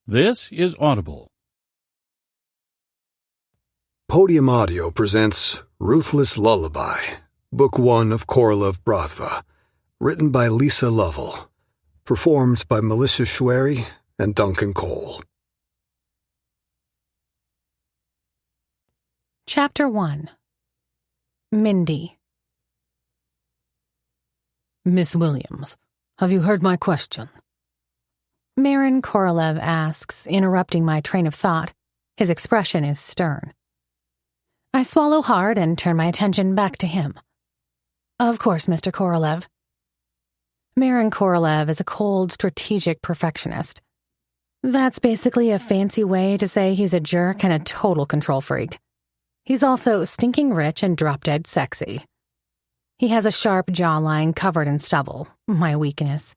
This is Audible. Podium Audio presents Ruthless Lullaby, Book 1 of Korolev Bratva, written by Lisa Lovell, performed by Melissa Schwery and Duncan Cole. Chapter 1. Mindy. Miss Williams, have you heard my question? Maron Korolev asks, interrupting my train of thought. His expression is stern. I swallow hard and turn my attention back to him. Of course, Mr. Korolev. Maron Korolev is a cold, strategic perfectionist. That's basically a fancy way to say he's a jerk and a total control freak. He's also stinking rich and drop-dead sexy. He has a sharp jawline covered in stubble, my weakness.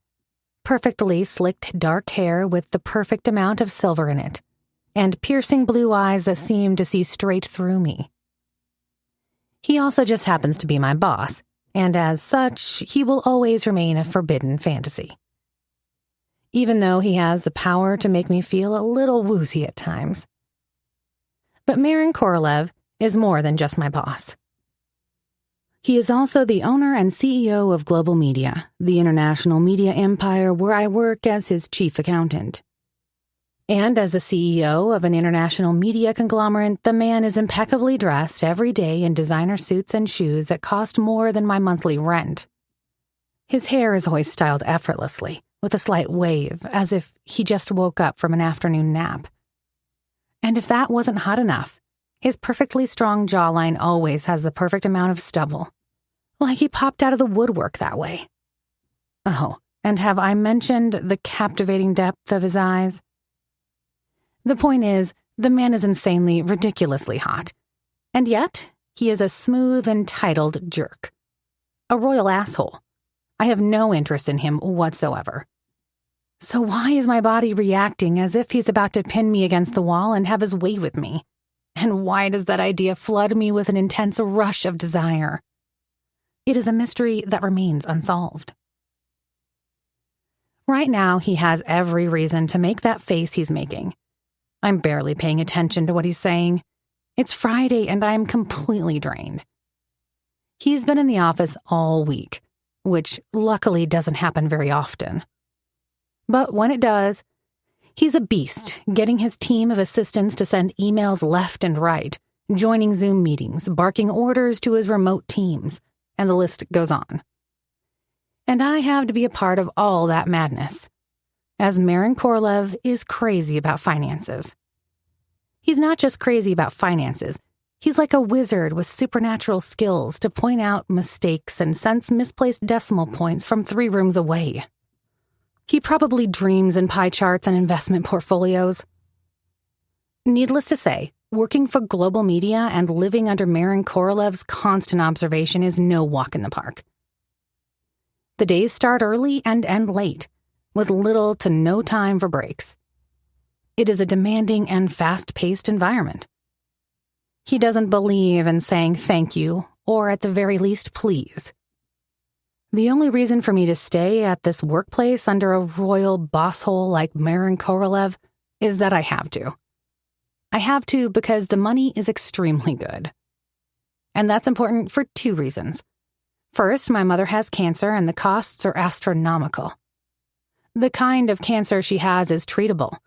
Perfectly slicked dark hair with the perfect amount of silver in it, and piercing blue eyes that seem to see straight through me. He also just happens to be my boss, and as such, he will always remain a forbidden fantasy. Even though he has the power to make me feel a little woozy at times. But Maron Korolev is more than just my boss. He is also the owner and CEO of Global Media, the international media empire where I work as his chief accountant. And as the CEO of an international media conglomerate, the man is impeccably dressed every day in designer suits and shoes that cost more than my monthly rent. His hair is always styled effortlessly, with a slight wave, as if he just woke up from an afternoon nap. And if that wasn't hot enough, his perfectly strong jawline always has the perfect amount of stubble. Like he popped out of the woodwork that way. Oh, and have I mentioned the captivating depth of his eyes? The point is, the man is insanely, ridiculously hot. And yet, he is a smooth, entitled jerk. A royal asshole. I have no interest in him whatsoever. So why is my body reacting as if he's about to pin me against the wall and have his way with me? And why does that idea flood me with an intense rush of desire? It is a mystery that remains unsolved. Right now, he has every reason to make that face he's making. I'm barely paying attention to what he's saying. It's Friday and I'm completely drained. He's been in the office all week, which luckily doesn't happen very often. But when it does, he's a beast, getting his team of assistants to send emails left and right, joining Zoom meetings, barking orders to his remote teams, and the list goes on. And I have to be a part of all that madness, as Maron Korolev is crazy about finances. He's not just crazy about finances, he's like a wizard with supernatural skills to point out mistakes and sense misplaced decimal points from 3 rooms away. He probably dreams in pie charts and investment portfolios. Needless to say, working for Global Media and living under Maron Korolev's constant observation is no walk in the park. The days start early and end late, with little to no time for breaks. It is a demanding and fast-paced environment. He doesn't believe in saying thank you, or at the very least, please. The only reason for me to stay at this workplace under a royal bosshole like Maron Korolev is that I have to. I have to because the money is extremely good. And that's important for 2 reasons. First, my mother has cancer and the costs are astronomical. The kind of cancer she has is treatable,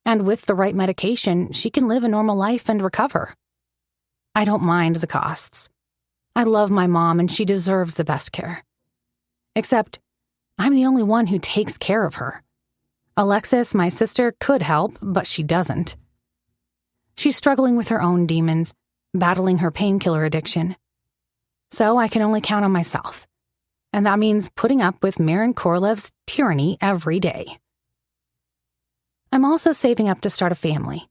and with the right medication, she can live a normal life and recover. I don't mind the costs. I love my mom and she deserves the best care. Except, I'm the only one who takes care of her. Alexis, my sister, could help, but she doesn't. She's struggling with her own demons, battling her painkiller addiction. So I can only count on myself. And that means putting up with Maron Korolev's tyranny every day. I'm also saving up to start a family.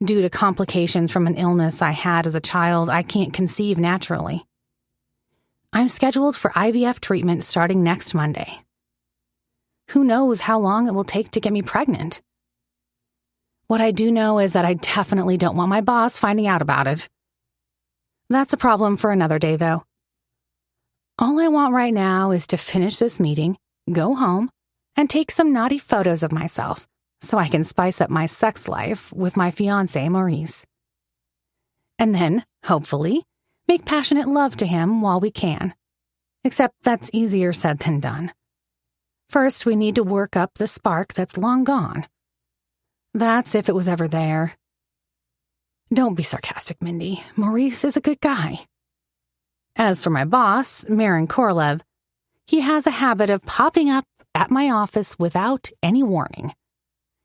Due to complications from an illness I had as a child, I can't conceive naturally. I'm scheduled for IVF treatment starting next Monday. Who knows how long it will take to get me pregnant? What I do know is that I definitely don't want my boss finding out about it. That's a problem for another day, though. All I want right now is to finish this meeting, go home, and take some naughty photos of myself, so I can spice up my sex life with my fiancé, Maurice. And then, hopefully, make passionate love to him while we can. Except that's easier said than done. First, we need to work up the spark that's long gone. That's if it was ever there. Don't be sarcastic, Mindy. Maurice is a good guy. As for my boss, Maron Korolev, he has a habit of popping up at my office without any warning.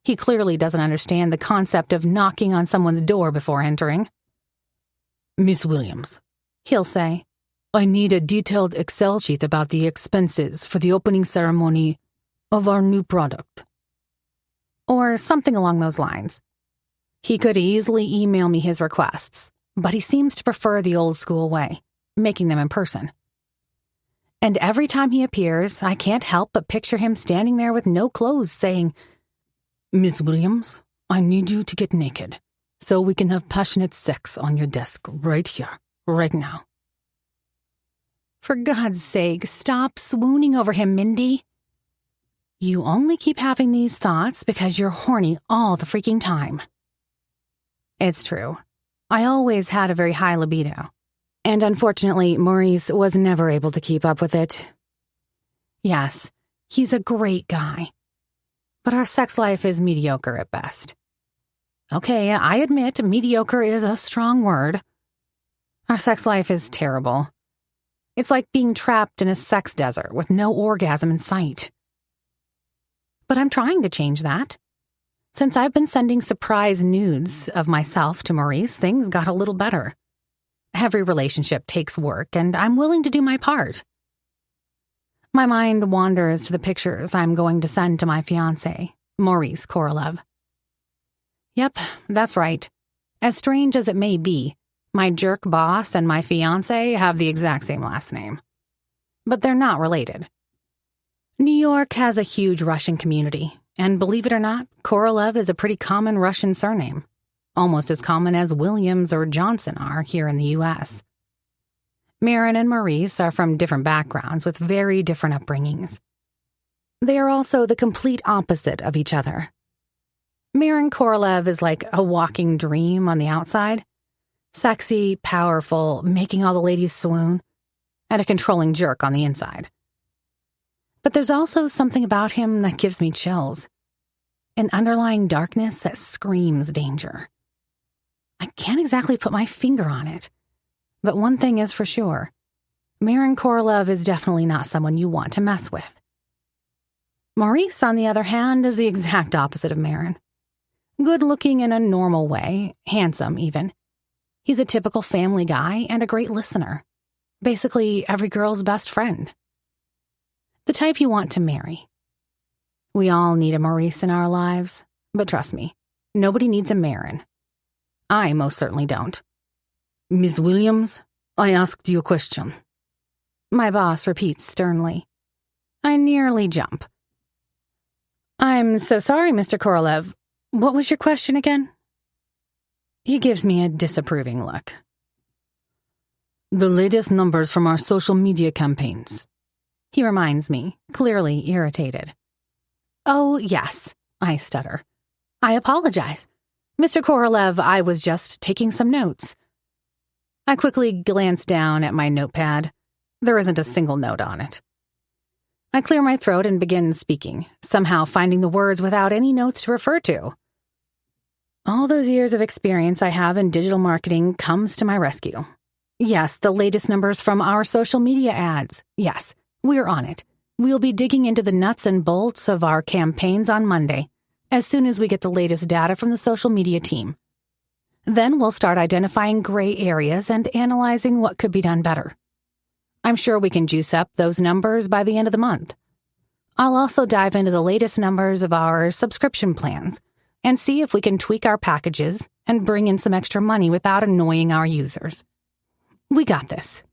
He clearly doesn't understand the concept of knocking on someone's door before entering. Miss Williams, he'll say, I need a detailed Excel sheet about the expenses for the opening ceremony of our new product. Or something along those lines. He could easily email me his requests, but he seems to prefer the old-school way, making them in person. And every time he appears, I can't help but picture him standing there with no clothes saying, Miss Williams, I need you to get naked so we can have passionate sex on your desk right here, right now. For God's sake, stop swooning over him, Mindy. You only keep having these thoughts because you're horny all the freaking time. It's true. I always had a very high libido. And unfortunately, Maurice was never able to keep up with it. Yes, he's a great guy. But our sex life is mediocre at best. Okay, I admit mediocre is a strong word. Our sex life is terrible. It's like being trapped in a sex desert with no orgasm in sight. But I'm trying to change that. Since I've been sending surprise nudes of myself to Maurice, things got a little better. Every relationship takes work, and I'm willing to do my part. My mind wanders to the pictures I'm going to send to my fiancé, Maurice Korolev. Yep, that's right. As strange as it may be, my jerk boss and my fiancé have the exact same last name. But they're not related. New York has a huge Russian community, and believe it or not, Korolev is a pretty common Russian surname, almost as common as Williams or Johnson are here in the U.S. Maron and Maurice are from different backgrounds with very different upbringings. They are also the complete opposite of each other. Maron Korolev is like a walking dream on the outside, sexy, powerful, making all the ladies swoon, and a controlling jerk on the inside. But there's also something about him that gives me chills, an underlying darkness that screams danger. I can't exactly put my finger on it, but one thing is for sure. Maron Korolev is definitely not someone you want to mess with. Maurice, on the other hand, is the exact opposite of Maron. Good-looking in a normal way, handsome even. He's a typical family guy and a great listener. Basically, every girl's best friend. The type you want to marry. We all need a Maurice in our lives, but trust me, nobody needs a Maron. I most certainly don't. Miss Williams, I asked you a question. My boss repeats sternly. I nearly jump. I'm so sorry, Mr. Korolev. What was your question again? He gives me a disapproving look. The latest numbers from our social media campaigns. He reminds me, clearly irritated. Oh, yes, I stutter. I apologize. Mr. Korolev, I was just taking some notes. I quickly glance down at my notepad. There isn't a single note on it. I clear my throat and begin speaking, somehow finding the words without any notes to refer to. All those years of experience I have in digital marketing comes to my rescue. Yes, the latest numbers from our social media ads. Yes, we're on it. We'll be digging into the nuts and bolts of our campaigns on Monday, as soon as we get the latest data from the social media team. Then we'll start identifying gray areas and analyzing what could be done better. I'm sure we can juice up those numbers by the end of the month. I'll also dive into the latest numbers of our subscription plans and see if we can tweak our packages and bring in some extra money without annoying our users. We got this.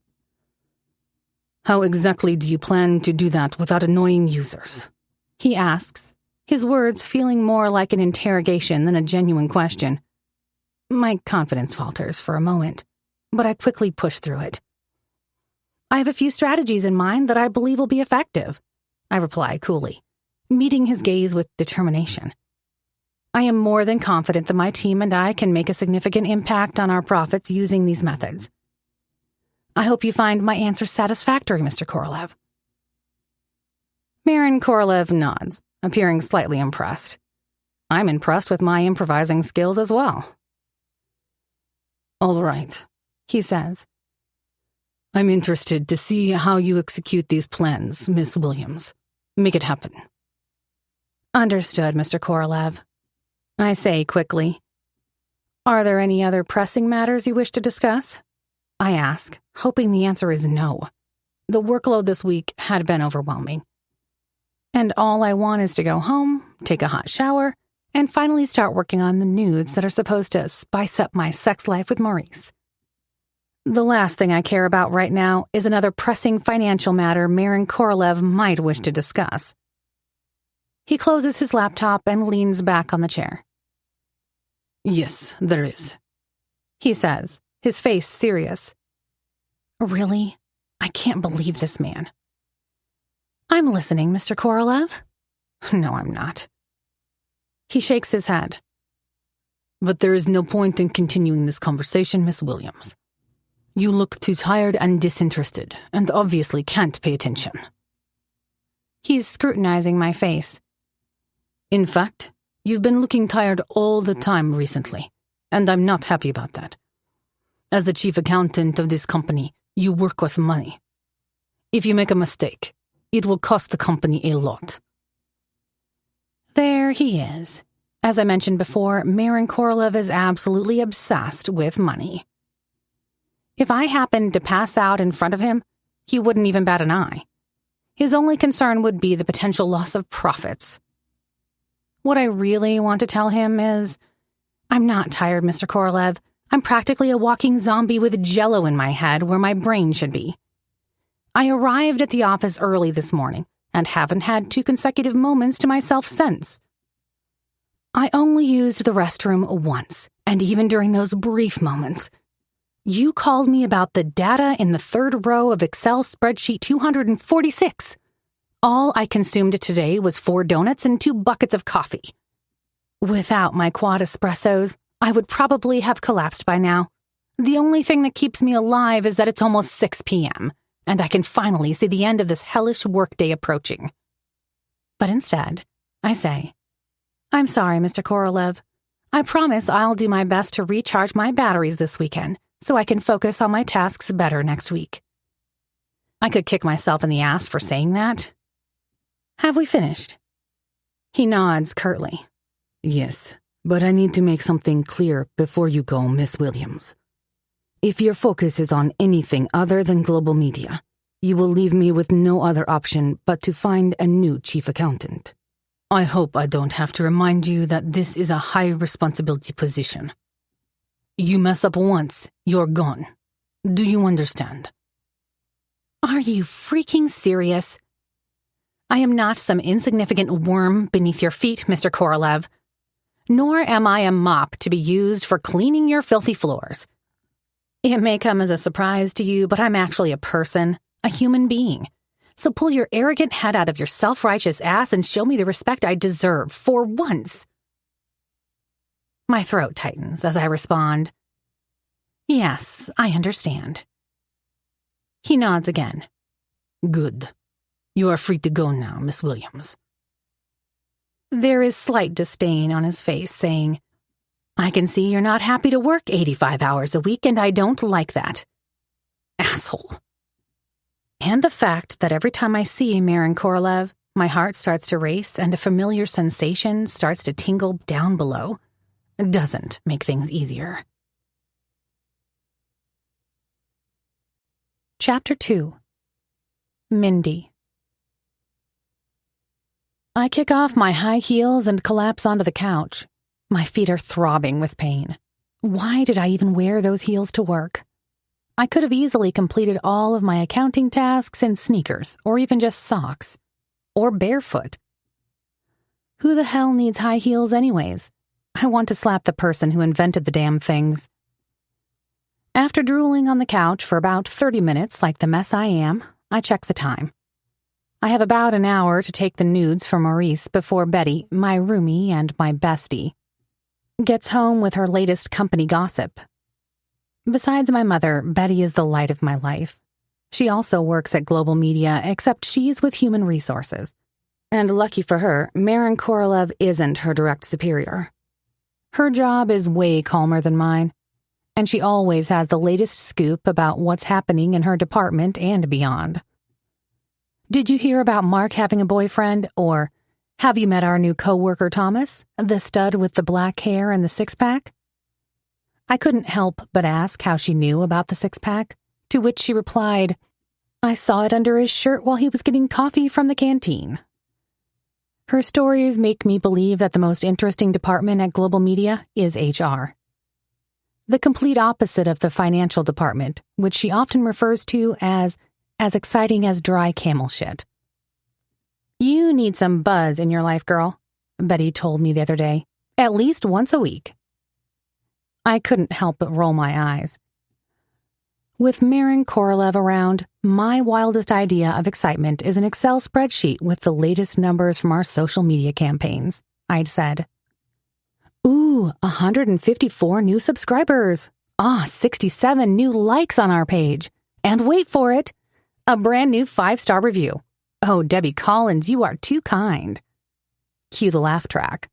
How exactly do you plan to do that without annoying users? He asks, his words feeling more like an interrogation than a genuine question. My confidence falters for a moment, but I quickly push through it. I have a few strategies in mind that I believe will be effective, I reply coolly, meeting his gaze with determination. I am more than confident that my team and I can make a significant impact on our profits using these methods. I hope you find my answer satisfactory, Mr. Korolev." Maron Korolev nods, appearing slightly impressed. I'm impressed with my improvising skills as well. "All right," he says. "I'm interested to see how you execute these plans, Miss Williams. Make it happen." "Understood, Mr. Korolev," I say quickly. "Are there any other pressing matters you wish to discuss?" I ask, hoping the answer is no. The workload this week had been overwhelming. And all I want is to go home, take a hot shower, and finally start working on the nudes that are supposed to spice up my sex life with Maurice. The last thing I care about right now is another pressing financial matter Maron Korolev might wish to discuss. He closes his laptop and leans back on the chair. "Yes, there is," he says, his face serious. Really? I can't believe this man. "I'm listening, Mr. Korolev." No, I'm not. He shakes his head. "But there is no point in continuing this conversation, Miss Williams. You look too tired and disinterested, and obviously can't pay attention." He's scrutinizing my face. "In fact, you've been looking tired all the time recently, and I'm not happy about that. As the chief accountant of this company, you work with money. If you make a mistake, it will cost the company a lot." There he is. As I mentioned before, Maron Korolev is absolutely obsessed with money. If I happened to pass out in front of him, he wouldn't even bat an eye. His only concern would be the potential loss of profits. What I really want to tell him is, I'm not tired, Mr. Korolev. I'm practically a walking zombie with jello in my head where my brain should be. I arrived at the office early this morning and haven't had 2 consecutive moments to myself since. I only used the restroom once, and even during those brief moments, you called me about the data in the 3rd row of Excel spreadsheet 246. All I consumed today was 4 donuts and 2 buckets of coffee. Without my quad espressos, I would probably have collapsed by now. The only thing that keeps me alive is that it's almost 6 p.m., and I can finally see the end of this hellish workday approaching. But instead, I say, I'm sorry, Mr. Korolev. I promise I'll do my best to recharge my batteries this weekend so I can focus on my tasks better next week. I could kick myself in the ass for saying that. Have we finished? He nods curtly. "Yes, but I need to make something clear before you go, Miss Williams. If your focus is on anything other than global media, you will leave me with no other option but to find a new chief accountant. I hope I don't have to remind you that this is a high-responsibility position. You mess up once, you're gone. Do you understand?" Are you freaking serious? I am not some insignificant worm beneath your feet, Mr. Korolev. Nor am I a mop to be used for cleaning your filthy floors. It may come as a surprise to you, but I'm actually a person, a human being. So pull your arrogant head out of your self-righteous ass and show me the respect I deserve for once. My throat tightens as I respond. Yes, I understand. He nods again. "Good. You are free to go now, Miss Williams." There is slight disdain on his face, saying, I can see you're not happy to work 85 hours a week, and I don't like that. Asshole. And the fact that every time I see Maron Korolev, my heart starts to race and a familiar sensation starts to tingle down below doesn't make things easier. Chapter 2. Mindy. I kick off my high heels and collapse onto the couch. My feet are throbbing with pain. Why did I even wear those heels to work? I could have easily completed all of my accounting tasks in sneakers, or even just socks. Or barefoot. Who the hell needs high heels anyways? I want to slap the person who invented the damn things. After drooling on the couch for about 30 minutes like the mess I am, I check the time. I have about an hour to take the nudes for Maurice before Betty, my roomie and my bestie, gets home with her latest company gossip. Besides my mother, Betty is the light of my life. She also works at Global Media, except she's with Human Resources. And lucky for her, Maron Korolev isn't her direct superior. Her job is way calmer than mine, and she always has the latest scoop about what's happening in her department and beyond. Did you hear about Mark having a boyfriend? Or have you met our new coworker Thomas, the stud with the black hair and the six-pack? I couldn't help but ask how she knew about the six-pack, to which she replied, "I saw it under his shirt while he was getting coffee from the canteen." Her stories make me believe that the most interesting department at Global Media is HR. The complete opposite of the financial department, which she often refers to as exciting as dry camel shit. "You need some buzz in your life, girl," Betty told me the other day. "At least once a week." I couldn't help but roll my eyes. With Maron Korolev around, my wildest idea of excitement is an Excel spreadsheet with the latest numbers from our social media campaigns, I'd said. "Ooh, 154 new subscribers. 67 new likes on our page. And wait for it, a brand new 5-star review. Oh, Debbie Collins, you are too kind." Cue the laugh track.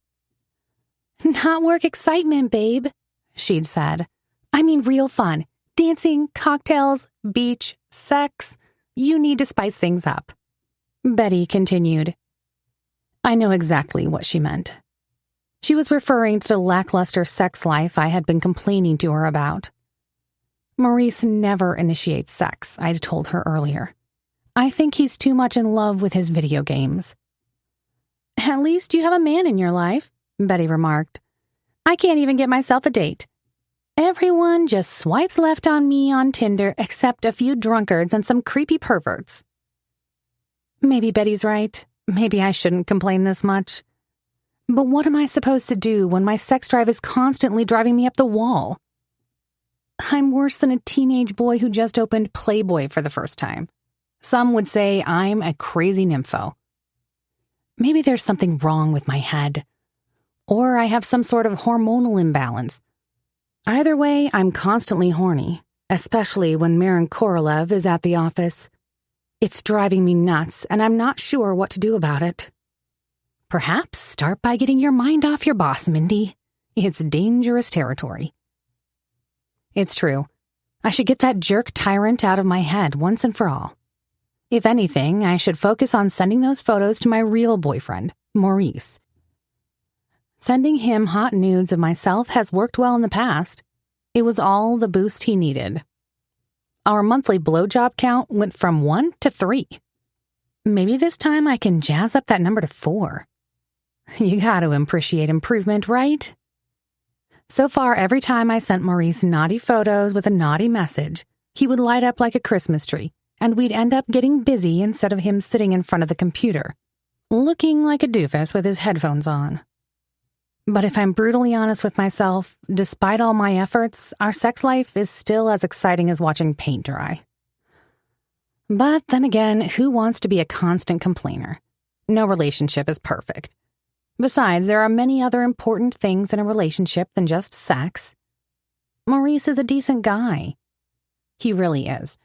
"Not work excitement, babe," she'd said. "I mean real fun. Dancing, cocktails, beach, sex. You need to spice things up." Betty continued. I know exactly what she meant. She was referring to the lackluster sex life I had been complaining to her about. Maurice never initiates sex, I'd told her earlier. I think he's too much in love with his video games. "At least you have a man in your life," Betty remarked. "I can't even get myself a date. Everyone just swipes left on me on Tinder except a few drunkards and some creepy perverts." Maybe Betty's right. Maybe I shouldn't complain this much. But what am I supposed to do when my sex drive is constantly driving me up the wall? I'm worse than a teenage boy who just opened Playboy for the first time. Some would say I'm a crazy nympho. Maybe there's something wrong with my head. Or I have some sort of hormonal imbalance. Either way, I'm constantly horny, especially when Maron Korolev is at the office. It's driving me nuts, and I'm not sure what to do about it. Perhaps start by getting your mind off your boss, Mindy. It's dangerous territory. It's true. I should get that jerk tyrant out of my head once and for all. If anything, I should focus on sending those photos to my real boyfriend, Maurice. Sending him hot nudes of myself has worked well in the past. It was all the boost he needed. Our monthly blowjob count went from 1 to 3. Maybe this time I can jazz up that number to 4. You gotta appreciate improvement, right? So far, every time I sent Maurice naughty photos with a naughty message, he would light up like a Christmas tree, and we'd end up getting busy instead of him sitting in front of the computer, looking like a doofus with his headphones on. But if I'm brutally honest with myself, despite all my efforts, our sex life is still as exciting as watching paint dry. But then again, who wants to be a constant complainer? No relationship is perfect. Besides, there are many other important things in a relationship than just sex. Maurice is a decent guy. He really is.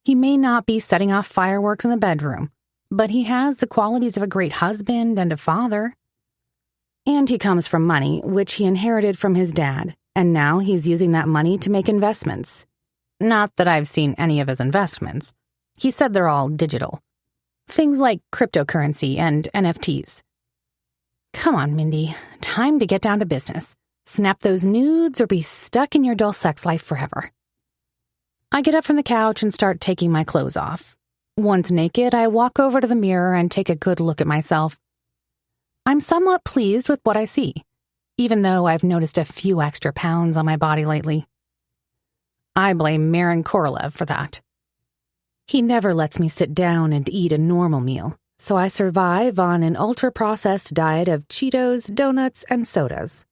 He may not be setting off fireworks in the bedroom, but he has the qualities of a great husband and a father. And he comes from money, which he inherited from his dad, and now he's using that money to make investments. Not that I've seen any of his investments. He said they're all digital. Things like cryptocurrency and NFTs. Come on, Mindy. Time to get down to business. Snap those nudes or be stuck in your dull sex life forever. I get up from the couch and start taking my clothes off. Once naked, I walk over to the mirror and take a good look at myself. I'm somewhat pleased with what I see, even though I've noticed a few extra pounds on my body lately. I blame Maron Korolev for that. He never lets me sit down and eat a normal meal, so I survive on an ultra-processed diet of Cheetos, donuts, and sodas.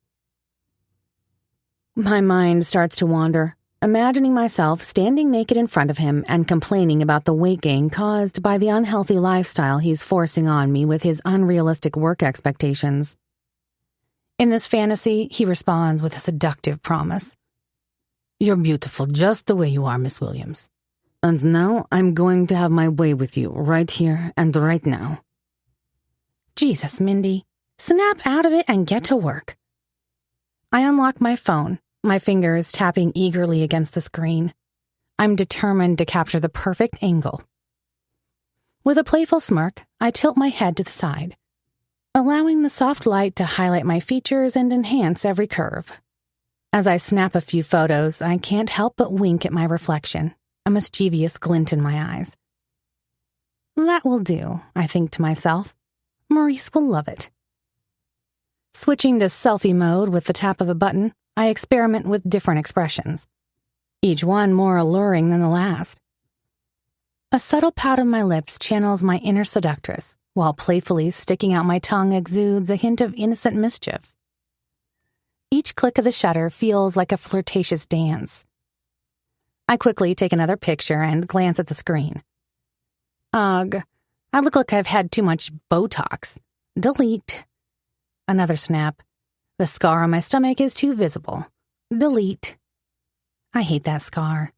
My mind starts to wander, imagining myself standing naked in front of him and complaining about the weight gain caused by the unhealthy lifestyle he's forcing on me with his unrealistic work expectations. In this fantasy, he responds with a seductive promise. You're beautiful just the way you are, Miss Williams. And now I'm going to have my way with you right here and right now. Jesus, Mindy. Snap out of it and get to work. I unlock my phone, my fingers tapping eagerly against the screen. I'm determined to capture the perfect angle. With a playful smirk, I tilt my head to the side, allowing the soft light to highlight my features and enhance every curve. As I snap a few photos, I can't help but wink at my reflection, a mischievous glint in my eyes. That will do, I think to myself. Maurice will love it. Switching to selfie mode with the tap of a button, I experiment with different expressions, each one more alluring than the last. A subtle pout of my lips channels my inner seductress, while playfully sticking out my tongue exudes a hint of innocent mischief. Each click of the shutter feels like a flirtatious dance. I quickly take another picture and glance at the screen. Ugh, I look like I've had too much Botox. Delete. Another snap. The scar on my stomach is too visible. Delete. I hate that scar.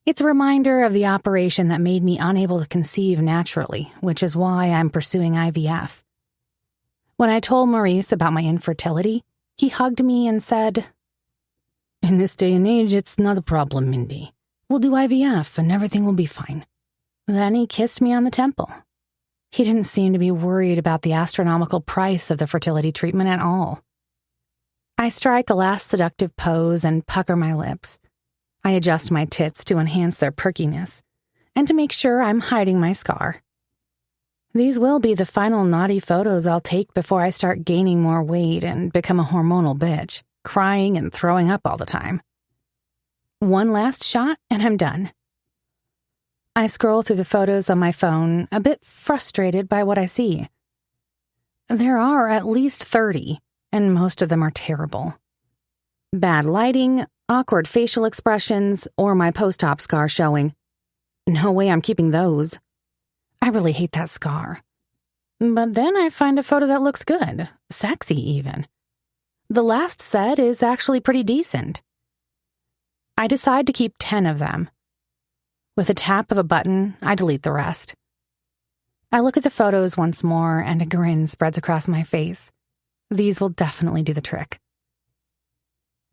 It's a reminder of the operation that made me unable to conceive naturally, which is why I'm pursuing IVF. When I told Maurice about my infertility, he hugged me and said, In this day and age, it's not a problem, Mindy. We'll do IVF and everything will be fine. Then he kissed me on the temple. He didn't seem to be worried about the astronomical price of the fertility treatment at all. I strike a last seductive pose and pucker my lips. I adjust my tits to enhance their perkiness, and to make sure I'm hiding my scar. These will be the final naughty photos I'll take before I start gaining more weight and become a hormonal bitch, crying and throwing up all the time. One last shot, and I'm done. I scroll through the photos on my phone, a bit frustrated by what I see. There are at least 30, and most of them are terrible. Bad lighting, awkward facial expressions, or my post-op scar showing. No way I'm keeping those. I really hate that scar. But then I find a photo that looks good, sexy even. The last set is actually pretty decent. I decide to keep 10 of them. With a tap of a button, I delete the rest. I look at the photos once more and a grin spreads across my face. These will definitely do the trick.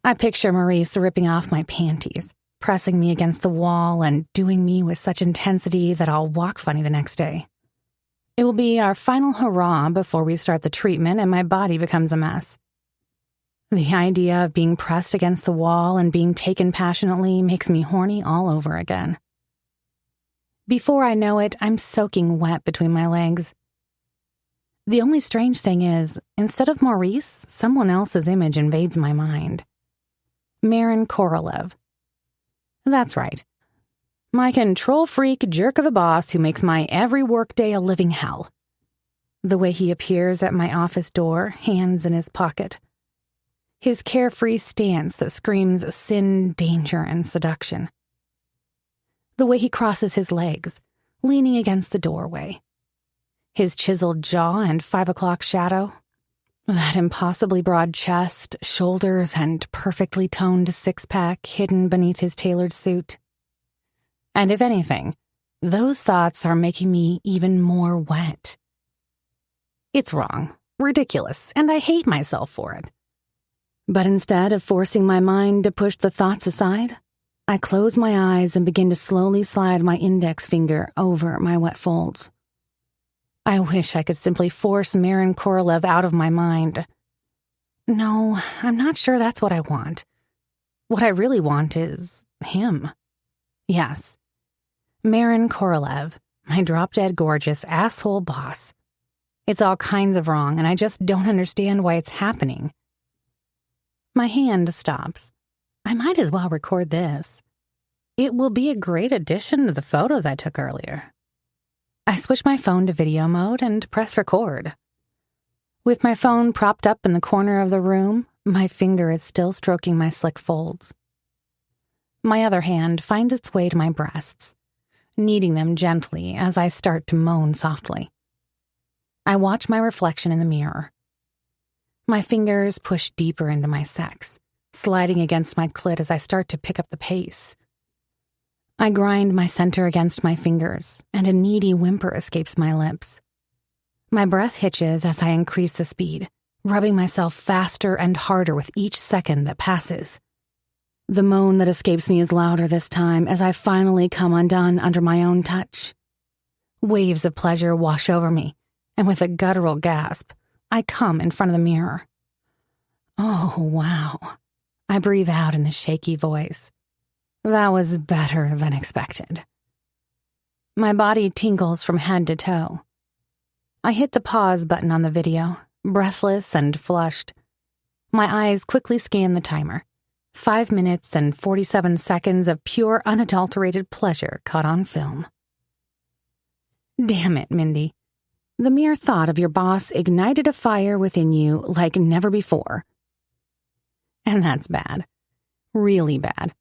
I picture Maurice ripping off my panties, pressing me against the wall and doing me with such intensity that I'll walk funny the next day. It will be our final hurrah before we start the treatment and my body becomes a mess. The idea of being pressed against the wall and being taken passionately makes me horny all over again. Before I know it, I'm soaking wet between my legs. The only strange thing is, instead of Maurice, someone else's image invades my mind. Maron Korolev. That's right. My control freak jerk of a boss who makes my every workday a living hell. The way he appears at my office door, hands in his pocket. His carefree stance that screams sin, danger, and seduction. The way he crosses his legs, leaning against the doorway. His chiseled jaw and 5 o'clock shadow. That impossibly broad chest, shoulders, and perfectly toned six-pack hidden beneath his tailored suit. And if anything, those thoughts are making me even more wet. It's wrong, ridiculous, and I hate myself for it. But instead of forcing my mind to push the thoughts aside, I close my eyes and begin to slowly slide my index finger over my wet folds. I wish I could simply force Maron Korolev out of my mind. No, I'm not sure that's what I want. What I really want is him. Yes, Maron Korolev, my drop-dead gorgeous asshole boss. It's all kinds of wrong, and I just don't understand why it's happening. My hand stops. I might as well record this. It will be a great addition to the photos I took earlier. I switch my phone to video mode and press record. With my phone propped up in the corner of the room, my finger is still stroking my slick folds. My other hand finds its way to my breasts, kneading them gently as I start to moan softly. I watch my reflection in the mirror. My fingers push deeper into my sex, sliding against my clit as I start to pick up the pace. I grind my center against my fingers, and a needy whimper escapes my lips. My breath hitches as I increase the speed, rubbing myself faster and harder with each second that passes. The moan that escapes me is louder this time as I finally come undone under my own touch. Waves of pleasure wash over me, and with a guttural gasp, I come in front of the mirror. Oh, wow. I breathe out in a shaky voice. That was better than expected. My body tingles from head to toe. I hit the pause button on the video, breathless and flushed. My eyes quickly scan the timer. 5 minutes and 47 seconds of pure, unadulterated pleasure caught on film. Damn it, Mindy. The mere thought of your boss ignited a fire within you like never before. And that's bad. Really bad.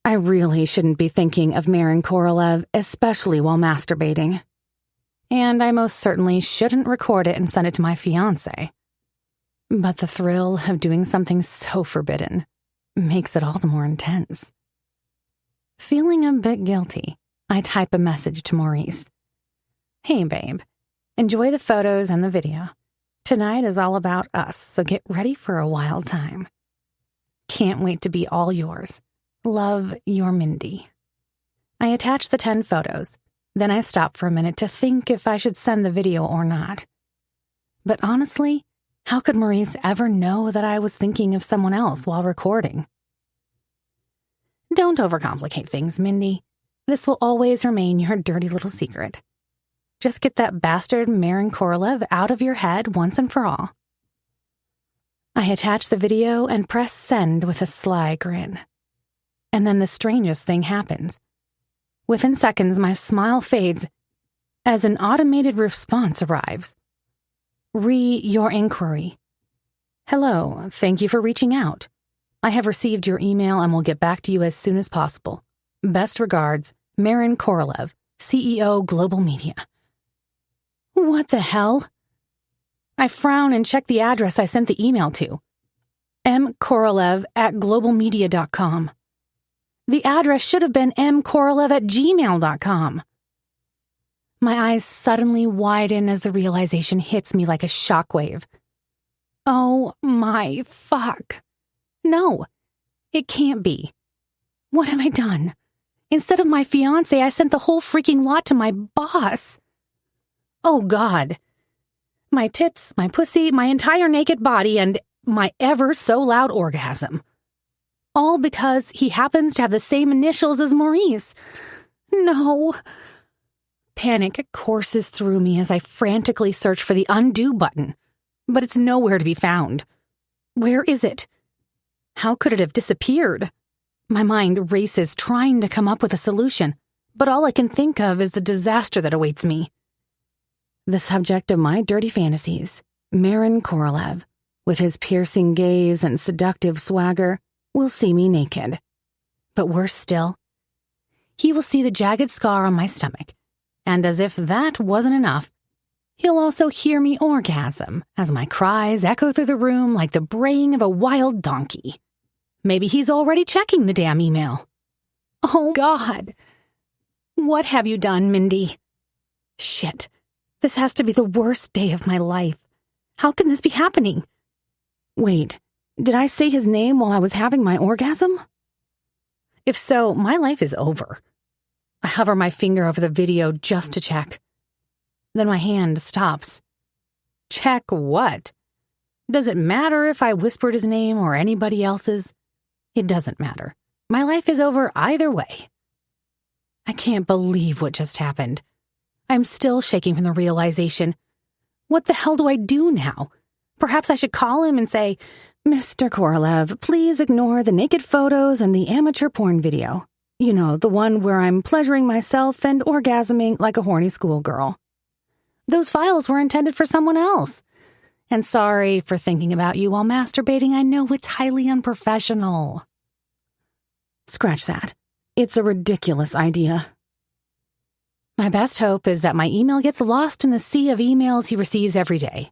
I really shouldn't be thinking of Maron Korolev, especially while masturbating. And I most certainly shouldn't record it and send it to my fiancé. But the thrill of doing something so forbidden makes it all the more intense. Feeling a bit guilty, I type a message to Maurice. Hey, babe. Enjoy the photos and the video. Tonight is all about us, so get ready for a wild time. Can't wait to be all yours. Love, your Mindy. I attach the 10 photos. Then I stop for a minute to think if I should send the video or not. But honestly, how could Maurice ever know that I was thinking of someone else while recording? Don't overcomplicate things, Mindy. This will always remain your dirty little secret. Just get that bastard Maron Korolev out of your head once and for all. I attach the video and press send with a sly grin. And then the strangest thing happens. Within seconds, my smile fades as an automated response arrives. Your inquiry. Hello, thank you for reaching out. I have received your email and will get back to you as soon as possible. Best regards, Maron Korolev, CEO Global Media. What the hell? I frown and check the address I sent the email to. mkorolev@globalmedia.com. The address should have been mkorolev@gmail.com. My eyes suddenly widen as the realization hits me like a shockwave. Oh my fuck. No, it can't be. What have I done? Instead of my fiancé, I sent the whole freaking lot to my boss. Oh God. My tits, my pussy, my entire naked body, and my ever so loud orgasm. All because he happens to have the same initials as Maurice. No. Panic courses through me as I frantically search for the undo button, but it's nowhere to be found. Where is it? How could it have disappeared? My mind races trying to come up with a solution, but all I can think of is the disaster that awaits me. The subject of my dirty fantasies, Maron Korolev, with his piercing gaze and seductive swagger, will see me naked. But worse still, he will see the jagged scar on my stomach, and as if that wasn't enough, he'll also hear me orgasm as my cries echo through the room like the braying of a wild donkey. Maybe he's already checking the damn email. Oh, God. What have you done, Mindy? Shit. This has to be the worst day of my life. How can this be happening? Wait, did I say his name while I was having my orgasm? If so, my life is over. I hover my finger over the video just to check. Then my hand stops. Check what? Does it matter if I whispered his name or anybody else's? It doesn't matter. My life is over either way. I can't believe what just happened. I'm still shaking from the realization. What the hell do I do now? Perhaps I should call him and say, Mr. Korolev, please ignore the naked photos and the amateur porn video. You know, the one where I'm pleasuring myself and orgasming like a horny schoolgirl. Those files were intended for someone else. And sorry for thinking about you while masturbating. I know it's highly unprofessional. Scratch that. It's a ridiculous idea. My best hope is that my email gets lost in the sea of emails he receives every day.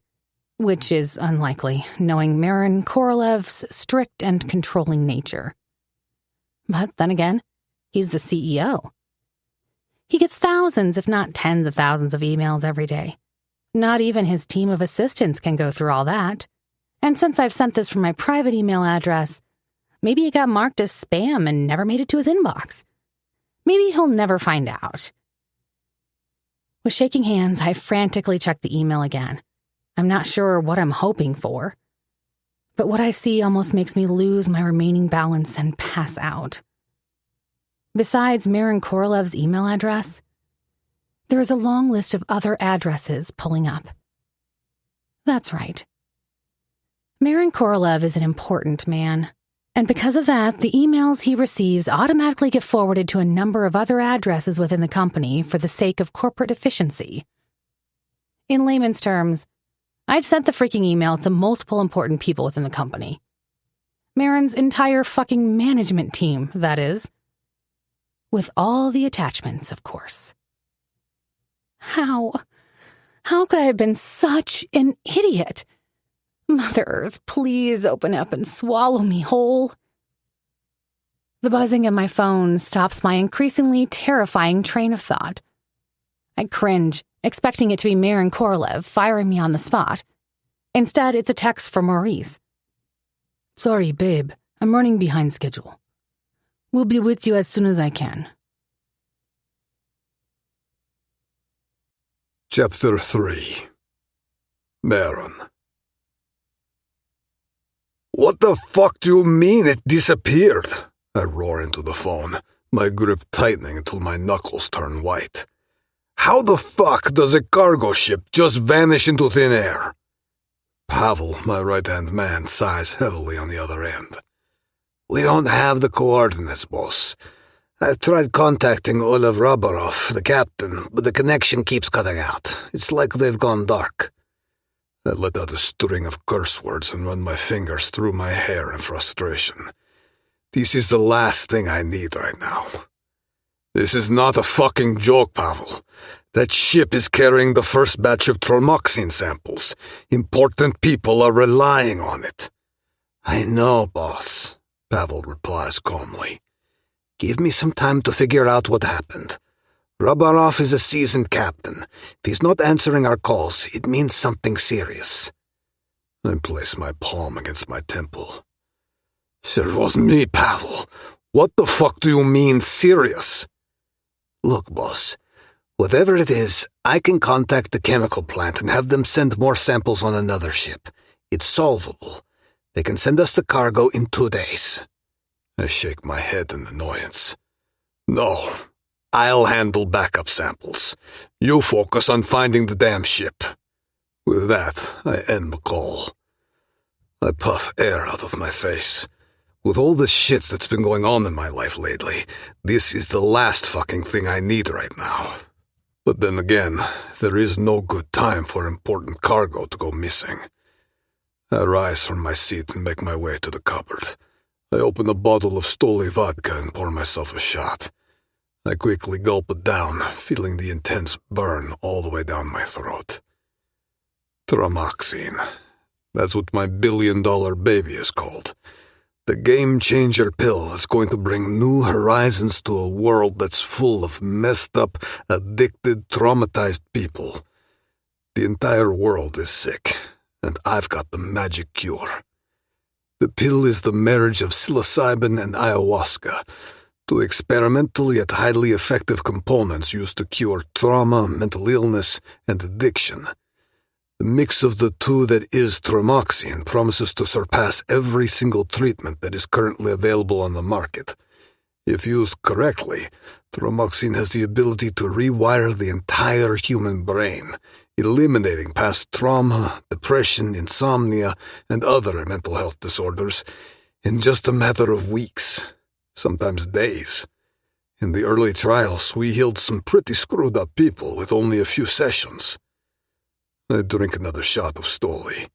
which is unlikely, knowing Maron Korolev's strict and controlling nature. But then again, he's the CEO. He gets thousands, if not tens of thousands of emails every day. Not even his team of assistants can go through all that. And since I've sent this from my private email address, maybe it got marked as spam and never made it to his inbox. Maybe he'll never find out. With shaking hands, I frantically check the email again. I'm not sure what I'm hoping for, but what I see almost makes me lose my remaining balance and pass out. Besides Maron Korolev's email address, there is a long list of other addresses pulling up. That's right. Maron Korolev is an important man, and because of that, the emails he receives automatically get forwarded to a number of other addresses within the company for the sake of corporate efficiency. In layman's terms, I'd sent the freaking email to multiple important people within the company. Maron's entire fucking management team, that is. With all the attachments, of course. How could I have been such an idiot? Mother Earth, please open up and swallow me whole. The buzzing of my phone stops my increasingly terrifying train of thought. I cringe, expecting it to be Maron Korolev firing me on the spot. Instead, it's a text from Maurice. Sorry, babe. I'm running behind schedule. We'll be with you as soon as I can. Chapter 3. Maron. What the fuck do you mean it disappeared? I roar into the phone, my grip tightening until my knuckles turn white. How the fuck does a cargo ship just vanish into thin air? Pavel, my right-hand man, sighs heavily on the other end. We don't have the coordinates, boss. I've tried contacting Olev Rabarov, the captain, but the connection keeps cutting out. It's like they've gone dark. I let out a string of curse words and run my fingers through my hair in frustration. This is the last thing I need right now. This is not a fucking joke, Pavel. That ship is carrying the first batch of tromoxine samples. Important people are relying on it. I know, boss, Pavel replies calmly. Give me some time to figure out what happened. Rabarov is a seasoned captain. If he's not answering our calls, it means something serious. I place my palm against my temple. It was me, Pavel. What the fuck do you mean, serious? Look, boss. Whatever it is, I can contact the chemical plant and have them send more samples on another ship. It's solvable. They can send us the cargo in 2 days. I shake my head in annoyance. No, I'll handle backup samples. You focus on finding the damn ship. With that, I end the call. I puff air out of my face. With all this shit that's been going on in my life lately, this is the last fucking thing I need right now. But then again, there is no good time for important cargo to go missing. I rise from my seat and make my way to the cupboard. I open a bottle of Stoli vodka and pour myself a shot. I quickly gulp it down, feeling the intense burn all the way down my throat. Tromoxine. That's what my billion-dollar baby is called. The game-changer pill that's going to bring new horizons to a world that's full of messed up, addicted, traumatized people. The entire world is sick, and I've got the magic cure. The pill is the marriage of psilocybin and ayahuasca, two experimental yet highly effective components used to cure trauma, mental illness, and addiction. The mix of the two that is tromoxine promises to surpass every single treatment that is currently available on the market. If used correctly, tromoxine has the ability to rewire the entire human brain, eliminating past trauma, depression, insomnia, and other mental health disorders in just a matter of weeks, sometimes days. In the early trials, we healed some pretty screwed up people with only a few sessions. I drink another shot of Stoli.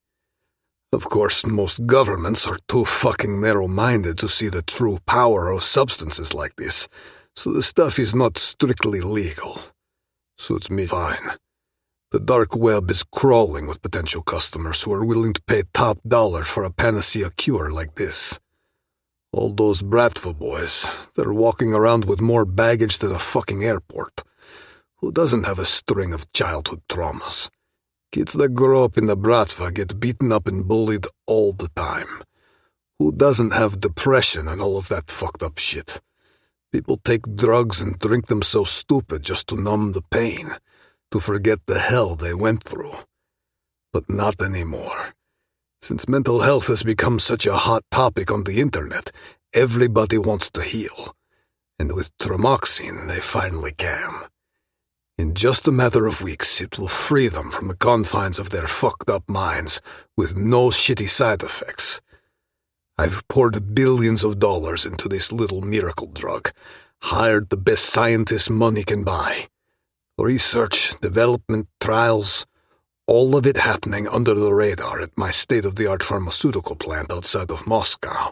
Of course, most governments are too fucking narrow-minded to see the true power of substances like this, so the stuff is not strictly legal. Suits me fine. The dark web is crawling with potential customers who are willing to pay top dollar for a panacea cure like this. All those Bratva boys, they're walking around with more baggage than a fucking airport. Who doesn't have a string of childhood traumas? Kids that grow up in the Bratva get beaten up and bullied all the time. Who doesn't have depression and all of that fucked up shit? People take drugs and drink them so stupid just to numb the pain, to forget the hell they went through. But not anymore. Since mental health has become such a hot topic on the internet, everybody wants to heal. And with Tramoxine, they finally can. In just a matter of weeks, it will free them from the confines of their fucked up minds with no shitty side effects. I've poured billions of dollars into this little miracle drug, hired the best scientists money can buy. Research, development, trials, all of it happening under the radar at my state-of-the-art pharmaceutical plant outside of Moscow.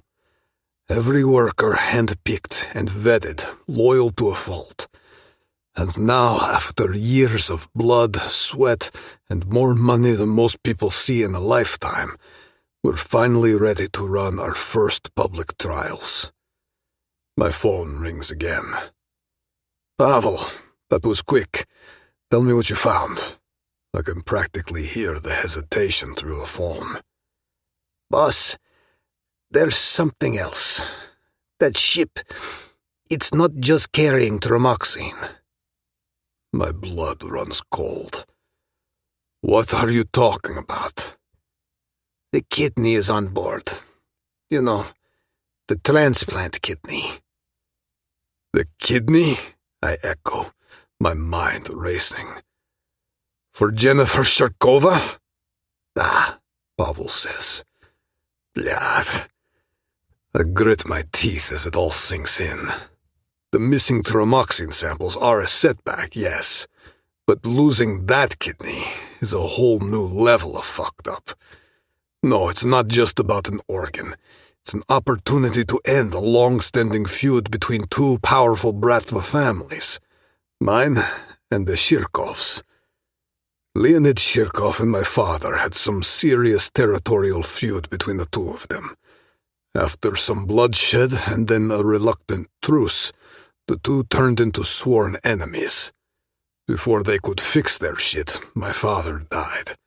Every worker handpicked and vetted, loyal to a fault. And now, after years of blood, sweat, and more money than most people see in a lifetime, we're finally ready to run our first public trials. My phone rings again. Pavel, that was quick. Tell me what you found. I can practically hear the hesitation through the phone. Boss, there's something else. That ship, it's not just carrying Tramoxine. My blood runs cold. What are you talking about? The kidney is on board. You know, the transplant kidney. The kidney? I echo, my mind racing. For Jennifer Sharkova? Ah, Pavel says. Blood. I grit my teeth as it all sinks in. The missing Tramoxine samples are a setback, yes, but losing that kidney is a whole new level of fucked up. No, it's not just about an organ. It's an opportunity to end a long-standing feud between two powerful Bratva families, mine and the Shirkovs. Leonid Shirkov and my father had some serious territorial feud between the two of them. After some bloodshed and then a reluctant truce, the two turned into sworn enemies. Before they could fix their shit, my father died.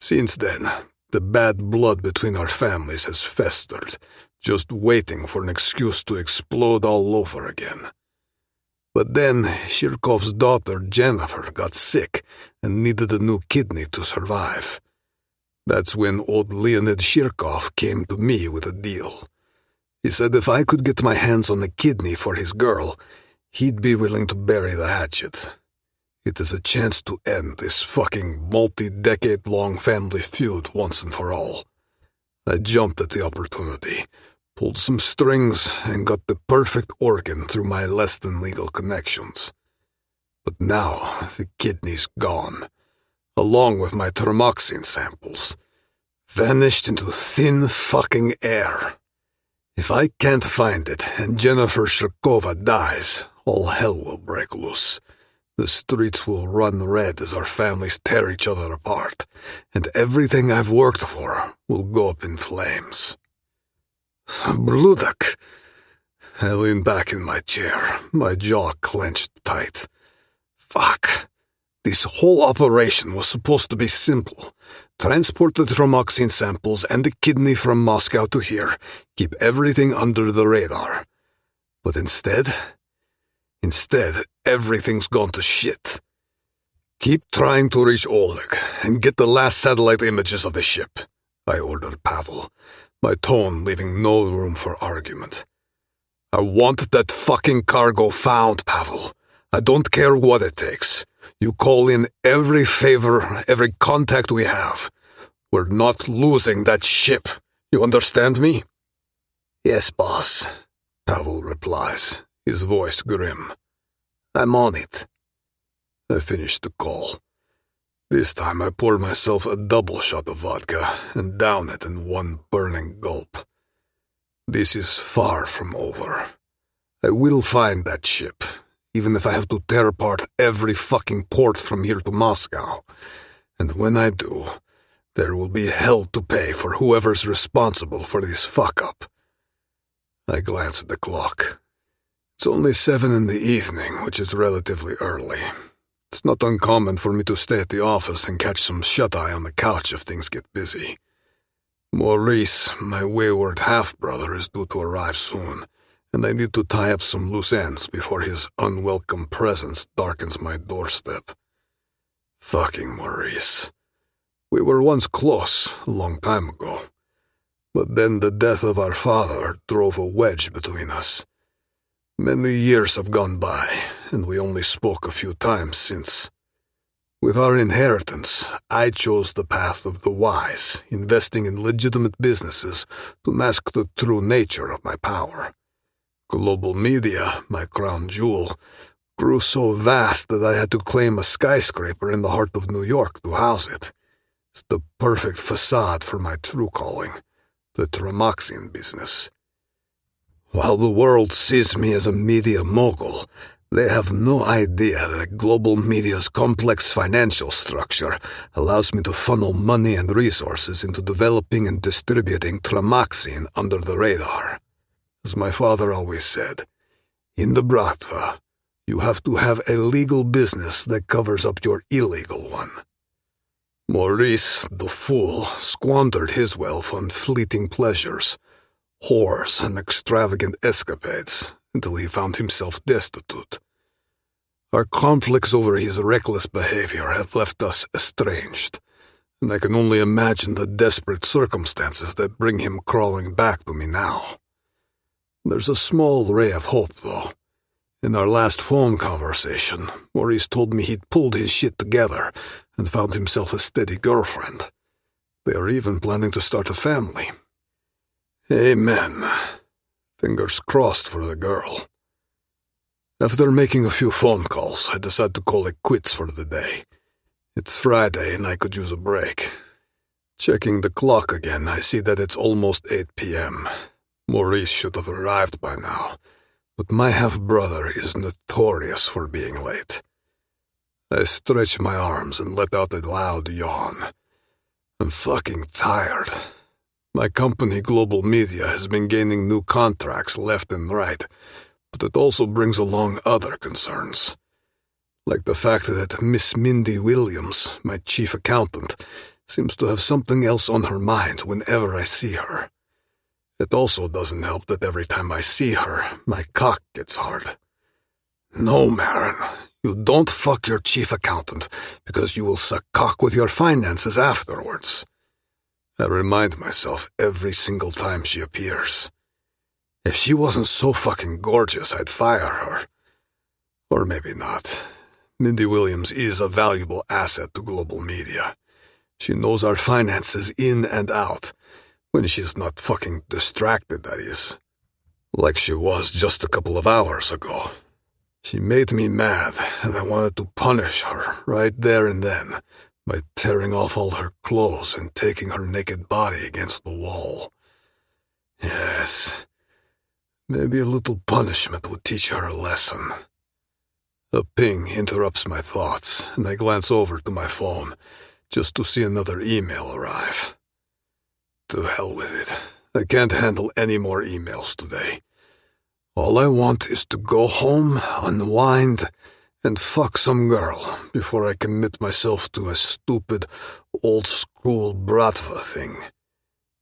Since then, the bad blood between our families has festered, just waiting for an excuse to explode all over again. But then Shirkov's daughter Jennifer got sick and needed a new kidney to survive. That's when old Leonid Shirkov came to me with a deal. He said if I could get my hands on a kidney for his girl, he'd be willing to bury the hatchet. It is a chance to end this fucking multi-decade-long family feud once and for all. I jumped at the opportunity, pulled some strings, and got the perfect organ through my less-than-legal connections. But now the kidney's gone, along with my Tramoxine samples, vanished into thin fucking air. If I can't find it and Jennifer Sharkova dies, all hell will break loose. The streets will run red as our families tear each other apart, and everything I've worked for will go up in flames. Bludak. I lean back in my chair, my jaw clenched tight. Fuck. This whole operation was supposed to be simple. Transport the Tramoxine samples and the kidney from Moscow to here, keep everything under the radar. But instead, everything's gone to shit. Keep trying to reach Oleg and get the last satellite images of the ship, I ordered Pavel, my tone leaving no room for argument. I want that fucking cargo found, Pavel. I don't care what it takes. You call in every favor, every contact we have. We're not losing that ship. You understand me? Yes, boss, Pavel replies, his voice grim. I'm on it. I finished the call. This time I poured myself a double shot of vodka and down it in one burning gulp. This is far from over. I will find that ship, even if I have to tear apart every fucking port from here to Moscow. And when I do, there will be hell to pay for whoever's responsible for this fuck-up. I glance at the clock. It's only 7 in the evening, which is relatively early. It's not uncommon for me to stay at the office and catch some shut-eye on the couch if things get busy. Maurice, my wayward half-brother, is due to arrive soon, and I need to tie up some loose ends before his unwelcome presence darkens my doorstep. Fucking Maurice. We were once close, a long time ago, but then the death of our father drove a wedge between us. Many years have gone by, and we only spoke a few times since. With our inheritance, I chose the path of the wise, investing in legitimate businesses to mask the true nature of my power. Global media, my crown jewel, grew so vast that I had to claim a skyscraper in the heart of New York to house it. It's the perfect facade for my true calling, the Tramaxian business. While the world sees me as a media mogul, they have no idea that global media's complex financial structure allows me to funnel money and resources into developing and distributing Tramaxian under the radar. As my father always said, in the Bratva, you have to have a legal business that covers up your illegal one. Maurice, the fool, squandered his wealth on fleeting pleasures, whores, and extravagant escapades until he found himself destitute. Our conflicts over his reckless behavior have left us estranged, and I can only imagine the desperate circumstances that bring him crawling back to me now. There's a small ray of hope, though. In our last phone conversation, Maurice told me he'd pulled his shit together and found himself a steady girlfriend. They are even planning to start a family. Amen. Fingers crossed for the girl. After making a few phone calls, I decided to call it quits for the day. It's Friday and I could use a break. Checking the clock again, I see that it's almost 8 p.m. Maurice should have arrived by now, but my half-brother is notorious for being late. I stretch my arms and let out a loud yawn. I'm fucking tired. My company, Global Media, has been gaining new contracts left and right, but it also brings along other concerns. Like the fact that Miss Mindy Williams, my chief accountant, seems to have something else on her mind whenever I see her. It also doesn't help that every time I see her, my cock gets hard. No, Maron, you don't fuck your chief accountant because you will suck cock with your finances afterwards. I remind myself every single time she appears. If she wasn't so fucking gorgeous, I'd fire her. Or maybe not. Mindy Williams is a valuable asset to Global Media. She knows our finances in and out. When she's not fucking distracted, that is. Like she was just a couple of hours ago. She made me mad, and I wanted to punish her right there and then by tearing off all her clothes and taking her naked body against the wall. Yes, maybe a little punishment would teach her a lesson. A ping interrupts my thoughts, and I glance over to my phone just to see another email arrive. To hell with it. I can't handle any more emails today. All I want is to go home, unwind, and fuck some girl before I commit myself to a stupid, old-school Bratva thing.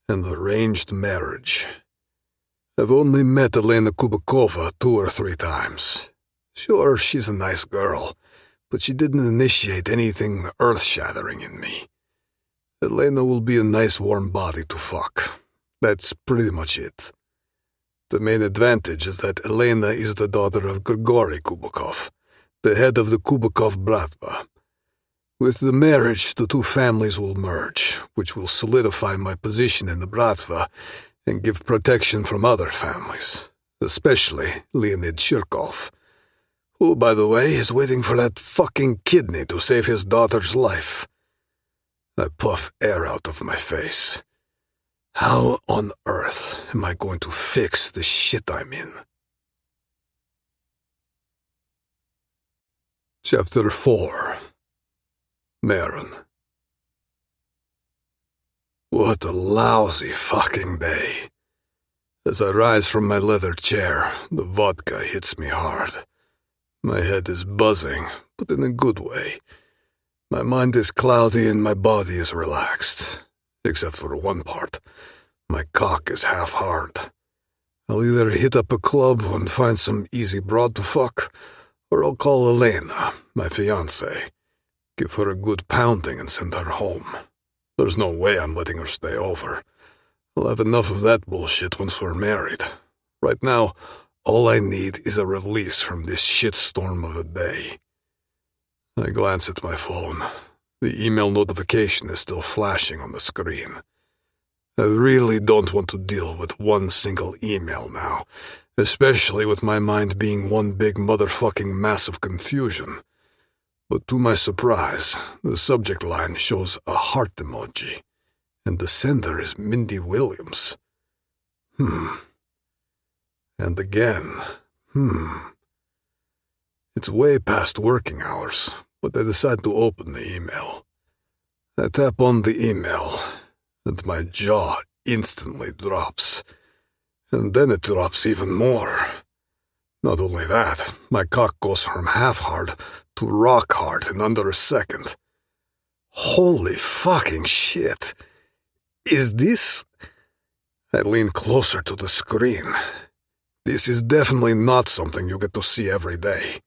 An arranged marriage. I've only met Elena Kubakova 2 or 3 times. Sure, she's a nice girl, but she didn't initiate anything earth-shattering in me. Elena will be a nice warm body to fuck. That's pretty much it. The main advantage is that Elena is the daughter of Grigory Kubakov, the head of the Kubakov Bratva. With the marriage, the two families will merge, which will solidify my position in the Bratva and give protection from other families, especially Leonid Shirkov, who, by the way, is waiting for that fucking kidney to save his daughter's life. I puff air out of my face. How on earth am I going to fix the shit I'm in? Chapter 4. Maron. What a lousy fucking day. As I rise from my leather chair, the vodka hits me hard. My head is buzzing, but in a good way. My mind is cloudy and my body is relaxed. Except for one part. My cock is half hard. I'll either hit up a club and find some easy broad to fuck, or I'll call Elena, my fiancée, give her a good pounding and send her home. There's no way I'm letting her stay over. I'll have enough of that bullshit once we're married. Right now, all I need is a release from this shitstorm of a day. I glance at my phone. The email notification is still flashing on the screen. I really don't want to deal with one single email now, especially with my mind being one big motherfucking mass of confusion. But to my surprise, the subject line shows a heart emoji, and the sender is Mindy Williams. And again, It's way past working hours, but I decide to open the email. I tap on the email, and my jaw instantly drops. And then it drops even more. Not only that, my cock goes from half hard to rock hard in under a second. Holy fucking shit. Is this... I lean closer to the screen. This is definitely not something you get to see every day.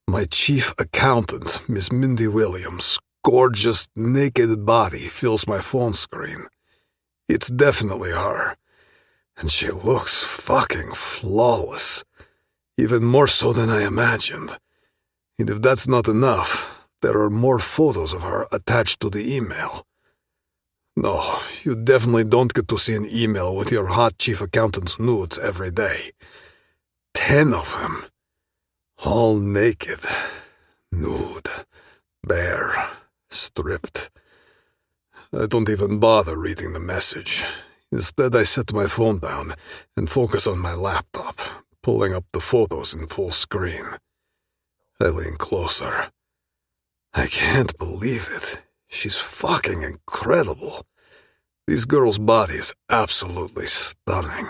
My chief accountant, Miss Mindy Williams' gorgeous, naked body fills my phone screen. It's definitely her. And she looks fucking flawless. Even more so than I imagined. And if that's not enough, there are more photos of her attached to the email. No, you definitely don't get to see an email with your hot chief accountant's nudes every day. 10 of them. All naked. Nude. Bare. Stripped. I don't even bother reading the message. Instead, I set my phone down and focus on my laptop, pulling up the photos in full screen. I lean closer. I can't believe it. She's fucking incredible. This girl's body is absolutely stunning.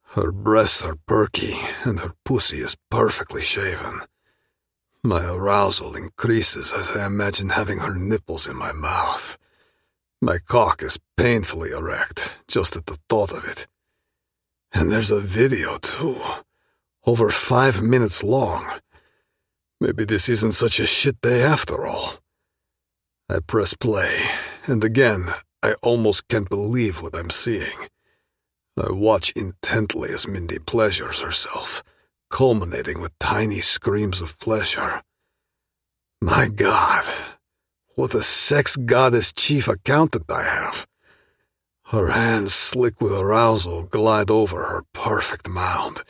Her breasts are perky, and her pussy is perfectly shaven. My arousal increases as I imagine having her nipples in my mouth. My cock is painfully erect, just at the thought of it. And there's a video, too. Over 5 minutes long. Maybe this isn't such a shit day after all. I press play, and again, I almost can't believe what I'm seeing. I watch intently as Mindy pleasures herself, culminating with tiny screams of pleasure. My God, what a sex goddess chief accountant I have. Her hands, slick with arousal, glide over her perfect mound,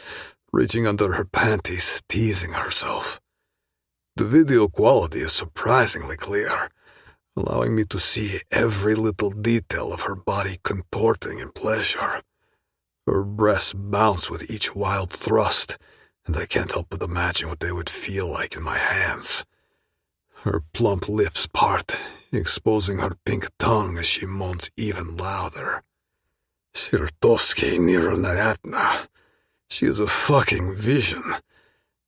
reaching under her panties, teasing herself. The video quality is surprisingly clear, allowing me to see every little detail of her body contorting in pleasure. Her breasts bounce with each wild thrust, and I can't help but imagine what they would feel like in my hands. Her plump lips part, exposing her pink tongue as she moans even louder. Shirtovsky Nirnayatna. She is a fucking vision.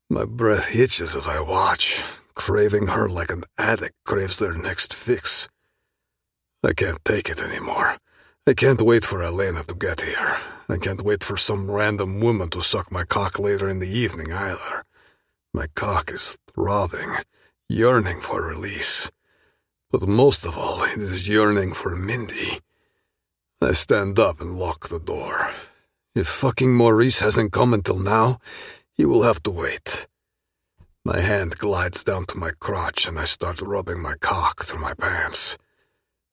My breath hitches as I watch, craving her like an addict craves their next fix. I can't take it anymore. I can't wait for Elena to get here. I can't wait for some random woman to suck my cock later in the evening either. My cock is throbbing, yearning for release. But most of all, it is yearning for Mindy. I stand up and lock the door. If fucking Maurice hasn't come until now, he will have to wait. My hand glides down to my crotch and I start rubbing my cock through my pants.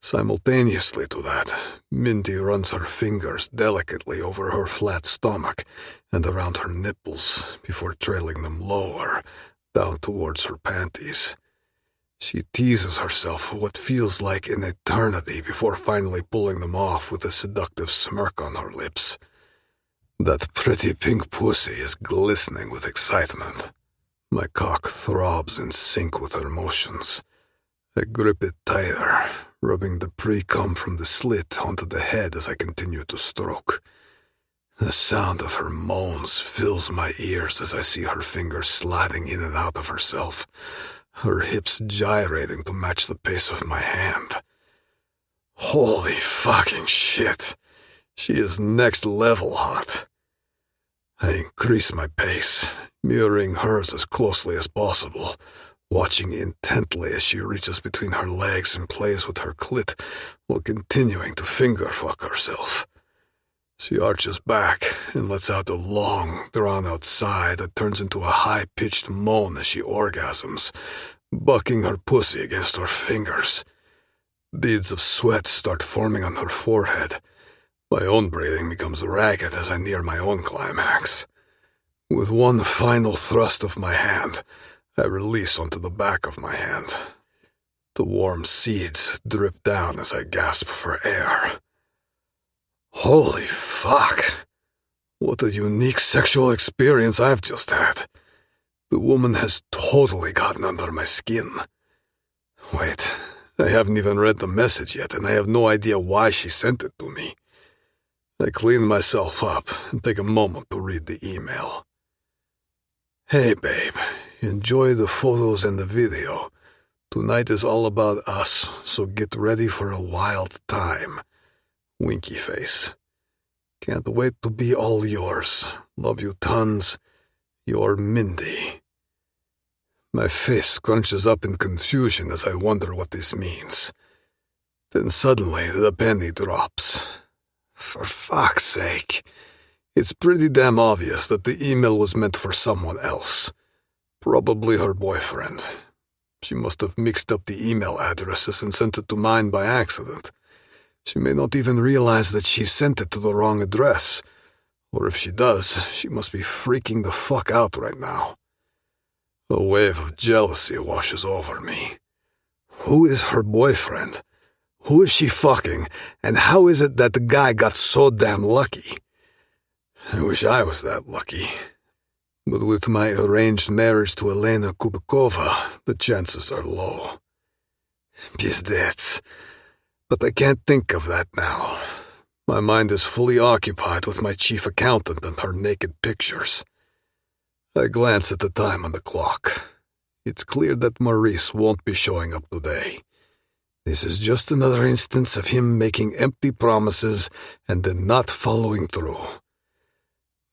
Simultaneously to that, Mindy runs her fingers delicately over her flat stomach and around her nipples before trailing them lower, down towards her panties. She teases herself for what feels like an eternity before finally pulling them off with a seductive smirk on her lips. That pretty pink pussy is glistening with excitement. My cock throbs in sync with her motions. I grip it tighter, rubbing the pre-cum from the slit onto the head as I continue to stroke. The sound of her moans fills my ears as I see her fingers sliding in and out of herself, her hips gyrating to match the pace of my hand. Holy fucking shit. She is next level hot. I increase my pace, mirroring hers as closely as possible, watching intently as she reaches between her legs and plays with her clit while continuing to finger fuck herself. She arches back and lets out a long, drawn-out sigh that turns into a high-pitched moan as she orgasms, bucking her pussy against her fingers. Beads of sweat start forming on her forehead. My own breathing becomes ragged as I near my own climax. With one final thrust of my hand, I release onto the back of my hand. The warm seeds drip down as I gasp for air. Holy fuck. What a unique sexual experience I've just had. The woman has totally gotten under my skin. Wait, I haven't even read the message yet, and I have no idea why she sent it to me. I clean myself up and take a moment to read the email. Hey, babe. Enjoy the photos and the video. Tonight is all about us, so get ready for a wild time. Winky face. Can't wait to be all yours. Love you tons. Your Mindy. My face scrunches up in confusion as I wonder what this means. Then suddenly the penny drops. For fuck's sake. It's pretty damn obvious that the email was meant for someone else. Probably her boyfriend. She must have mixed up the email addresses and sent it to mine by accident. She may not even realize that she sent it to the wrong address. Or if she does, she must be freaking the fuck out right now. A wave of jealousy washes over me. Who is her boyfriend? Who is she fucking? And how is it that the guy got so damn lucky? I wish I was that lucky. But with my arranged marriage to Elena Kubikova, the chances are low. Pizdets. But I can't think of that now. My mind is fully occupied with my chief accountant and her naked pictures. I glance at the time on the clock. It's clear that Maurice won't be showing up today. This is just another instance of him making empty promises and then not following through.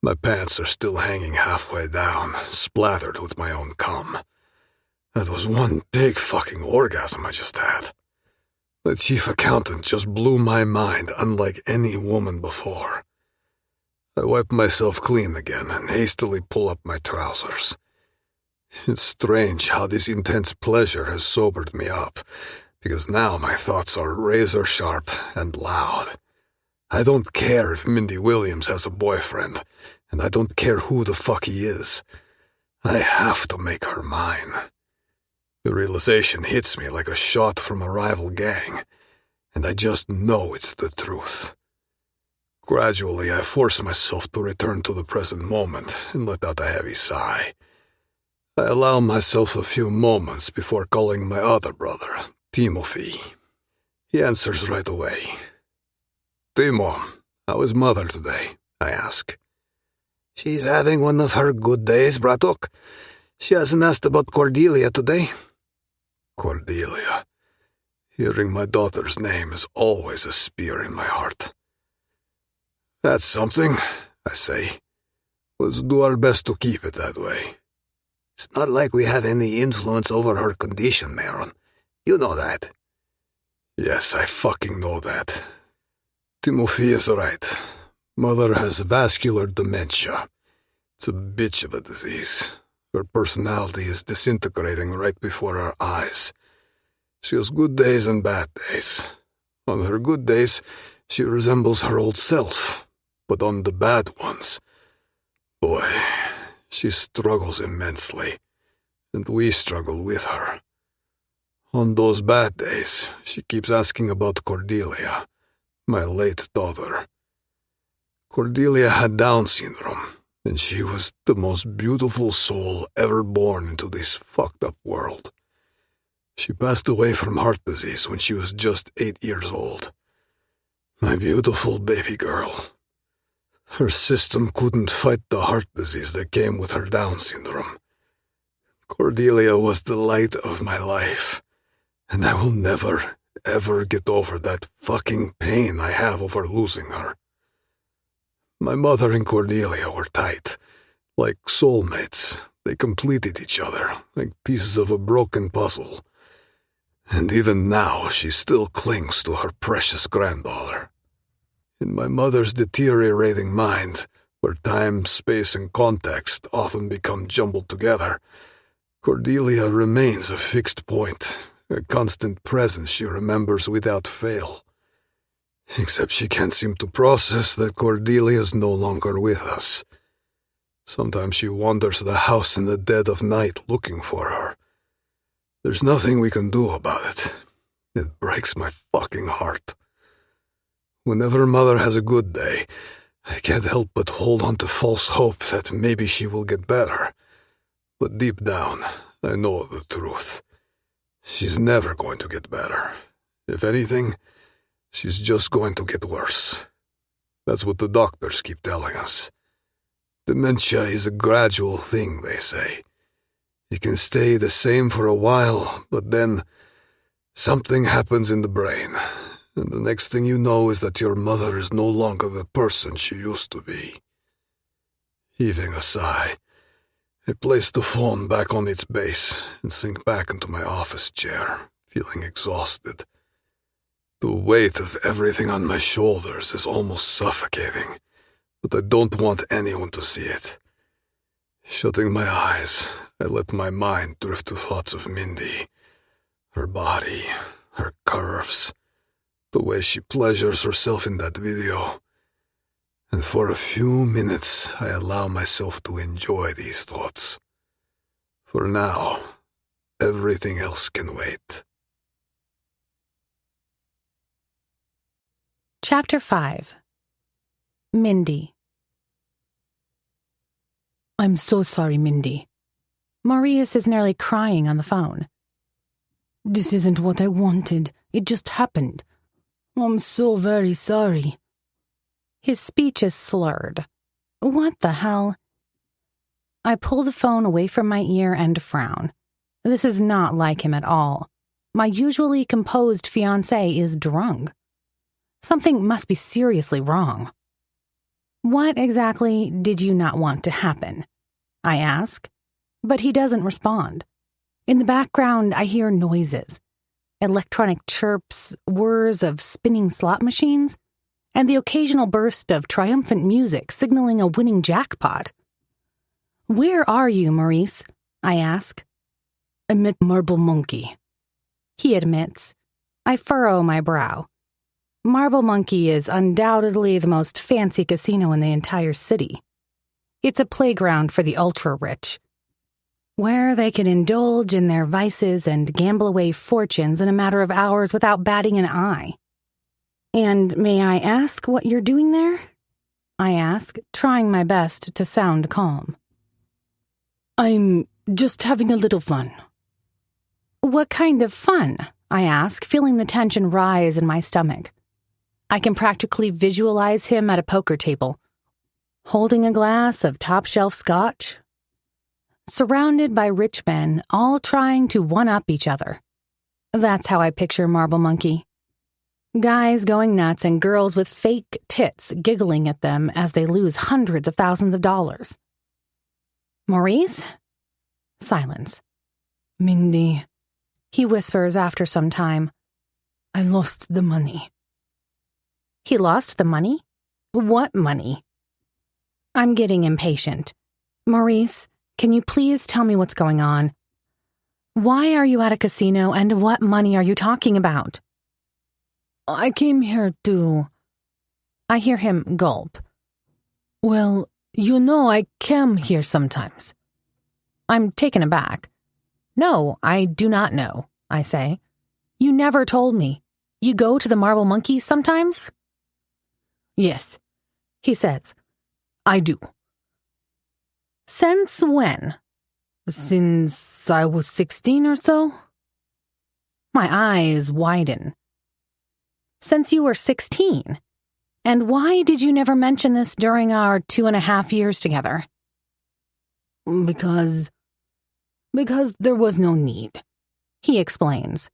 My pants are still hanging halfway down, splattered with my own cum. That was one big fucking orgasm I just had. The chief accountant just blew my mind unlike any woman before. I wipe myself clean again and hastily pull up my trousers. It's strange how this intense pleasure has sobered me up, because now my thoughts are razor sharp and loud. I don't care if Mindy Williams has a boyfriend, and I don't care who the fuck he is. I have to make her mine. The realization hits me like a shot from a rival gang, and I just know it's the truth. Gradually, I force myself to return to the present moment and let out a heavy sigh. I allow myself a few moments before calling my other brother, Timothy. He answers right away. Timo, how is Mother today? I ask. She's having one of her good days, Bratok. She hasn't asked about Cordelia today. Cordelia. Hearing my daughter's name is always a spear in my heart. That's something, I say. Let's do our best to keep it that way. It's not like we have any influence over her condition, Maron. You know that. Yes, I fucking know that. Timothy is right. Mother has vascular dementia. It's a bitch of a disease. Her personality is disintegrating right before our eyes. She has good days and bad days. On her good days, she resembles her old self. But on the bad ones, boy, she struggles immensely. And we struggle with her. On those bad days, she keeps asking about Cordelia, my late daughter. Cordelia had Down syndrome, and she was the most beautiful soul ever born into this fucked up world. She passed away from heart disease when she was just 8 years old. My beautiful baby girl. Her system couldn't fight the heart disease that came with her Down syndrome. Cordelia was the light of my life, and I will never, ever get over that fucking pain I have over losing her. My mother and Cordelia were tight, like soulmates. They completed each other, like pieces of a broken puzzle. And even now she still clings to her precious granddaughter. In my mother's deteriorating mind, where time, space, and context often become jumbled together, Cordelia remains a fixed point, a constant presence she remembers without fail. Except she can't seem to process that Cordelia is no longer with us. Sometimes she wanders the house in the dead of night looking for her. There's nothing we can do about it. It breaks my fucking heart. Whenever Mother has a good day, I can't help but hold on to false hope that maybe she will get better. But deep down, I know the truth. She's never going to get better. If anything, she's just going to get worse. That's what the doctors keep telling us. Dementia is a gradual thing, they say. It can stay the same for a while, but then something happens in the brain, and the next thing you know is that your mother is no longer the person she used to be. Heaving a sigh, I place the phone back on its base and sink back into my office chair, feeling exhausted. The weight of everything on my shoulders is almost suffocating, but I don't want anyone to see it. Shutting my eyes, I let my mind drift to thoughts of Mindy, her body, her curves, the way she pleasures herself in that video. And for a few minutes, I allow myself to enjoy these thoughts. For now, everything else can wait. Chapter 5. Mindy. I'm so sorry, Mindy. Maurice is nearly crying on the phone. This isn't what I wanted. It just happened. I'm so very sorry. His speech is slurred. What the hell? I pull the phone away from my ear and frown. This is not like him at all. My usually composed fiancé is drunk. Something must be seriously wrong. What exactly did you not want to happen? I ask, but he doesn't respond. In the background, I hear noises. Electronic chirps, whirs of spinning slot machines, and the occasional burst of triumphant music signaling a winning jackpot. Where are you, Maurice? I ask. I'm at Marble Monkey. He admits. I furrow my brow. Marble Monkey is undoubtedly the most fancy casino in the entire city. It's a playground for the ultra-rich, where they can indulge in their vices and gamble away fortunes in a matter of hours without batting an eye. And may I ask what you're doing there? I ask, trying my best to sound calm. I'm just having a little fun. What kind of fun? I ask, feeling the tension rise in my stomach. I can practically visualize him at a poker table, holding a glass of top-shelf scotch, surrounded by rich men, all trying to one-up each other. That's how I picture Marble Monkey. Guys going nuts and girls with fake tits giggling at them as they lose hundreds of thousands of dollars. Maurice? Silence. Mindy, he whispers after some time. I lost the money. He lost the money? What money? I'm getting impatient. Maurice, can you please tell me what's going on? Why are you at a casino and what money are you talking about? I came here to... I hear him gulp. Well, I come here sometimes. I'm taken aback. No, I do not know, I say. You never told me. You go to the Marble Monkey sometimes? Yes, he says. I do. Since when? Since I was 16 or so. My eyes widen. Since you were 16. And why did you never mention this during our 2.5 years together? Because there was no need, he explains.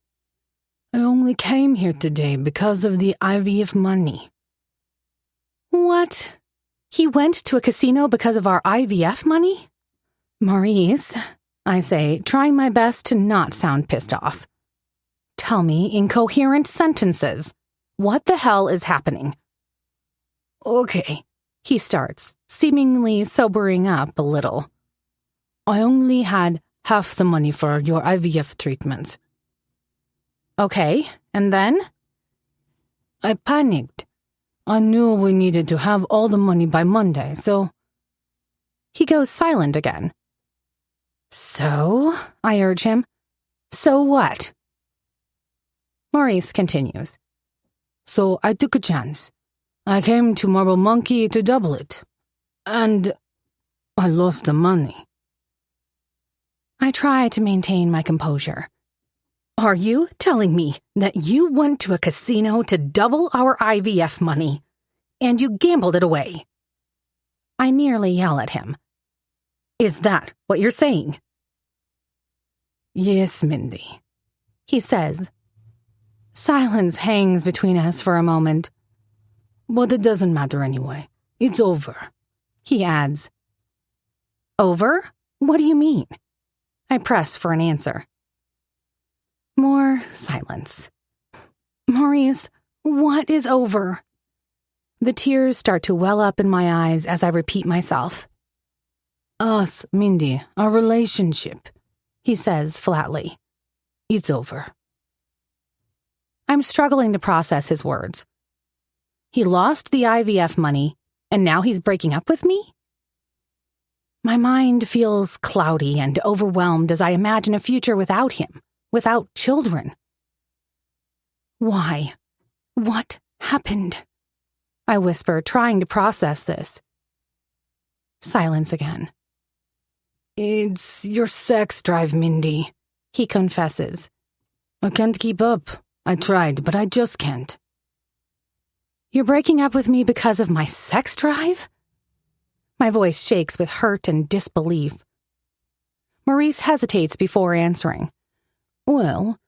I only came here today because of the IVF money. What? He went to a casino because of our IVF money? Maurice, I say, trying my best to not sound pissed off. Tell me in coherent sentences, what the hell is happening? Okay, he starts, seemingly sobering up a little. I only had half the money for your IVF treatment. Okay, and then? I panicked. I knew we needed to have all the money by Monday, so... He goes silent again. So, I urge him, so what? Maurice continues. So I took a chance. I came to Marble Monkey to double it. And I lost the money. I try to maintain my composure. Are you telling me that you went to a casino to double our IVF money, and you gambled it away? I nearly yell at him. Is that what you're saying? Yes, Mindy, he says. Silence hangs between us for a moment. But it doesn't matter anyway. It's over, he adds. Over? What do you mean? I press for an answer. More silence. Maurice, what is over? The tears start to well up in my eyes as I repeat myself. Us, Mindy, our relationship, he says flatly. It's over. I'm struggling to process his words. He lost the IVF money, and now he's breaking up with me? My mind feels cloudy and overwhelmed as I imagine a future without him, without children. Why? What happened? I whisper, trying to process this. Silence again. It's your sex drive, Mindy, he confesses. I can't keep up. I tried, but I just can't. You're breaking up with me because of my sex drive? My voice shakes with hurt and disbelief. Maurice hesitates before answering. Well,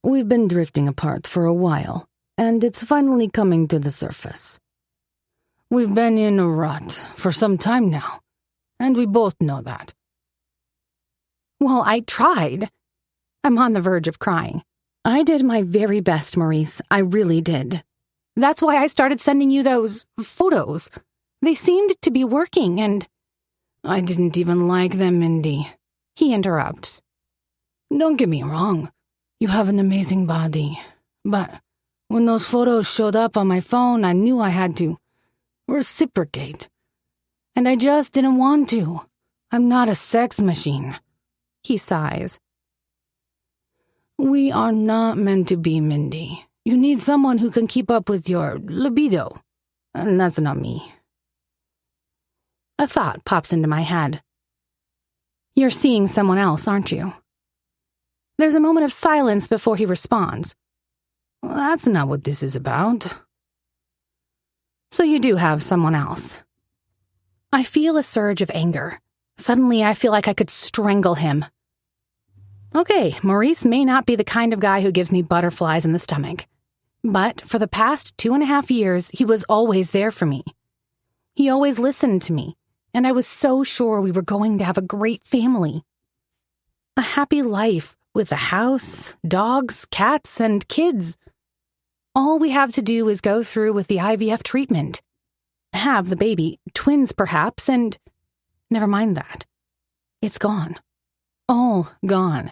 we've been drifting apart for a while, and it's finally coming to the surface. We've been in a rut for some time now, and we both know that. Well, I tried. I'm on the verge of crying. I did my very best, Maurice. I really did. That's why I started sending you those photos. They seemed to be working, and... I didn't even like them, Mindy, he interrupts. Don't get me wrong. You have an amazing body. But when those photos showed up on my phone, I knew I had to reciprocate. And I just didn't want to. I'm not a sex machine. He sighs. We are not meant to be, Mindy. You need someone who can keep up with your libido. And that's not me. A thought pops into my head. You're seeing someone else, aren't you? There's a moment of silence before he responds. Well, that's not what this is about. So you do have someone else. I feel a surge of anger. Suddenly I feel like I could strangle him. Okay, Maurice may not be the kind of guy who gives me butterflies in the stomach. But for the past 2.5 years, he was always there for me. He always listened to me, and I was so sure we were going to have a great family. A happy life with a house, dogs, cats, and kids. All we have to do is go through with the IVF treatment. Have the baby, twins perhaps, and... Never mind that. It's gone. All gone.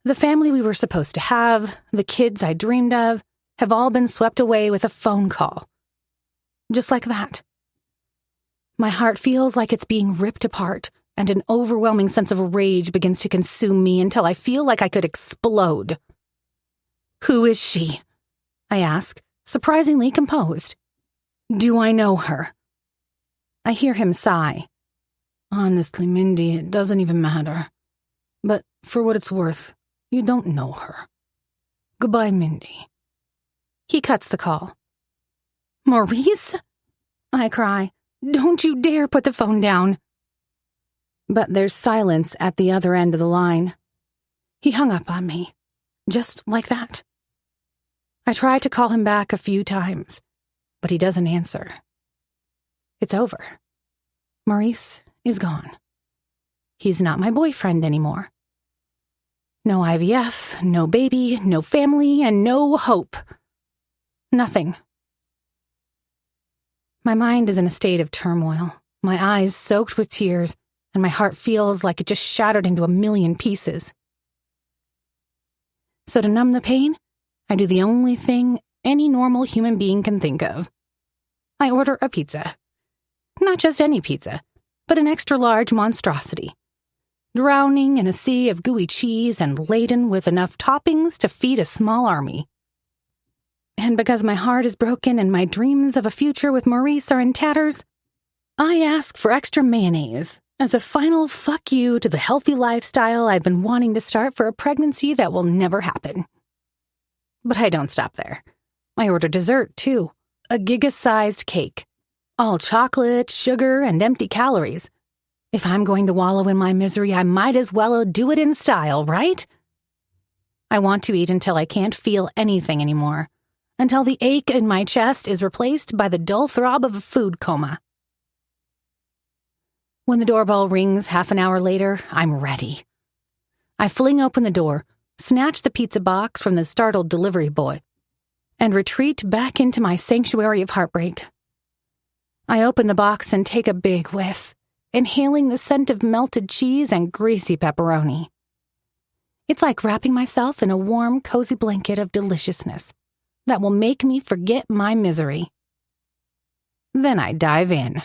The family we were supposed to have, the kids I dreamed of, have all been swept away with a phone call. Just like that. My heart feels like it's being ripped apart, and an overwhelming sense of rage begins to consume me until I feel like I could explode. Who is she? I ask, surprisingly composed. Do I know her? I hear him sigh. Honestly, Mindy, it doesn't even matter. But for what it's worth, you don't know her. Goodbye, Mindy. He cuts the call. Maurice? I cry. Don't you dare put the phone down. But there's silence at the other end of the line. He hung up on me, just like that. I try to call him back a few times, but he doesn't answer. It's over. Maurice is gone. He's not my boyfriend anymore. No IVF, no baby, no family, and no hope. Nothing. My mind is in a state of turmoil, my eyes soaked with tears, and my heart feels like it just shattered into a million pieces. So to numb the pain, I do the only thing any normal human being can think of. I order a pizza. Not just any pizza, but an extra-large monstrosity, drowning in a sea of gooey cheese and laden with enough toppings to feed a small army. And because my heart is broken and my dreams of a future with Maurice are in tatters, I ask for extra mayonnaise as a final fuck you to the healthy lifestyle I've been wanting to start for a pregnancy that will never happen. But I don't stop there. I order dessert, too. A giga-sized cake. All chocolate, sugar, and empty calories. If I'm going to wallow in my misery, I might as well do it in style, right? I want to eat until I can't feel anything anymore. Until the ache in my chest is replaced by the dull throb of a food coma. When the doorbell rings half an hour later, I'm ready. I fling open the door, snatch the pizza box from the startled delivery boy, and retreat back into my sanctuary of heartbreak. I open the box and take a big whiff, inhaling the scent of melted cheese and greasy pepperoni. It's like wrapping myself in a warm, cozy blanket of deliciousness that will make me forget my misery. Then I dive in.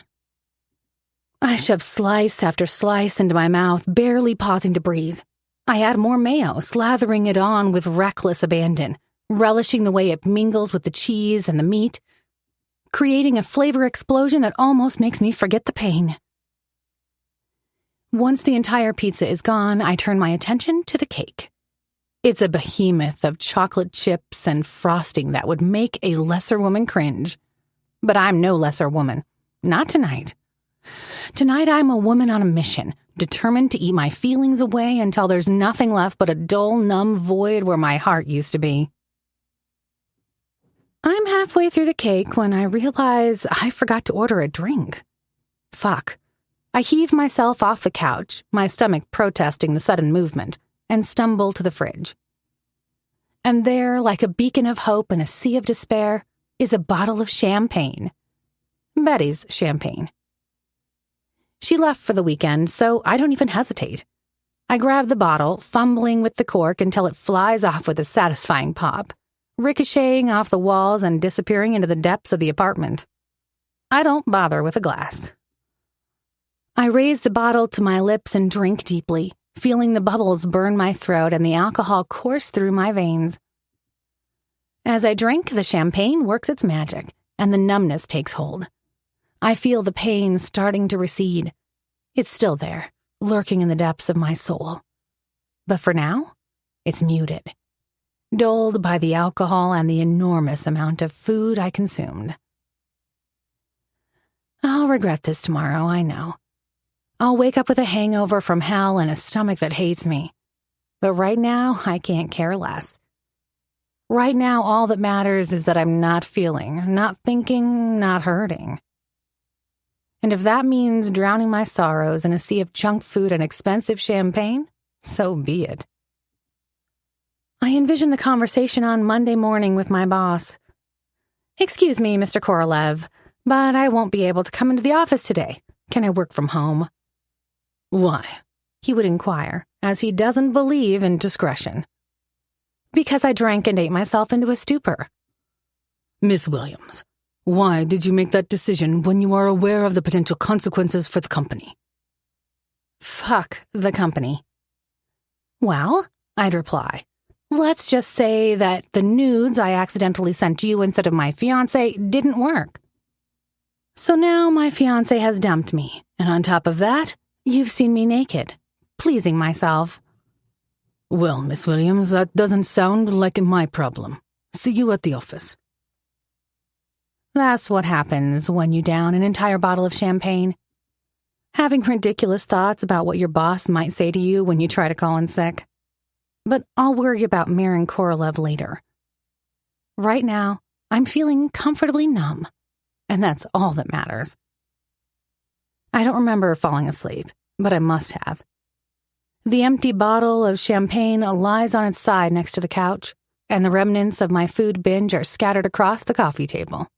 I shove slice after slice into my mouth, barely pausing to breathe. I add more mayo, slathering it on with reckless abandon, relishing the way it mingles with the cheese and the meat, creating a flavor explosion that almost makes me forget the pain. Once the entire pizza is gone, I turn my attention to the cake. It's a behemoth of chocolate chips and frosting that would make a lesser woman cringe. But I'm no lesser woman. Not tonight. Tonight I'm a woman on a mission, determined to eat my feelings away until there's nothing left but a dull, numb void where my heart used to be. I'm halfway through the cake when I realize I forgot to order a drink. Fuck. I heave myself off the couch, my stomach protesting the sudden movement, and stumble to the fridge. And there, like a beacon of hope in a sea of despair, is a bottle of champagne. Betty's champagne. She left for the weekend, so I don't even hesitate. I grab the bottle, fumbling with the cork until it flies off with a satisfying pop, ricocheting off the walls and disappearing into the depths of the apartment. I don't bother with a glass. I raise the bottle to my lips and drink deeply, feeling the bubbles burn my throat and the alcohol course through my veins. As I drink, the champagne works its magic, and the numbness takes hold. I feel the pain starting to recede. It's still there, lurking in the depths of my soul. But for now, it's muted, dulled by the alcohol and the enormous amount of food I consumed. I'll regret this tomorrow, I know. I'll wake up with a hangover from hell and a stomach that hates me. But right now, I can't care less. Right now, all that matters is that I'm not feeling, not thinking, not hurting. And if that means drowning my sorrows in a sea of junk food and expensive champagne, so be it. I envision the conversation on Monday morning with my boss. Excuse me, Mr. Korolev, but I won't be able to come into the office today. Can I work from home? Why? He would inquire, as he doesn't believe in discretion. Because I drank and ate myself into a stupor. Miss Williams, why did you make that decision when you are aware of the potential consequences for the company? Fuck the company. Well, I'd reply, let's just say that the nudes I accidentally sent you instead of my fiancé didn't work. So now my fiancé has dumped me, and on top of that, you've seen me naked, pleasing myself. Well, Miss Williams, that doesn't sound like my problem. See you at the office. That's what happens when you down an entire bottle of champagne. Having ridiculous thoughts about what your boss might say to you when you try to call in sick. But I'll worry about Maron Korolev later. Right now, I'm feeling comfortably numb, and that's all that matters. I don't remember falling asleep, but I must have. The empty bottle of champagne lies on its side next to the couch, and the remnants of my food binge are scattered across the coffee table.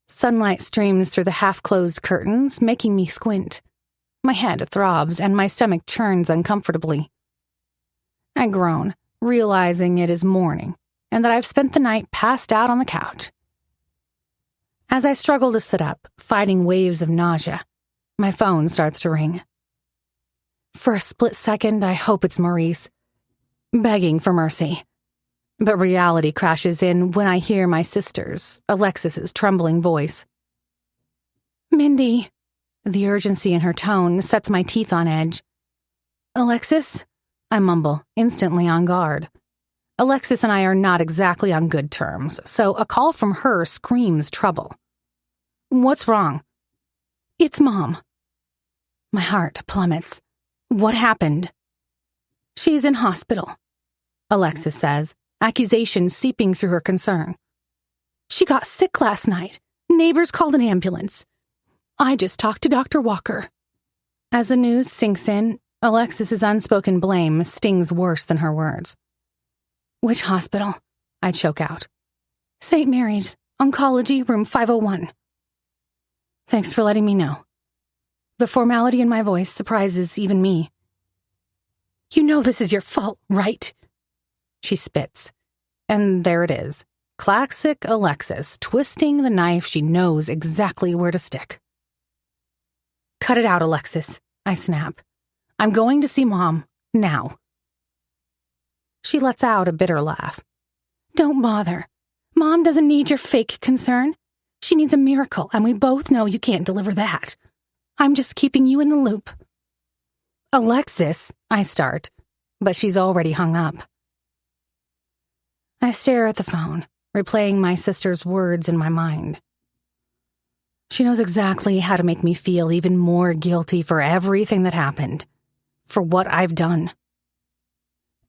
Sunlight streams through the half-closed curtains, making me squint. My head throbs, and my stomach churns uncomfortably. I groan, realizing it is morning, and that I've spent the night passed out on the couch. As I struggle to sit up, fighting waves of nausea, my phone starts to ring. For a split second, I hope it's Maurice, begging for mercy. But reality crashes in when I hear my sister's, Alexis's trembling voice. Mindy. The urgency in her tone sets my teeth on edge. Alexis? I mumble, instantly on guard. Alexis and I are not exactly on good terms, so a call from her screams trouble. What's wrong? It's Mom. My heart plummets. What happened? She's in hospital, Alexis says, accusation seeping through her concern. She got sick last night. Neighbors called an ambulance. I just talked to Dr. Walker. As the news sinks in, Alexis's unspoken blame stings worse than her words. Which hospital? I choke out. St. Mary's, Oncology, room 501. Thanks for letting me know. The formality in my voice surprises even me. You know this is your fault, right? She spits. And there it is. Classic Alexis, twisting the knife she knows exactly where to stick. Cut it out, Alexis, I snap. I'm going to see Mom, now. She lets out a bitter laugh. Don't bother. Mom doesn't need your fake concern. She needs a miracle, and we both know you can't deliver that. I'm just keeping you in the loop. Alexis, I start, but she's already hung up. I stare at the phone, replaying my sister's words in my mind. She knows exactly how to make me feel even more guilty for everything that happened, for what I've done.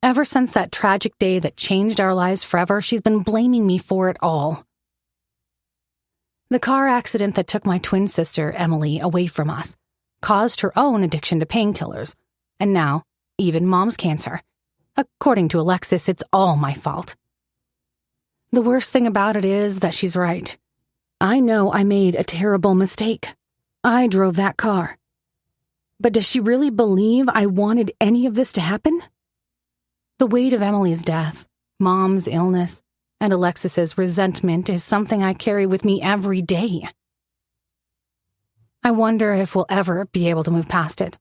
Ever since that tragic day that changed our lives forever, she's been blaming me for it all. The car accident that took my twin sister, Emily, away from us caused her own addiction to painkillers, and now, even Mom's cancer. According to Alexis, it's all my fault. The worst thing about it is that she's right. I know I made a terrible mistake. I drove that car. But does she really believe I wanted any of this to happen? The weight of Emily's death, Mom's illness, and Alexis's resentment is something I carry with me every day. I wonder if we'll ever be able to move past it.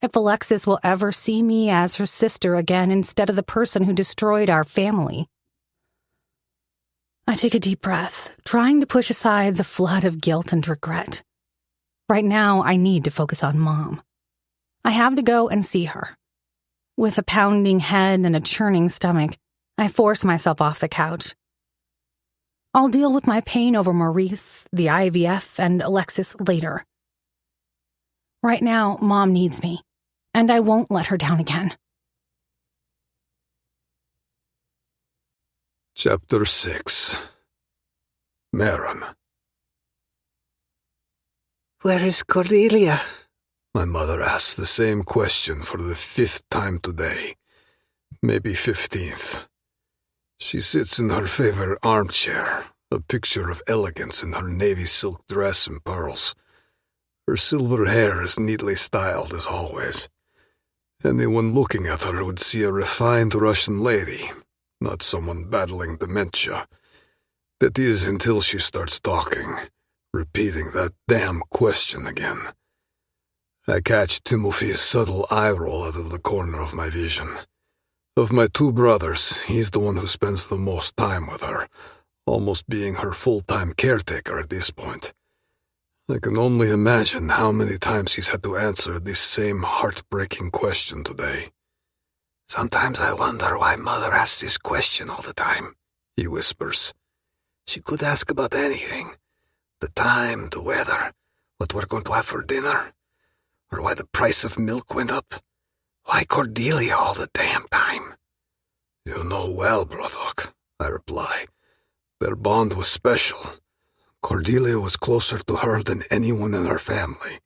If Alexis will ever see me as her sister again instead of the person who destroyed our family. I take a deep breath, trying to push aside the flood of guilt and regret. Right now, I need to focus on Mom. I have to go and see her. With a pounding head and a churning stomach, I force myself off the couch. I'll deal with my pain over Maurice, the IVF, and Alexis later. Right now, Mom needs me, and I won't let her down again. Chapter 6. Maron. Where is Cordelia? My mother asks the same question for the 5th time today. Maybe 15th. She sits in her favorite armchair, a picture of elegance in her navy silk dress and pearls. Her silver hair is neatly styled as always. Anyone looking at her would see a refined Russian lady, not someone battling dementia. That is until she starts talking, repeating that damn question again. I catch Timothy's subtle eye roll out of the corner of my vision. Of my 2 brothers, he's the one who spends the most time with her, almost being her full-time caretaker at this point. I can only imagine how many times he's had to answer this same heartbreaking question today. Sometimes I wonder why Mother asks this question all the time, he whispers. She could ask about anything. The time, the weather, what we're going to have for dinner, or why the price of milk went up. Why Cordelia all the damn time? You know well, Brodok, I reply. Their bond was special. Cordelia was closer to her than anyone in her family.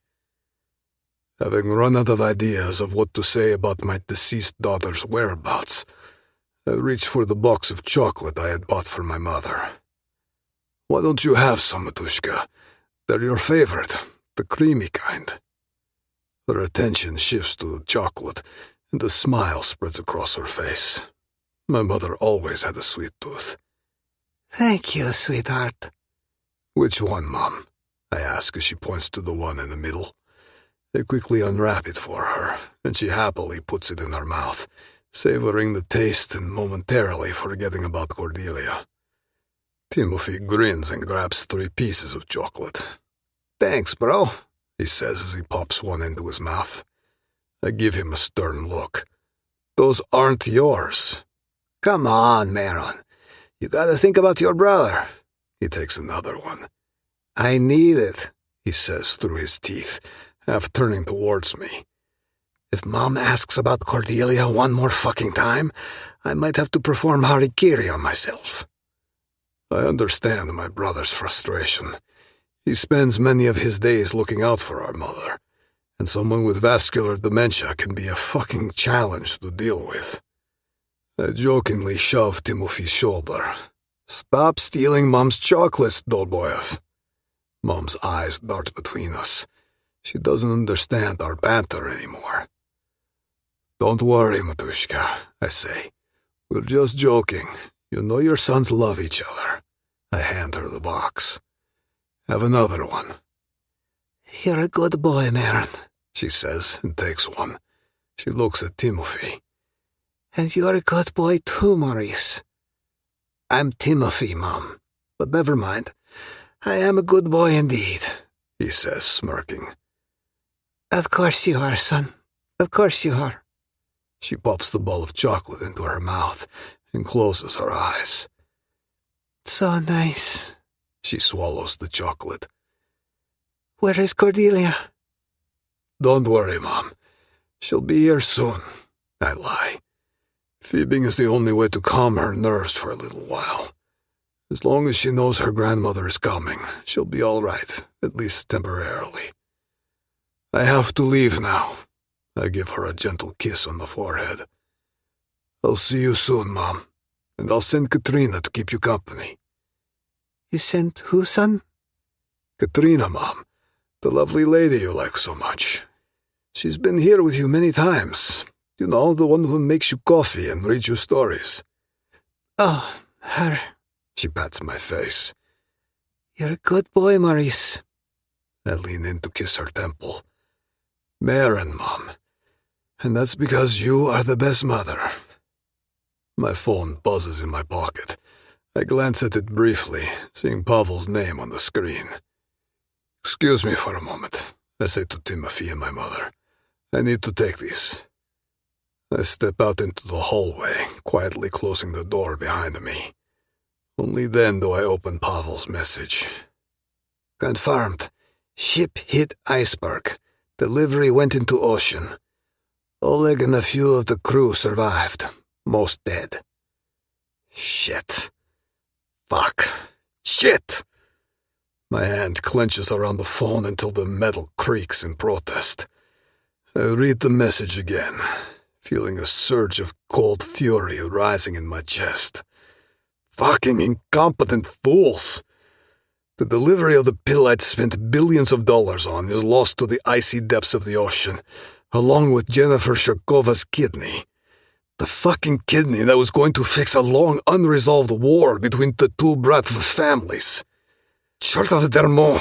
Having run out of ideas of what to say about my deceased daughter's whereabouts, I reached for the box of chocolate I had bought for my mother. Why don't you have some, Matushka? They're your favorite, the creamy kind. Her attention shifts to the chocolate, and a smile spreads across her face. My mother always had a sweet tooth. Thank you, sweetheart. Which one, Mom? I ask as she points to the one in the middle. I quickly unwrap it for her, and she happily puts it in her mouth, savoring the taste and momentarily forgetting about Cordelia. Timothy grins and grabs 3 pieces of chocolate. Thanks, bro, he says as he pops one into his mouth. I give him a stern look. Those aren't yours. Come on, Maron. You gotta think about your brother. He takes another one. I need it, he says through his teeth, half turning towards me. If Mom asks about Cordelia one more fucking time, I might have to perform harikiri on myself. I understand my brother's frustration. He spends many of his days looking out for our mother, and someone with vascular dementia can be a fucking challenge to deal with. I jokingly shove Timothy's shoulder. Stop stealing Mom's chocolates, Dolboyev. Mom's eyes dart between us. She doesn't understand our banter anymore. Don't worry, Matushka, I say. We're just joking. You know your sons love each other. I hand her the box. Have another one. You're a good boy, Maron, she says and takes one. She looks at Timothy. And you're a good boy too, Maurice. I'm Timothy, Mom. But never mind. I am a good boy indeed, he says, smirking. Of course you are, son. Of course you are. She pops the ball of chocolate into her mouth and closes her eyes. So nice. She swallows the chocolate. Where is Cordelia? Don't worry, Mom. She'll be here soon. I lie. Fibbing is the only way to calm her nerves for a little while. As long as she knows her grandmother is coming, she'll be all right, at least temporarily. I have to leave now. I give her a gentle kiss on the forehead. I'll see you soon, Mom, and I'll send Katrina to keep you company. You sent who, son? Katrina, Mom, the lovely lady you like so much. She's been here with you many times. You know, the one who makes you coffee and reads you stories. Oh, her. She pats my face. You're a good boy, Maurice. I lean in to kiss her temple. Maron, Mom. And that's because you are the best mother. My phone buzzes in my pocket. I glance at it briefly, seeing Pavel's name on the screen. Excuse me for a moment, I say to Timothy and my mother. I need to take this. I step out into the hallway, quietly closing the door behind me. Only then do I open Pavel's message. Confirmed. Ship hit iceberg. Delivery went into ocean. Oleg and a few of the crew survived. Most dead. Shit. Fuck. Shit. My hand clenches around the phone until the metal creaks in protest. I read the message again, feeling a surge of cold fury rising in my chest. Fucking incompetent fools! The delivery of the pill I'd spent billions of dollars on is lost to the icy depths of the ocean, along with Jennifer Sharkova's kidney. The fucking kidney that was going to fix a long unresolved war between the two Bratva families. Short of Dermo.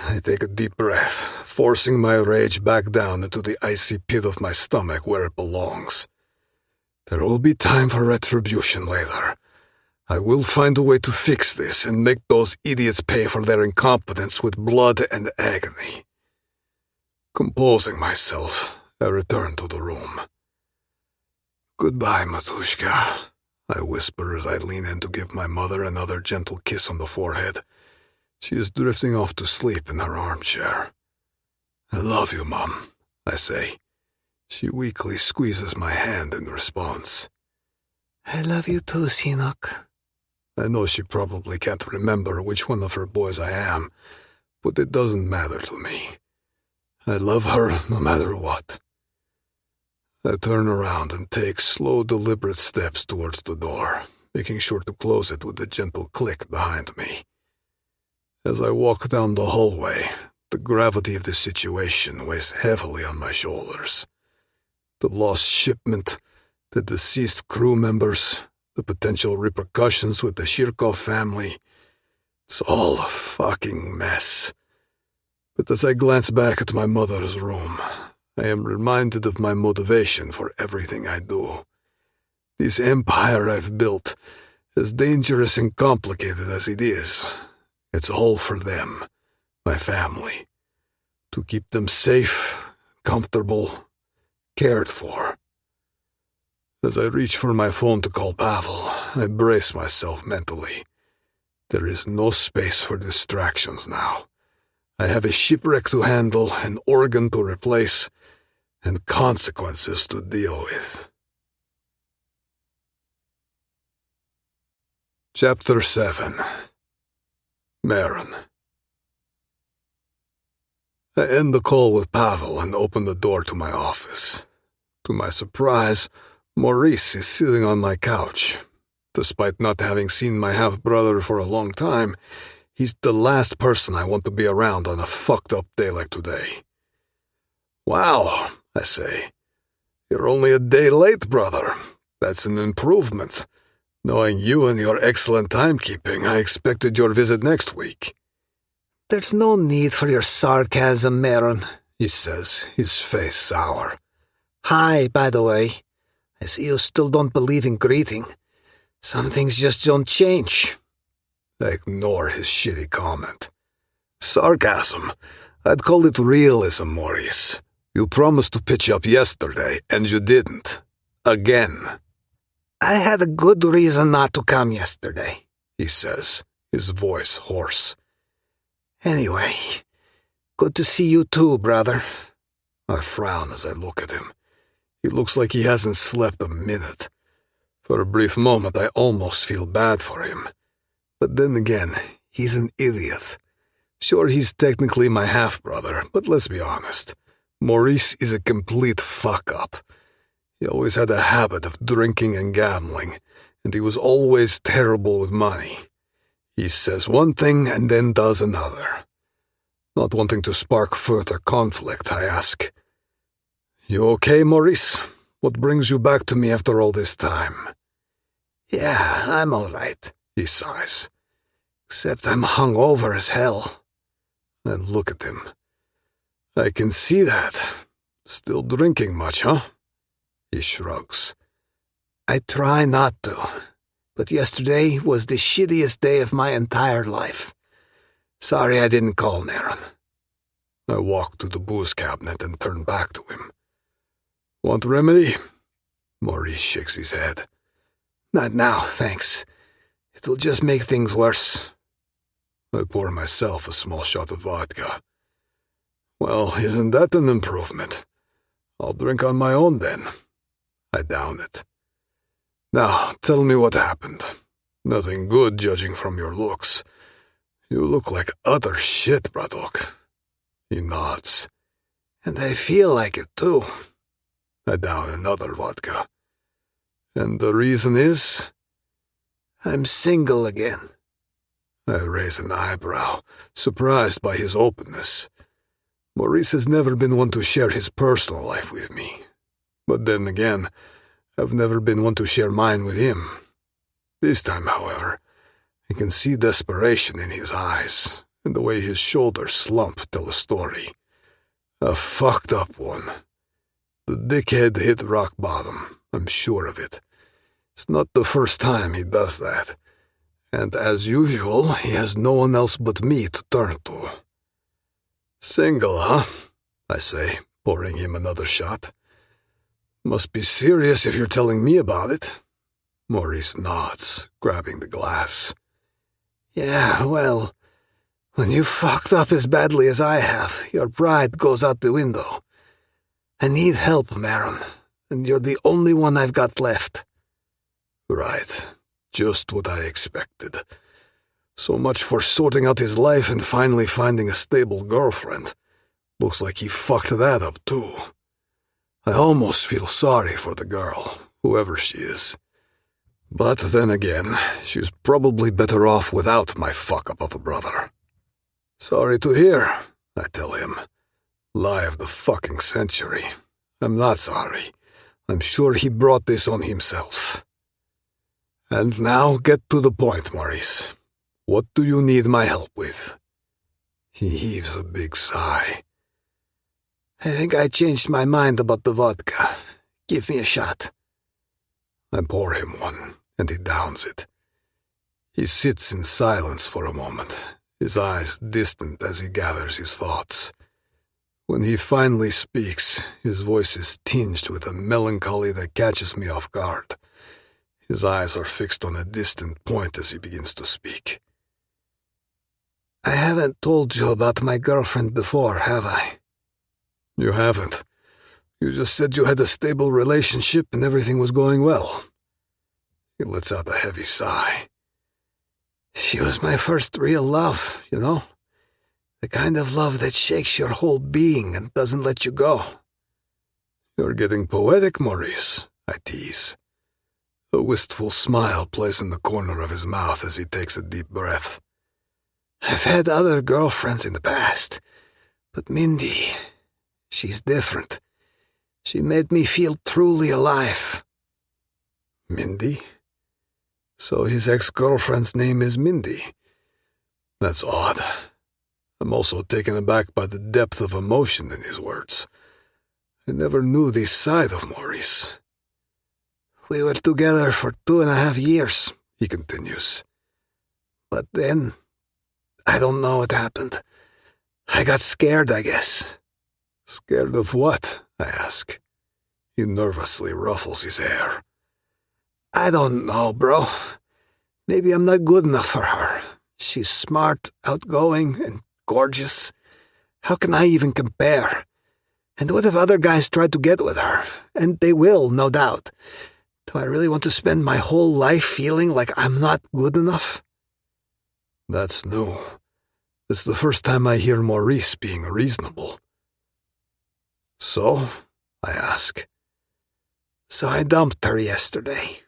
I take a deep breath, forcing my rage back down into the icy pit of my stomach where it belongs. There will be time for retribution later. I will find a way to fix this and make those idiots pay for their incompetence with blood and agony. Composing myself, I return to the room. Goodbye, Matushka, I whisper as I lean in to give my mother another gentle kiss on the forehead. She is drifting off to sleep in her armchair. I love you, Mom, I say. She weakly squeezes my hand in response. I love you too, Sinok. I know she probably can't remember which one of her boys I am, but it doesn't matter to me. I love her no matter what. I turn around and take slow, deliberate steps towards the door, making sure to close it with a gentle click behind me. As I walk down the hallway, the gravity of the situation weighs heavily on my shoulders. The lost shipment, the deceased crew members, the potential repercussions with the Shirkov family. It's all a fucking mess. But as I glance back at my mother's room, I am reminded of my motivation for everything I do. This empire I've built, as dangerous and complicated as it is, it's all for them, my family. To keep them safe, comfortable, cared for. As I reach for my phone to call Pavel, I brace myself mentally. There is no space for distractions now. I have a shipwreck to handle, an organ to replace, and consequences to deal with. Chapter 7. Maron. I end the call with Pavel and open the door to my office. To my surprise, Maurice is sitting on my couch. Despite not having seen my half-brother for a long time, he's the last person I want to be around on a fucked-up day like today. Wow, I say. You're only a day late, brother. That's an improvement. Knowing you and your excellent timekeeping, I expected your visit next week. There's no need for your sarcasm, Maron, he says, his face sour. Hi, by the way. I see you still don't believe in greeting. Some things just don't change. I ignore his shitty comment. Sarcasm? I'd call it realism, Maurice. You promised to pitch up yesterday, and you didn't. Again. I had a good reason not to come yesterday, he says, his voice hoarse. Anyway, good to see you too, brother. I frown as I look at him. He looks like he hasn't slept a minute. For a brief moment, I almost feel bad for him. But then again, he's an idiot. Sure, he's technically my half-brother, but let's be honest. Maurice is a complete fuck-up. He always had a habit of drinking and gambling, and he was always terrible with money. He says one thing and then does another. Not wanting to spark further conflict, I ask, "You okay, Maurice? What brings you back to me after all this time?" "Yeah, I'm all right," he sighs. "Except I'm hungover as hell." I look at him. "I can see that. Still drinking much, huh?" He shrugs. "I try not to, but yesterday was the shittiest day of my entire life. Sorry I didn't call, Maron." I walk to the booze cabinet and turn back to him. "Want remedy?" Maurice shakes his head. "Not now, thanks. It'll just make things worse." I pour myself a small shot of vodka. "Well, isn't that an improvement? I'll drink on my own then." I down it. "Now, tell me what happened. Nothing good, judging from your looks. You look like utter shit, Bradok." He nods. "And I feel like it, too." I down another vodka. "And the reason is?" "I'm single again." I raise an eyebrow, surprised by his openness. Maurice has never been one to share his personal life with me. But then again, I've never been one to share mine with him. This time, however, I can see desperation in his eyes, and the way his shoulders slump tell a story. A fucked up one. The dickhead hit rock bottom, I'm sure of it. It's not the first time he does that. And as usual, he has no one else but me to turn to. "Single, huh?" I say, pouring him another shot. Must be serious if you're telling me about it. Maurice nods, grabbing the glass. Yeah, well, when you fucked up as badly as I have, your pride goes out the window. I need help, Maron, and you're the only one I've got left. Right. Just what I expected. So much for sorting out his life and finally finding a stable girlfriend. Looks like he fucked that up, too. I almost feel sorry for the girl, whoever she is. But then again, she's probably better off without my fuck-up of a brother. Sorry to hear, I tell him. Lie of the fucking century. I'm not sorry. I'm sure he brought this on himself. And now get to the point, Maurice. What do you need my help with? He heaves a big sigh. I think I changed my mind about the vodka. Give me a shot. I pour him one, and he downs it. He sits in silence for a moment, his eyes distant as he gathers his thoughts. When he finally speaks, his voice is tinged with a melancholy that catches me off guard. His eyes are fixed on a distant point as he begins to speak. I haven't told you about my girlfriend before, have I? You haven't. You just said you had a stable relationship and everything was going well. He lets out a heavy sigh. She was my first real love, you know? The kind of love that shakes your whole being and doesn't let you go. You're getting poetic, Maurice, I tease. A wistful smile plays in the corner of his mouth as he takes a deep breath. I've had other girlfriends in the past, but Mindy, she's different. She made me feel truly alive. Mindy? So his ex-girlfriend's name is Mindy. That's odd. I'm also taken aback by the depth of emotion in his words. I never knew this side of Maurice. We were together for 2.5 years, he continues. But then, I don't know what happened. I got scared, I guess. Scared of what? I ask. He nervously ruffles his hair. I don't know, bro. Maybe I'm not good enough for her. She's smart, outgoing, and gorgeous. How can I even compare? And what if other guys try to get with her? And they will, no doubt. Do I really want to spend my whole life feeling like I'm not good enough? That's new. It's the first time I hear Maurice being reasonable. So? I ask. So I dumped her yesterday.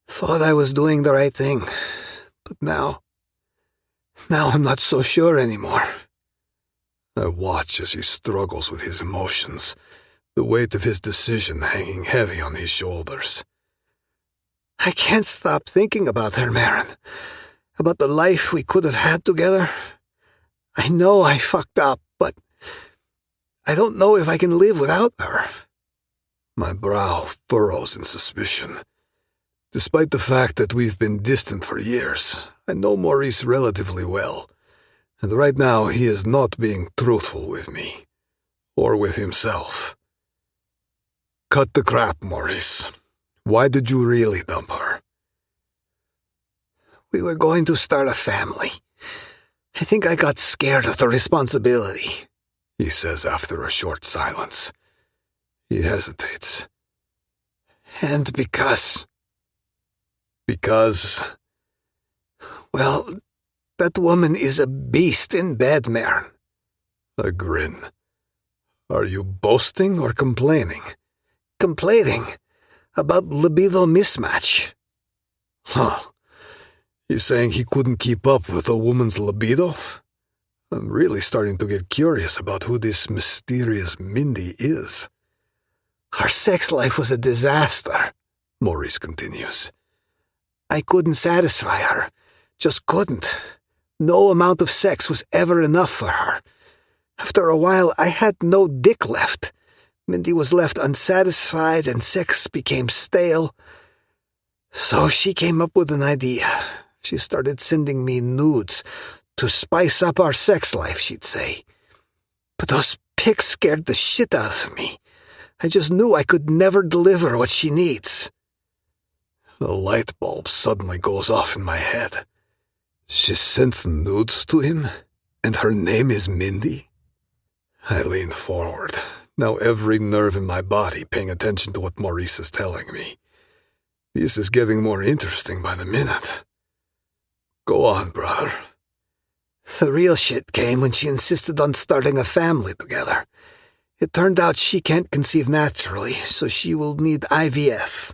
Thought I was doing the right thing. But now I'm not so sure anymore. I watch as he struggles with his emotions, the weight of his decision hanging heavy on his shoulders. I can't stop thinking about her, Maron. About the life we could have had together. I know I fucked up, but I don't know if I can live without her. My brow furrows in suspicion. Despite the fact that we've been distant for years, I know Maurice relatively well, and right now he is not being truthful with me, or with himself. Cut the crap, Maurice. Why did you really dump her? We were going to start a family. I think I got scared of the responsibility, he says after a short silence. He hesitates. And because... Because... Well, that woman is a beast in bed, Maron. A grin. Are you boasting or complaining? Complaining about libido mismatch. Huh. He's saying he couldn't keep up with a woman's libido? I'm really starting to get curious about who this mysterious Mindy is. Our sex life was a disaster, Maurice continues. I couldn't satisfy her. Just couldn't. No amount of sex was ever enough for her. After a while, I had no dick left. Mindy was left unsatisfied and sex became stale. So she came up with an idea. She started sending me nudes to spice up our sex life, she'd say. But those pics scared the shit out of me. I just knew I could never deliver what she needs. A light bulb suddenly goes off in my head. She sent nudes to him, and her name is Mindy? I lean forward, now every nerve in my body paying attention to what Maurice is telling me. This is getting more interesting by the minute. Go on, brother. The real shit came when she insisted on starting a family together. It turned out she can't conceive naturally, so she will need IVF.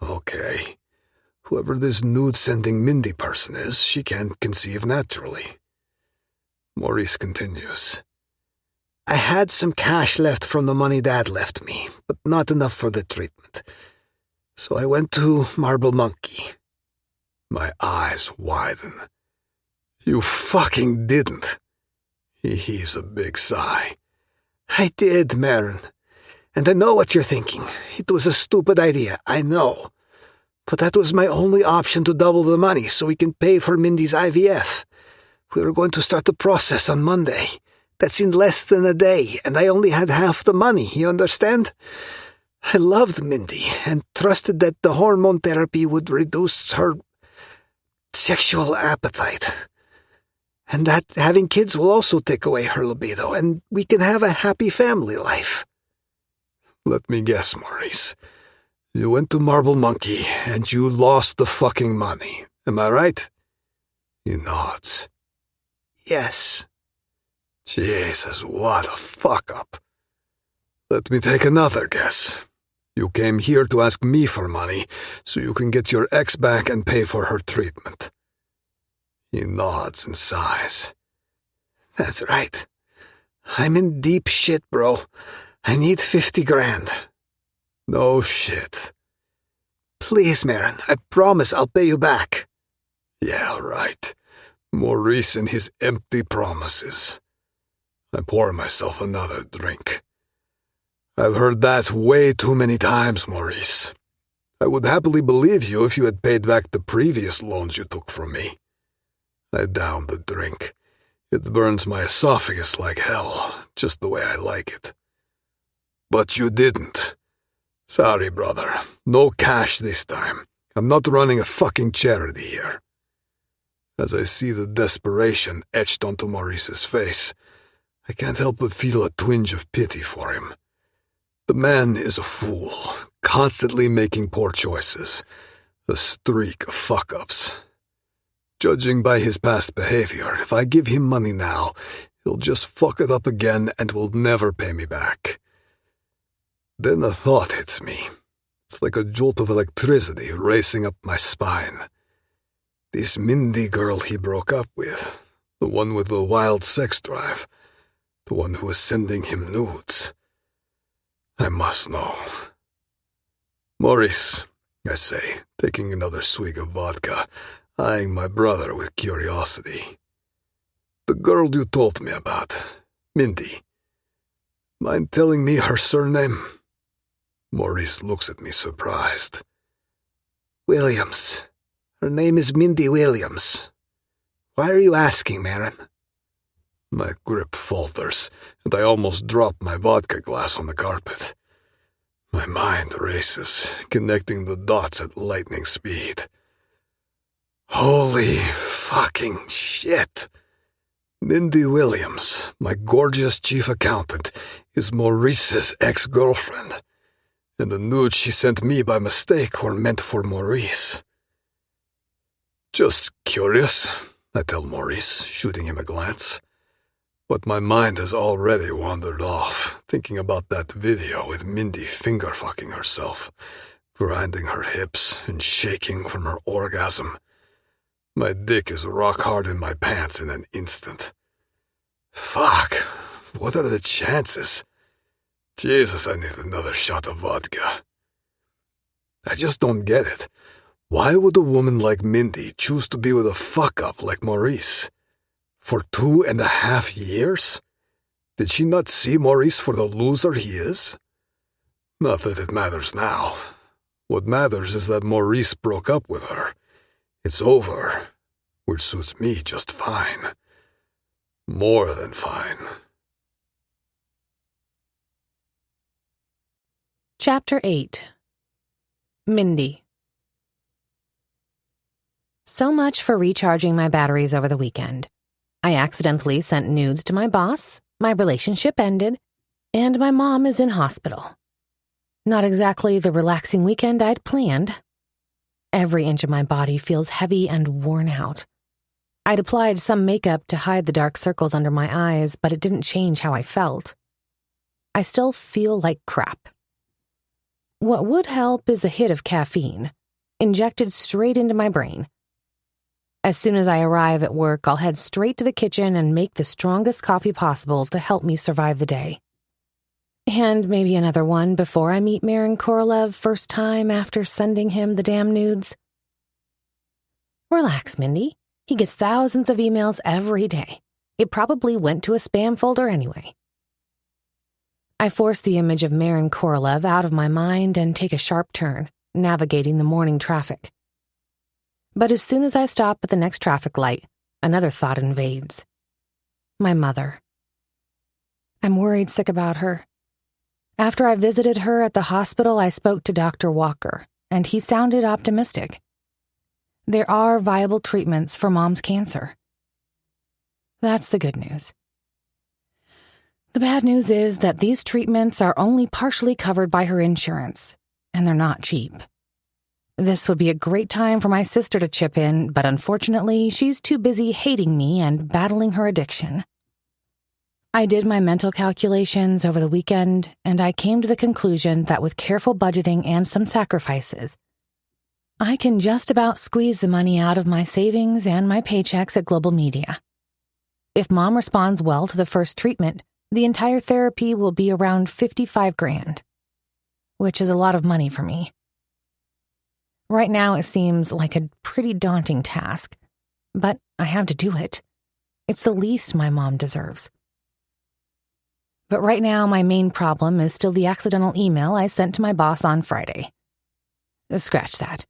Okay. Whoever this nude-sending Mindy person is, she can't conceive naturally. Maurice continues. I had some cash left from the money Dad left me, but not enough for the treatment. So I went to Marble Monkey. My eyes widen. You fucking didn't. He heaves a big sigh. I did, Maron. And I know what you're thinking. It was a stupid idea, I know. But that was my only option to double the money so we can pay for Mindy's IVF. We were going to start the process on Monday. That's in less than a day, and I only had half the money, you understand? I loved Mindy and trusted that the hormone therapy would reduce her sexual appetite. And that having kids will also take away her libido, and we can have a happy family life. Let me guess, Maurice. You went to Marble Monkey, and you lost the fucking money. Am I right? He nods. Yes. Jesus, what a fuck-up. Let me take another guess. You came here to ask me for money so you can get your ex back and pay for her treatment. He nods and sighs. That's right. I'm in deep shit, bro. I need 50 grand. No shit. Please, Maron, I promise I'll pay you back. Yeah, right. Maurice and his empty promises. I pour myself another drink. I've heard that way too many times, Maurice. I would happily believe you if you had paid back the previous loans you took from me. I down the drink. It burns my esophagus like hell, just the way I like it. But you didn't. Sorry, brother. No cash this time. I'm not running a fucking charity here. As I see the desperation etched onto Maurice's face, I can't help but feel a twinge of pity for him. The man is a fool, constantly making poor choices, a streak of fuck-ups. Judging by his past behavior, if I give him money now, he'll just fuck it up again and will never pay me back. Then a thought hits me. It's like a jolt of electricity racing up my spine. This Mindy girl he broke up with, the one with the wild sex drive, the one who was sending him nudes. I must know. Maurice, I say, taking another swig of vodka, eyeing my brother with curiosity. The girl you told me about, Mindy. Mind telling me her surname? Maurice looks at me surprised. Williams. Her name is Mindy Williams. Why are you asking, Maron? My grip falters, and I almost drop my vodka glass on the carpet. My mind races, connecting the dots at lightning speed. Holy fucking shit! Mindy Williams, my gorgeous chief accountant, is Maurice's ex-girlfriend, and the nudes she sent me by mistake were meant for Maurice. Just curious, I tell Maurice, shooting him a glance. But my mind has already wandered off, thinking about that video with Mindy finger-fucking herself, grinding her hips and shaking from her orgasm. My dick is rock hard in my pants in an instant. Fuck, what are the chances? Jesus, I need another shot of vodka. I just don't get it. Why would a woman like Mindy choose to be with a fuck-up like Maurice? For 2.5 years? Did she not see Maurice for the loser he is? Not that it matters now. What matters is that Maurice broke up with her. It's over, which suits me just fine. More than fine. Chapter 8. Mindy. So much for recharging my batteries over the weekend. I accidentally sent nudes to my boss, my relationship ended, and my mom is in hospital. Not exactly the relaxing weekend I'd planned. Every inch of my body feels heavy and worn out. I'd applied some makeup to hide the dark circles under my eyes, but it didn't change how I felt. I still feel like crap. What would help is a hit of caffeine, injected straight into my brain. As soon as I arrive at work, I'll head straight to the kitchen and make the strongest coffee possible to help me survive the day. And maybe another one before I meet Maron Korolev first time after sending him the damn nudes. Relax, Mindy. He gets thousands of emails every day. It probably went to a spam folder anyway. I force the image of Maron Korolev out of my mind and take a sharp turn, navigating the morning traffic. But as soon as I stop at the next traffic light, another thought invades. My mother. I'm worried sick about her. After I visited her at the hospital, I spoke to Dr. Walker, and he sounded optimistic. There are viable treatments for Mom's cancer. That's the good news. The bad news is that these treatments are only partially covered by her insurance, and they're not cheap. This would be a great time for my sister to chip in, but unfortunately, she's too busy hating me and battling her addiction. I did my mental calculations over the weekend, and I came to the conclusion that with careful budgeting and some sacrifices, I can just about squeeze the money out of my savings and my paychecks at Global Media. If Mom responds well to the first treatment, the entire therapy will be around $55,000, which is a lot of money for me. Right now, it seems like a pretty daunting task, but I have to do it. It's the least my mom deserves. But right now, my main problem is still the accidental email I sent to my boss on Friday. Scratch that.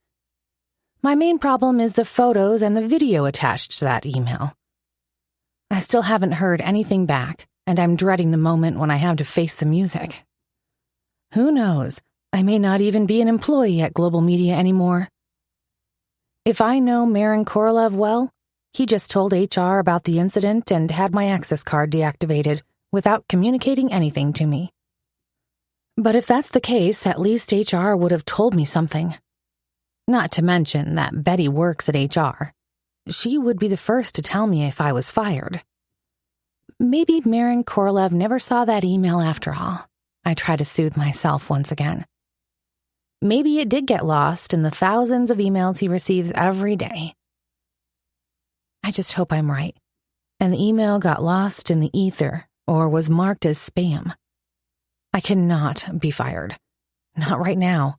My main problem is the photos and the video attached to that email. I still haven't heard anything back, and I'm dreading the moment when I have to face the music. Who knows? I may not even be an employee at Global Media anymore. If I know Maron Korolev well, he just told HR about the incident and had my access card deactivated without communicating anything to me. But if that's the case, at least HR would have told me something. Not to mention that Betty works at HR. She would be the first to tell me if I was fired. Maybe Maron Korolev never saw that email after all. I try to soothe myself once again. Maybe it did get lost in the thousands of emails he receives every day. I just hope I'm right, and the email got lost in the ether or was marked as spam. I cannot be fired. Not right now.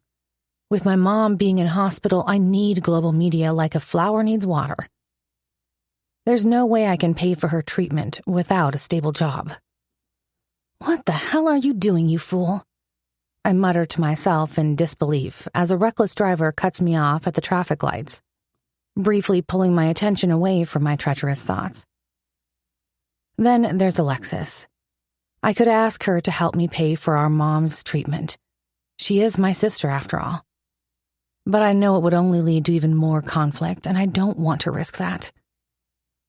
With my mom being in hospital, I need Global Media like a flower needs water. There's no way I can pay for her treatment without a stable job. What the hell are you doing, you fool? I mutter to myself in disbelief as a reckless driver cuts me off at the traffic lights, briefly pulling my attention away from my treacherous thoughts. Then there's Alexis. I could ask her to help me pay for our mom's treatment. She is my sister, after all. But I know it would only lead to even more conflict, and I don't want to risk that.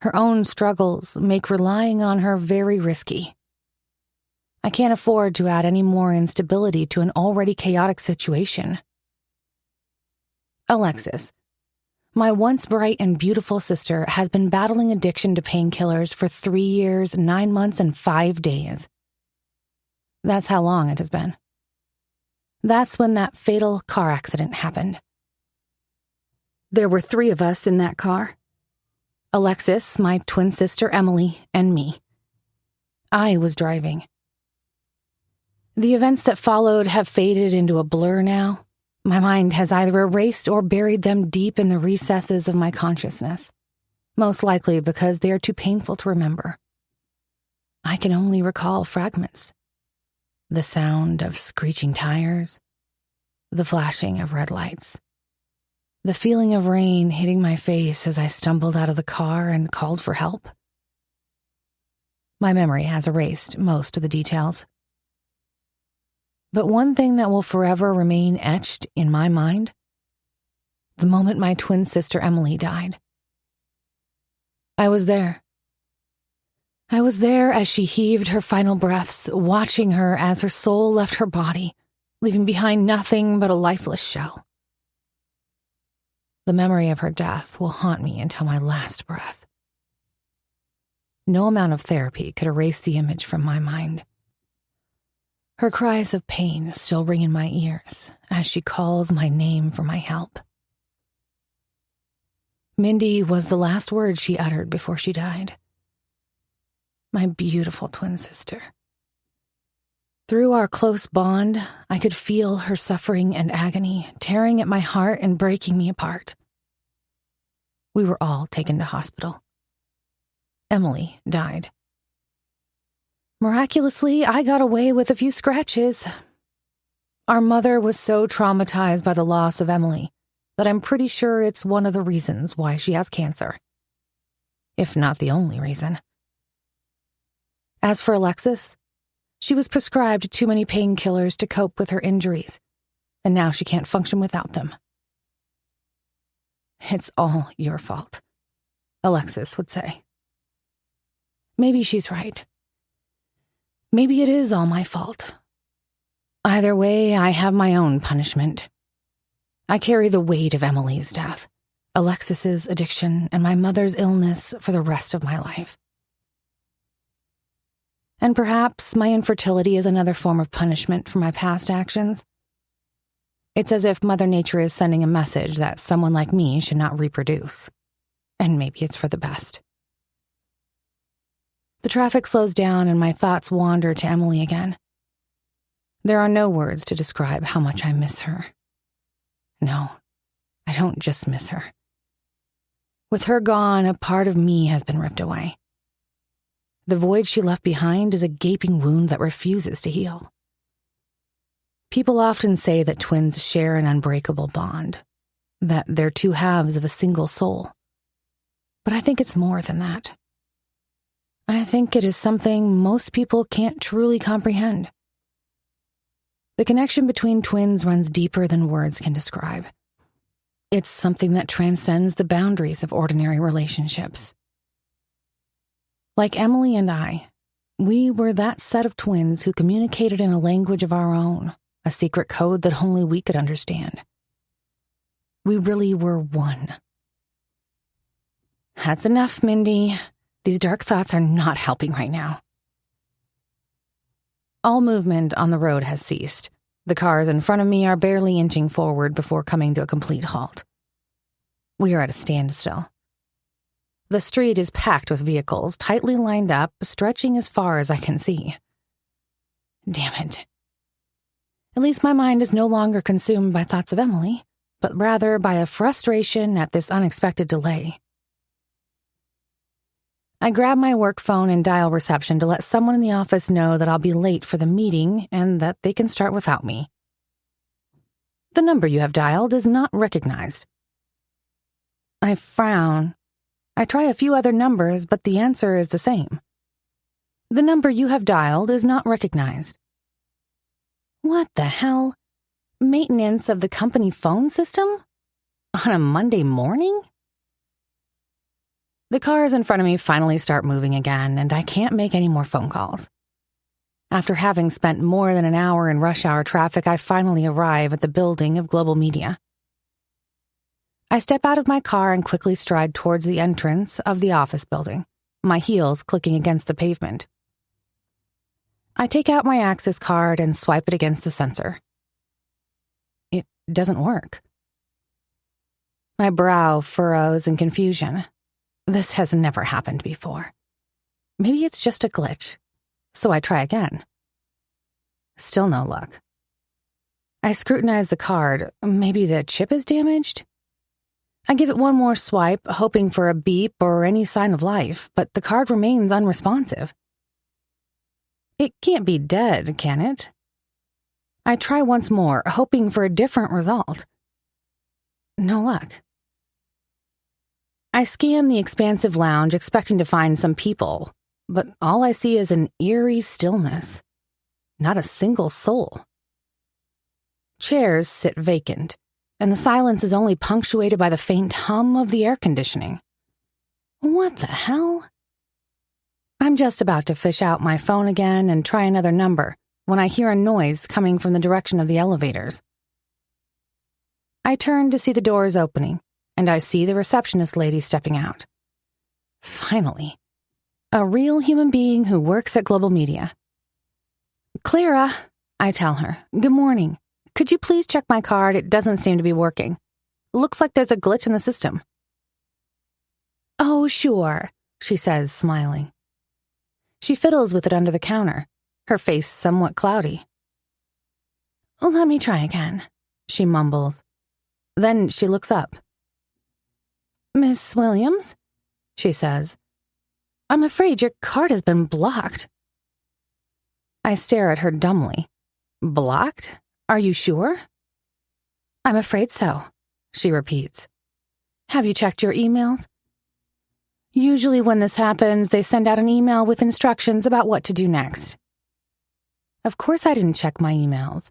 Her own struggles make relying on her very risky. I can't afford to add any more instability to an already chaotic situation. Alexis, my once bright and beautiful sister, has been battling addiction to painkillers for 3 years, 9 months, and 5 days. That's how long it has been. That's when that fatal car accident happened. There were 3 of us in that car. Alexis, my twin sister Emily, and me. I was driving. The events that followed have faded into a blur now. My mind has either erased or buried them deep in the recesses of my consciousness, most likely because they are too painful to remember. I can only recall fragments. The sound of screeching tires, the flashing of red lights, the feeling of rain hitting my face as I stumbled out of the car and called for help. My memory has erased most of the details. But one thing that will forever remain etched in my mind: the moment my twin sister Emily died. I was there. I was there as she heaved her final breaths, watching her as her soul left her body, leaving behind nothing but a lifeless shell. The memory of her death will haunt me until my last breath. No amount of therapy could erase the image from my mind. Her cries of pain still ring in my ears as she calls my name for my help. Mindy was the last word she uttered before she died. My beautiful twin sister. Through our close bond, I could feel her suffering and agony tearing at my heart and breaking me apart. We were all taken to hospital. Emily died. Miraculously, I got away with a few scratches. Our mother was so traumatized by the loss of Emily that I'm pretty sure it's one of the reasons why she has cancer. If not the only reason. As for Alexis, she was prescribed too many painkillers to cope with her injuries, and now she can't function without them. It's all your fault, Alexis would say. Maybe she's right. Maybe it is all my fault. Either way, I have my own punishment. I carry the weight of Emily's death, Alexis's addiction, and my mother's illness for the rest of my life. And perhaps my infertility is another form of punishment for my past actions. It's as if Mother Nature is sending a message that someone like me should not reproduce. And maybe it's for the best. The traffic slows down and my thoughts wander to Emily again. There are no words to describe how much I miss her. No, I don't just miss her. With her gone, a part of me has been ripped away. The void she left behind is a gaping wound that refuses to heal. People often say that twins share an unbreakable bond, that they're two halves of a single soul. But I think it's more than that. I think it is something most people can't truly comprehend. The connection between twins runs deeper than words can describe. It's something that transcends the boundaries of ordinary relationships. Like Emily and I, we were that set of twins who communicated in a language of our own, a secret code that only we could understand. We really were one. That's enough, Mindy. These dark thoughts are not helping right now. All movement on the road has ceased. The cars in front of me are barely inching forward before coming to a complete halt. We are at a standstill. The street is packed with vehicles, tightly lined up, stretching as far as I can see. Damn it. At least my mind is no longer consumed by thoughts of Emily, but rather by a frustration at this unexpected delay. I grab my work phone and dial reception to let someone in the office know that I'll be late for the meeting and that they can start without me. The number you have dialed is not recognized. I frown. I try a few other numbers, but the answer is the same. The number you have dialed is not recognized. What the hell? Maintenance of the company phone system? On a Monday morning? The cars in front of me finally start moving again, and I can't make any more phone calls. After having spent more than an hour in rush hour traffic, I finally arrive at the building of Global Media. I step out of my car and quickly stride towards the entrance of the office building, my heels clicking against the pavement. I take out my access card and swipe it against the sensor. It doesn't work. My brow furrows in confusion. This has never happened before. Maybe it's just a glitch. So I try again. Still no luck. I scrutinize the card. Maybe the chip is damaged? I give it one more swipe, hoping for a beep or any sign of life, but the card remains unresponsive. It can't be dead, can it? I try once more, hoping for a different result. No luck. I scan the expansive lounge, expecting to find some people, but all I see is an eerie stillness. Not a single soul. Chairs sit vacant, and the silence is only punctuated by the faint hum of the air conditioning. What the hell? I'm just about to fish out my phone again and try another number when I hear a noise coming from the direction of the elevators. I turn to see the doors opening, and I see the receptionist lady stepping out. Finally, a real human being who works at Global Media. "Clara," I tell her, "good morning. Could you please check my card? It doesn't seem to be working. Looks like there's a glitch in the system." "Oh, sure," she says, smiling. She fiddles with it under the counter, her face somewhat cloudy. "Let me try again," she mumbles. Then she looks up. "Miss Williams?" she says. "I'm afraid your card has been blocked." I stare at her dumbly. "Blocked? Are you sure?" "I'm afraid so," she repeats. "Have you checked your emails?" Usually when this happens, they send out an email with instructions about what to do next. Of course I didn't check my emails.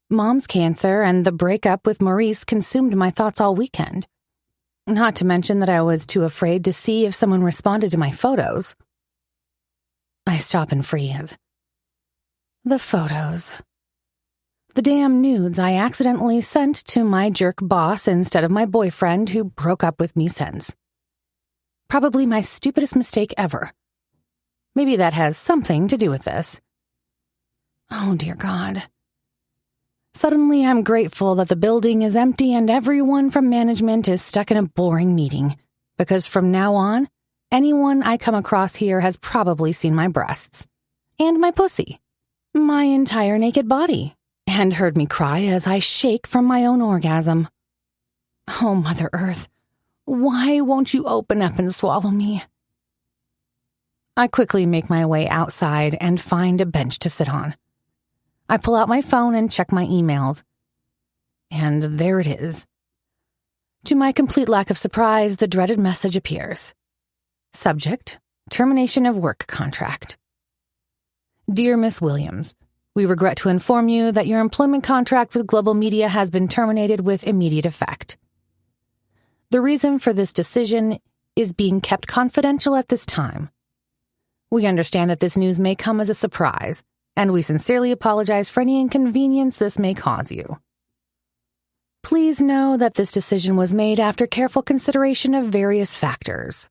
Mom's cancer and the breakup with Maurice consumed my thoughts all weekend. Not to mention that I was too afraid to see if someone responded to my photos. I stop and freeze. The photos. The damn nudes I accidentally sent to my jerk boss instead of my boyfriend who broke up with me since. Probably my stupidest mistake ever. Maybe that has something to do with this. Oh, dear God. Suddenly, I'm grateful that the building is empty and everyone from management is stuck in a boring meeting, because from now on, anyone I come across here has probably seen my breasts. And my pussy. My entire naked body. And heard me cry as I shake from my own orgasm. Oh, Mother Earth. Why won't you open up and swallow me? I quickly make my way outside and find a bench to sit on. I pull out my phone and check my emails. And there it is. To my complete lack of surprise, the dreaded message appears. Subject: termination of work contract. Dear Miss Williams, we regret to inform you that your employment contract with Global Media has been terminated with immediate effect. The reason for this decision is being kept confidential at this time. We understand that this news may come as a surprise, and we sincerely apologize for any inconvenience this may cause you. Please know that this decision was made after careful consideration of various factors.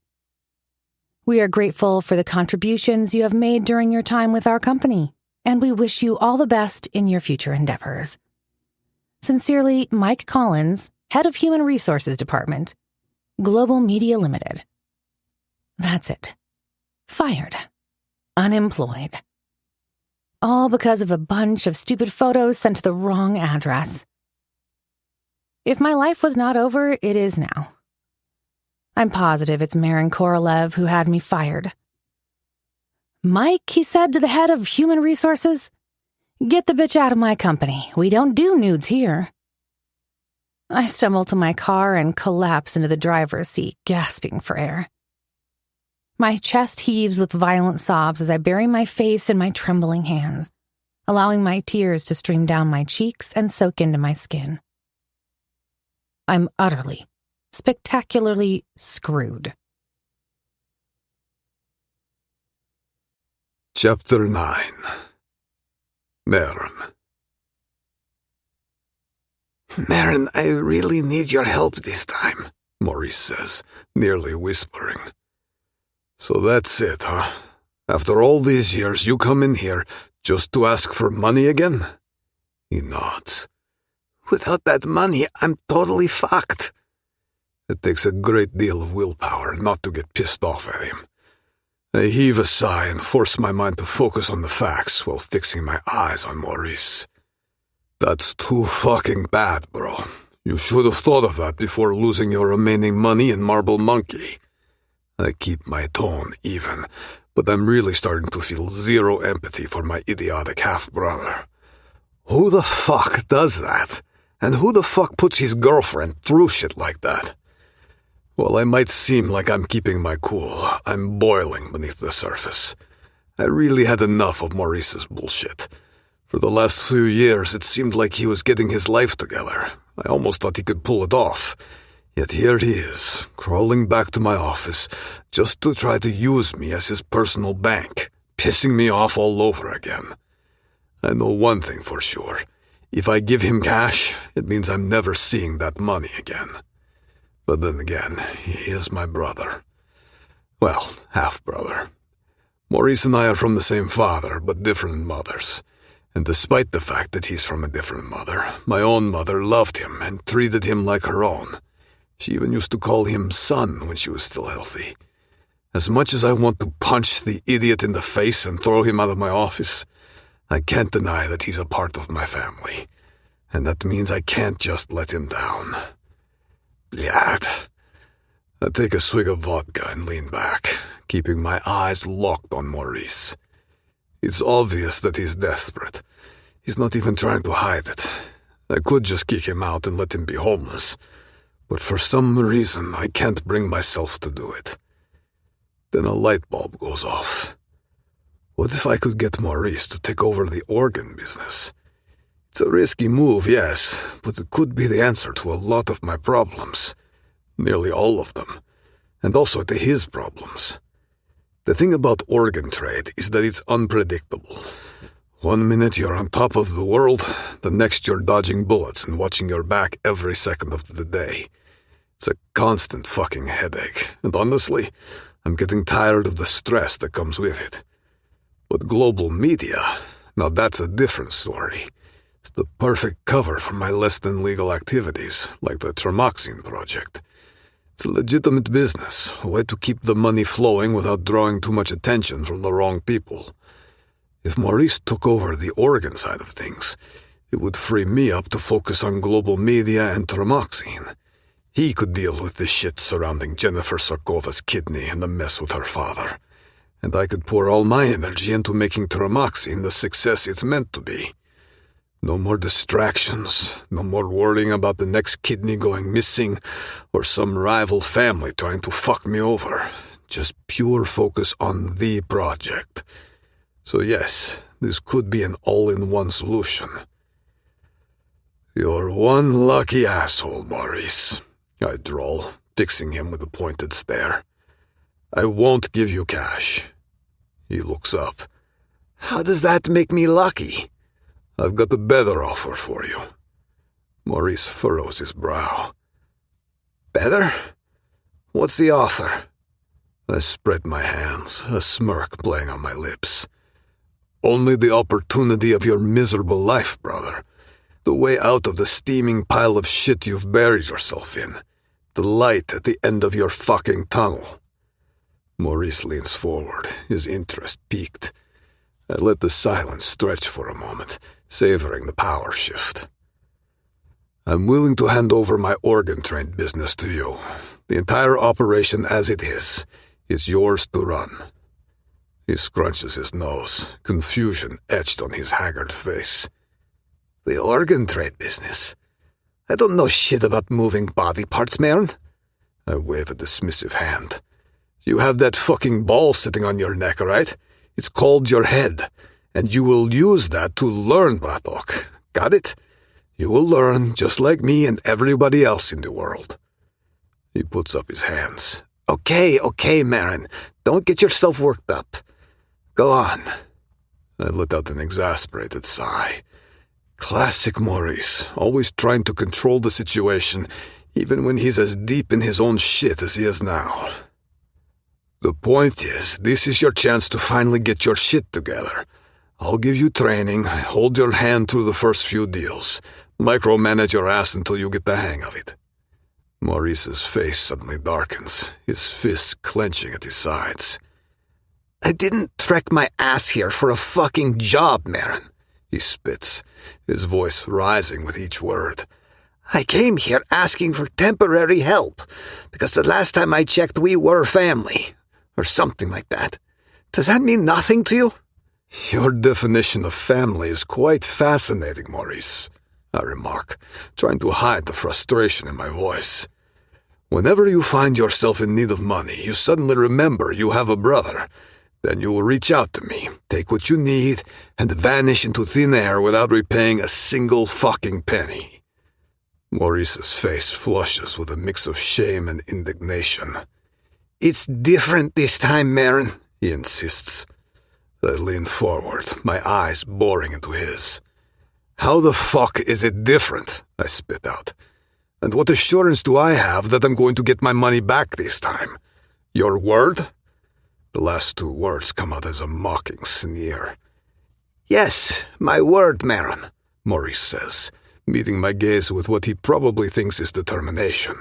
We are grateful for the contributions you have made during your time with our company, and we wish you all the best in your future endeavors. Sincerely, Mike Collins, Head of Human Resources Department, Global Media Limited. That's it. Fired. Unemployed. All because of a bunch of stupid photos sent to the wrong address. If my life was not over, it is now. I'm positive it's Maron Korolev who had me fired. "Mike," he said to the head of Human Resources, "get the bitch out of my company. We don't do nudes here." I stumble to my car and collapse into the driver's seat, gasping for air. My chest heaves with violent sobs as I bury my face in my trembling hands, allowing my tears to stream down my cheeks and soak into my skin. I'm utterly, spectacularly screwed. Chapter 9. Maron. Maron, I really need your help this time, Maurice says, nearly whispering. So that's it, huh? After all these years, you come in here just to ask for money again? He nods. Without that money, I'm totally fucked. It takes a great deal of willpower not to get pissed off at him. I heave a sigh and force my mind to focus on the facts while fixing my eyes on Maurice. That's too fucking bad, bro. You should have thought of that before losing your remaining money in Marble Monkey. I keep my tone even, but I'm really starting to feel zero empathy for my idiotic half-brother. Who the fuck does that? And who the fuck puts his girlfriend through shit like that? While I might seem like I'm keeping my cool, I'm boiling beneath the surface. I really had enough of Maurice's bullshit. For the last few years, it seemed like he was getting his life together. I almost thought he could pull it off. Yet here he is, crawling back to my office just to try to use me as his personal bank, pissing me off all over again. I know one thing for sure. If I give him cash, it means I'm never seeing that money again. But then again, he is my brother. Well, half-brother. Maurice and I are from the same father, but different mothers. And despite the fact that he's from a different mother, my own mother loved him and treated him like her own. She even used to call him son when she was still healthy. As much as I want to punch the idiot in the face and throw him out of my office, I can't deny that he's a part of my family. And that means I can't just let him down. Blad. I take a swig of vodka and lean back, keeping my eyes locked on Maurice. It's obvious that he's desperate. He's not even trying to hide it. I could just kick him out and let him be homeless, but for some reason I can't bring myself to do it. Then a light bulb goes off. What if I could get Maurice to take over the organ business? It's a risky move, yes, but it could be the answer to a lot of my problems. Nearly all of them. And also to his problems. The thing about organ trade is that it's unpredictable. One minute you're on top of the world, the next you're dodging bullets and watching your back every second of the day. It's a constant fucking headache, and honestly, I'm getting tired of the stress that comes with it. But global media, now that's a different story. It's the perfect cover for my less-than-legal activities, like the Tremoxine project. It's a legitimate business, a way to keep the money flowing without drawing too much attention from the wrong people. If Maurice took over the organ side of things, it would free me up to focus on global media and Tremoxine. He could deal with the shit surrounding Jennifer Sarkova's kidney and the mess with her father. And I could pour all my energy into making Tremoxine the success it's meant to be. No more distractions, no more worrying about the next kidney going missing or some rival family trying to fuck me over. Just pure focus on the project. So yes, this could be an all-in-one solution. You're one lucky asshole, Maurice, I drawl, fixing him with a pointed stare. I won't give you cash. He looks up. How does that make me lucky? I've got a better offer for you. Maurice furrows his brow. Better? What's the offer? I spread my hands, a smirk playing on my lips. Only the opportunity of your miserable life, brother. The way out of the steaming pile of shit you've buried yourself in. The light at the end of your fucking tunnel. Maurice leans forward, his interest piqued. I let the silence stretch for a moment, savoring the power shift. I'm willing to hand over my organ trade business to you. The entire operation as it is yours to run. He scrunches his nose, confusion etched on his haggard face. The organ trade business? I don't know shit about moving body parts, Maron. I wave a dismissive hand. You have that fucking ball sitting on your neck, right? It's called your head, and you will use that to learn, Bratok. Got it? You will learn just like me and everybody else in the world. He puts up his hands. Okay, Maron. Don't get yourself worked up. Go on. I let out an exasperated sigh. Classic Maurice, always trying to control the situation, even when he's as deep in his own shit as he is now. The point is, this is your chance to finally get your shit together. I'll give you training, hold your hand through the first few deals, micromanage your ass until you get the hang of it. Maurice's face suddenly darkens, his fists clenching at his sides. I didn't trek my ass here for a fucking job, Maron. He spits, his voice rising with each word. I came here asking for temporary help, because the last time I checked we were family, or something like that. Does that mean nothing to you? Your definition of family is quite fascinating, Maurice, I remark, trying to hide the frustration in my voice. Whenever you find yourself in need of money, you suddenly remember you have a brother. Then you will reach out to me, take what you need, and vanish into thin air without repaying a single fucking penny." Maurice's face flushes with a mix of shame and indignation. "It's different this time, Maron," he insists. I lean forward, my eyes boring into his. "How the fuck is it different?" I spit out. "And what assurance do I have that I'm going to get my money back this time? Your word?" The last two words come out as a mocking sneer. "Yes, my word, Maron," Maurice says, meeting my gaze with what he probably thinks is determination.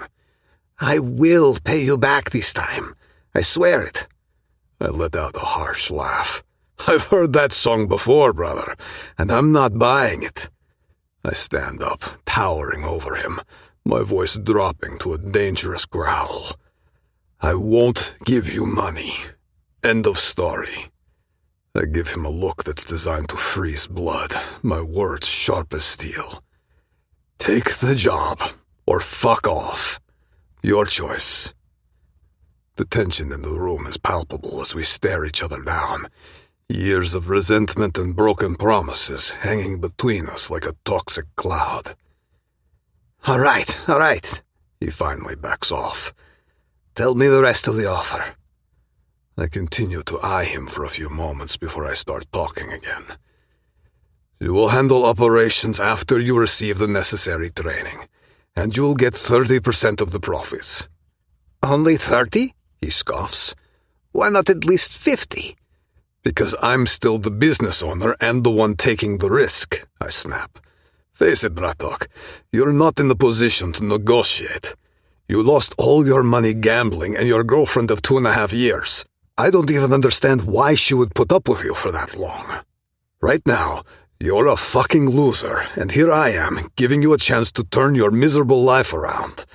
"I will pay you back this time. I swear it." I let out a harsh laugh. "I've heard that song before, brother, and I'm not buying it." I stand up, towering over him, my voice dropping to a dangerous growl. "I won't give you money. End of story." I give him a look that's designed to freeze blood, my words sharp as steel. "Take the job, or fuck off. Your choice." The tension in the room is palpable as we stare each other down, years of resentment and broken promises hanging between us like a toxic cloud. All right, he finally backs off. "Tell me the rest of the offer." I continue to eye him for a few moments before I start talking again. "You will handle operations after you receive the necessary training, and you'll get 30% of the profits." "Only 30? He scoffs. "Why not at least 50? "Because I'm still the business owner and the one taking the risk," I snap. "Face it, Bratok, you're not in the position to negotiate. You lost all your money gambling and your girlfriend of 2.5 years. I don't even understand why she would put up with you for that long. Right now, you're a fucking loser, and here I am, giving you a chance to turn your miserable life around.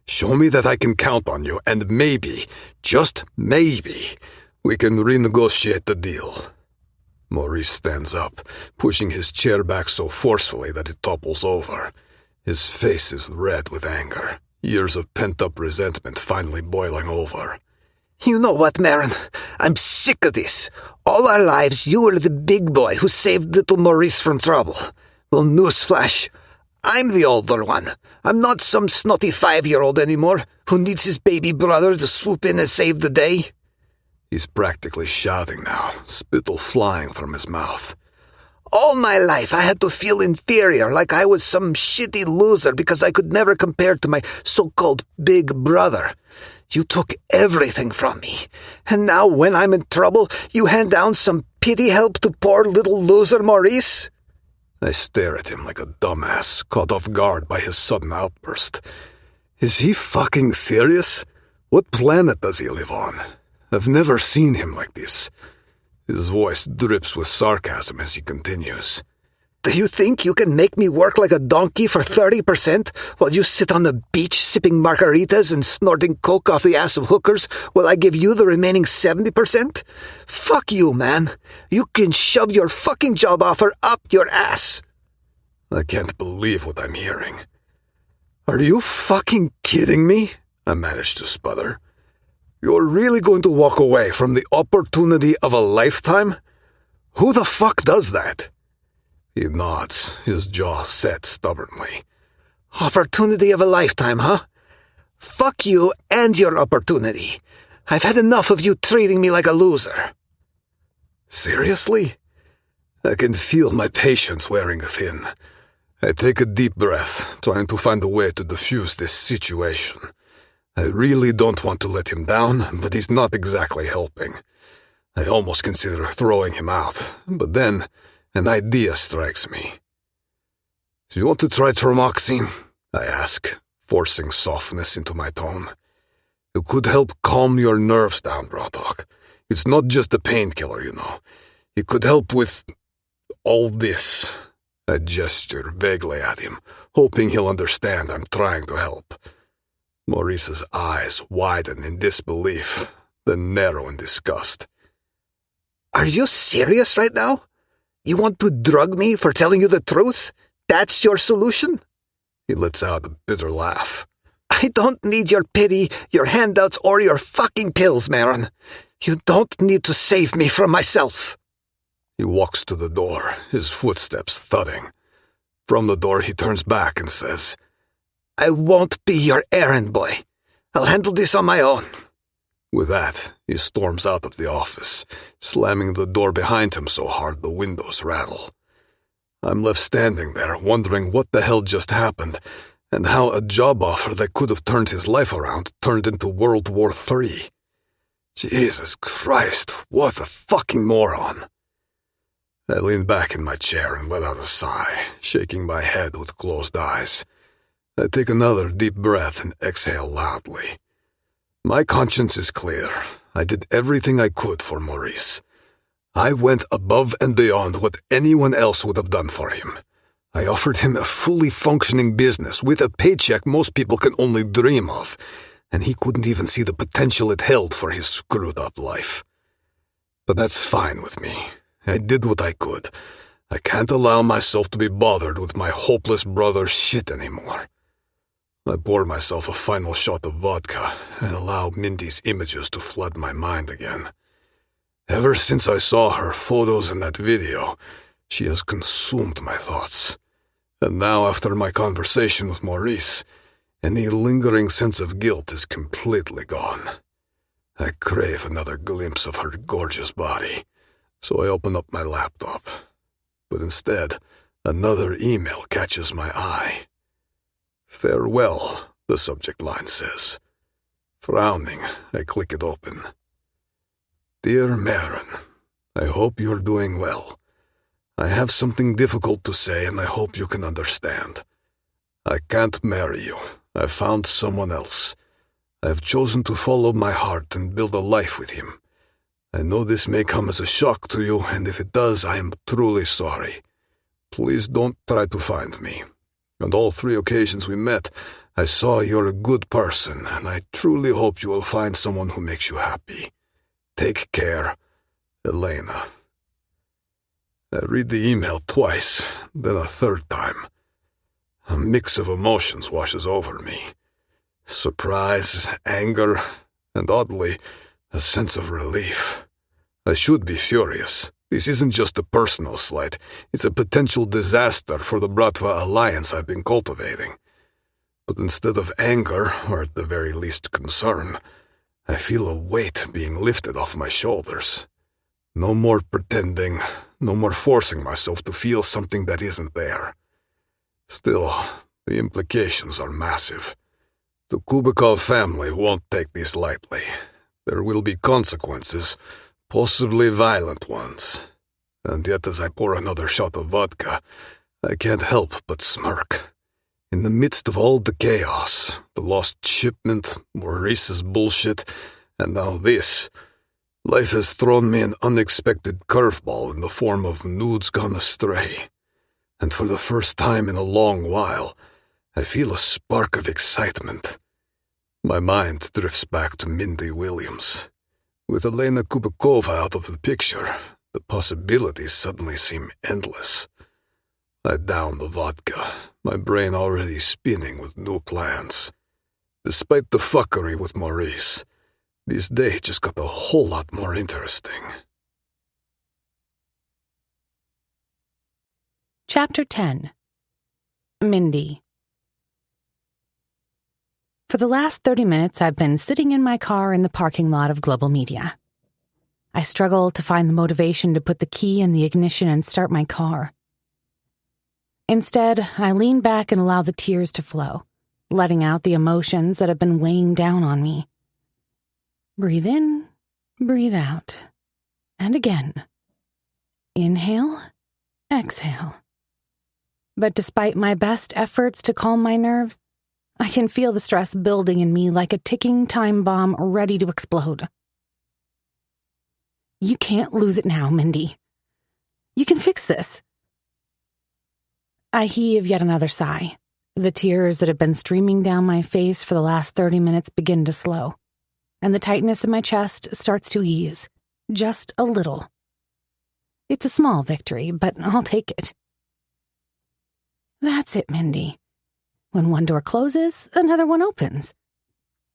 Show me that I can count on you, and maybe, just maybe, we can renegotiate the deal." Maurice stands up, pushing his chair back so forcefully that it topples over. His face is red with anger, years of pent-up resentment finally boiling over. "You know what, Maron? I'm sick of this. All our lives, you were the big boy who saved little Maurice from trouble. Well, newsflash, I'm the older one. I'm not some snotty 5-year-old anymore who needs his baby brother to swoop in and save the day." He's practically shouting now, spittle flying from his mouth. "All my life I had to feel inferior, like I was some shitty loser because I could never compare to my so-called big brother. You took everything from me, and now when I'm in trouble, you hand down some pity help to poor little loser Maurice?" I stare at him like a dumbass, caught off guard by his sudden outburst. Is he fucking serious? What planet does he live on? I've never seen him like this. His voice drips with sarcasm as he continues. "Do you think you can make me work like a donkey for 30% while you sit on the beach sipping margaritas and snorting coke off the ass of hookers while I give you the remaining 70%? Fuck you, man. You can shove your fucking job offer up your ass." I can't believe what I'm hearing. "Are you fucking kidding me?" I managed to sputter. "You're really going to walk away from the opportunity of a lifetime? Who the fuck does that?" He nods, his jaw set stubbornly. "Opportunity of a lifetime, huh? Fuck you and your opportunity. I've had enough of you treating me like a loser." Seriously? I can feel my patience wearing thin. I take a deep breath, trying to find a way to defuse this situation. I really don't want to let him down, but he's not exactly helping. I almost consider throwing him out, but then an idea strikes me. "Do you want to try Tromoxine?" I ask, forcing softness into my tone. "It could help calm your nerves down, Bratok. It's not just a painkiller, you know. It could help with all this." I gesture vaguely at him, hoping he'll understand I'm trying to help. Maurice's eyes widen in disbelief, then narrow in disgust. "Are you serious right now? You want to drug me for telling you the truth? That's your solution?" He lets out a bitter laugh. "I don't need your pity, your handouts, or your fucking pills, Maron. You don't need to save me from myself. He walks to the door, his footsteps thudding. From the door, he turns back and says, I won't be your errand boy. I'll handle this on my own. With that, he storms out of the office, slamming the door behind him so hard the windows rattle. I'm left standing there, wondering what the hell just happened, and how a job offer that could have turned his life around turned into World War III. Jesus Christ, what a fucking moron. I lean back in my chair and let out a sigh, shaking my head with closed eyes. I take another deep breath and exhale loudly. My conscience is clear. I did everything I could for Maurice. I went above and beyond what anyone else would have done for him. I offered him a fully functioning business with a paycheck most people can only dream of, and he couldn't even see the potential it held for his screwed-up life. But that's fine with me. I did what I could. I can't allow myself to be bothered with my hopeless brother's shit anymore. I pour myself a final shot of vodka and allow Mindy's images to flood my mind again. Ever since I saw her photos in that video, she has consumed my thoughts. And now, after my conversation with Maurice, any lingering sense of guilt is completely gone. I crave another glimpse of her gorgeous body, so I open up my laptop. But instead, another email catches my eye. Farewell, the subject line says. Frowning, I click it open. Dear Maron, I hope you're doing well. I have something difficult to say and I hope you can understand. I can't marry you. I've found someone else. I have chosen to follow my heart and build a life with him. I know this may come as a shock to you, and if it does, I am truly sorry. Please don't try to find me. On all 3 occasions we met, I saw you're a good person, and I truly hope you will find someone who makes you happy. Take care, Elena. I read the email twice, then a 3rd time. A mix of emotions washes over me. Surprise, anger, and oddly, a sense of relief. I should be furious. This isn't just a personal slight. It's a potential disaster for the Bratva alliance I've been cultivating. But instead of anger, or at the very least concern, I feel a weight being lifted off my shoulders. No more pretending, no more forcing myself to feel something that isn't there. Still, the implications are massive. The Kubikov family won't take this lightly. There will be consequences, possibly violent ones. And yet as I pour another shot of vodka, I can't help but smirk. In the midst of all the chaos, the lost shipment, Maurice's bullshit, and now this, life has thrown me an unexpected curveball in the form of nudes gone astray. And for the first time in a long while, I feel a spark of excitement. My mind drifts back to Mindy Williams. With Elena Kubikova out of the picture, the possibilities suddenly seem endless. I down the vodka, my brain already spinning with new plans. Despite the fuckery with Maurice, this day just got a whole lot more interesting. Chapter 10. Mindy. For the last 30 minutes, I've been sitting in my car in the parking lot of Global Media. I struggle to find the motivation to put the key in the ignition and start my car. Instead, I lean back and allow the tears to flow, letting out the emotions that have been weighing down on me. Breathe in, breathe out, and again. Inhale, exhale. But despite my best efforts to calm my nerves, I can feel the stress building in me like a ticking time bomb ready to explode. You can't lose it now, Mindy. You can fix this. I heave yet another sigh. The tears that have been streaming down my face for the last 30 minutes begin to slow, and the tightness in my chest starts to ease, just a little. It's a small victory, but I'll take it. That's it, Mindy. When one door closes, another one opens.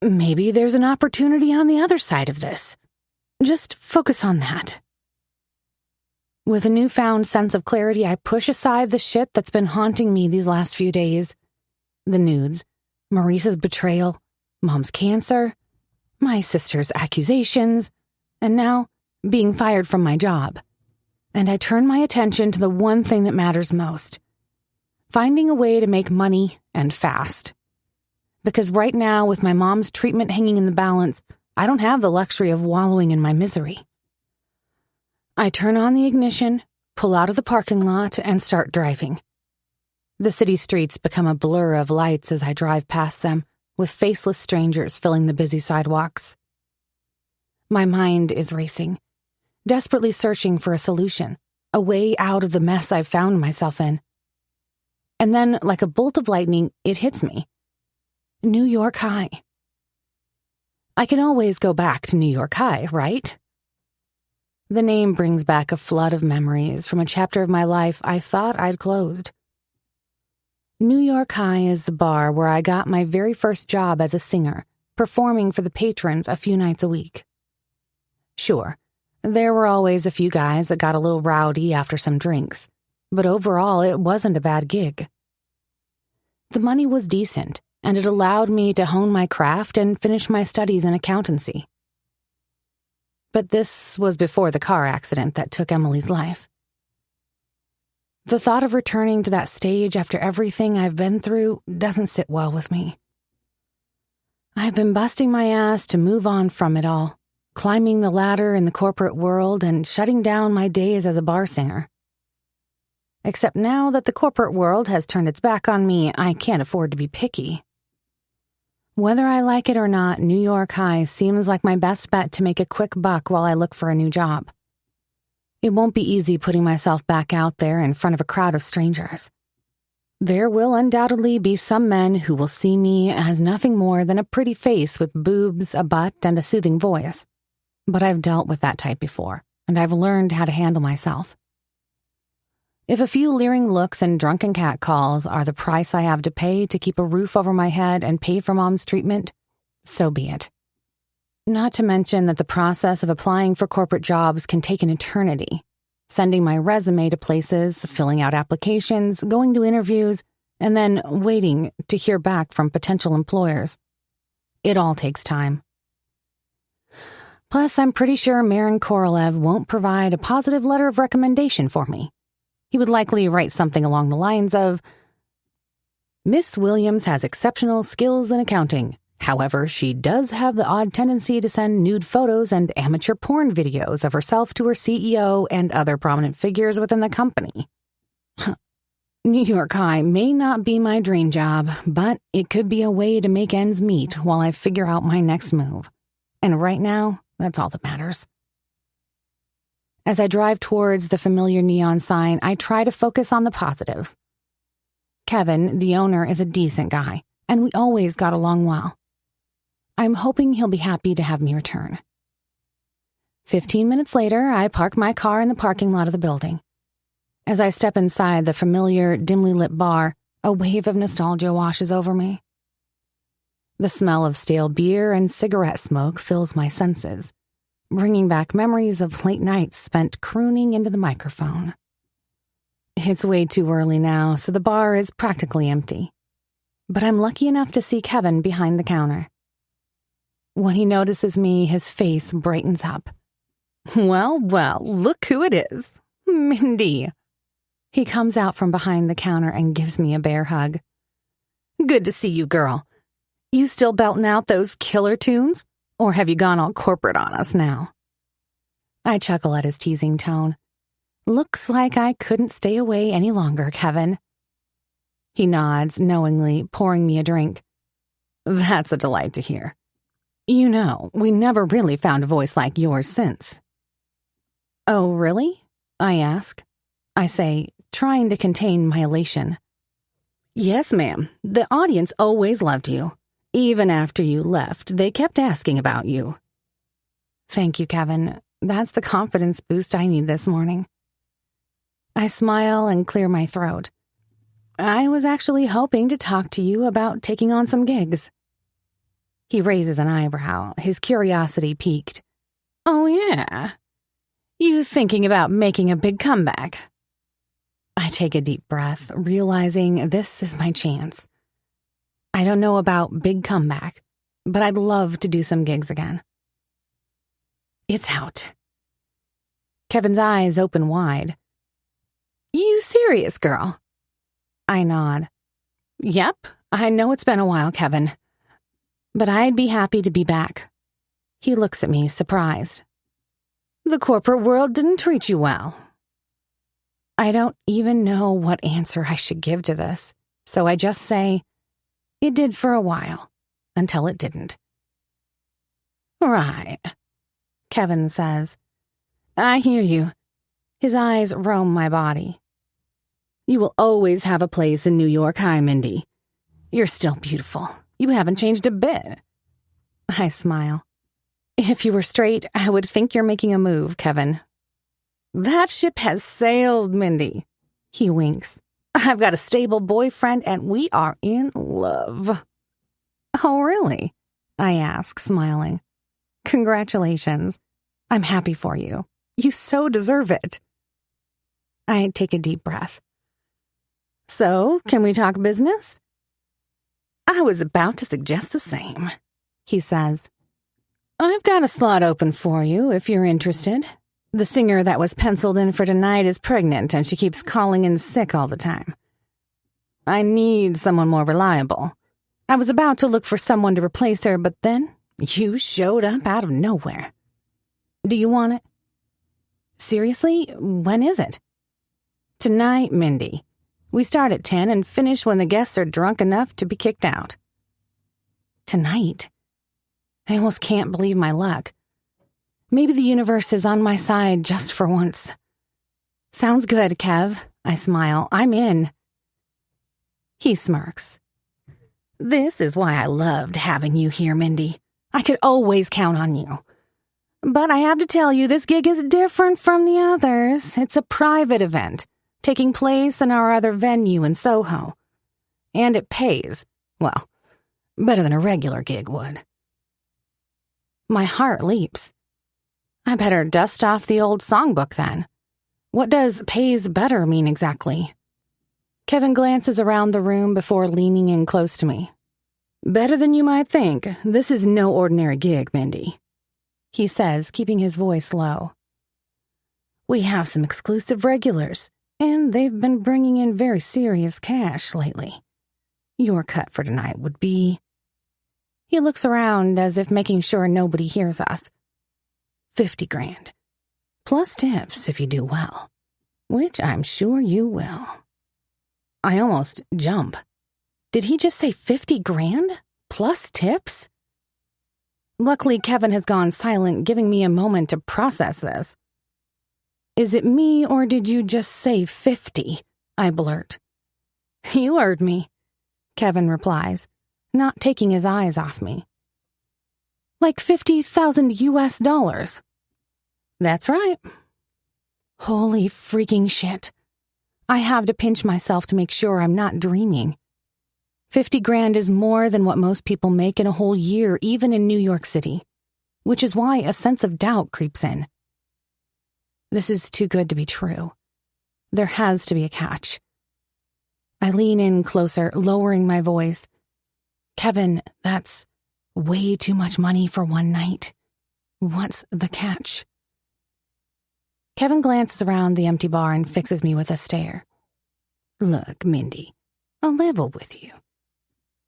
Maybe there's an opportunity on the other side of this. Just focus on that. With a newfound sense of clarity, I push aside the shit that's been haunting me these last few days. The nudes, Maurice's betrayal, Mom's cancer, my sister's accusations, and now being fired from my job. And I turn my attention to the one thing that matters most: finding a way to make money and fast. Because right now, with my mom's treatment hanging in the balance, I don't have the luxury of wallowing in my misery. I turn on the ignition, pull out of the parking lot, and start driving. The city streets become a blur of lights as I drive past them, with faceless strangers filling the busy sidewalks. My mind is racing, desperately searching for a solution, a way out of the mess I've found myself in. And then, like a bolt of lightning, it hits me. New York High. I can always go back to New York High, right? The name brings back a flood of memories from a chapter of my life I thought I'd closed. New York High is the bar where I got my very first job as a singer, performing for the patrons a few nights a week. Sure, there were always a few guys that got a little rowdy after some drinks, but overall it wasn't a bad gig. The money was decent, and it allowed me to hone my craft and finish my studies in accountancy. But this was before the car accident that took Emily's life. The thought of returning to that stage after everything I've been through doesn't sit well with me. I've been busting my ass to move on from it all, climbing the ladder in the corporate world and shutting down my days as a bar singer. Except now that the corporate world has turned its back on me, I can't afford to be picky. Whether I like it or not, New York High seems like my best bet to make a quick buck while I look for a new job. It won't be easy putting myself back out there in front of a crowd of strangers. There will undoubtedly be some men who will see me as nothing more than a pretty face with boobs, a butt, and a soothing voice. But I've dealt with that type before, and I've learned how to handle myself. If a few leering looks and drunken catcalls are the price I have to pay to keep a roof over my head and pay for Mom's treatment, so be it. Not to mention that the process of applying for corporate jobs can take an eternity. Sending my resume to places, filling out applications, going to interviews, and then waiting to hear back from potential employers. It all takes time. Plus, I'm pretty sure Maron Korolev won't provide a positive letter of recommendation for me. He would likely write something along the lines of, "Miss Williams has exceptional skills in accounting. However, she does have the odd tendency to send nude photos and amateur porn videos of herself to her CEO and other prominent figures within the company." New York High may not be my dream job, but it could be a way to make ends meet while I figure out my next move. And right now, that's all that matters. As I drive towards the familiar neon sign, I try to focus on the positives. Kevin, the owner, is a decent guy, and we always got along well. I'm hoping he'll be happy to have me return. 15 minutes later, I park my car in the parking lot of the building. As I step inside the familiar, dimly lit bar, a wave of nostalgia washes over me. The smell of stale beer and cigarette smoke fills my senses, bringing back memories of late nights spent crooning into the microphone. It's way too early now, so the bar is practically empty. But I'm lucky enough to see Kevin behind the counter. When he notices me, his face brightens up. "Well, well, look who it is. Mindy." He comes out from behind the counter and gives me a bear hug. "Good to see you, girl. You still belting out those killer tunes? Or have you gone all corporate on us now?" I chuckle at his teasing tone. "Looks like I couldn't stay away any longer, Kevin." He nods, knowingly, pouring me a drink. "That's a delight to hear. You know, we never really found a voice like yours since." "Oh, really?" I ask. I say, trying to contain my elation. "Yes, ma'am. The audience always loved you. Even after you left, they kept asking about you." "Thank you, Kevin. That's the confidence boost I need this morning." I smile and clear my throat. "I was actually hoping to talk to you about taking on some gigs." He raises an eyebrow, his curiosity piqued. Oh, yeah. You thinking about making a big comeback? I take a deep breath, realizing this is my chance. I don't know about big comeback, but I'd love to do some gigs again. It's out. Kevin's eyes open wide. You serious, girl? I nod. Yep, I know it's been a while, Kevin. But I'd be happy to be back. He looks at me, surprised. The corporate world didn't treat you well. I don't even know what answer I should give to this, so I just say, it did for a while, until it didn't. Right, Kevin says. I hear you. His eyes roam my body. You will always have a place in New York High, Mindy. You're still beautiful. You haven't changed a bit. I smile. If you were straight, I would think you're making a move, Kevin. That ship has sailed, Mindy. He winks. I've got a stable boyfriend and we are in love. Oh, really? I ask, smiling. Congratulations. I'm happy for you. You so deserve it. I take a deep breath. So, can we talk business? I was about to suggest the same, he says. I've got a slot open for you if you're interested. The singer that was penciled in for tonight is pregnant and she keeps calling in sick all the time. I need someone more reliable. I was about to look for someone to replace her, but then you showed up out of nowhere. Do you want it? Seriously? When is it? Tonight, Mindy. We start at 10 and finish when the guests are drunk enough to be kicked out. Tonight? I almost can't believe my luck. Maybe the universe is on my side just for once. Sounds good, Kev. I smile. I'm in. He smirks. This is why I loved having you here, Mindy. I could always count on you. But I have to tell you, this gig is different from the others. It's a private event, taking place in our other venue in Soho. And it pays, well, better than a regular gig would. My heart leaps. I better dust off the old songbook then. What does pays better mean exactly? Kevin glances around the room before leaning in close to me. Better than you might think. This is no ordinary gig, Mindy, he says, keeping his voice low. We have some exclusive regulars, and they've been bringing in very serious cash lately. Your cut for tonight would be... He looks around as if making sure nobody hears us. 50 grand. Plus tips if you do well. Which I'm sure you will. I almost jump. Did he just say 50 grand? Plus tips? Luckily, Kevin has gone silent, giving me a moment to process this. Is it me, or did you just say 50? I blurt. You heard me, Kevin replies, not taking his eyes off me. Like 50,000 US dollars. That's right. Holy freaking shit. I have to pinch myself to make sure I'm not dreaming. 50 grand is more than what most people make in a whole year, even in New York City, which is why a sense of doubt creeps in. This is too good to be true. There has to be a catch. I lean in closer, lowering my voice. Kevin, that's way too much money for one night. What's the catch? Kevin glances around the empty bar and fixes me with a stare. Look, Mindy, I'll level with you.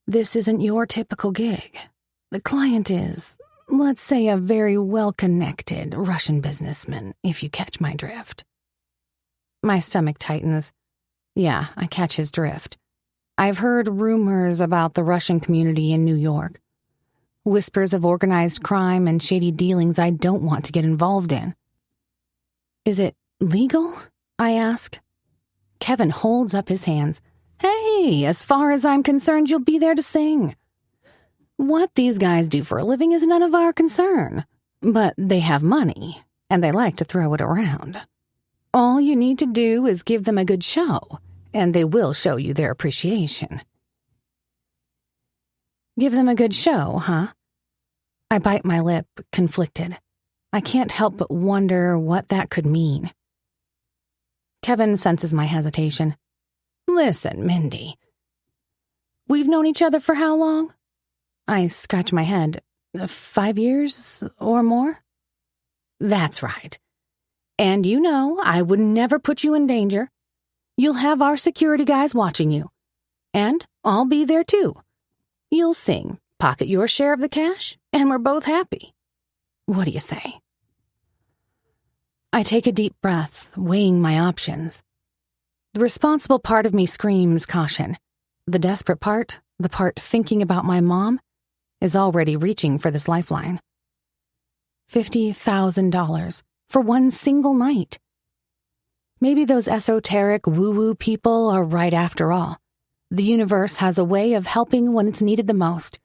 This isn't your typical gig. The client is, let's say, a very well-connected Russian businessman, if you catch my drift. My stomach tightens. Yeah, I catch his drift. I've heard rumors about the Russian community in New York. Whispers of organized crime and shady dealings I don't want to get involved in. Is it legal? I ask. Kevin holds up his hands. Hey, as far as I'm concerned, you'll be there to sing. What these guys do for a living is none of our concern. But they have money, and they like to throw it around. All you need to do is give them a good show, and they will show you their appreciation. Give them a good show, huh? I bite my lip, conflicted. I can't help but wonder what that could mean. Kevin senses my hesitation. Listen, Mindy. We've known each other for how long? I scratch my head. 5 years or more? That's right. And you know I would never put you in danger. You'll have our security guys watching you. And I'll be there too. You'll sing, pocket your share of the cash, and we're both happy. What do you say? I take a deep breath, weighing my options. The responsible part of me screams caution. The desperate part, the part thinking about my mom, is already reaching for this lifeline. $50,000 for one single night. Maybe those esoteric woo-woo people are right after all. The universe has a way of helping when it's needed the most.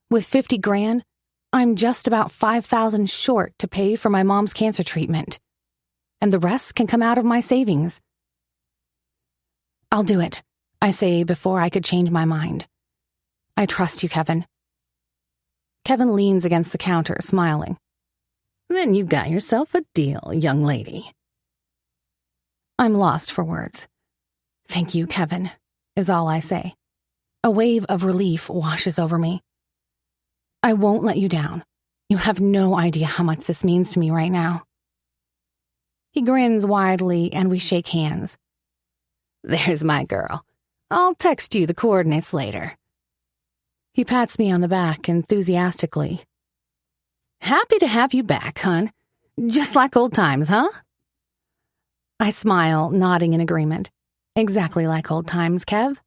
With 50 grand, I'm just about 5,000 short to pay for my mom's cancer treatment. And the rest can come out of my savings. I'll do it, I say before I could change my mind. I trust you, Kevin. Kevin leans against the counter, smiling. Then you got yourself a deal, young lady. I'm lost for words. Thank you, Kevin, is all I say. A wave of relief washes over me. I won't let you down. You have no idea how much this means to me right now. He grins widely and we shake hands. There's my girl. I'll text you the coordinates later. He pats me on the back enthusiastically. Happy to have you back, hun. Just like old times, huh? I smile, nodding in agreement. Exactly like old times, Kev.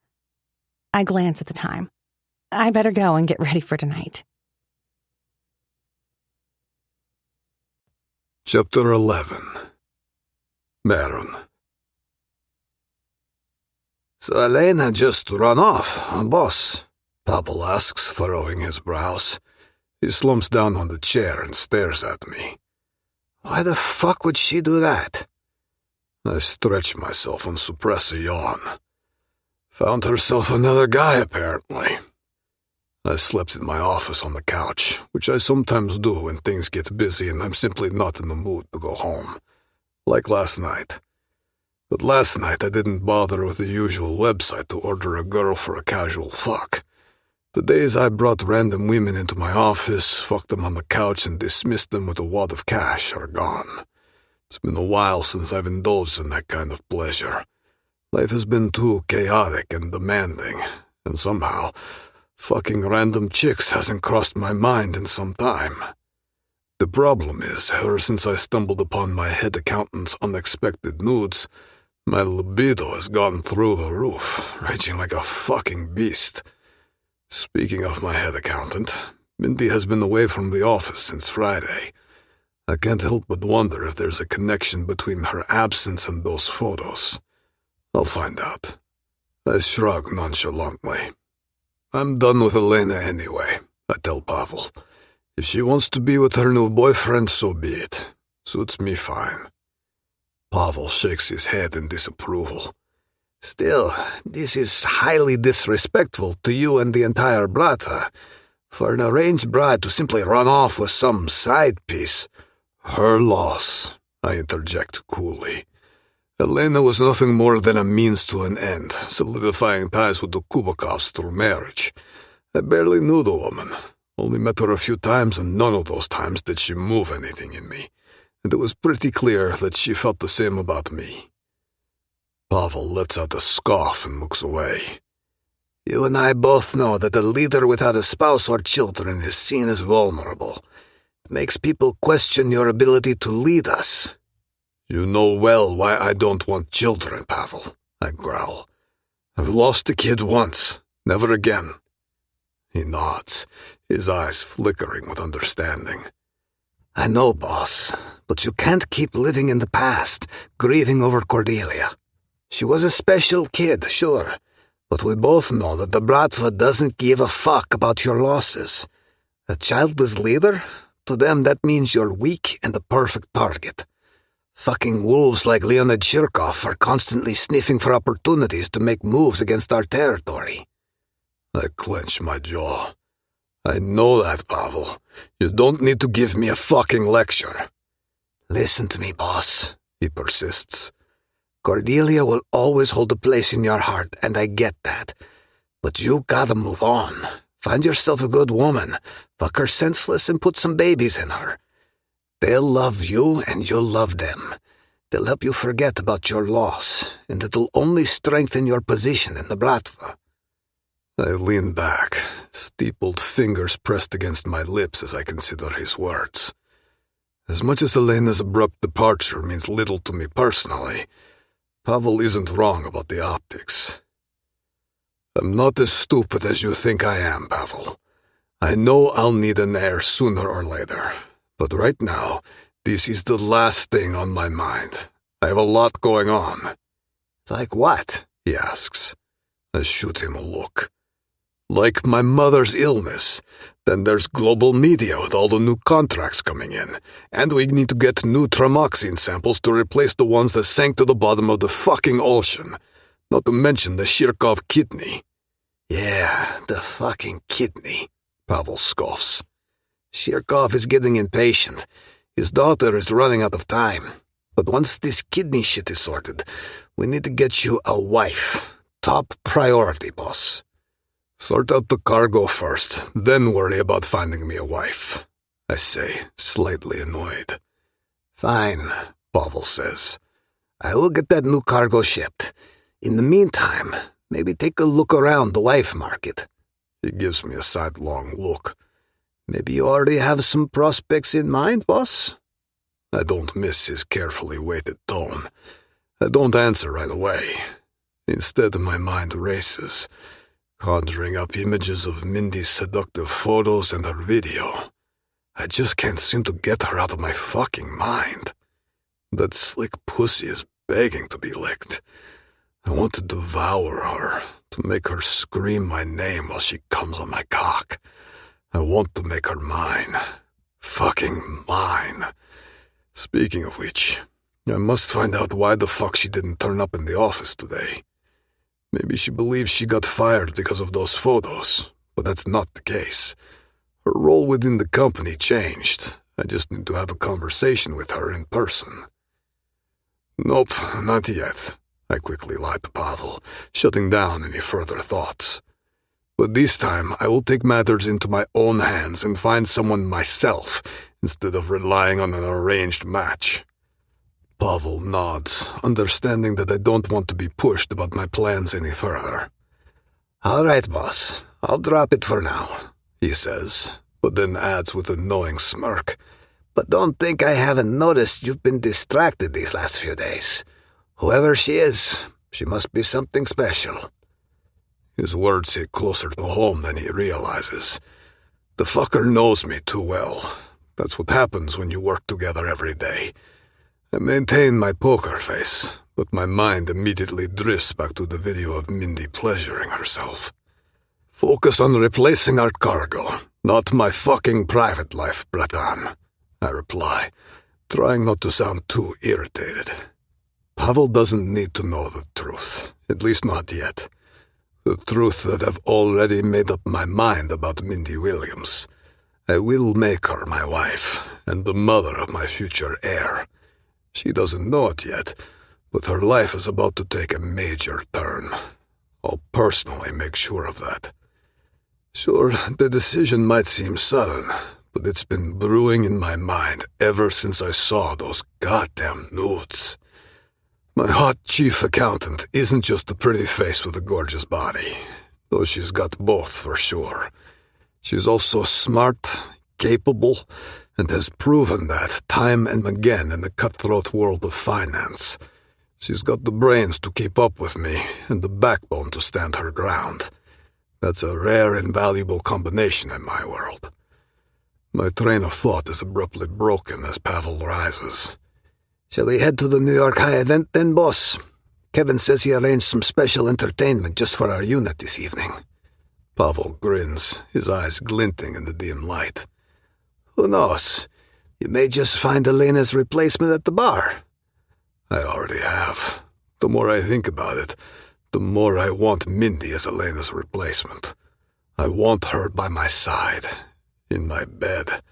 I glance at the time. I better go and get ready for tonight. Chapter 11. Maron. So Elena just run off, huh, boss? Pavel asks, furrowing his brows. He slumps down on the chair and stares at me. Why the fuck would she do that? I stretch myself and suppress a yawn. Found herself another guy, apparently. I slept in my office on the couch, which I sometimes do when things get busy and I'm simply not in the mood to go home. Like last night. But last night I didn't bother with the usual website to order a girl for a casual fuck. The days I brought random women into my office, fucked them on the couch, and dismissed them with a wad of cash are gone. It's been a while since I've indulged in that kind of pleasure. Life has been too chaotic and demanding, and somehow, fucking random chicks hasn't crossed my mind in some time. The problem is, ever since I stumbled upon my head accountant's unexpected nudes, my libido has gone through the roof, raging like a fucking beast. Speaking of my head accountant, Mindy has been away from the office since Friday. I can't help but wonder if there's a connection between her absence and those photos. I'll find out. I shrug nonchalantly. I'm done with Elena anyway, I tell Pavel. If she wants to be with her new boyfriend, so be it. Suits me fine. Pavel shakes his head in disapproval. Still, this is highly disrespectful to you and the entire Bratva. For an arranged bride to simply run off with some side piece. Her loss, I interject coolly. Elena was nothing more than a means to an end, solidifying ties with the Kubakovs through marriage. I barely knew the woman. Only met her a few times, and none of those times did she move anything in me. And it was pretty clear that she felt the same about me. Pavel lets out a scoff and looks away. You and I both know that a leader without a spouse or children is seen as vulnerable. It makes people question your ability to lead us. You know well why I don't want children, Pavel, I growl. I've lost a kid once, never again. He nods, his eyes flickering with understanding. I know, boss, but you can't keep living in the past, grieving over Cordelia. She was a special kid, sure, but we both know that the Bratva doesn't give a fuck about your losses. A childless leader? To them that means you're weak and the perfect target. Fucking wolves like Leonid Shirkov are constantly sniffing for opportunities to make moves against our territory. I clench my jaw. I know that, Pavel. You don't need to give me a fucking lecture. Listen to me, boss, he persists. Cordelia will always hold a place in your heart, and I get that. But you gotta move on. Find yourself a good woman, fuck her senseless, and put some babies in her. They'll love you, and you'll love them. They'll help you forget about your loss, and it'll only strengthen your position in the Bratva. I lean back, steepled fingers pressed against my lips as I consider his words. As much as Elena's abrupt departure means little to me personally, Pavel isn't wrong about the optics. I'm not as stupid as you think I am, Pavel. I know I'll need an heir sooner or later, but right now, this is the last thing on my mind. I have a lot going on. Like what? He asks. I shoot him a look. Like my mother's illness. Then there's global media with all the new contracts coming in. And we need to get new tramoxine samples to replace the ones that sank to the bottom of the fucking ocean. Not to mention the Shirkov kidney. Yeah, the fucking kidney, Pavel scoffs. Shirkov is getting impatient. His daughter is running out of time. But once this kidney shit is sorted, we need to get you a wife. Top priority, boss. Sort out the cargo first, then worry about finding me a wife, I say, slightly annoyed. Fine, Pavel says. I will get that new cargo shipped. In the meantime, maybe take a look around the wife market. He gives me a sidelong look. Maybe you already have some prospects in mind, boss? I don't miss his carefully weighted tone. I don't answer right away. Instead, my mind races, conjuring up images of Mindy's seductive photos and her video. I just can't seem to get her out of my fucking mind. That slick pussy is begging to be licked. I want to devour her, to make her scream my name while she comes on my cock. I want to make her mine. Fucking mine. Speaking of which, I must find out why the fuck she didn't turn up in the office today. Maybe she believes she got fired because of those photos, but that's not the case. Her role within the company changed. I just need to have a conversation with her in person. Nope, not yet, I quickly lied to Pavel, shutting down any further thoughts. But this time I will take matters into my own hands and find someone myself, instead of relying on an arranged match. Pavel nods, understanding that I don't want to be pushed about my plans any further. All right, boss. I'll drop it for now, he says, but then adds with a knowing smirk. But don't think I haven't noticed you've been distracted these last few days. Whoever she is, she must be something special. His words hit closer to home than he realizes. The fucker knows me too well. That's what happens when you work together every day. I maintain my poker face, but my mind immediately drifts back to the video of Mindy pleasuring herself. Focus on replacing our cargo, not my fucking private life, Bratan, I reply, trying not to sound too irritated. Pavel doesn't need to know the truth, at least not yet. The truth that I've already made up my mind about Mindy Williams. I will make her my wife, and the mother of my future heir. She doesn't know it yet, but her life is about to take a major turn. I'll personally make sure of that. Sure, the decision might seem sudden, but it's been brewing in my mind ever since I saw those goddamn nudes. My hot chief accountant isn't just a pretty face with a gorgeous body, though she's got both for sure. She's also smart, capable, and has proven that time and again in the cutthroat world of finance. She's got the brains to keep up with me and the backbone to stand her ground. That's a rare and valuable combination in my world. My train of thought is abruptly broken as Pavel rises. Shall we head to the New York High event then, boss? Kevin says he arranged some special entertainment just for our unit this evening. Pavel grins, his eyes glinting in the dim light. Who knows? You may just find Elena's replacement at the bar. I already have. The more I think about it, the more I want Mindy as Elena's replacement. I want her by my side, in my bed,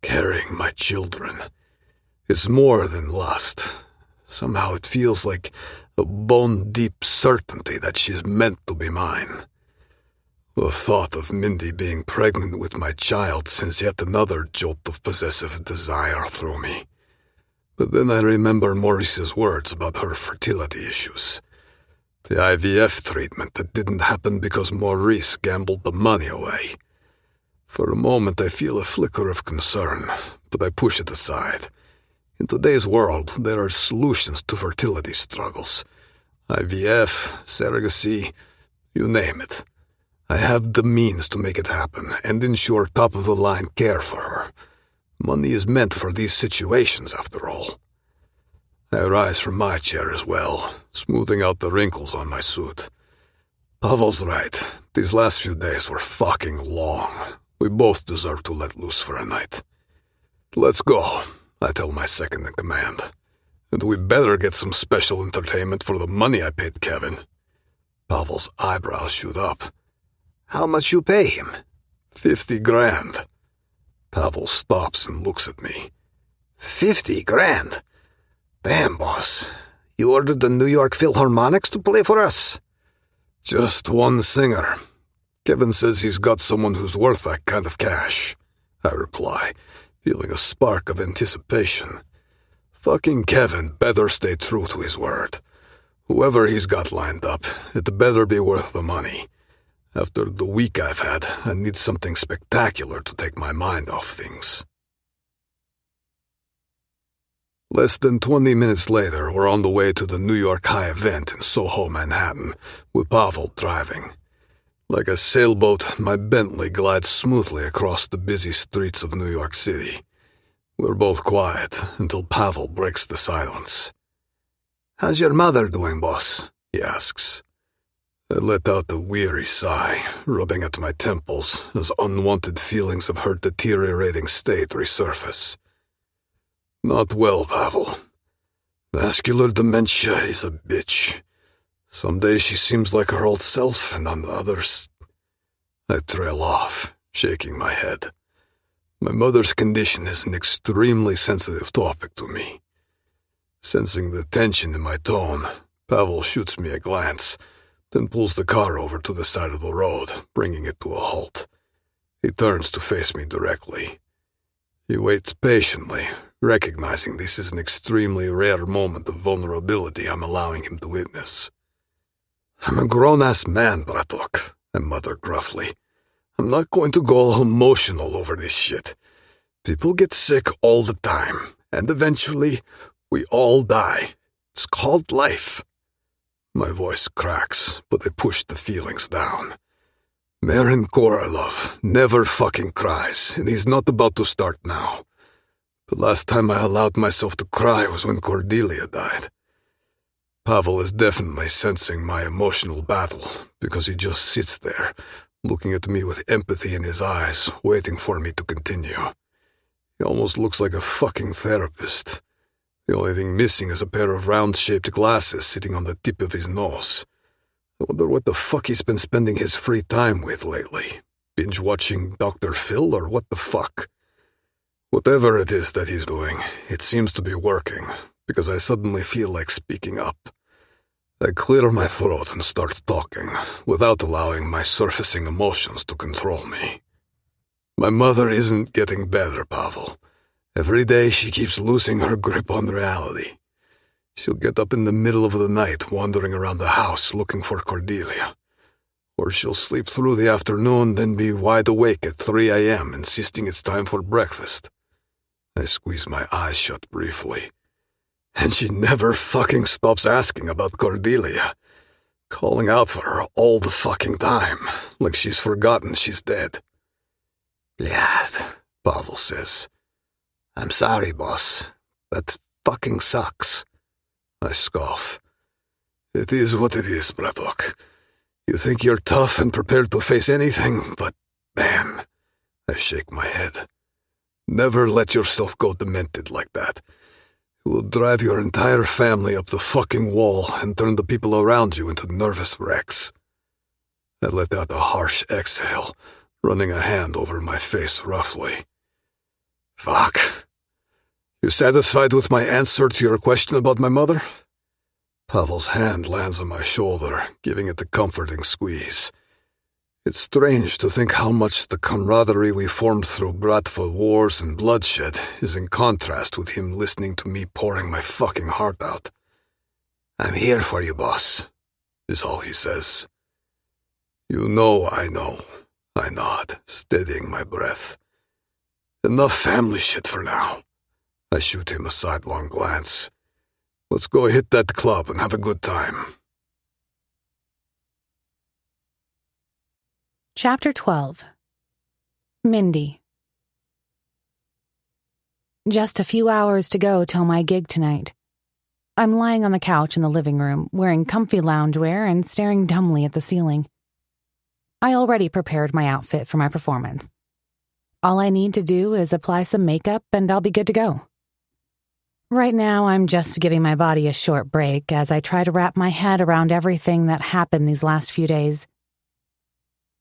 carrying my children. It's more than lust. Somehow it feels like a bone-deep certainty that she's meant to be mine. The thought of Mindy being pregnant with my child sends yet another jolt of possessive desire through me. But then I remember Maurice's words about her fertility issues. The IVF treatment that didn't happen because Maurice gambled the money away. For a moment I feel a flicker of concern, but I push it aside. In today's world, there are solutions to fertility struggles. IVF, surrogacy, you name it. I have the means to make it happen and ensure top-of-the-line care for her. Money is meant for these situations, after all. I rise from my chair as well, smoothing out the wrinkles on my suit. Pavel's right. These last few days were fucking long. We both deserve to let loose for a night. Let's go, I tell my second-in-command. And we better get some special entertainment for the money I paid Kevin. Pavel's eyebrows shoot up. How much you pay him? 50 grand. Pavel stops and looks at me. 50 grand? Damn, boss. You ordered the New York Philharmonics to play for us? Just one singer. Kevin says he's got someone who's worth that kind of cash, I reply, feeling a spark of anticipation. Fucking Kevin better stay true to his word. Whoever he's got lined up, it better be worth the money. After the week I've had, I need something spectacular to take my mind off things. Less than 20 minutes later, we're on the way to the New York High event in Soho, Manhattan, with Pavel driving. Like a sailboat, my Bentley glides smoothly across the busy streets of New York City. We're both quiet until Pavel breaks the silence. How's your mother doing, boss? He asks. I let out a weary sigh, rubbing at my temples as unwanted feelings of her deteriorating state resurface. Not well, Pavel. Vascular dementia is a bitch. Some days she seems like her old self, and on others... I trail off, shaking my head. My mother's condition is an extremely sensitive topic to me. Sensing the tension in my tone, Pavel shoots me a glance, then pulls the car over to the side of the road, bringing it to a halt. He turns to face me directly. He waits patiently, recognizing this is an extremely rare moment of vulnerability I'm allowing him to witness. I'm a grown-ass man, Bratok, I mutter gruffly. I'm not going to go all emotional over this shit. People get sick all the time, and eventually, we all die. It's called life. My voice cracks, but I push the feelings down. Maron Korolev never fucking cries, and he's not about to start now. The last time I allowed myself to cry was when Cordelia died. Pavel is definitely sensing my emotional battle, because he just sits there, looking at me with empathy in his eyes, waiting for me to continue. He almost looks like a fucking therapist. The only thing missing is a pair of round-shaped glasses sitting on the tip of his nose. I wonder what the fuck he's been spending his free time with lately. Binge-watching Dr. Phil or what the fuck? Whatever it is that he's doing, it seems to be working, because I suddenly feel like speaking up. I clear my throat and start talking, without allowing my surfacing emotions to control me. My mother isn't getting better, Pavel. Every day she keeps losing her grip on reality. She'll get up in the middle of the night wandering around the house looking for Cordelia. Or she'll sleep through the afternoon, then be wide awake at 3 a.m. insisting it's time for breakfast. I squeeze my eyes shut briefly. And she never fucking stops asking about Cordelia, calling out for her all the fucking time, like she's forgotten she's dead. Blad, Pavel says. I'm sorry, boss. That fucking sucks. I scoff. It is what it is, Bratok. You think you're tough and prepared to face anything, but man, I shake my head. Never let yourself go demented like that. It will drive your entire family up the fucking wall and turn the people around you into nervous wrecks. I let out a harsh exhale, running a hand over my face roughly. Fuck. You satisfied with my answer to your question about my mother? Pavel's hand lands on my shoulder, giving it a comforting squeeze. It's strange to think how much the camaraderie we formed through Bratva wars and bloodshed is in contrast with him listening to me pouring my fucking heart out. I'm here for you, boss, is all he says. You know, I nod, steadying my breath. Enough family shit for now. I shoot him a sidelong glance. Let's go hit that club and have a good time. Chapter 12. Mindy. Just a few hours to go till my gig tonight. I'm lying on the couch in the living room, wearing comfy loungewear and staring dumbly at the ceiling. I already prepared my outfit for my performance. All I need to do is apply some makeup and I'll be good to go. Right now, I'm just giving my body a short break as I try to wrap my head around everything that happened these last few days.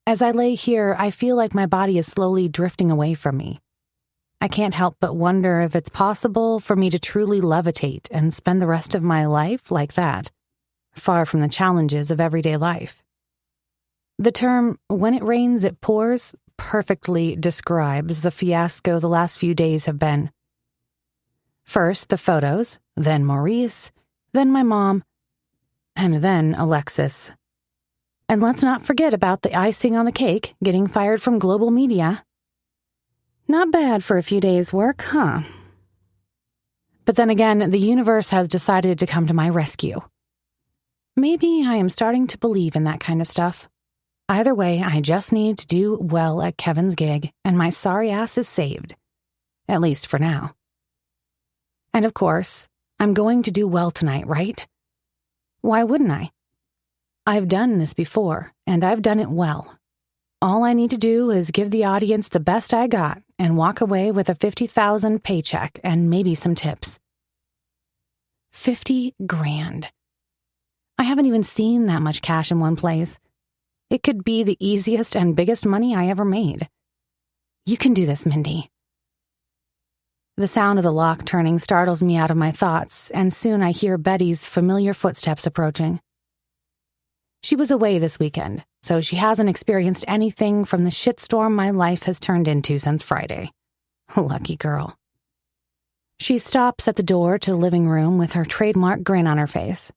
As I lay here, I feel like my body is slowly drifting away from me. I can't help but wonder if it's possible for me to truly levitate and spend the rest of my life like that, far from the challenges of everyday life. The term, "when it rains, it pours," perfectly describes the fiasco the last few days have been. First the photos, then Maurice, then my mom, and then Alexis. And let's not forget about the icing on the cake, getting fired from global media. Not bad for a few days' work, huh? But then again, the universe has decided to come to my rescue. Maybe I am starting to believe in that kind of stuff. Either way, I just need to do well at Kevin's gig, and my sorry ass is saved. At least for now. And of course, I'm going to do well tonight, right? Why wouldn't I? I've done this before, and I've done it well. All I need to do is give the audience the best I got and walk away with a $50,000 paycheck and maybe some tips. 50 grand. I haven't even seen that much cash in one place. It could be the easiest and biggest money I ever made. You can do this, Mindy. The sound of the lock turning startles me out of my thoughts, and soon I hear Betty's familiar footsteps approaching. She was away this weekend, so she hasn't experienced anything from the shitstorm my life has turned into since Friday. Lucky girl. She stops at the door to the living room with her trademark grin on her face.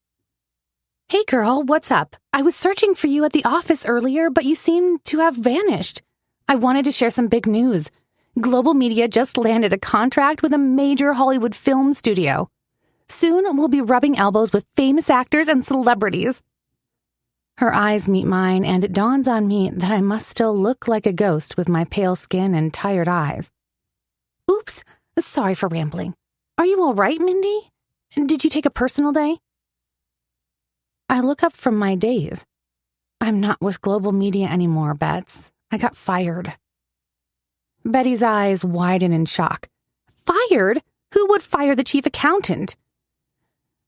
Hey girl, what's up? I was searching for you at the office earlier, but you seem to have vanished. I wanted to share some big news. Global Media just landed a contract with a major Hollywood film studio. Soon we'll be rubbing elbows with famous actors and celebrities. Her eyes meet mine, and it dawns on me that I must still look like a ghost with my pale skin and tired eyes. Oops, sorry for rambling. Are you all right, Mindy? Did you take a personal day? I look up from my daze. I'm not with Global Media anymore, Bets. I got fired. Betty's eyes widen in shock. Fired? Who would fire the chief accountant?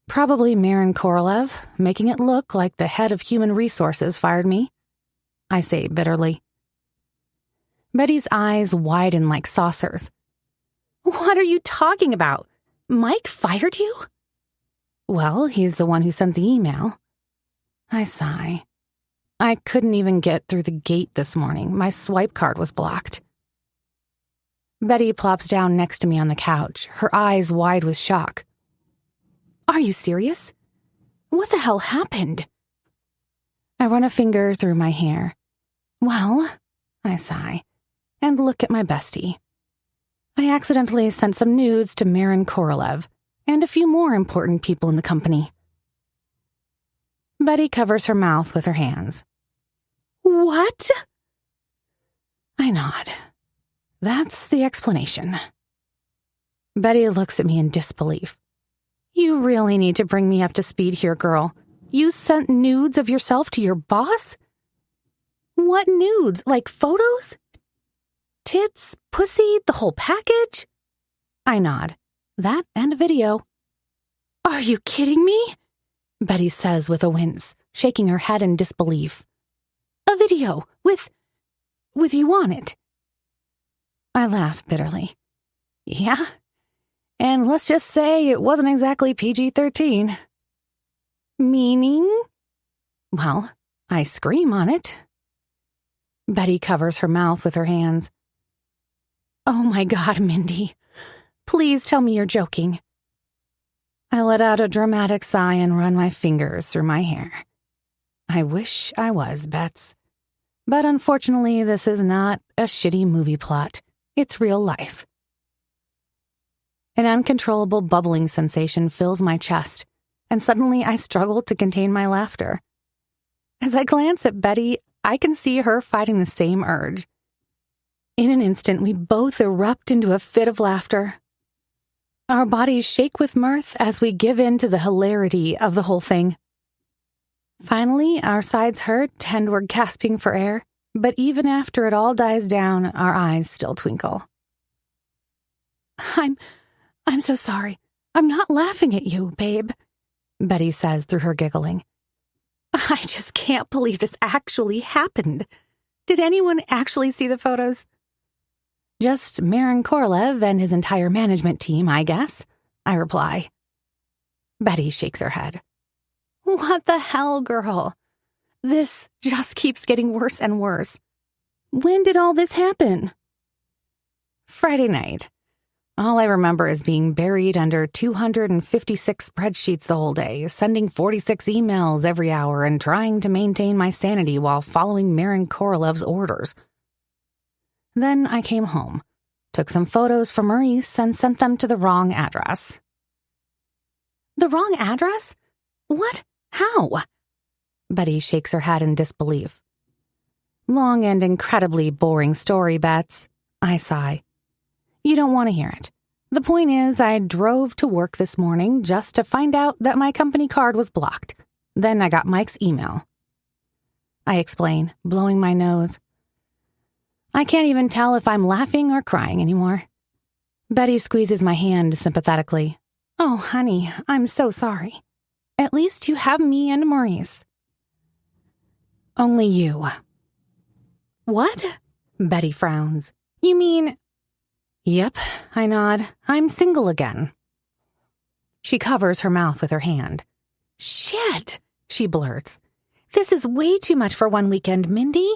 Probably Maron Korolev, making it look like the head of human resources fired me, I say bitterly. Betty's eyes widen like saucers. What are you talking about? Mike fired you? Well, he's the one who sent the email. I sigh. I couldn't even get through the gate this morning. My swipe card was blocked. Betty plops down next to me on the couch, her eyes wide with shock. Are you serious? What the hell happened? I run a finger through my hair. Well, I sigh, and look at my bestie. I accidentally sent some nudes to Maron Korolev and a few more important people in the company. Betty covers her mouth with her hands. What? I nod. That's the explanation. Betty looks at me in disbelief. You really need to bring me up to speed here, girl. You sent nudes of yourself to your boss? What nudes? Like photos? Tits, pussy, the whole package? I nod. That and a video. Are you kidding me? Betty says with a wince, shaking her head in disbelief. A video with you on it. I laughed bitterly. Yeah? And let's just say it wasn't exactly PG-13. Meaning? Well, I scream on it. Betty covers her mouth with her hands. Oh my God, Mindy. Please tell me you're joking. I let out a dramatic sigh and run my fingers through my hair. I wish I was, Bets. But unfortunately, this is not a shitty movie plot. It's real life. An uncontrollable bubbling sensation fills my chest, and suddenly I struggle to contain my laughter. As I glance at Betty, I can see her fighting the same urge. In an instant, we both erupt into a fit of laughter. Our bodies shake with mirth as we give in to the hilarity of the whole thing. Finally, our sides hurt and we're gasping for air, but even after it all dies down, our eyes still twinkle. I'm so sorry. I'm not laughing at you, babe, Betty says through her giggling. I just can't believe this actually happened. Did anyone actually see the photos? Just Maron Korolev and his entire management team, I guess, I reply. Betty shakes her head. What the hell, girl? This just keeps getting worse and worse. When did all this happen? Friday night. All I remember is being buried under 256 spreadsheets the whole day, sending 46 emails every hour, and trying to maintain my sanity while following Maron Korolev's orders. Then I came home, took some photos for Maurice, and sent them to the wrong address. The wrong address? What? How? Betty shakes her head in disbelief. Long and incredibly boring story, Bets. I sigh. You don't want to hear it. The point is, I drove to work this morning just to find out that my company card was blocked. Then I got Mike's email. I explain, blowing my nose. I can't even tell if I'm laughing or crying anymore. Betty squeezes my hand sympathetically. Oh, honey, I'm so sorry. At least you have me and Maurice. Only you. What? Betty frowns. You mean... Yep, I nod. I'm single again. She covers her mouth with her hand. Shit, she blurts. This is way too much for one weekend, Mindy.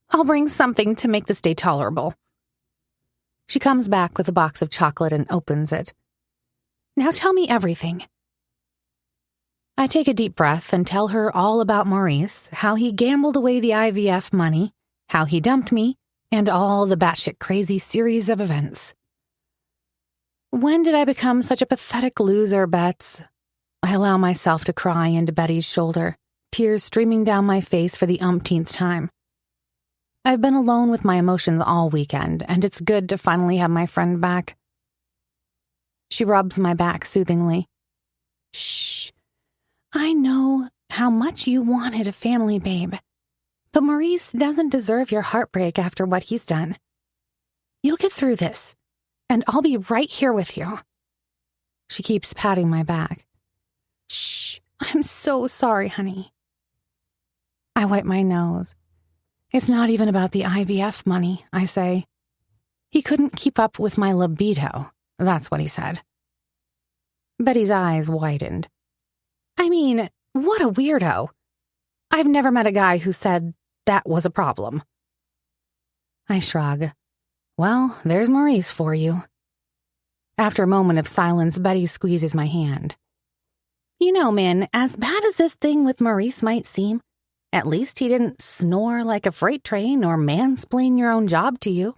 I'll bring something to make this day tolerable. She comes back with a box of chocolate and opens it. Now tell me everything. I take a deep breath and tell her all about Maurice, how he gambled away the IVF money, how he dumped me, and all the batshit crazy series of events. When did I become such a pathetic loser, Bets? I allow myself to cry into Betty's shoulder, tears streaming down my face for the umpteenth time. I've been alone with my emotions all weekend, and it's good to finally have my friend back. She rubs my back soothingly. Shh. I know how much you wanted a family, babe. But Maurice doesn't deserve your heartbreak after what he's done. You'll get through this, and I'll be right here with you. She keeps patting my back. Shh. I'm so sorry, honey. I wipe my nose. It's not even about the IVF money, I say. He couldn't keep up with my libido. That's what he said. Betty's eyes widened. I mean, what a weirdo. I've never met a guy who said that was a problem. I shrug. Well, there's Maurice for you. After a moment of silence, Betty squeezes my hand. You know, Min, as bad as this thing with Maurice might seem, at least he didn't snore like a freight train or mansplain your own job to you.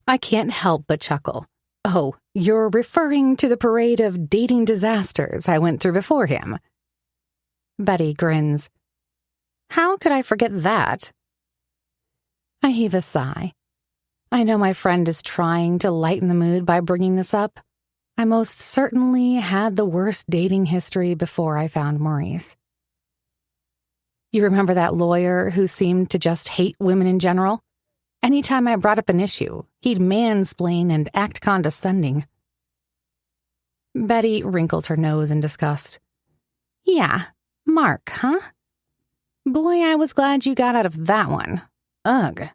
I can't help but chuckle. Oh, you're referring to the parade of dating disasters I went through before him. Betty grins. How could I forget that? I heave a sigh. I know my friend is trying to lighten the mood by bringing this up. I most certainly had the worst dating history before I found Maurice. You remember that lawyer who seemed to just hate women in general? Anytime I brought up an issue, he'd mansplain and act condescending. Betty wrinkles her nose in disgust. Yeah, Mark, huh? Boy, I was glad you got out of that one. Ugh.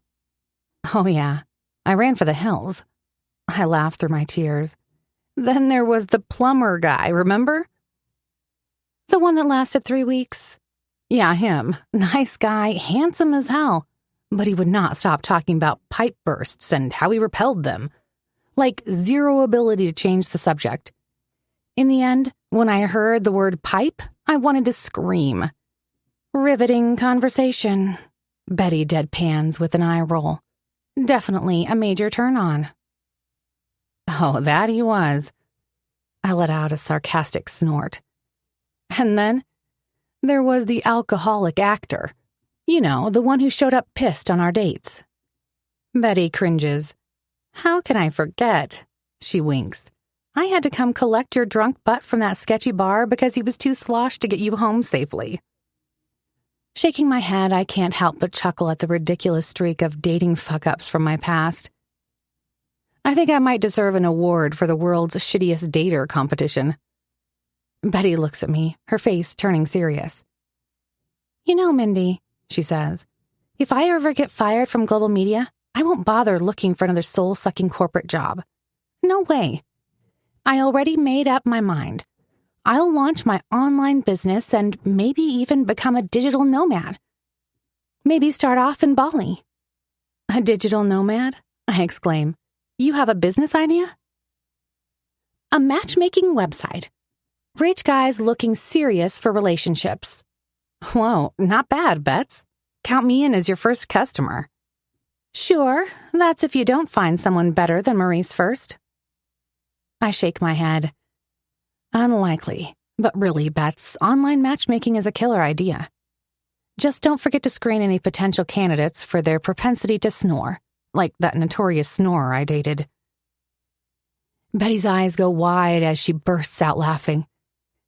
Oh, yeah. I ran for the hills. I laughed through my tears. Then there was the plumber guy, remember? The one that lasted 3 weeks? Yeah, him. Nice guy, handsome as hell. But he would not stop talking about pipe bursts and how he repelled them. Like zero ability to change the subject. In the end, when I heard the word pipe, I wanted to scream. Riveting conversation. Betty deadpans with an eye roll. Definitely a major turn-on. Oh, that he was. I let out a sarcastic snort. And then there was the alcoholic actor. You know, the one who showed up pissed on our dates. Betty cringes. How can I forget? She winks. I had to come collect your drunk butt from that sketchy bar because he was too sloshed to get you home safely. Shaking my head, I can't help but chuckle at the ridiculous streak of dating fuck-ups from my past. I think I might deserve an award for the world's shittiest dater competition. Betty looks at me, her face turning serious. You know, Mindy, she says, if I ever get fired from global media, I won't bother looking for another soul-sucking corporate job. No way. I already made up my mind. I'll launch my online business and maybe even become a digital nomad. Maybe start off in Bali. A digital nomad? I exclaim. You have a business idea? A matchmaking website. Rich guys looking serious for relationships. Whoa, not bad, Bets. Count me in as your first customer. Sure, that's if you don't find someone better than Maurice first. I shake my head. Unlikely, but really, Bets, online matchmaking is a killer idea. Just don't forget to screen any potential candidates for their propensity to snore, like that notorious snorer I dated. Betty's eyes go wide as she bursts out laughing.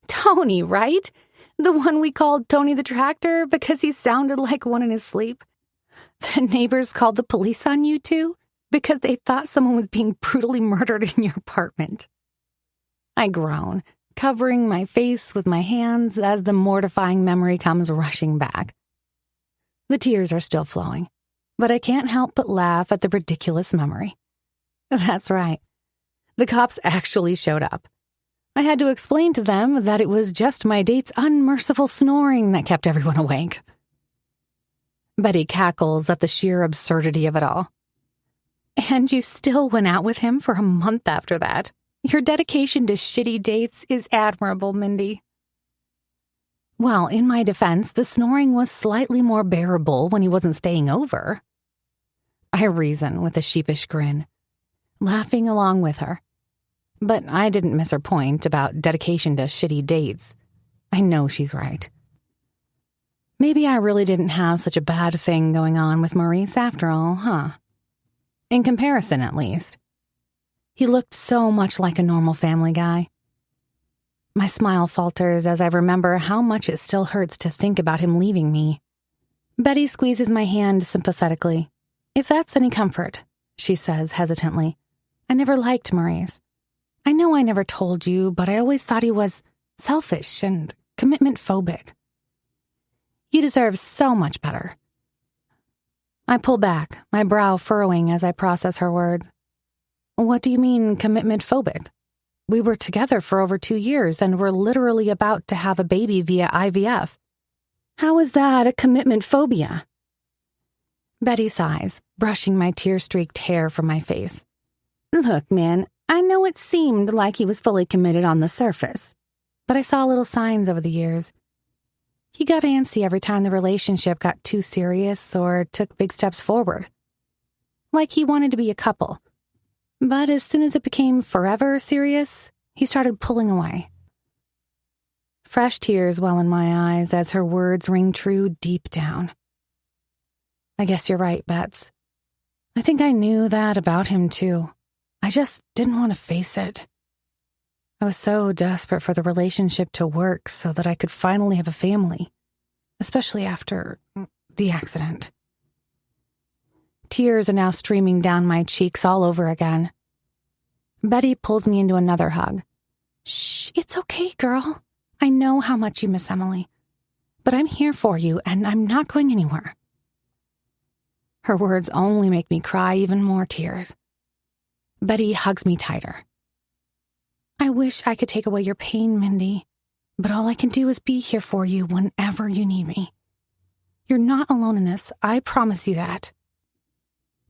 Tony, right? The one we called Tony the Tractor because he sounded like one in his sleep. The neighbors called the police on you too because they thought someone was being brutally murdered in your apartment. I groan, covering my face with my hands as the mortifying memory comes rushing back. The tears are still flowing, but I can't help but laugh at the ridiculous memory. That's right. The cops actually showed up. I had to explain to them that it was just my date's unmerciful snoring that kept everyone awake. Betty cackles at the sheer absurdity of it all. And you still went out with him for a month after that. Your dedication to shitty dates is admirable, Mindy. Well, in my defense, the snoring was slightly more bearable when he wasn't staying over. I reason with a sheepish grin, laughing along with her. But I didn't miss her point about dedication to shitty dates. I know she's right. Maybe I really didn't have such a bad thing going on with Maurice after all, huh? In comparison, at least. He looked so much like a normal family guy. My smile falters as I remember how much it still hurts to think about him leaving me. Betty squeezes my hand sympathetically. If that's any comfort, she says hesitantly. I never liked Maurice. I know I never told you, but I always thought he was selfish and commitment-phobic. You deserve so much better. I pull back, my brow furrowing as I process her words. What do you mean, commitment-phobic? We were together for over 2 years and were literally about to have a baby via IVF. How is that a commitment phobia? Betty sighs, brushing my tear-streaked hair from my face. Look, man, I know it seemed like he was fully committed on the surface, but I saw little signs over the years. He got antsy every time the relationship got too serious or took big steps forward. Like he wanted to be a couple. But as soon as it became forever serious, he started pulling away. Fresh tears well in my eyes as her words ring true deep down. I guess you're right, Bets. I think I knew that about him too. I just didn't want to face it. I was so desperate for the relationship to work so that I could finally have a family, especially after the accident. Tears are now streaming down my cheeks all over again. Betty pulls me into another hug. Shh, it's okay, girl. I know how much you miss Emily. But I'm here for you, and I'm not going anywhere. Her words only make me cry even more tears. Betty hugs me tighter. I wish I could take away your pain, Mindy, but all I can do is be here for you whenever you need me. You're not alone in this, I promise you that.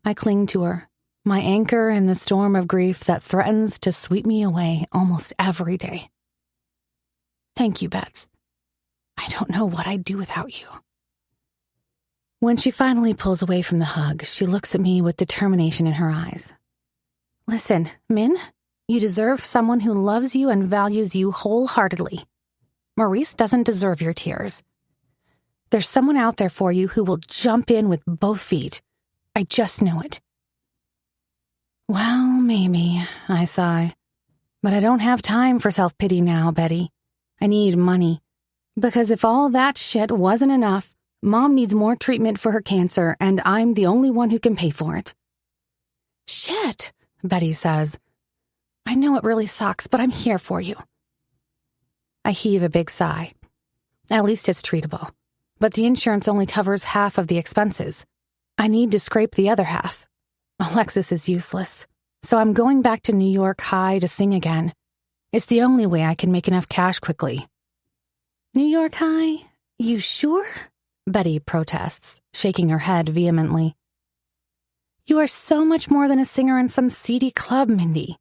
I cling to her, my anchor in the storm of grief that threatens to sweep me away almost every day. Thank you, Bets. I don't know what I'd do without you. When she finally pulls away from the hug, she looks at me with determination in her eyes. Listen, Min, you deserve someone who loves you and values you wholeheartedly. Maurice doesn't deserve your tears. There's someone out there for you who will jump in with both feet. I just know it. Well, maybe, I sigh. But I don't have time for self-pity now, Betty. I need money. Because if all that shit wasn't enough, Mom needs more treatment for her cancer, and I'm the only one who can pay for it. Shit, Betty says. I know it really sucks, but I'm here for you. I heave a big sigh. At least it's treatable. But the insurance only covers half of the expenses. I need to scrape the other half. Alexis is useless. So I'm going back to New York High to sing again. It's the only way I can make enough cash quickly. New York High? You sure? Betty protests, shaking her head vehemently. You are so much more than a singer in some seedy club, Mindy.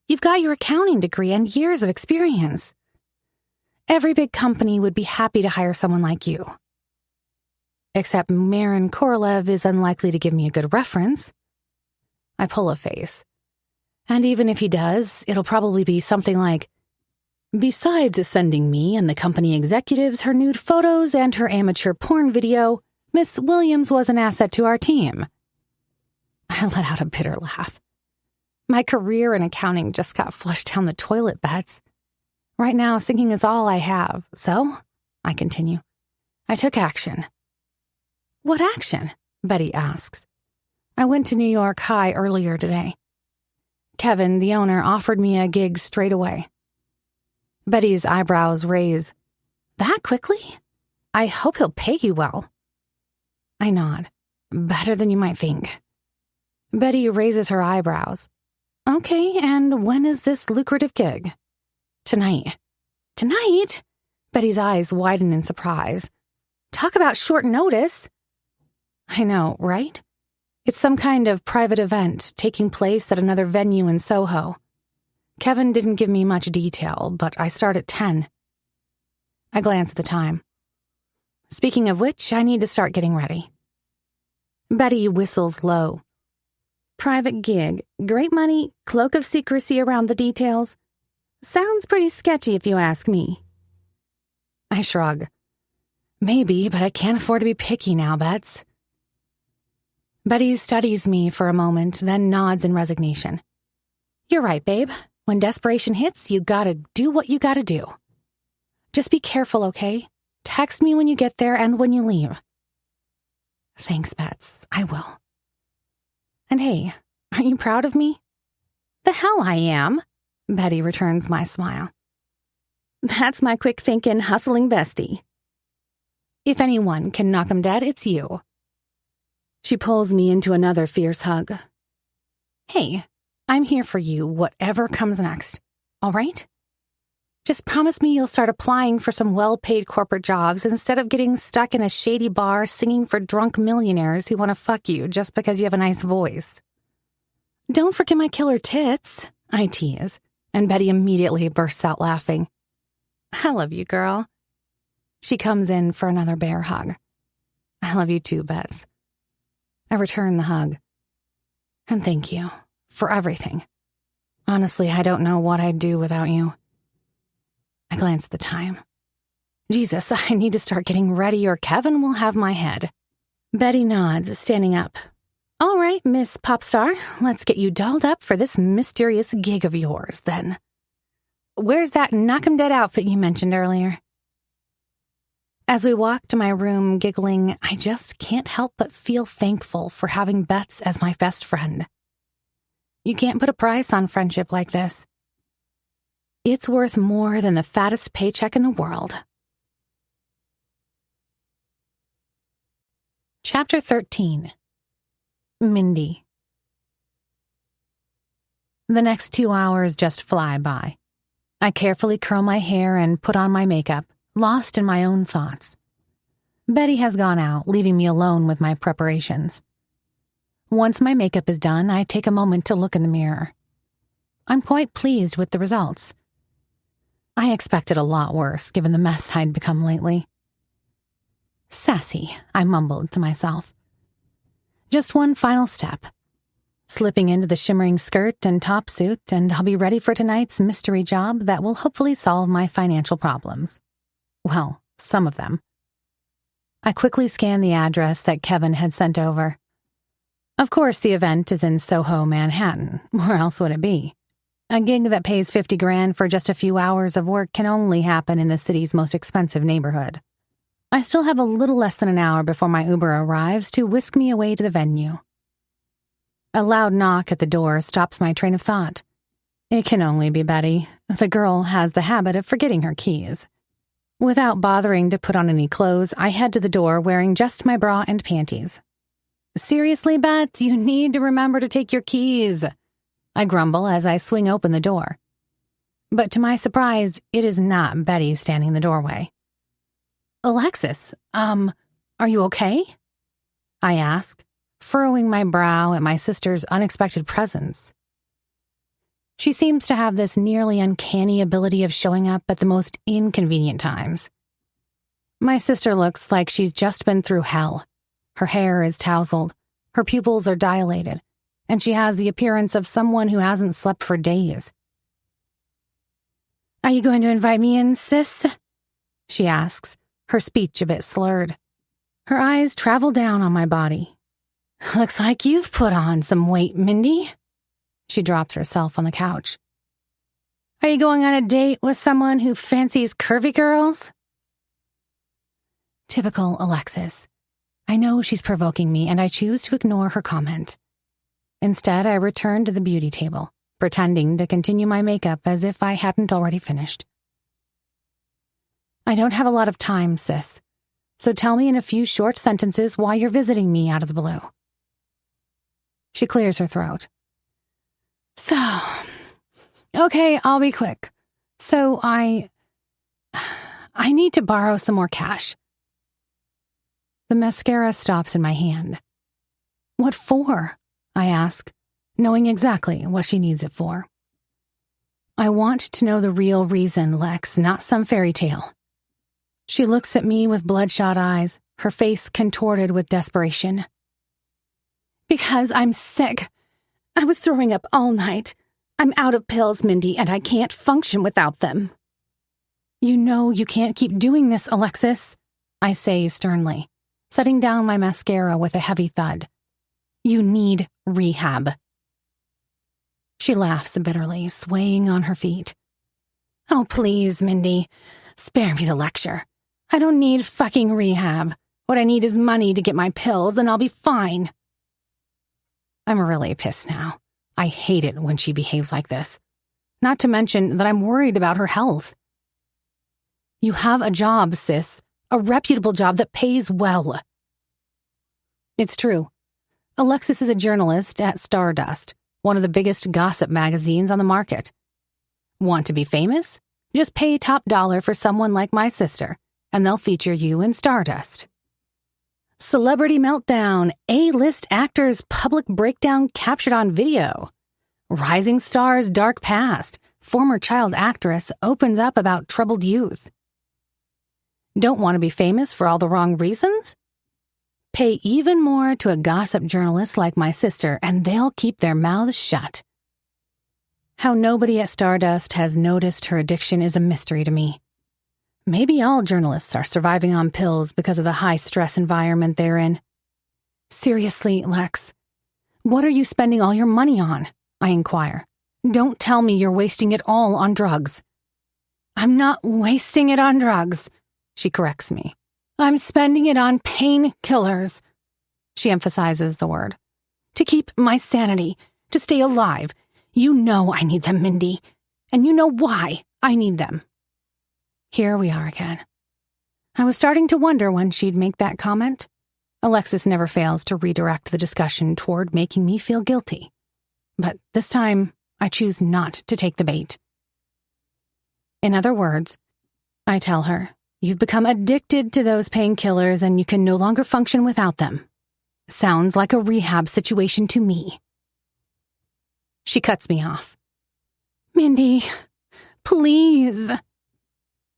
You've got your accounting degree and years of experience. Every big company would be happy to hire someone like you. Except Maron Korolev is unlikely to give me a good reference. I pull a face. And even if he does, it'll probably be something like, besides sending me and the company executives her nude photos and her amateur porn video, Miss Williams was an asset to our team. I let out a bitter laugh. My career in accounting just got flushed down the toilet, Bets. Right now, singing is all I have, so, I continue, I took action. What action? Betty asks. I went to New York High earlier today. Kevin, the owner, offered me a gig straight away. Betty's eyebrows raise. That quickly? I hope he'll pay you well. I nod. Better than you might think. Betty raises her eyebrows. Okay, and when is this lucrative gig? Tonight. Tonight? Betty's eyes widen in surprise. Talk about short notice. I know, right? It's some kind of private event taking place at another venue in Soho. Kevin didn't give me much detail, but I start at 10. I glance at the time. Speaking of which, I need to start getting ready. Betty whistles low. Private gig, great money, cloak of secrecy around the details. Sounds pretty sketchy if you ask me. I shrug. Maybe, but I can't afford to be picky now, Bets. Betty studies me for a moment, then nods in resignation. You're right, babe. When desperation hits, you gotta do what you gotta do. Just be careful, okay? Text me when you get there and when you leave. Thanks, Bets. I will. And hey, aren't you proud of me? The hell I am, Betty returns my smile. That's my quick thinking, hustling bestie. If anyone can knock 'em dead, it's you. She pulls me into another fierce hug. Hey, I'm here for you, whatever comes next, all right? Just promise me you'll start applying for some well-paid corporate jobs instead of getting stuck in a shady bar singing for drunk millionaires who want to fuck you just because you have a nice voice. Don't forget my killer tits, I tease, and Betty immediately bursts out laughing. I love you, girl. She comes in for another bear hug. I love you too, Bets. I return the hug. And thank you for everything. Honestly, I don't know what I'd do without you. I glance at the time. Jesus, I need to start getting ready or Kevin will have my head. Betty nods, standing up. All right, Miss Popstar, let's get you dolled up for this mysterious gig of yours, then. Where's that knock-'em-dead outfit you mentioned earlier? As we walk to my room, giggling, I just can't help but feel thankful for having Bets as my best friend. You can't put a price on friendship like this. It's worth more than the fattest paycheck in the world. Chapter 13. Mindy. The next 2 hours just fly by. I carefully curl my hair and put on my makeup, lost in my own thoughts. Betty has gone out, leaving me alone with my preparations. Once my makeup is done, I take a moment to look in the mirror. I'm quite pleased with the results. I expected a lot worse, given the mess I'd become lately. Sassy, I mumbled to myself. Just one final step. Slipping into the shimmering skirt and top suit, and I'll be ready for tonight's mystery job that will hopefully solve my financial problems. Well, some of them. I quickly scanned the address that Kevin had sent over. Of course, the event is in Soho, Manhattan. Where else would it be? A gig that pays $50,000 for just a few hours of work can only happen in the city's most expensive neighborhood. I still have a little less than an hour before my Uber arrives to whisk me away to the venue. A loud knock at the door stops my train of thought. It can only be Betty. The girl has the habit of forgetting her keys. Without bothering to put on any clothes, I head to the door wearing just my bra and panties. Seriously, Bet, you need to remember to take your keys, I grumble as I swing open the door. But to my surprise, it is not Betty standing in the doorway. Alexis, are you okay? I ask, furrowing my brow at my sister's unexpected presence. She seems to have this nearly uncanny ability of showing up at the most inconvenient times. My sister looks like she's just been through hell. Her hair is tousled, her pupils are dilated, and she has the appearance of someone who hasn't slept for days. Are you going to invite me in, sis? She asks, her speech a bit slurred. Her eyes travel down on my body. Looks like you've put on some weight, Mindy. She drops herself on the couch. Are you going on a date with someone who fancies curvy girls? Typical Alexis. I know she's provoking me, and I choose to ignore her comment. Instead, I return to the beauty table, pretending to continue my makeup as if I hadn't already finished. I don't have a lot of time, sis, so tell me in a few short sentences why you're visiting me out of the blue. She clears her throat. Okay, I'll be quick. I need to borrow some more cash. The mascara stops in my hand. What for? I ask, knowing exactly what she needs it for. I want to know the real reason, Lex, not some fairy tale. She looks at me with bloodshot eyes, her face contorted with desperation. Because I'm sick. I was throwing up all night. I'm out of pills, Mindy, and I can't function without them. You know you can't keep doing this, Alexis, I say sternly, setting down my mascara with a heavy thud. You need rehab. She laughs bitterly, swaying on her feet. Oh, please, Mindy, spare me the lecture. I don't need fucking rehab. What I need is money to get my pills, and I'll be fine. I'm really pissed now. I hate it when she behaves like this. Not to mention that I'm worried about her health. You have a job, sis. A reputable job that pays well. It's true. Alexis is a journalist at Stardust, one of the biggest gossip magazines on the market. Want to be famous? Just pay top dollar for someone like my sister, and they'll feature you in Stardust. Celebrity meltdown, A-list actors' public breakdown captured on video. Rising star's dark past, former child actress opens up about troubled youth. Don't want to be famous for all the wrong reasons? Pay even more to a gossip journalist like my sister, and they'll keep their mouths shut. How nobody at Stardust has noticed her addiction is a mystery to me. Maybe all journalists are surviving on pills because of the high-stress environment they're in. Seriously, Lex, what are you spending all your money on? I inquire. Don't tell me you're wasting it all on drugs. I'm not wasting it on drugs, she corrects me. I'm spending it on painkillers. She emphasizes the word. To keep my sanity, to stay alive. You know I need them, Mindy. And you know why I need them. Here we are again. I was starting to wonder when she'd make that comment. Alexis never fails to redirect the discussion toward making me feel guilty. But this time, I choose not to take the bait. In other words, I tell her, you've become addicted to those painkillers and you can no longer function without them. Sounds like a rehab situation to me. She cuts me off. Mindy, please.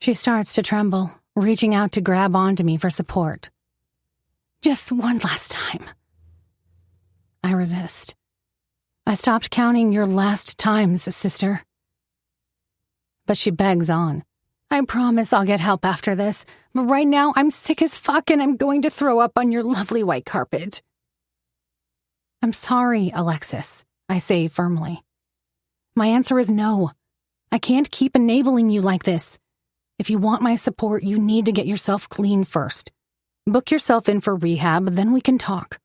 She starts to tremble, reaching out to grab onto me for support. Just one last time. I resist. I stopped counting your last times, sister. But she begs on. I promise I'll get help after this, but right now I'm sick as fuck and I'm going to throw up on your lovely white carpet. I'm sorry, Alexis, I say firmly. My answer is no. I can't keep enabling you like this. If you want my support, you need to get yourself clean first. Book yourself in for rehab, then we can talk.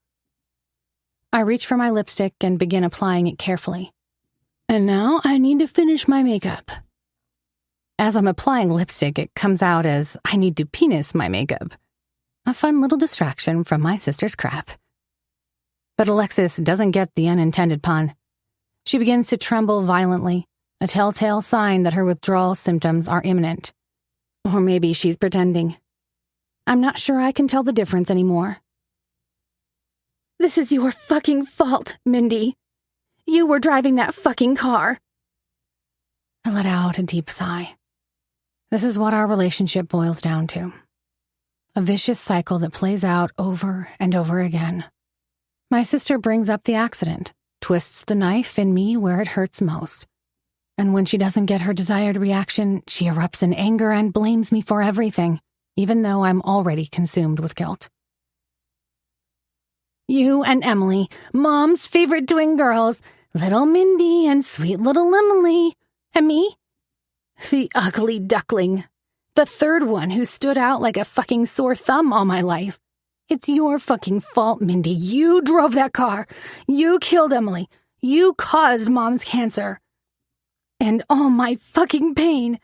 I reach for my lipstick and begin applying it carefully. And now I need to finish my makeup. As I'm applying lipstick, it comes out as I need to penis my makeup. A fun little distraction from my sister's crap. But Alexis doesn't get the unintended pun. She begins to tremble violently, a telltale sign that her withdrawal symptoms are imminent. Or maybe she's pretending. I'm not sure I can tell the difference anymore. This is your fucking fault, Mindy. You were driving that fucking car. I let out a deep sigh. This is what our relationship boils down to. A vicious cycle that plays out over and over again. My sister brings up the accident, twists the knife in me where it hurts most. And when she doesn't get her desired reaction, she erupts in anger and blames me for everything, even though I'm already consumed with guilt. You and Emily, Mom's favorite twin girls, little Mindy and sweet little Emily. And me? The ugly duckling. The third one who stood out like a fucking sore thumb all my life. It's your fucking fault, Mindy. You drove that car. You killed Emily. You caused Mom's cancer. And all my fucking pain.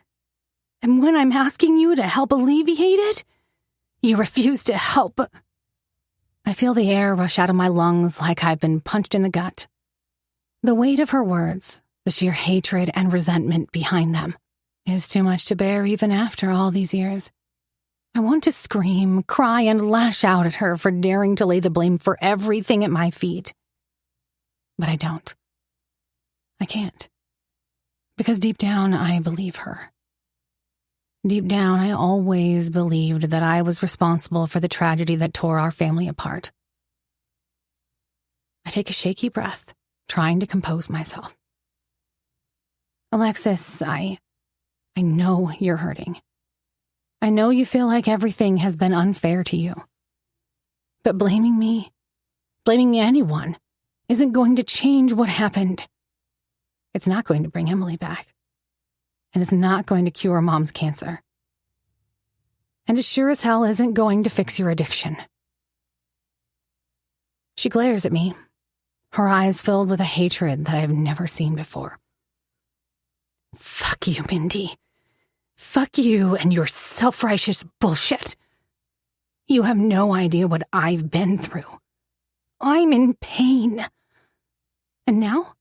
And when I'm asking you to help alleviate it, you refuse to help. I feel the air rush out of my lungs like I've been punched in the gut. The weight of her words, the sheer hatred and resentment behind them, is too much to bear even after all these years. I want to scream, cry, and lash out at her for daring to lay the blame for everything at my feet. But I don't. I can't. Because deep down, I believe her. Deep down, I always believed that I was responsible for the tragedy that tore our family apart. I take a shaky breath, trying to compose myself. Alexis, I know you're hurting. I know you feel like everything has been unfair to you. But blaming anyone, isn't going to change what happened. It's not going to bring Emily back. And it's not going to cure Mom's cancer. And it sure as hell isn't going to fix your addiction. She glares at me, her eyes filled with a hatred that I have never seen before. Fuck you, Mindy. Fuck you and your self-righteous bullshit. You have no idea what I've been through. I'm in pain. And now,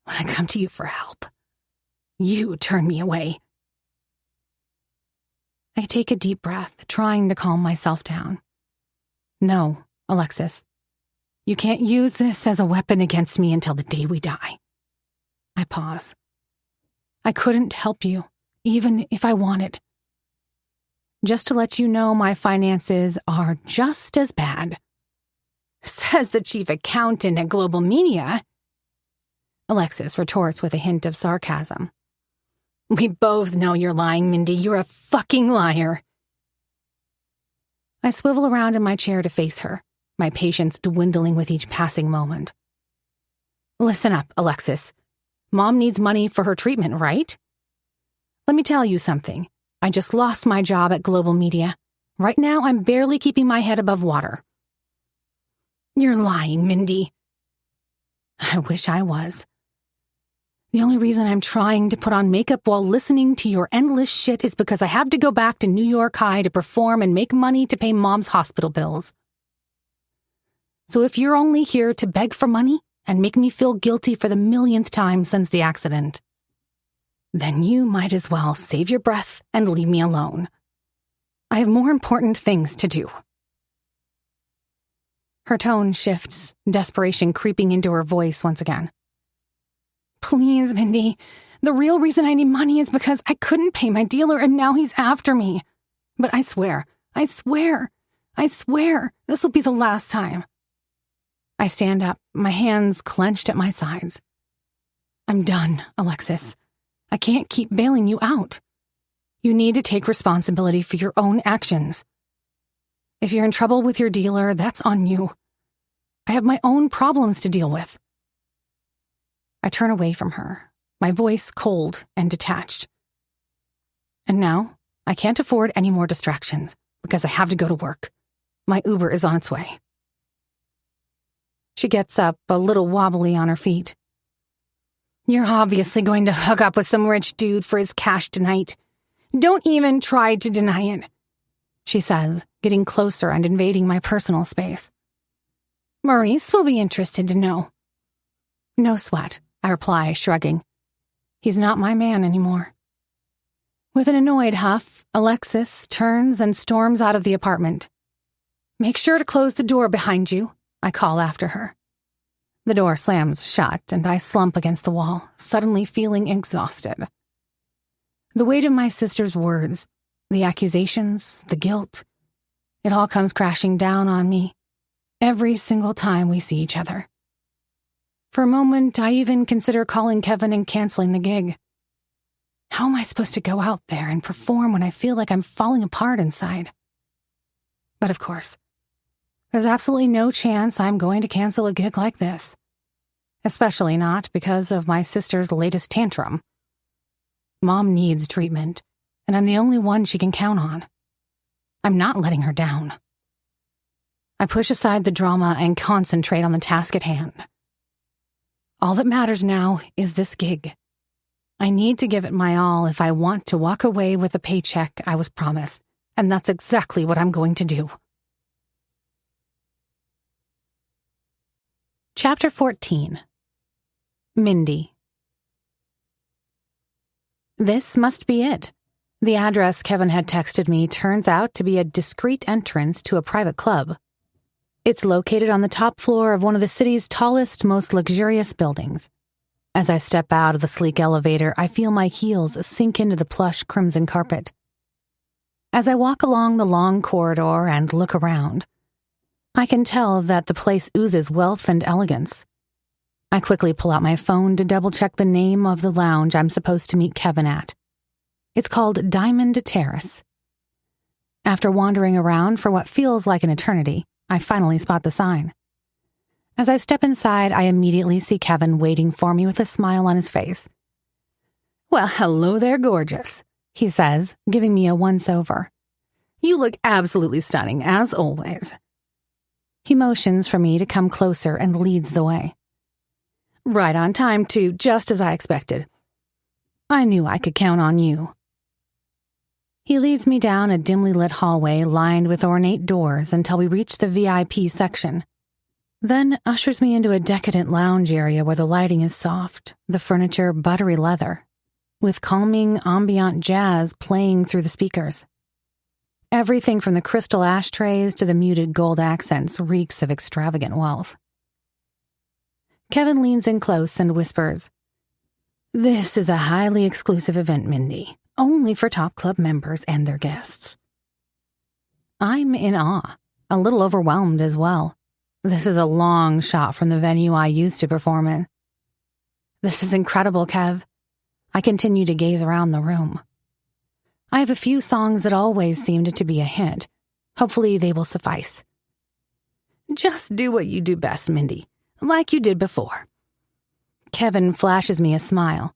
when I come to you for help, you turn me away. I take a deep breath, trying to calm myself down. No, Alexis. You can't use this as a weapon against me until the day we die. I pause. I couldn't help you, even if I wanted. Just to let you know, my finances are just as bad. Says the chief accountant at Global Media. Alexis retorts with a hint of sarcasm. We both know you're lying, Mindy. You're a fucking liar. I swivel around in my chair to face her, my patience dwindling with each passing moment. Listen up, Alexis. Mom needs money for her treatment, right? Let me tell you something. I just lost my job at Global Media. Right now, I'm barely keeping my head above water. You're lying, Mindy. I wish I was. The only reason I'm trying to put on makeup while listening to your endless shit is because I have to go back to New York High to perform and make money to pay Mom's hospital bills. So if you're only here to beg for money and make me feel guilty for the millionth time since the accident, then you might as well save your breath and leave me alone. I have more important things to do. Her tone shifts, desperation creeping into her voice once again. Please, Mindy, the real reason I need money is because I couldn't pay my dealer and now he's after me. But I swear, this will be the last time. I stand up, my hands clenched at my sides. I'm done, Alexis. I can't keep bailing you out. You need to take responsibility for your own actions. If you're in trouble with your dealer, that's on you. I have my own problems to deal with. I turn away from her, my voice cold and detached. And now, I can't afford any more distractions because I have to go to work. My Uber is on its way. She gets up, a little wobbly on her feet. You're obviously going to hook up with some rich dude for his cash tonight. Don't even try to deny it, she says, getting closer and invading my personal space. Maurice will be interested to know. No sweat, I reply, shrugging. He's not my man anymore. With an annoyed huff, Alexis turns and storms out of the apartment. Make sure to close the door behind you, I call after her. The door slams shut and I slump against the wall, suddenly feeling exhausted. The weight of my sister's words, the accusations, the guilt, it all comes crashing down on me every single time we see each other. For a moment, I even consider calling Kevin and canceling the gig. How am I supposed to go out there and perform when I feel like I'm falling apart inside? But of course, there's absolutely no chance I'm going to cancel a gig like this. Especially not because of my sister's latest tantrum. Mom needs treatment, and I'm the only one she can count on. I'm not letting her down. I push aside the drama and concentrate on the task at hand. All that matters now is this gig. I need to give it my all if I want to walk away with the paycheck I was promised, and that's exactly what I'm going to do. Chapter 14. Mindy. This must be it. The address Kevin had texted me turns out to be a discreet entrance to a private club. It's located on the top floor of one of the city's tallest, most luxurious buildings. As I step out of the sleek elevator, I feel my heels sink into the plush crimson carpet. As I walk along the long corridor and look around, I can tell that the place oozes wealth and elegance. I quickly pull out my phone to double-check the name of the lounge I'm supposed to meet Kevin at. It's called Diamond Terrace. After wandering around for what feels like an eternity, I finally spot the sign. As I step inside, I immediately see Kevin waiting for me with a smile on his face. Well, hello there, gorgeous, he says, giving me a once-over. You look absolutely stunning, as always. He motions for me to come closer and leads the way. Right on time, too, just as I expected. I knew I could count on you. He leads me down a dimly lit hallway lined with ornate doors until we reach the VIP section. Then ushers me into a decadent lounge area where the lighting is soft, the furniture buttery leather, with calming ambient jazz playing through the speakers. Everything from the crystal ashtrays to the muted gold accents reeks of extravagant wealth. Kevin leans in close and whispers, This is a highly exclusive event, Mindy, only for top club members and their guests. I'm in awe, a little overwhelmed as well. This is a long shot from the venue I used to perform in. This is incredible, Kev. I continue to gaze around the room. I have a few songs that always seemed to be a hit. Hopefully they will suffice. Just do what you do best, Mindy, like you did before. Kevin flashes me a smile.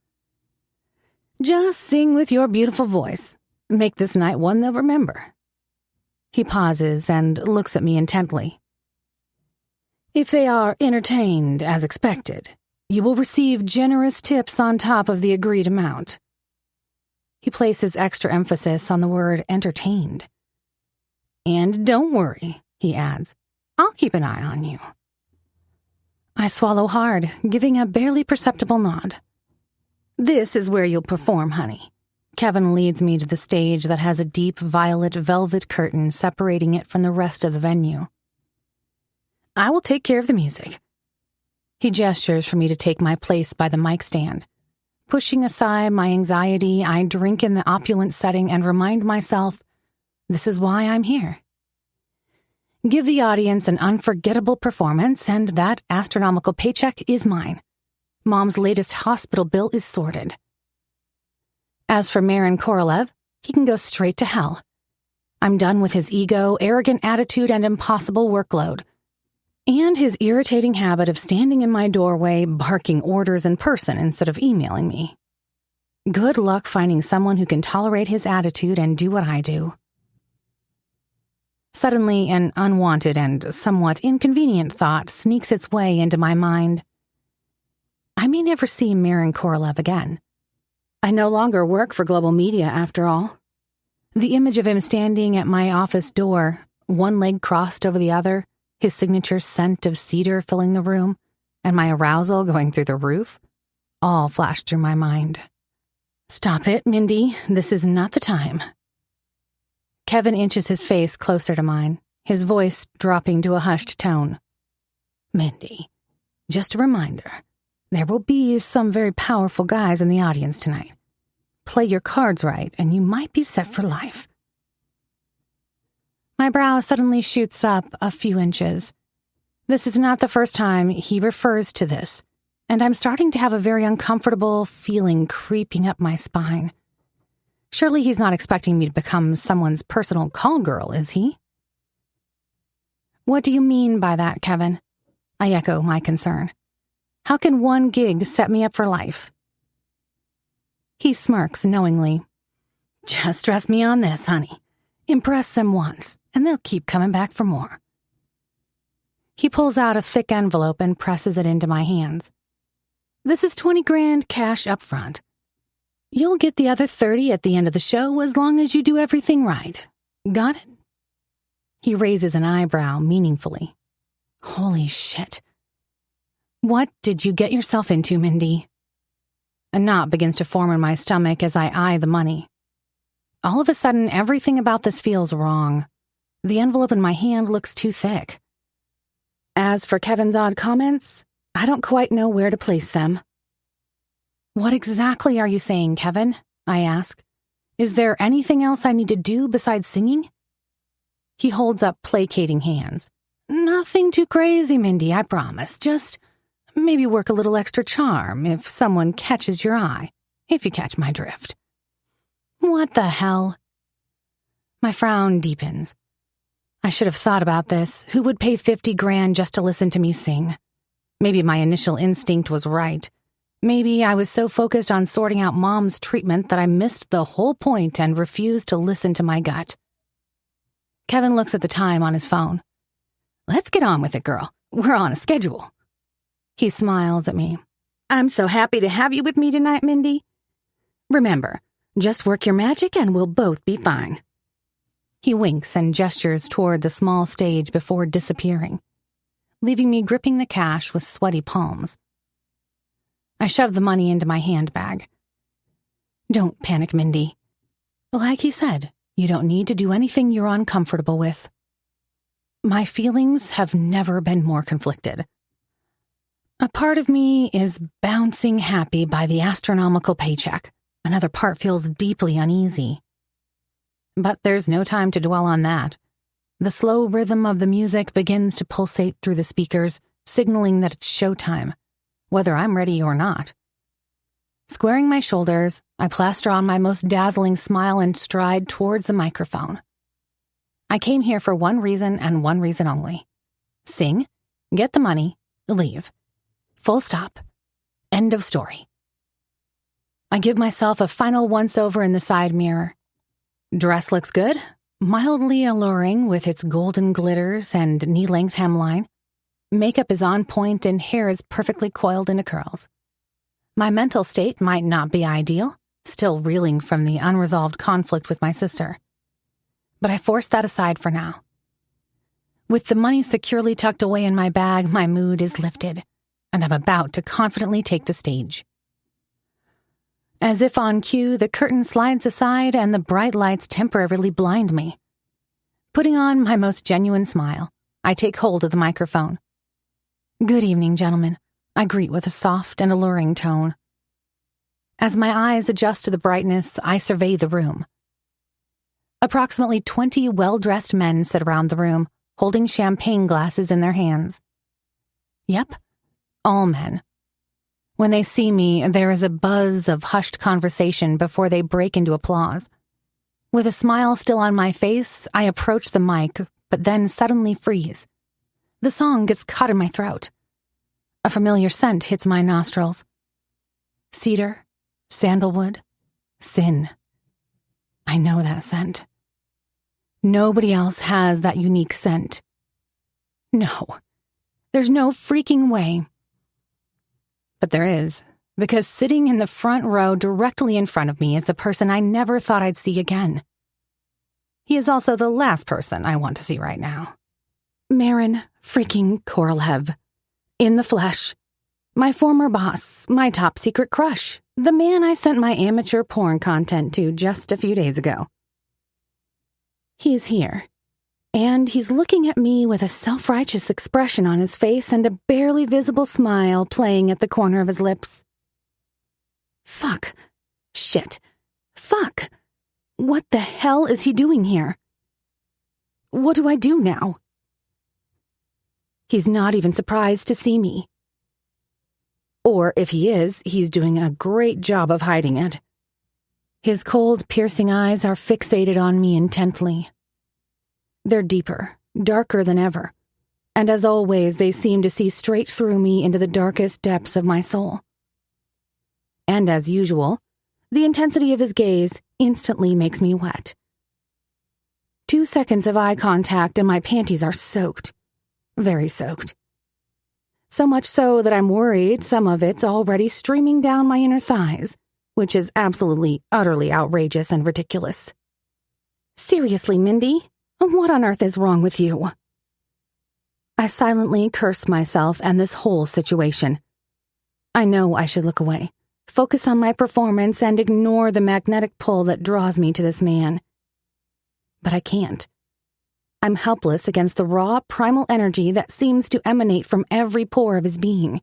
Just sing with your beautiful voice. Make this night one they'll remember. He pauses and looks at me intently. If they are entertained as expected, you will receive generous tips on top of the agreed amount. He places extra emphasis on the word entertained. And don't worry, he adds, I'll keep an eye on you. I swallow hard, giving a barely perceptible nod. This is where you'll perform, honey. Kevin leads me to the stage that has a deep violet velvet curtain separating it from the rest of the venue. I will take care of the music. He gestures for me to take my place by the mic stand. Pushing aside my anxiety, I drink in the opulent setting and remind myself, this is why I'm here. Give the audience an unforgettable performance, and that astronomical paycheck is mine. Mom's latest hospital bill is sorted. As for Maron Korolev, he can go straight to hell. I'm done with his ego, arrogant attitude, and impossible workload. And his irritating habit of standing in my doorway, barking orders in person instead of emailing me. Good luck finding someone who can tolerate his attitude and do what I do. Suddenly, an unwanted and somewhat inconvenient thought sneaks its way into my mind. I may never see Maron Korolev again. I no longer work for Global Media, after all. The image of him standing at my office door, one leg crossed over the other, his signature scent of cedar filling the room, and my arousal going through the roof, all flashed through my mind. Stop it, Mindy. This is not the time. Kevin inches his face closer to mine, his voice dropping to a hushed tone. Mindy, just a reminder, there will be some very powerful guys in the audience tonight. Play your cards right, and you might be set for life. My brow suddenly shoots up a few inches. This is not the first time he refers to this, and I'm starting to have a very uncomfortable feeling creeping up my spine. Surely he's not expecting me to become someone's personal call girl, is he? What do you mean by that, Kevin? I echo my concern. How can one gig set me up for life? He smirks knowingly. Just trust me on this, honey. Impress them once, and they'll keep coming back for more. He pulls out a thick envelope and presses it into my hands. This is $20,000 cash up front. You'll get the other 30 at the end of the show as long as you do everything right. Got it? He raises an eyebrow meaningfully. Holy shit. What did you get yourself into, Mindy? A knot begins to form in my stomach as I eye the money. All of a sudden, everything about this feels wrong. The envelope in my hand looks too thick. As for Kevin's odd comments, I don't quite know where to place them. What exactly are you saying, Kevin? I ask. Is there anything else I need to do besides singing? He holds up placating hands. Nothing too crazy, Mindy, I promise. Just maybe work a little extra charm if someone catches your eye, if you catch my drift. What the hell? My frown deepens. I should have thought about this. Who would pay $50,000 just to listen to me sing? Maybe my initial instinct was right. Maybe I was so focused on sorting out Mom's treatment that I missed the whole point and refused to listen to my gut. Kevin looks at the time on his phone. Let's get on with it, girl. We're on a schedule. He smiles at me. I'm so happy to have you with me tonight, Mindy. Remember, just work your magic and we'll both be fine. He winks and gestures toward the small stage before disappearing, leaving me gripping the cash with sweaty palms. I shove the money into my handbag. Don't panic, Mindy. Like he said, you don't need to do anything you're uncomfortable with. My feelings have never been more conflicted. A part of me is bouncing happy by the astronomical paycheck. Another part feels deeply uneasy. But there's no time to dwell on that. The slow rhythm of the music begins to pulsate through the speakers, signaling that it's showtime, whether I'm ready or not. Squaring my shoulders, I plaster on my most dazzling smile and stride towards the microphone. I came here for one reason and one reason only. Sing, get the money, leave. Full stop. End of story. I give myself a final once-over in the side mirror. Dress looks good, mildly alluring with its golden glitters and knee-length hemline. Makeup is on point and hair is perfectly coiled into curls. My mental state might not be ideal, still reeling from the unresolved conflict with my sister. But I force that aside for now. With the money securely tucked away in my bag, my mood is lifted. and I'm about to confidently take the stage. As if on cue, the curtain slides aside and the bright lights temporarily blind me. Putting on my most genuine smile, I take hold of the microphone. "Good evening, gentlemen," I greet with a soft and alluring tone. As my eyes adjust to the brightness, I survey the room. Approximately 20 well-dressed men sit around the room, holding champagne glasses in their hands. Yep, all men. When they see me, there is a buzz of hushed conversation before they break into applause. With a smile still on my face, I approach the mic, but then suddenly freeze. The song gets caught in my throat. A familiar scent hits my nostrils. Cedar, sandalwood, sin. I know that scent. Nobody else has that unique scent. No, there's no freaking way. But there is, because sitting in the front row directly in front of me is the person I never thought I'd see again. He is also the last person I want to see right now. Maron freaking Korolev. In the flesh. My former boss, my top secret crush, the man I sent my amateur porn content to just a few days ago. He's here, and he's looking at me with a self-righteous expression on his face and a barely visible smile playing at the corner of his lips. Fuck. Shit. Fuck. What the hell is he doing here? What do I do now? He's not even surprised to see me. Or if he is, he's doing a great job of hiding it. His cold, piercing eyes are fixated on me intently. They're deeper, darker than ever, and as always, they seem to see straight through me into the darkest depths of my soul. And as usual, the intensity of his gaze instantly makes me wet. 2 seconds of eye contact and my panties are soaked. Very soaked. So much so that I'm worried some of it's already streaming down my inner thighs, which is absolutely, utterly outrageous and ridiculous. Seriously, Mindy, what on earth is wrong with you? I silently curse myself and this whole situation. I know I should look away, focus on my performance, and ignore the magnetic pull that draws me to this man. But I can't. I'm helpless against the raw, primal energy that seems to emanate from every pore of his being.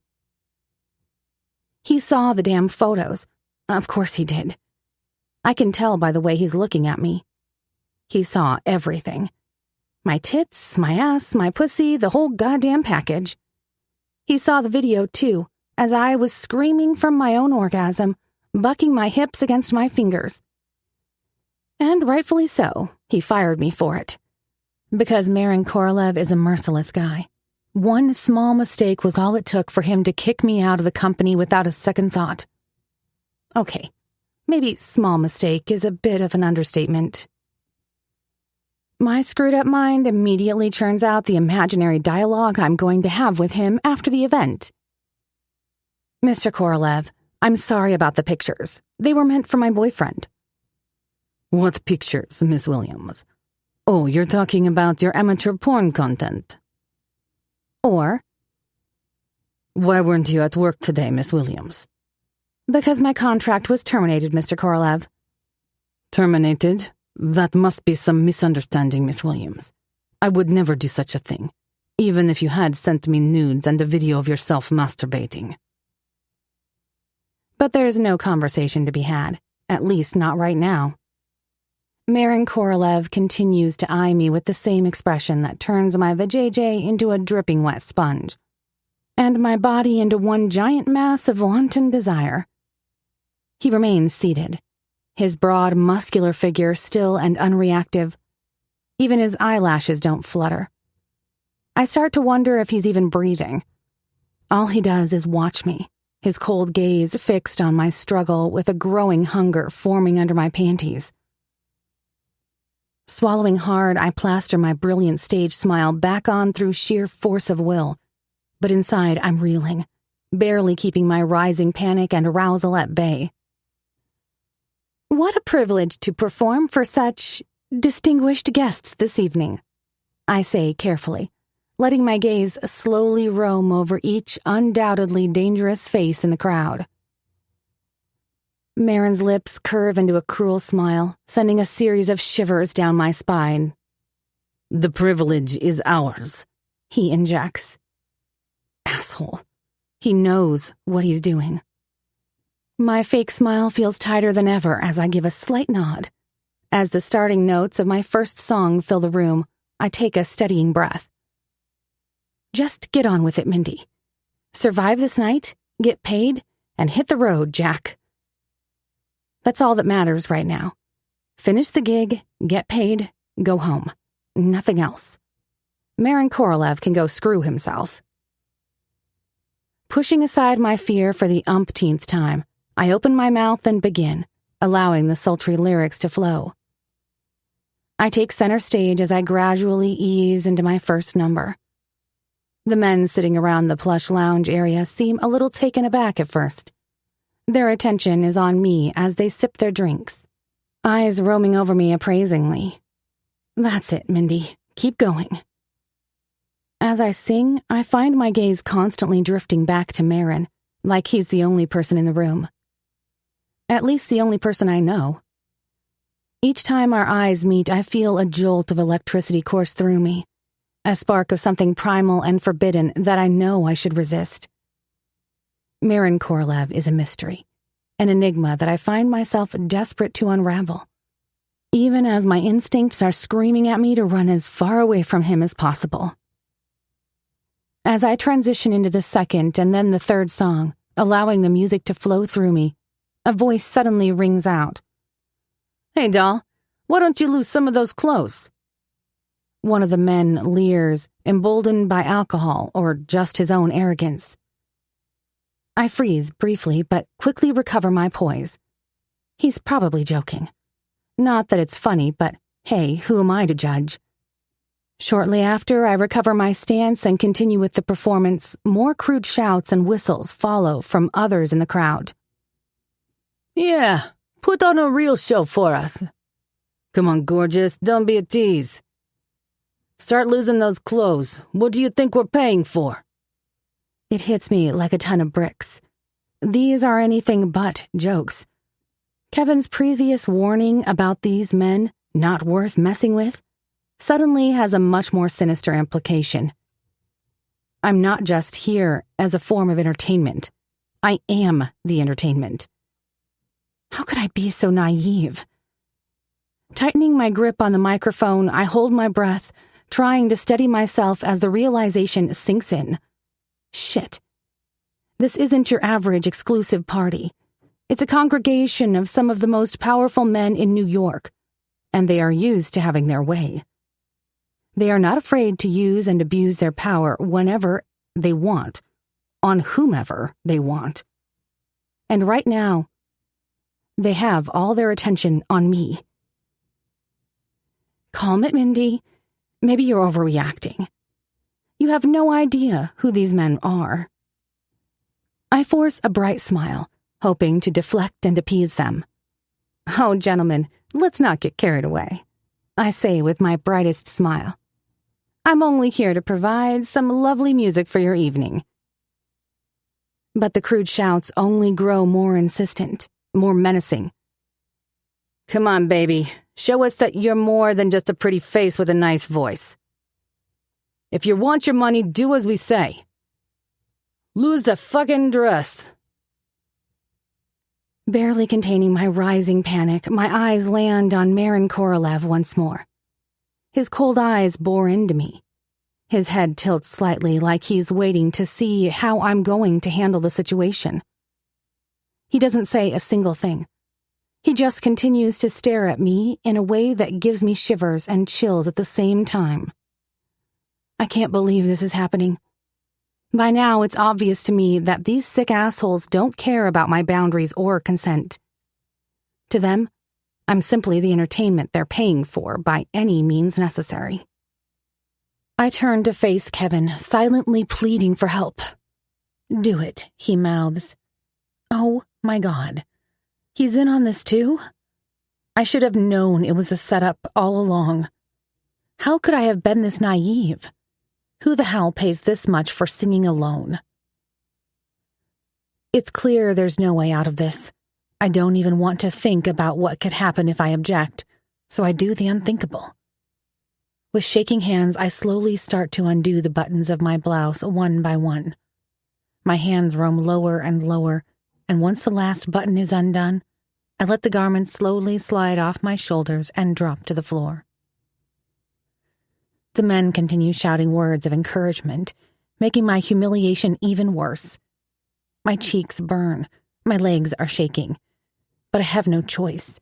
He saw the damn photos. Of course he did. I can tell by the way he's looking at me. He saw everything. My tits, my ass, my pussy, the whole goddamn package. He saw the video, too, as I was screaming from my own orgasm, bucking my hips against my fingers. And rightfully so, he fired me for it. Because Maron Korolev is a merciless guy. One small mistake was all it took for him to kick me out of the company without a second thought. Okay, maybe small mistake is a bit of an understatement. My screwed-up mind immediately churns out the imaginary dialogue I'm going to have with him after the event. Mr. Korolev, I'm sorry about the pictures. They were meant for my boyfriend. What pictures, Miss Williams? Oh, you're talking about your amateur porn content. Or, why weren't you at work today, Miss Williams? Because my contract was terminated, Mr. Korolev. Terminated? That must be some misunderstanding, Miss Williams. I would never do such a thing, even if you had sent me nudes and a video of yourself masturbating. But there's no conversation to be had, at least not right now. Maron Korolev continues to eye me with the same expression that turns my vajayjay into a dripping wet sponge, and my body into one giant mass of wanton desire. He remains seated, his broad, muscular figure still and unreactive. Even his eyelashes don't flutter. I start to wonder if he's even breathing. All he does is watch me, his cold gaze fixed on my struggle with a growing hunger forming under my panties. Swallowing hard, I plaster my brilliant stage smile back on through sheer force of will. But inside, I'm reeling, barely keeping my rising panic and arousal at bay. What a privilege to perform for such distinguished guests this evening, I say carefully, letting my gaze slowly roam over each undoubtedly dangerous face in the crowd. Maron's lips curve into a cruel smile, sending a series of shivers down my spine. "The privilege is ours," he injects. Asshole. He knows what he's doing. My fake smile feels tighter than ever as I give a slight nod. As the starting notes of my first song fill the room, I take a steadying breath. Just get on with it, Mindy. Survive this night, get paid, and hit the road, Jack. That's all that matters right now. Finish the gig, get paid, go home. Nothing else. Maron Korolev can go screw himself. Pushing aside my fear for the umpteenth time, I open my mouth and begin, allowing the sultry lyrics to flow. I take center stage as I gradually ease into my first number. The men sitting around the plush lounge area seem a little taken aback at first. Their attention is on me as they sip their drinks, eyes roaming over me appraisingly. That's it, Mindy. Keep going. As I sing, I find my gaze constantly drifting back to Maron, like he's the only person in the room. At least the only person I know. Each time our eyes meet, I feel a jolt of electricity course through me, a spark of something primal and forbidden that I know I should resist. Maron Korolev is a mystery, an enigma that I find myself desperate to unravel, even as my instincts are screaming at me to run as far away from him as possible. As I transition into the second and then the third song, allowing the music to flow through me, a voice suddenly rings out. "Hey, doll, why don't you lose some of those clothes?" One of the men leers, emboldened by alcohol or just his own arrogance. I freeze briefly, but quickly recover my poise. He's probably joking. Not that it's funny, but hey, who am I to judge? Shortly after I recover my stance and continue with the performance, more crude shouts and whistles follow from others in the crowd. "Yeah, put on a real show for us. Come on, gorgeous, don't be a tease. Start losing those clothes. What do you think we're paying for?" It hits me like a ton of bricks. These are anything but jokes. Kevin's previous warning about these men not worth messing with suddenly has a much more sinister implication. I'm not just here as a form of entertainment. I am the entertainment. How could I be so naive? Tightening my grip on the microphone, I hold my breath, trying to steady myself as the realization sinks in. Shit. This isn't your average exclusive party. It's a congregation of some of the most powerful men in New York, and they are used to having their way. They are not afraid to use and abuse their power whenever they want, on whomever they want. And right now, they have all their attention on me. Calm it, Mindy. Maybe you're overreacting. You have no idea who these men are. I force a bright smile, hoping to deflect and appease them. Oh, gentlemen, let's not get carried away, I say with my brightest smile. I'm only here to provide some lovely music for your evening. But the crude shouts only grow more insistent, more menacing. Come on, baby. Show us that you're more than just a pretty face with a nice voice. If you want your money, do as we say. Lose the fucking dress. Barely containing my rising panic, my eyes land on Maron Korolev once more. His cold eyes bore into me. His head tilts slightly like he's waiting to see how I'm going to handle the situation. He doesn't say a single thing. He just continues to stare at me in a way that gives me shivers and chills at the same time. I can't believe this is happening. By now, it's obvious to me that these sick assholes don't care about my boundaries or consent. To them, I'm simply the entertainment they're paying for by any means necessary. I turn to face Kevin, silently pleading for help. "Do it," he mouths. Oh my God. He's in on this too? I should have known it was a setup all along. How could I have been this naive? Who the hell pays this much for singing alone? It's clear there's no way out of this. I don't even want to think about what could happen if I object, so I do the unthinkable. With shaking hands, I slowly start to undo the buttons of my blouse one by one. My hands roam lower and lower, and once the last button is undone, I let the garment slowly slide off my shoulders and drop to the floor. The men continue shouting words of encouragement, making my humiliation even worse. My cheeks burn, my legs are shaking, but I have no choice.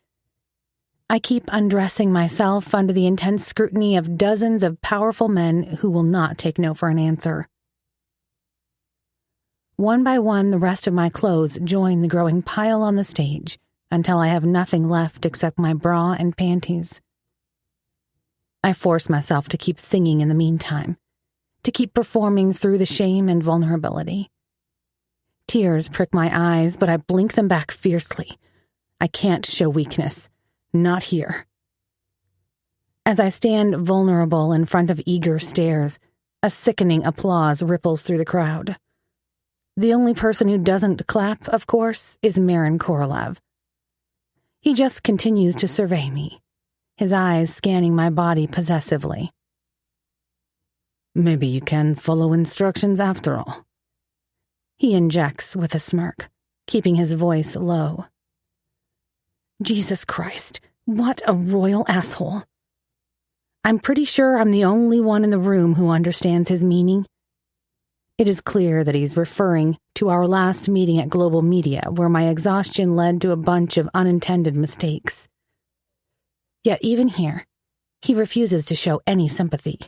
I keep undressing myself under the intense scrutiny of dozens of powerful men who will not take no for an answer. One by one, the rest of my clothes join the growing pile on the stage until I have nothing left except my bra and panties. I force myself to keep singing in the meantime, to keep performing through the shame and vulnerability. Tears prick my eyes, but I blink them back fiercely. I can't show weakness. Not here. As I stand vulnerable in front of eager stares, a sickening applause ripples through the crowd. The only person who doesn't clap, of course, is Maron Korolev. He just continues to survey me, his eyes scanning my body possessively. Maybe you can follow instructions after all. He injects with a smirk, keeping his voice low. Jesus Christ, what a royal asshole. I'm pretty sure I'm the only one in the room who understands his meaning. It is clear that he's referring to our last meeting at Global Media, where my exhaustion led to a bunch of unintended mistakes. Yet even here, he refuses to show any sympathy.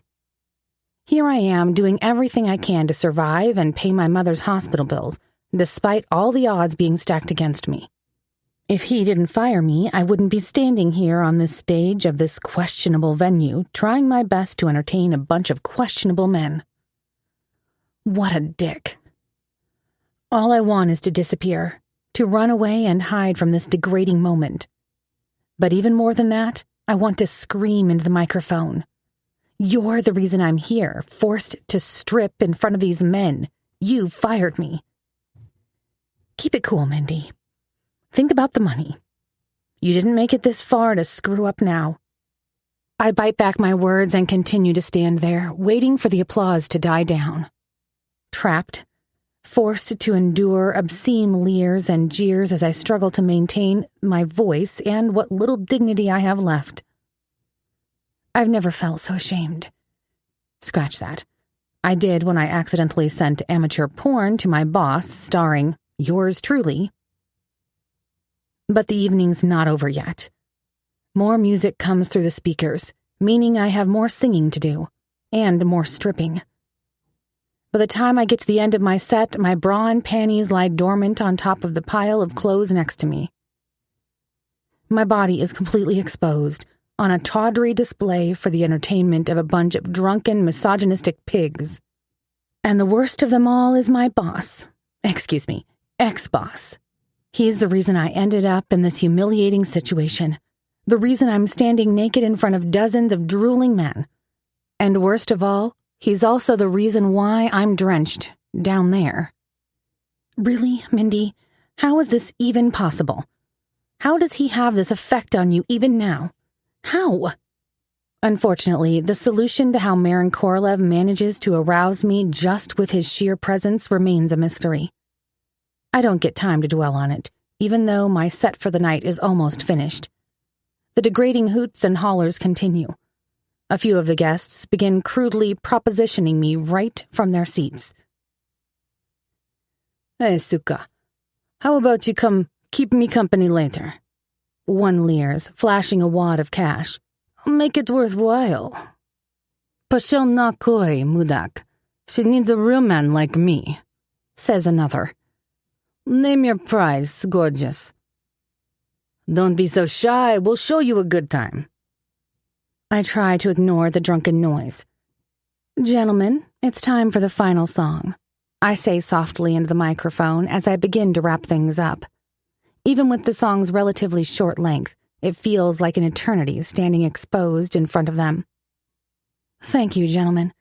Here I am doing everything I can to survive and pay my mother's hospital bills, despite all the odds being stacked against me. If he didn't fire me, I wouldn't be standing here on this stage of this questionable venue, trying my best to entertain a bunch of questionable men. What a dick. All I want is to disappear, to run away and hide from this degrading moment. But even more than that, I want to scream into the microphone. You're the reason I'm here, forced to strip in front of these men. You fired me. Keep it cool, Mindy. Think about the money. You didn't make it this far to screw up now. I bite back my words and continue to stand there, waiting for the applause to die down. Trapped, forced to endure obscene leers and jeers as I struggle to maintain my voice and what little dignity I have left. I've never felt so ashamed. Scratch that. I did when I accidentally sent amateur porn to my boss starring yours truly. But the evening's not over yet. More music comes through the speakers, meaning I have more singing to do, and more stripping. By the time I get to the end of my set, my bra and panties lie dormant on top of the pile of clothes next to me. My body is completely exposed, on a tawdry display for the entertainment of a bunch of drunken, misogynistic pigs. And the worst of them all is my boss. Ex-boss. He's the reason I ended up in this humiliating situation. The reason I'm standing naked in front of dozens of drooling men. And worst of all, he's also the reason why I'm drenched down there. Really, Mindy? How is this even possible? How does he have this effect on you even now? How? Unfortunately, the solution to how Maron Korolev manages to arouse me just with his sheer presence remains a mystery. I don't get time to dwell on it, even though my set for the night is almost finished. The degrading hoots and hollers continue. A few of the guests begin crudely propositioning me right from their seats. Hey, Suka, how about you come keep me company later? One leers, flashing a wad of cash. Make it worthwhile. Pashel na koi, Mudak. She needs a real man like me, says another. Name your price, gorgeous. Don't be so shy, we'll show you a good time. I try to ignore the drunken noise. Gentlemen, it's time for the final song. I say softly into the microphone as I begin to wrap things up. Even with the song's relatively short length, it feels like an eternity standing exposed in front of them. Thank you, gentlemen.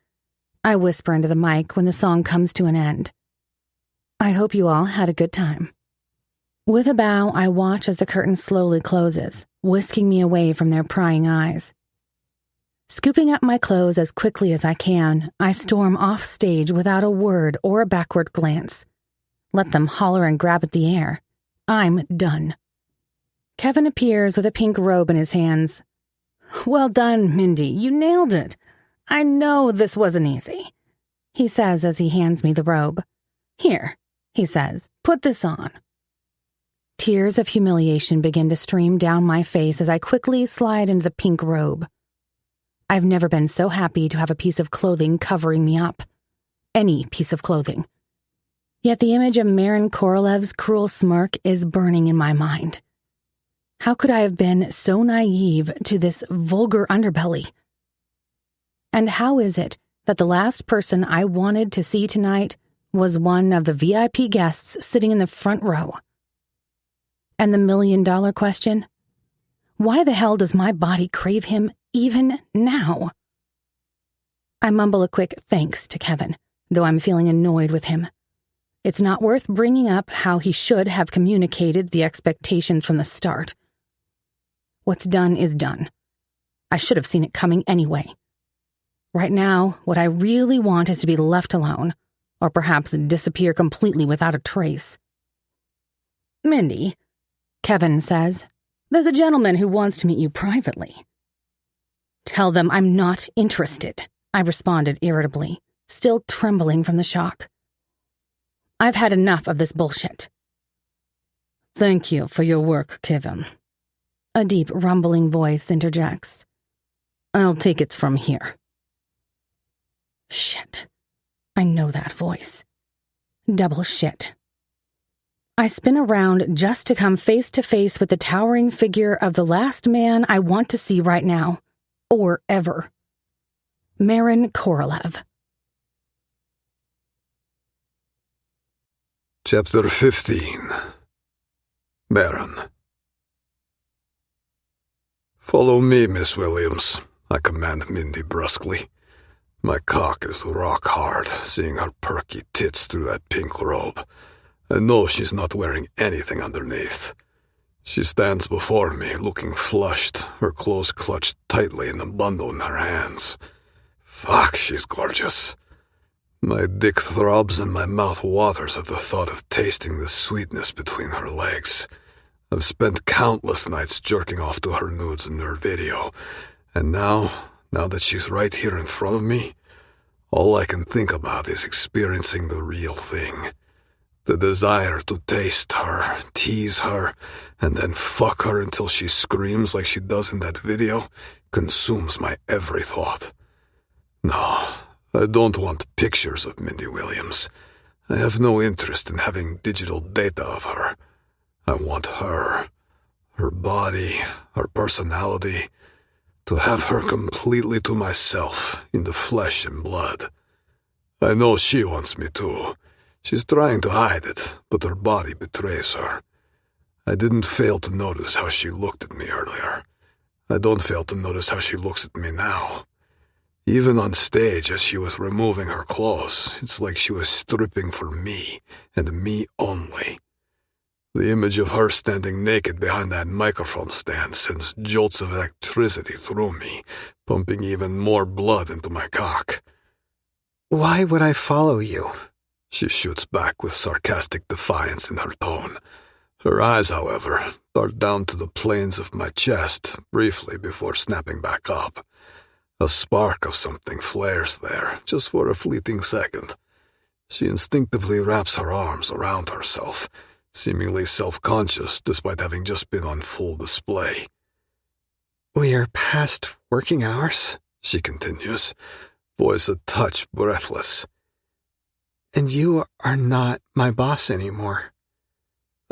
I whisper into the mic when the song comes to an end. I hope you all had a good time. With a bow, I watch as the curtain slowly closes, whisking me away from their prying eyes. Scooping up my clothes as quickly as I can, I storm off stage without a word or a backward glance. Let them holler and grab at the air. I'm done. Kevin appears with a pink robe in his hands. Well done, Mindy. You nailed it. I know this wasn't easy, he says as he hands me the robe. Here, he says, put this on. Tears of humiliation begin to stream down my face as I quickly slide into the pink robe. I've never been so happy to have a piece of clothing covering me up. Any piece of clothing. Yet the image of Maron Korolev's cruel smirk is burning in my mind. How could I have been so naive to this vulgar underbelly? And how is it that the last person I wanted to see tonight was one of the VIP guests sitting in the front row? And the million-dollar question? Why the hell does my body crave him even now? I mumble a quick thanks to Kevin, though I'm feeling annoyed with him. It's not worth bringing up how he should have communicated the expectations from the start. What's done is done. I should have seen it coming anyway. Right now, what I really want is to be left alone, or perhaps disappear completely without a trace. Mindy, Kevin says, there's a gentleman who wants to meet you privately. Tell them I'm not interested, I responded irritably, still trembling from the shock. I've had enough of this bullshit. Thank you for your work, Kevin. A deep, rumbling voice interjects. I'll take it from here. Shit. I know that voice. Double shit. I spin around just to come face to face with the towering figure of the last man I want to see right now, or ever. Maron Korolev. Chapter 15. Maron. Follow me, Miss Williams, I command Mindy brusquely. My cock is rock hard, seeing her perky tits through that pink robe. I know she's not wearing anything underneath. She stands before me, looking flushed, her clothes clutched tightly in a bundle in her hands. Fuck, she's gorgeous. My dick throbs and my mouth waters at the thought of tasting the sweetness between her legs. I've spent countless nights jerking off to her nudes in her video, and now that she's right here in front of me, all I can think about is experiencing the real thing. The desire to taste her, tease her, and then fuck her until she screams like she does in that video consumes my every thought. No, I don't want pictures of Mindy Williams. I have no interest in having digital data of her. I want her body, her personality, to have her completely to myself in the flesh and blood. I know she wants me too. She's trying to hide it, but her body betrays her. I didn't fail to notice how she looked at me earlier. I don't fail to notice how she looks at me now. Even on stage, as she was removing her clothes, it's like she was stripping for me, and me only. The image of her standing naked behind that microphone stand sends jolts of electricity through me, pumping even more blood into my cock. Why would I follow you? She shoots back with sarcastic defiance in her tone. Her eyes, however, dart down to the planes of my chest briefly before snapping back up. A spark of something flares there, just for a fleeting second. She instinctively wraps her arms around herself, seemingly self-conscious despite having just been on full display. We are past working hours, she continues, voice a touch breathless. And you are not my boss anymore.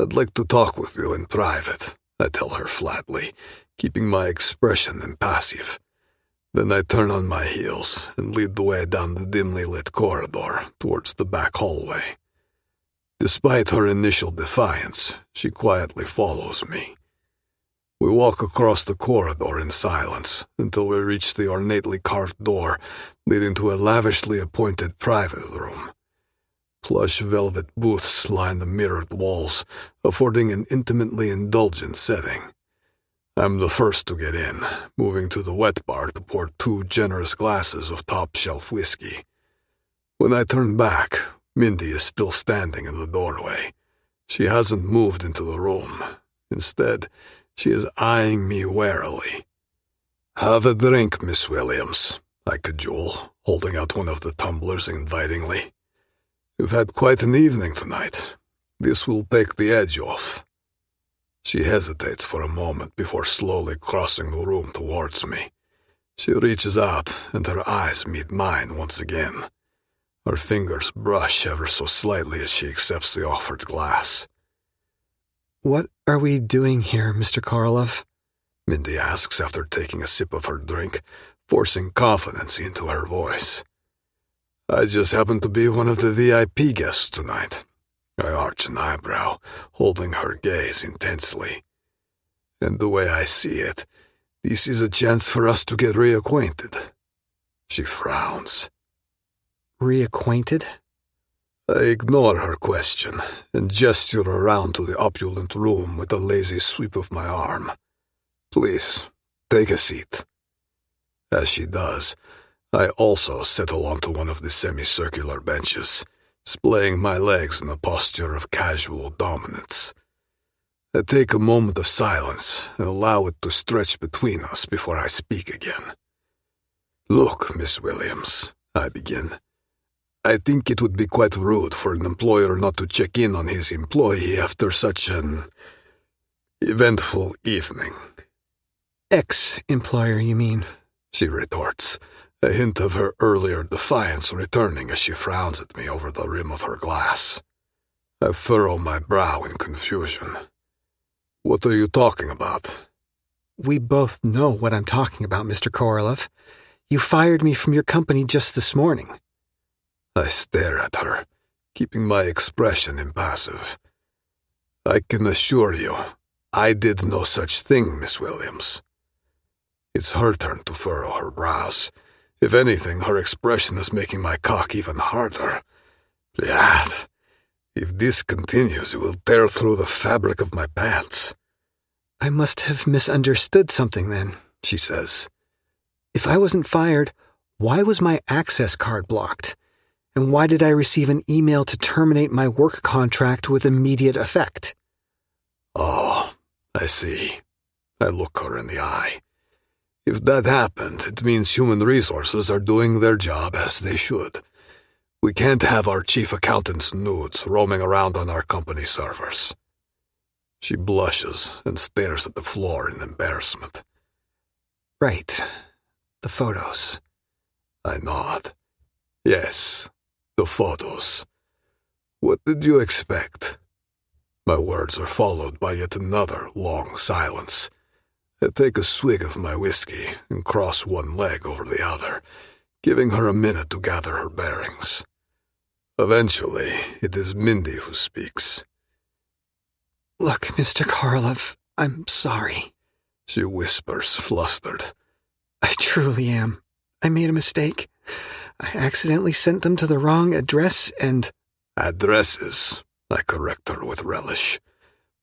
I'd like to talk with you in private, I tell her flatly, keeping my expression impassive. Then I turn on my heels and lead the way down the dimly lit corridor towards the back hallway. Despite her initial defiance, she quietly follows me. We walk across the corridor in silence until we reach the ornately carved door leading to a lavishly appointed private room. Plush velvet booths line the mirrored walls, affording an intimately indulgent setting. I'm the first to get in, moving to the wet bar to pour 2 generous glasses of top-shelf whiskey. When I turn back, Mindy is still standing in the doorway. She hasn't moved into the room. Instead, she is eyeing me warily. "Have a drink, Miss Williams," I cajole, holding out one of the tumblers invitingly. "You've had quite an evening tonight. This will take the edge off." She hesitates for a moment before slowly crossing the room towards me. She reaches out, and her eyes meet mine once again. Her fingers brush ever so slightly as she accepts the offered glass. "What are we doing here, Mr. Korolev?" Mindy asks after taking a sip of her drink, forcing confidence into her voice. "I just happen to be one of the VIP guests tonight." I arch an eyebrow, holding her gaze intensely. "And the way I see it, this is a chance for us to get reacquainted." She frowns. "Reacquainted?" I ignore her question and gesture around to the opulent room with a lazy sweep of my arm. "Please, take a seat." As she does, I also settle onto one of the semicircular benches, splaying my legs in a posture of casual dominance. I take a moment of silence and allow it to stretch between us before I speak again. "Look, Miss Williams," I begin. "I think it would be quite rude for an employer not to check in on his employee after such an eventful evening." "Ex-employer, you mean?" she retorts, a hint of her earlier defiance returning as she frowns at me over the rim of her glass. I furrow my brow in confusion. "What are you talking about?" "We both know what I'm talking about, Mr. Korolev. You fired me from your company just this morning." I stare at her, keeping my expression impassive. "I can assure you, I did no such thing, Miss Williams." It's her turn to furrow her brows. If anything, her expression is making my cock even harder. Blad. If this continues, it will tear through the fabric of my pants. "I must have misunderstood something then," she says. "If I wasn't fired, why was my access card blocked? And why did I receive an email to terminate my work contract with immediate effect?" "Oh, I see." I look her in the eye. "If that happened, it means human resources are doing their job as they should. We can't have our chief accountant's nudes roaming around on our company servers." She blushes and stares at the floor in embarrassment. "Right. The photos." I nod. "Yes, the photos. What did you expect?" My words are followed by yet another long silence. I take a swig of my whiskey and cross one leg over the other, giving her a minute to gather her bearings. Eventually, it is Mindy who speaks. "Look, Mr. Korolev, I'm sorry," she whispers, flustered. "I truly am. I made a mistake. I accidentally sent them to the wrong address and—" "Addresses," I correct her with relish.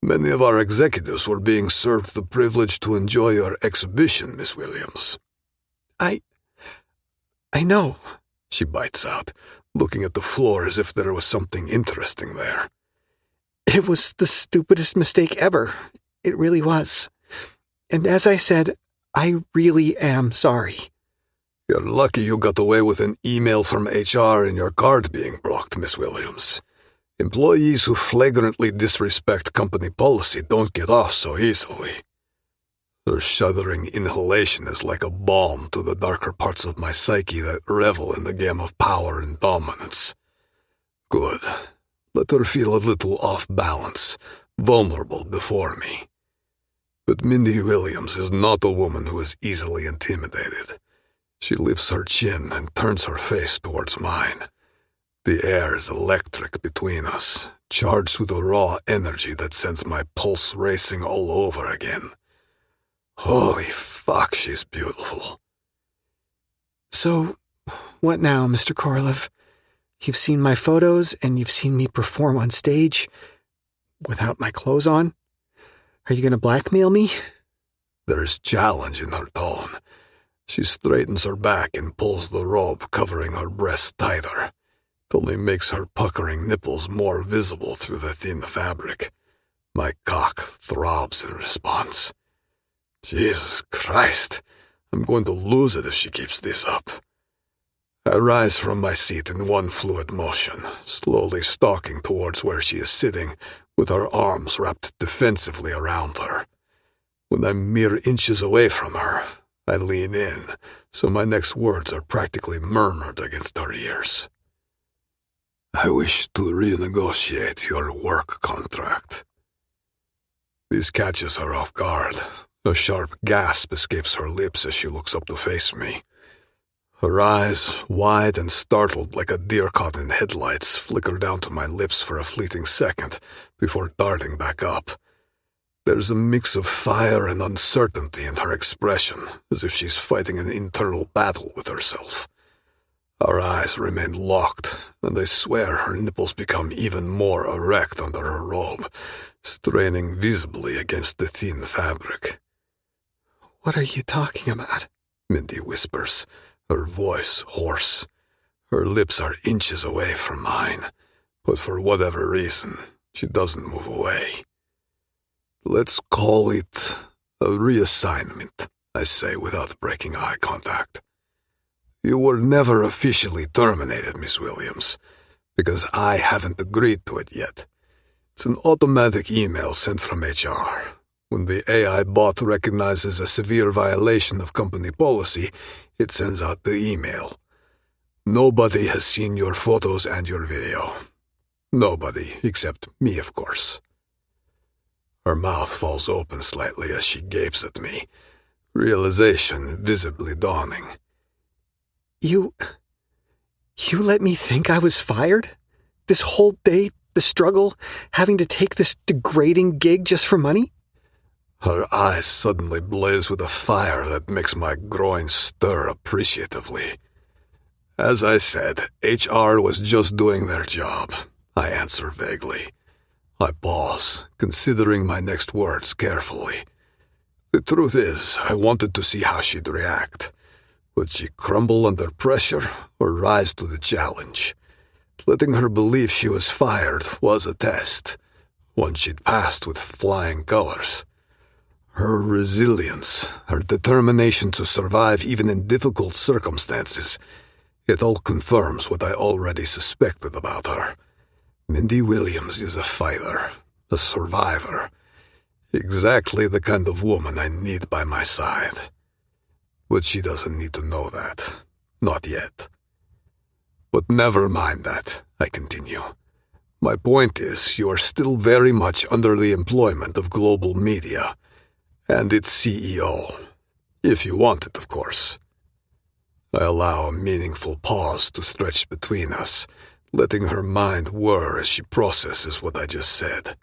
"Many of our executives were being served the privilege to enjoy your exhibition, Miss Williams." I know," she bites out, looking at the floor as if there was something interesting there. "It was the stupidest mistake ever. It really was. And as I said, I really am sorry." "You're lucky you got away with an email from HR and your card being blocked, Miss Williams. Employees who flagrantly disrespect company policy don't get off so easily." Her shuddering inhalation is like a balm to the darker parts of my psyche that revel in the game of power and dominance. Good. Let her feel a little off balance, vulnerable before me. But Mindy Williams is not a woman who is easily intimidated. She lifts her chin and turns her face towards mine. The air is electric between us, charged with a raw energy that sends my pulse racing all over again. Holy fuck, she's beautiful. So, what now, Mr. Korolev? You've seen my photos, and you've seen me perform on stage without my clothes on? Are you going to blackmail me? There's challenge in her tone. She straightens her back and pulls the robe covering her breasts tighter. It only makes her puckering nipples more visible through the thin fabric. My cock throbs in response. Jesus Christ, I'm going to lose it if she keeps this up. I rise from my seat in one fluid motion, slowly stalking towards where she is sitting, with her arms wrapped defensively around her. When I'm mere inches away from her, I lean in, so my next words are practically murmured against her ears. I wish to renegotiate your work contract. This catches her off guard. A sharp gasp escapes her lips as she looks up to face me. Her eyes, wide and startled like a deer caught in headlights, flicker down to my lips for a fleeting second before darting back up. There's a mix of fire and uncertainty in her expression, as if she's fighting an internal battle with herself. Our eyes remain locked, and I swear her nipples become even more erect under her robe, straining visibly against the thin fabric. What are you talking about? Mindy whispers, her voice hoarse. Her lips are inches away from mine, but for whatever reason, she doesn't move away. Let's call it a reassignment, I say without breaking eye contact. You were never officially terminated, Miss Williams, because I haven't agreed to it yet. It's an automatic email sent from HR. When the AI bot recognizes a severe violation of company policy, it sends out the email. Nobody has seen your photos and your video. Nobody, except me, of course. Her mouth falls open slightly as she gapes at me, realization visibly dawning. You let me think I was fired? This whole day, the struggle, having to take this degrading gig just for money? Her eyes suddenly blaze with a fire that makes my groin stir appreciatively. As I said, HR was just doing their job, I answer vaguely. I pause, considering my next words carefully. The truth is, I wanted to see how she'd react. Would she crumble under pressure or rise to the challenge? Letting her believe she was fired was a test, one she'd passed with flying colors. Her resilience, her determination to survive even in difficult circumstances, it all confirms what I already suspected about her. Mindy Williams is a fighter, a survivor. Exactly the kind of woman I need by my side. But she doesn't need to know that. Not yet. But never mind that, I continue. My point is, you are still very much under the employment of global media, and its CEO. If you want it, of course. I allow a meaningful pause to stretch between us, letting her mind whir as she processes what I just said.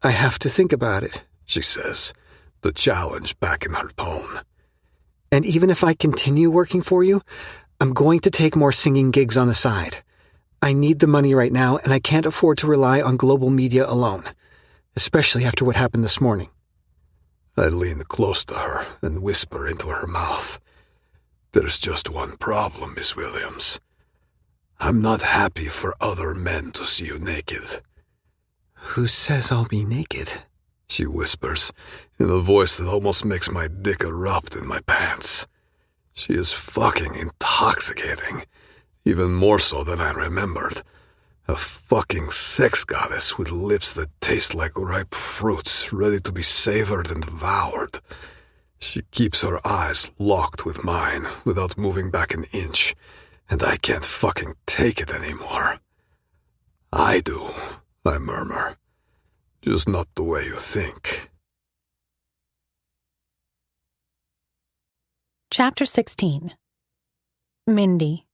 I have to think about it, she says, the challenge back in her tone. And even if I continue working for you, I'm going to take more singing gigs on the side. I need the money right now, and I can't afford to rely on global media alone, especially after what happened this morning. I lean close to her and whisper into her mouth. There's just one problem, Miss Williams. I'm not happy for other men to see you naked. Who says I'll be naked? She whispers, in a voice that almost makes my dick erupt in my pants. She is fucking intoxicating, even more so than I remembered. A fucking sex goddess with lips that taste like ripe fruits, ready to be savored and devoured. She keeps her eyes locked with mine without moving back an inch, and I can't fucking take it anymore. I do, I murmur. Just not the way you think. Chapter 16. Mindy.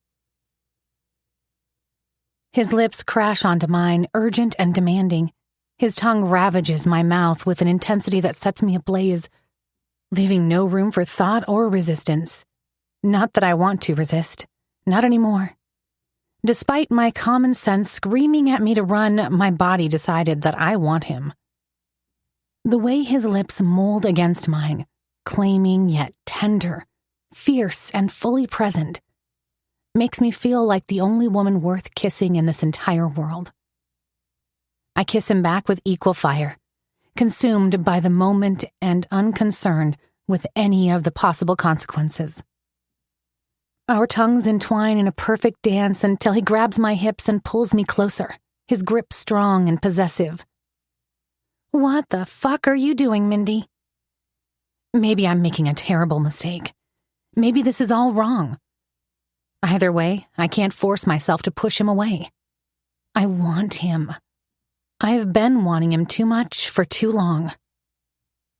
His lips crash onto mine, urgent and demanding. His tongue ravages my mouth with an intensity that sets me ablaze, leaving no room for thought or resistance. Not that I want to resist. Not anymore. Despite my common sense screaming at me to run, my body decided that I want him. The way his lips mold against mine, claiming yet tender, fierce and fully present, makes me feel like the only woman worth kissing in this entire world. I kiss him back with equal fire, consumed by the moment and unconcerned with any of the possible consequences. Our tongues entwine in a perfect dance until he grabs my hips and pulls me closer, his grip strong and possessive. What the fuck are you doing, Mindy? Maybe I'm making a terrible mistake. Maybe this is all wrong. Either way, I can't force myself to push him away. I want him. I've been wanting him too much for too long.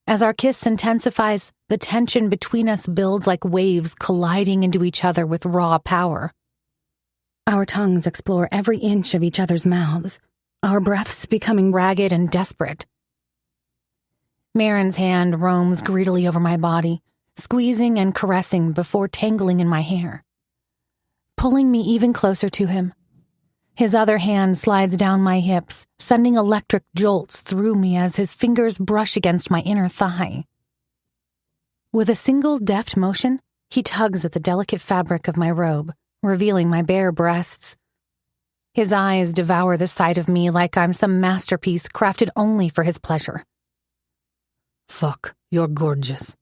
As our kiss intensifies, the tension between us builds like waves colliding into each other with raw power. Our tongues explore every inch of each other's mouths, our breaths becoming ragged and desperate. Maron's hand roams greedily over my body, squeezing and caressing before tangling in my hair, pulling me even closer to him. His other hand slides down my hips, sending electric jolts through me as his fingers brush against my inner thigh. With a single deft motion, he tugs at the delicate fabric of my robe, revealing my bare breasts. His eyes devour the sight of me like I'm some masterpiece crafted only for his pleasure. Fuck, you're gorgeous.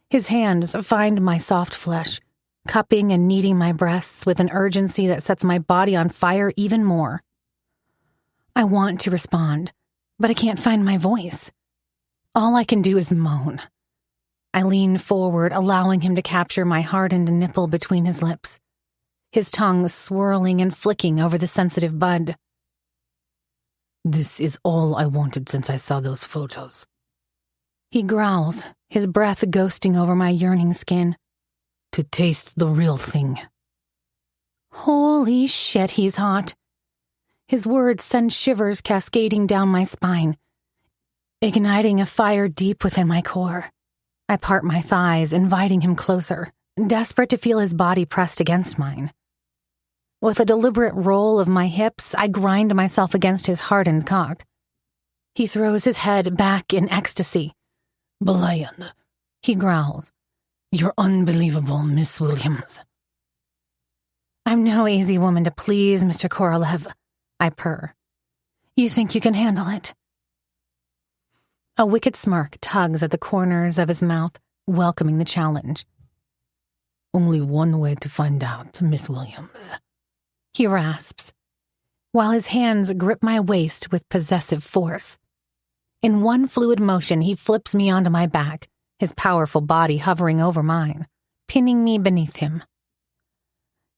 His hands find my soft flesh, cupping and kneading my breasts with an urgency that sets my body on fire even more. I want to respond, but I can't find my voice. All I can do is moan. I lean forward, allowing him to capture my hardened nipple between his lips, his tongue swirling and flicking over the sensitive bud. This is all I wanted since I saw those photos. He growls, his breath ghosting over my yearning skin. To taste the real thing. Holy shit, he's hot. His words send shivers cascading down my spine, igniting a fire deep within my core. I part my thighs, inviting him closer, desperate to feel his body pressed against mine. With a deliberate roll of my hips, I grind myself against his hardened cock. He throws his head back in ecstasy. Bland, he growls. You're unbelievable, Miss Williams. I'm no easy woman to please, Mr. Korolev, I purr. You think you can handle it? A wicked smirk tugs at the corners of his mouth, welcoming the challenge. Only one way to find out, Miss Williams. He rasps, while his hands grip my waist with possessive force. In one fluid motion, he flips me onto my back, his powerful body hovering over mine, pinning me beneath him.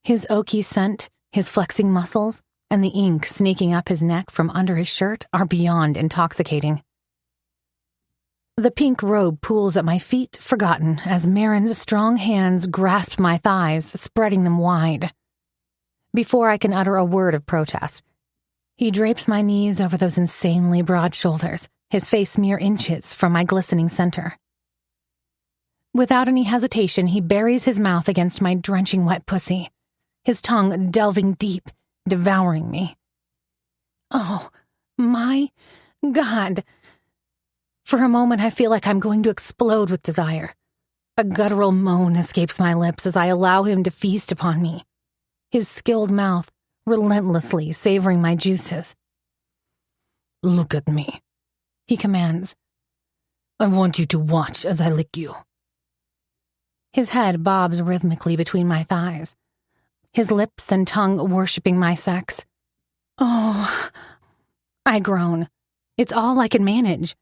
His oaky scent, his flexing muscles, and the ink snaking up his neck from under his shirt are beyond intoxicating. The pink robe pools at my feet, forgotten, as Maron's strong hands grasp my thighs, spreading them wide. Before I can utter a word of protest, he drapes my knees over those insanely broad shoulders, his face mere inches from my glistening center. Without any hesitation, he buries his mouth against my drenching wet pussy, his tongue delving deep, devouring me. Oh, my God. For a moment, I feel like I'm going to explode with desire. A guttural moan escapes my lips as I allow him to feast upon me, his skilled mouth relentlessly savoring my juices. Look at me, he commands. I want you to watch as I lick you. His head bobs rhythmically between my thighs, his lips and tongue worshipping my sex. Oh, I groan. It's all I can manage.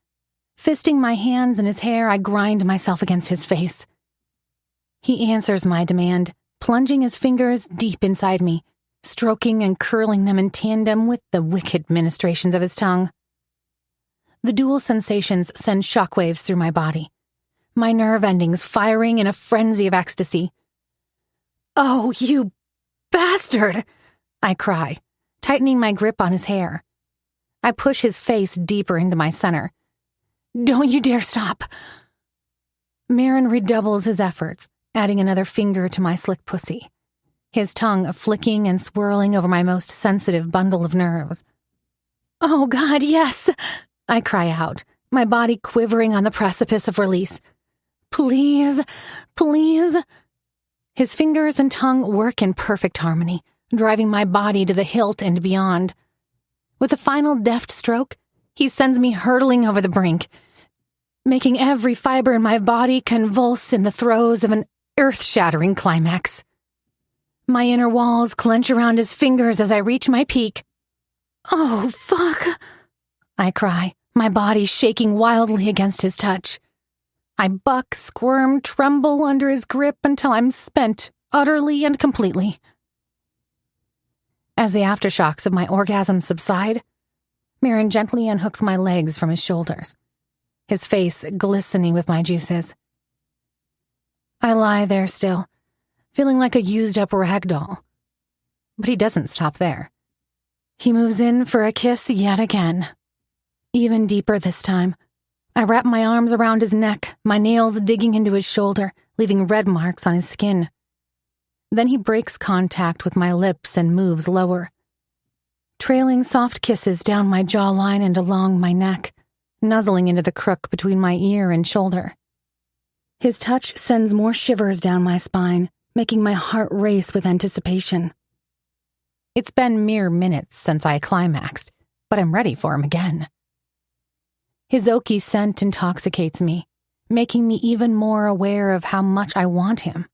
Fisting my hands in his hair, I grind myself against his face. He answers my demand, plunging his fingers deep inside me, stroking and curling them in tandem with the wicked ministrations of his tongue. The dual sensations send shockwaves through my body, my nerve endings firing in a frenzy of ecstasy. Oh, you bastard! I cry, tightening my grip on his hair. I push his face deeper into my center. Don't you dare stop. Maron redoubles his efforts, adding another finger to my slick pussy, his tongue flicking and swirling over my most sensitive bundle of nerves. Oh, God, yes! I cry out, my body quivering on the precipice of release. Please, please. His fingers and tongue work in perfect harmony, driving my body to the hilt and beyond. With a final deft stroke, he sends me hurtling over the brink, making every fiber in my body convulse in the throes of an earth-shattering climax. My inner walls clench around his fingers as I reach my peak. Oh, fuck! I cry, my body shaking wildly against his touch. I buck, squirm, tremble under his grip until I'm spent, utterly and completely. As the aftershocks of my orgasm subside, Maron gently unhooks my legs from his shoulders, his face glistening with my juices. I lie there still, feeling like a used-up rag doll. But he doesn't stop there. He moves in for a kiss yet again. Even deeper this time. I wrap my arms around his neck, my nails digging into his shoulder, leaving red marks on his skin. Then he breaks contact with my lips and moves lower, trailing soft kisses down my jawline and along my neck, nuzzling into the crook between my ear and shoulder. His touch sends more shivers down my spine, making my heart race with anticipation. It's been mere minutes since I climaxed, but I'm ready for him again. His oaky scent intoxicates me, making me even more aware of how much I want him.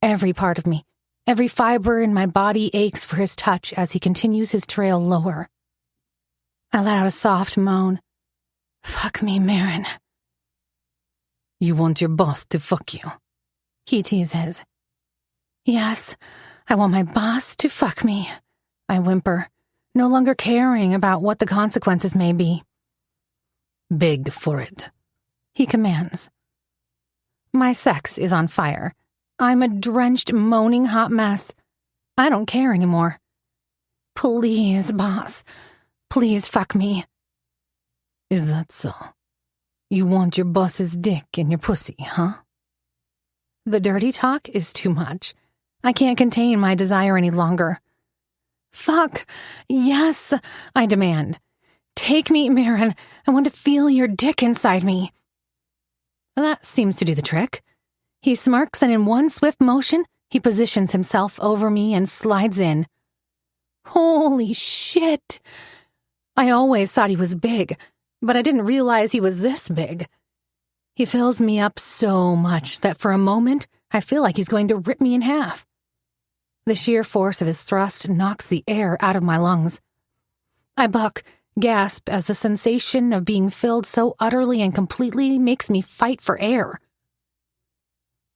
Every part of me, every fiber in my body aches for his touch as he continues his trail lower. I let out a soft moan. Fuck me, Maron. You want your boss to fuck you? He teases. Yes, I want my boss to fuck me, I whimper, no longer caring about what the consequences may be. Beg for it, he commands. My sex is on fire. I'm a drenched, moaning hot mess. I don't care anymore. Please, boss. Please fuck me. Is that so? You want your boss's dick in your pussy, huh? The dirty talk is too much. I can't contain my desire any longer. Fuck. Yes, I demand. Take me, Maron. I want to feel your dick inside me. That seems to do the trick. He smirks, and in one swift motion, he positions himself over me and slides in. Holy shit! I always thought he was big, but I didn't realize he was this big. He fills me up so much that for a moment, I feel like he's going to rip me in half. The sheer force of his thrust knocks the air out of my lungs. I buck, gasp as the sensation of being filled so utterly and completely makes me fight for air.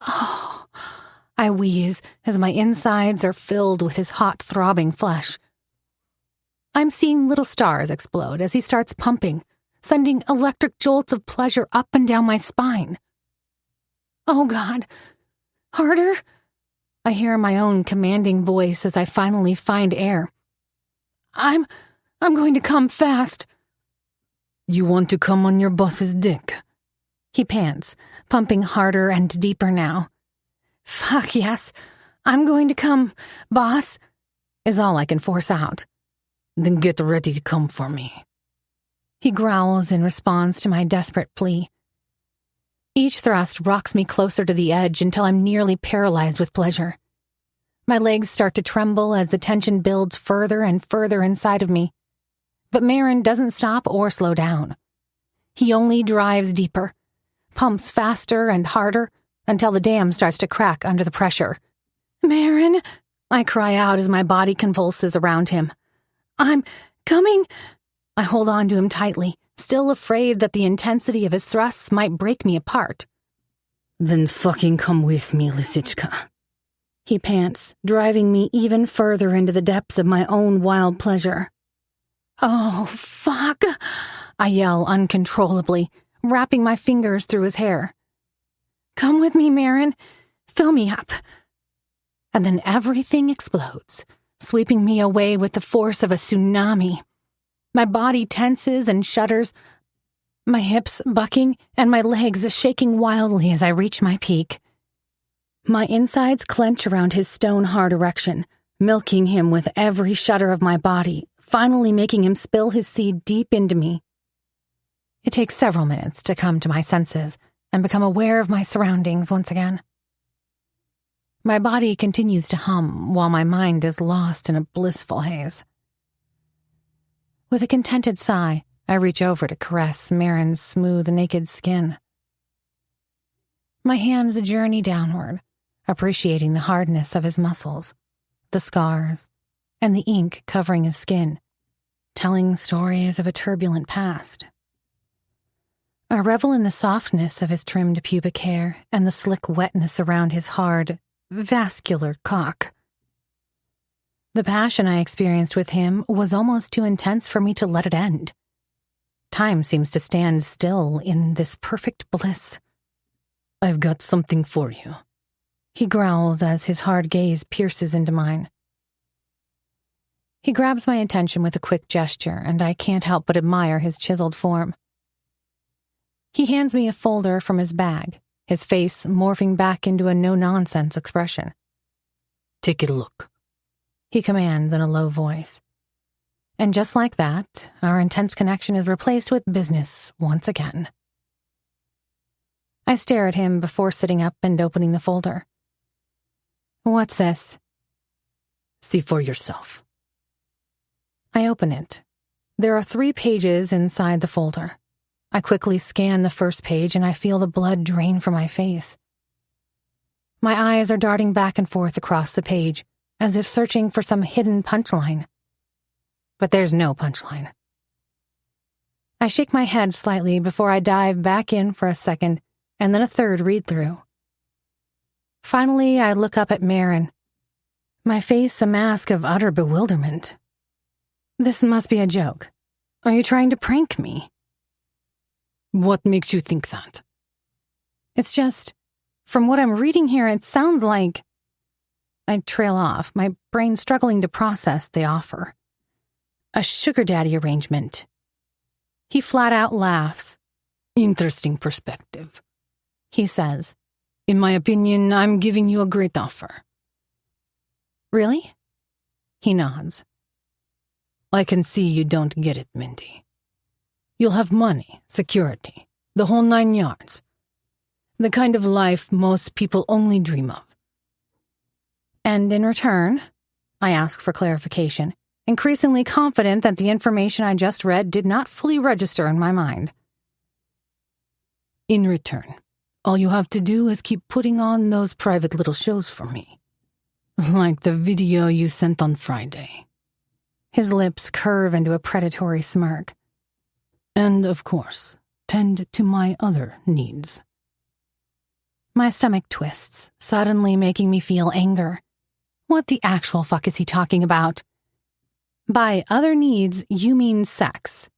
Oh, I wheeze as my insides are filled with his hot, throbbing flesh. I'm seeing little stars explode as he starts pumping, sending electric jolts of pleasure up and down my spine. Oh, God. Harder? I hear my own commanding voice as I finally find air. I'm going to come fast. You want to come on your boss's dick? He pants, pumping harder and deeper now. Fuck yes. I'm going to come, boss, is all I can force out. Then get ready to come for me. He growls in response to my desperate plea. Each thrust rocks me closer to the edge until I'm nearly paralyzed with pleasure. My legs start to tremble as the tension builds further and further inside of me. But Maron doesn't stop or slow down. He only drives deeper, pumps faster and harder until the dam starts to crack under the pressure. Maron, I cry out as my body convulses around him. I'm coming. I hold on to him tightly, still afraid that the intensity of his thrusts might break me apart. Then fucking come with me, Lisichka. He pants, driving me even further into the depths of my own wild pleasure. Oh, fuck! I yell uncontrollably, wrapping my fingers through his hair. Come with me, Maron. Fill me up. And then everything explodes, sweeping me away with the force of a tsunami. My body tenses and shudders. my hips bucking and my legs shaking wildly as I reach my peak. My insides clench around his stone-hard erection, milking him with every shudder of my body, finally making him spill his seed deep into me. It takes several minutes to come to my senses and become aware of my surroundings once again. My body continues to hum while my mind is lost in a blissful haze. With a contented sigh, I reach over to caress Maron's smooth, naked skin. My hands journey downward, appreciating the hardness of his muscles, the scars, and the ink covering his skin, telling stories of a turbulent past. I revel in the softness of his trimmed pubic hair and the slick wetness around his hard, vascular cock. The passion I experienced with him was almost too intense for me to let it end. Time seems to stand still in this perfect bliss. "I've got something for you," he growls as his hard gaze pierces into mine. He grabs my attention with a quick gesture, and I can't help but admire his chiseled form. He hands me a folder from his bag, his face morphing back into a no-nonsense expression. "Take a look," he commands in a low voice. And just like that, our intense connection is replaced with business once again. I stare at him before sitting up and opening the folder. "What's this?" "See for yourself." I open it. There are 3 pages inside the folder. I quickly scan the first page and I feel the blood drain from my face. My eyes are darting back and forth across the page, as if searching for some hidden punchline. But there's no punchline. I shake my head slightly before I dive back in for a second, and then a third read-through. Finally, I look up at Maron, my face a mask of utter bewilderment. This must be a joke. Are you trying to prank me? What makes you think that? It's just, from what I'm reading here, it sounds like... I trail off, my brain struggling to process the offer. A sugar daddy arrangement. He flat out laughs. Interesting perspective, he says. In my opinion, I'm giving you a great offer. Really? He nods. I can see you don't get it, Mindy. You'll have money, security, the whole 9 yards. The kind of life most people only dream of. And in return, I ask for clarification, increasingly confident that the information I just read did not fully register in my mind. In return, all you have to do is keep putting on those private little shows for me. Like the video you sent on Friday. His lips curve into a predatory smirk. And, of course, tend to my other needs. My stomach twists, suddenly making me feel anger. What the actual fuck is he talking about? By other needs, you mean sex.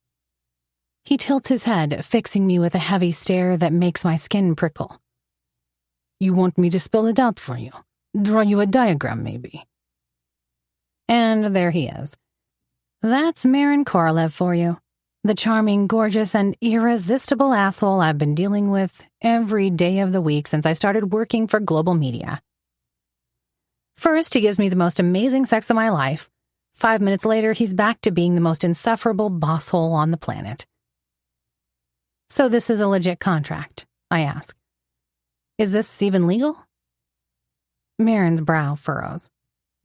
He tilts his head, fixing me with a heavy stare that makes my skin prickle. You want me to spell it out for you? Draw you a diagram, maybe? And there he is. That's Maron Korolev for you. The charming, gorgeous, and irresistible asshole I've been dealing with every day of the week since I started working for global media. First, he gives me the most amazing sex of my life. 5 minutes later, he's back to being the most insufferable bosshole on the planet. So this is a legit contract, I ask. Is this even legal? Maron's brow furrows.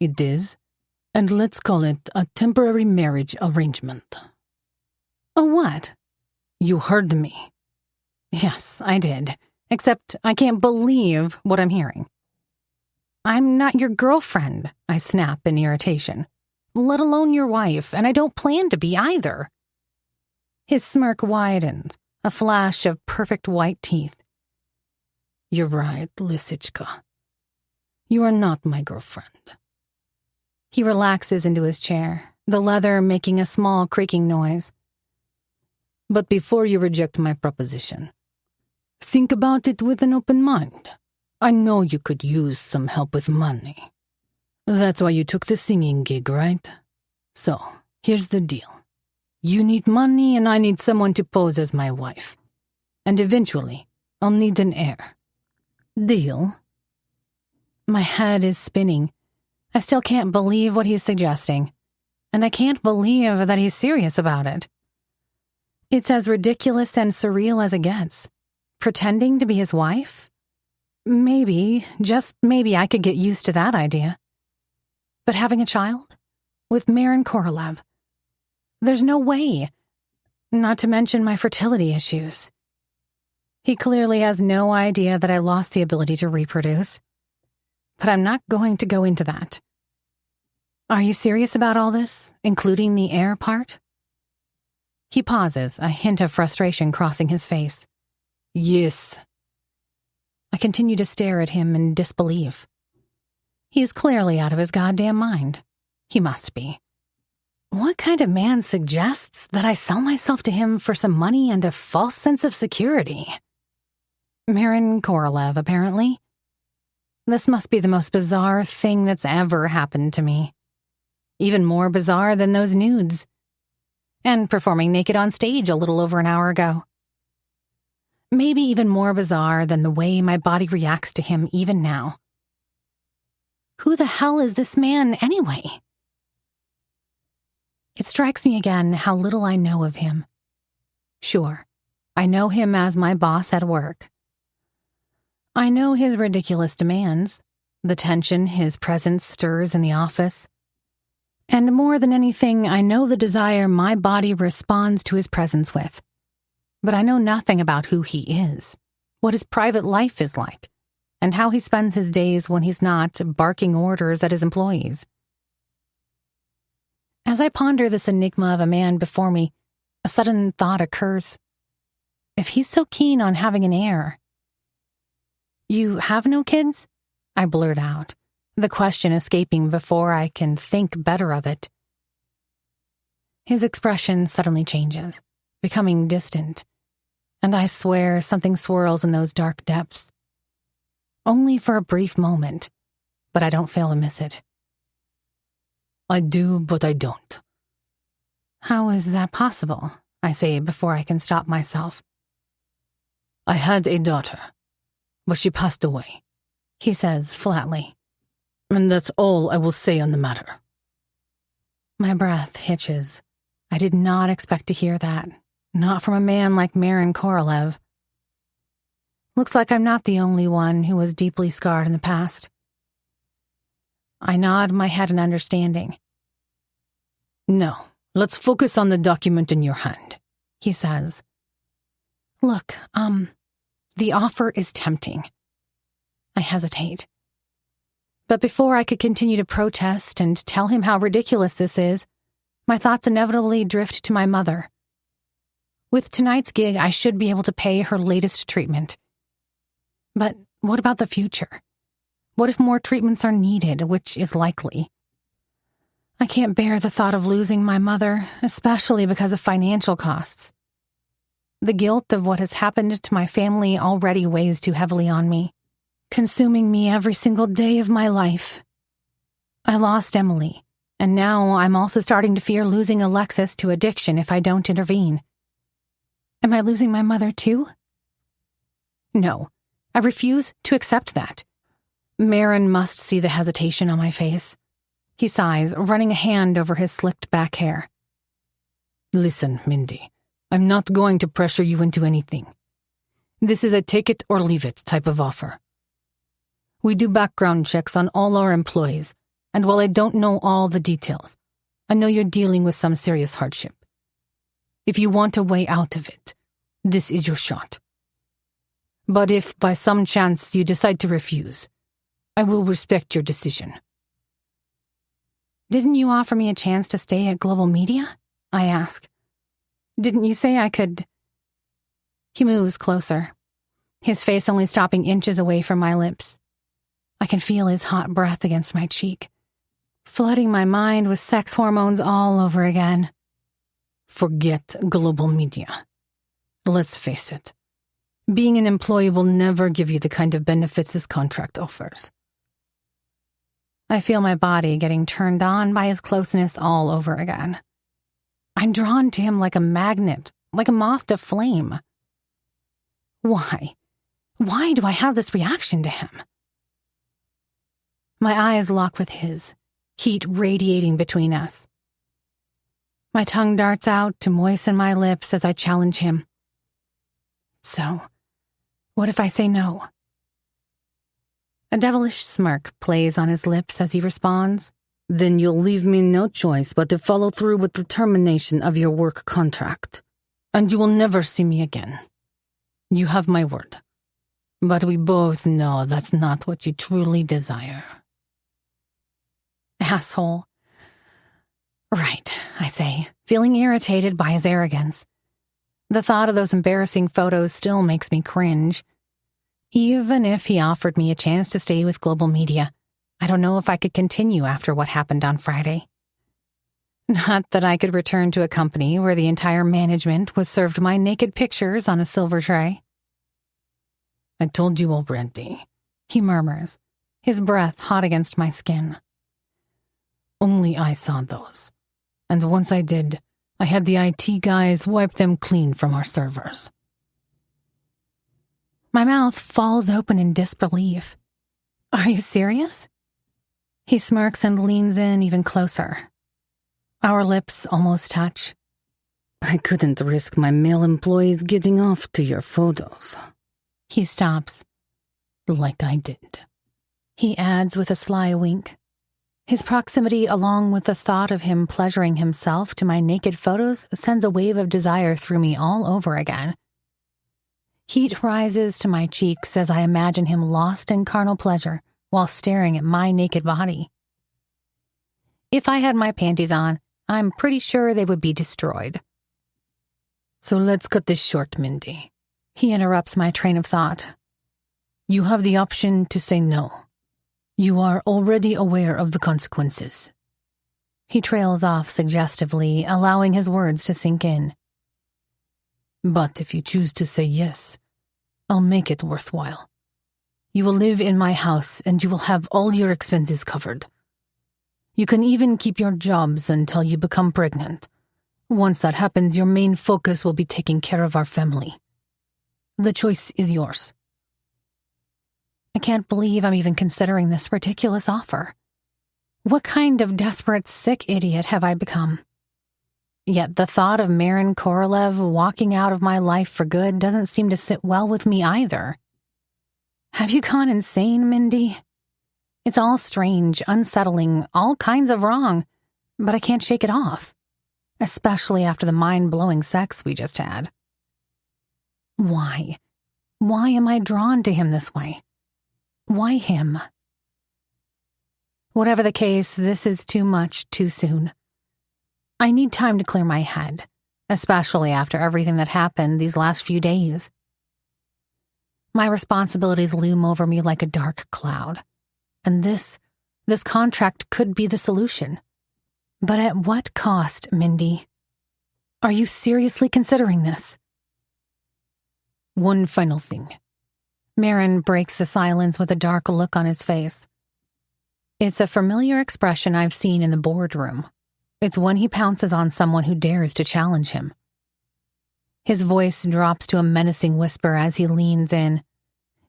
It is, and let's call it a temporary marriage arrangement. A what? You heard me. Yes, I did. Except I can't believe what I'm hearing. I'm not your girlfriend, I snap in irritation. Let alone your wife, and I don't plan to be either. His smirk widens, a flash of perfect white teeth. You're right, Lisichka. You are not my girlfriend. He relaxes into his chair, the leather making a small creaking noise. But before you reject my proposition, think about it with an open mind. I know you could use some help with money. That's why you took the singing gig, right? So, here's the deal. You need money and I need someone to pose as my wife. And eventually, I'll need an heir. Deal? My head is spinning. I still can't believe what he's suggesting. And I can't believe that he's serious about it. It's as ridiculous and surreal as it gets. Pretending to be his wife? Maybe, just maybe I could get used to that idea. But having a child? With Maron Korolev? There's no way. Not to mention my fertility issues. He clearly has no idea that I lost the ability to reproduce. But I'm not going to go into that. Are you serious about all this, including the heir part? He pauses, a hint of frustration crossing his face. Yes. I continue to stare at him in disbelief. He's clearly out of his goddamn mind. He must be. What kind of man suggests that I sell myself to him for some money and a false sense of security? Maron Korolev, apparently. This must be the most bizarre thing that's ever happened to me. Even more bizarre than those nudes. And performing naked on stage a little over an hour ago. Maybe even more bizarre than the way my body reacts to him even now. Who the hell is this man anyway? It strikes me again how little I know of him. Sure, I know him as my boss at work. I know his ridiculous demands, the tension his presence stirs in the office. And more than anything, I know the desire my body responds to his presence with. But I know nothing about who he is, what his private life is like, and how he spends his days when he's not barking orders at his employees. As I ponder this enigma of a man before me, a sudden thought occurs. If he's so keen on having an heir... You have no kids? I blurt out, the question escaping before I can think better of it. His expression suddenly changes, becoming distant, and I swear something swirls in those dark depths. Only for a brief moment, but I don't fail to miss it. I do, but I don't. How is that possible? I say before I can stop myself. I had a daughter, but she passed away, he says flatly. And that's all I will say on the matter. My breath hitches. I did not expect to hear that, not from a man like Maron Korolev. Looks like I'm not the only one who was deeply scarred in the past. I nod my head in understanding. Now, let's focus on the document in your hand, he says. Look, the offer is tempting. I hesitate. But before I could continue to protest and tell him how ridiculous this is, my thoughts inevitably drift to my mother. With tonight's gig, I should be able to pay her latest treatment. But what about the future? What if more treatments are needed, which is likely? I can't bear the thought of losing my mother, especially because of financial costs. The guilt of what has happened to my family already weighs too heavily on me, consuming me every single day of my life. I lost Emily, and now I'm also starting to fear losing Alexis to addiction if I don't intervene. Am I losing my mother too? No, I refuse to accept that. Maron must see the hesitation on my face. He sighs, running a hand over his slicked back hair. Listen, Mindy, I'm not going to pressure you into anything. This is a take-it-or-leave-it type of offer. We do background checks on all our employees, and while I don't know all the details, I know you're dealing with some serious hardship. If you want a way out of it, this is your shot. But if by some chance you decide to refuse, I will respect your decision. Didn't you offer me a chance to stay at Global Media? I ask. Didn't you say I could... He moves closer, his face only stopping inches away from my lips. I can feel his hot breath against my cheek, flooding my mind with sex hormones all over again. Forget Global Media. Let's face it, being an employee will never give you the kind of benefits this contract offers. I feel my body getting turned on by his closeness all over again. I'm drawn to him like a magnet, like a moth to flame. Why? Why do I have this reaction to him? My eyes lock with his, heat radiating between us. My tongue darts out to moisten my lips as I challenge him. So, what if I say no? A devilish smirk plays on his lips as he responds. Then you'll leave me no choice but to follow through with the termination of your work contract. And you will never see me again. You have my word. But we both know that's not what you truly desire. Asshole. Right, I say, feeling irritated by his arrogance. The thought of those embarrassing photos still makes me cringe. Even if he offered me a chance to stay with Global Media, I don't know if I could continue after what happened on Friday. Not that I could return to a company where the entire management was served my naked pictures on a silver tray. I told you already, he murmurs, his breath hot against my skin. Only I saw those. And once I did, I had the IT guys wipe them clean from our servers. My mouth falls open in disbelief. Are you serious? He smirks and leans in even closer. Our lips almost touch. I couldn't risk my male employees getting off to your photos. He stops. Like I did. He adds with a sly wink. His proximity, along with the thought of him pleasuring himself to my naked photos, sends a wave of desire through me all over again. Heat rises to my cheeks as I imagine him lost in carnal pleasure while staring at my naked body. If I had my panties on, I'm pretty sure they would be destroyed. So let's cut this short, Mindy. He interrupts my train of thought. You have the option to say no. You are already aware of the consequences. He trails off suggestively, allowing his words to sink in. But if you choose to say yes, I'll make it worthwhile. You will live in my house and you will have all your expenses covered. You can even keep your jobs until you become pregnant. Once that happens, your main focus will be taking care of our family. The choice is yours. I can't believe I'm even considering this ridiculous offer. What kind of desperate, sick idiot have I become? Yet the thought of Maron Korolev walking out of my life for good doesn't seem to sit well with me either. Have you gone insane, Mindy? It's all strange, unsettling, all kinds of wrong, but I can't shake it off, especially after the mind-blowing sex we just had. Why? Why am I drawn to him this way? Why him? Whatever the case, this is too much too soon. I need time to clear my head, especially after everything that happened these last few days. My responsibilities loom over me like a dark cloud, and this contract could be the solution. But at what cost, Mindy? Are you seriously considering this? One final thing. Maron breaks the silence with a dark look on his face. It's a familiar expression I've seen in the boardroom. It's when he pounces on someone who dares to challenge him. His voice drops to a menacing whisper as he leans in,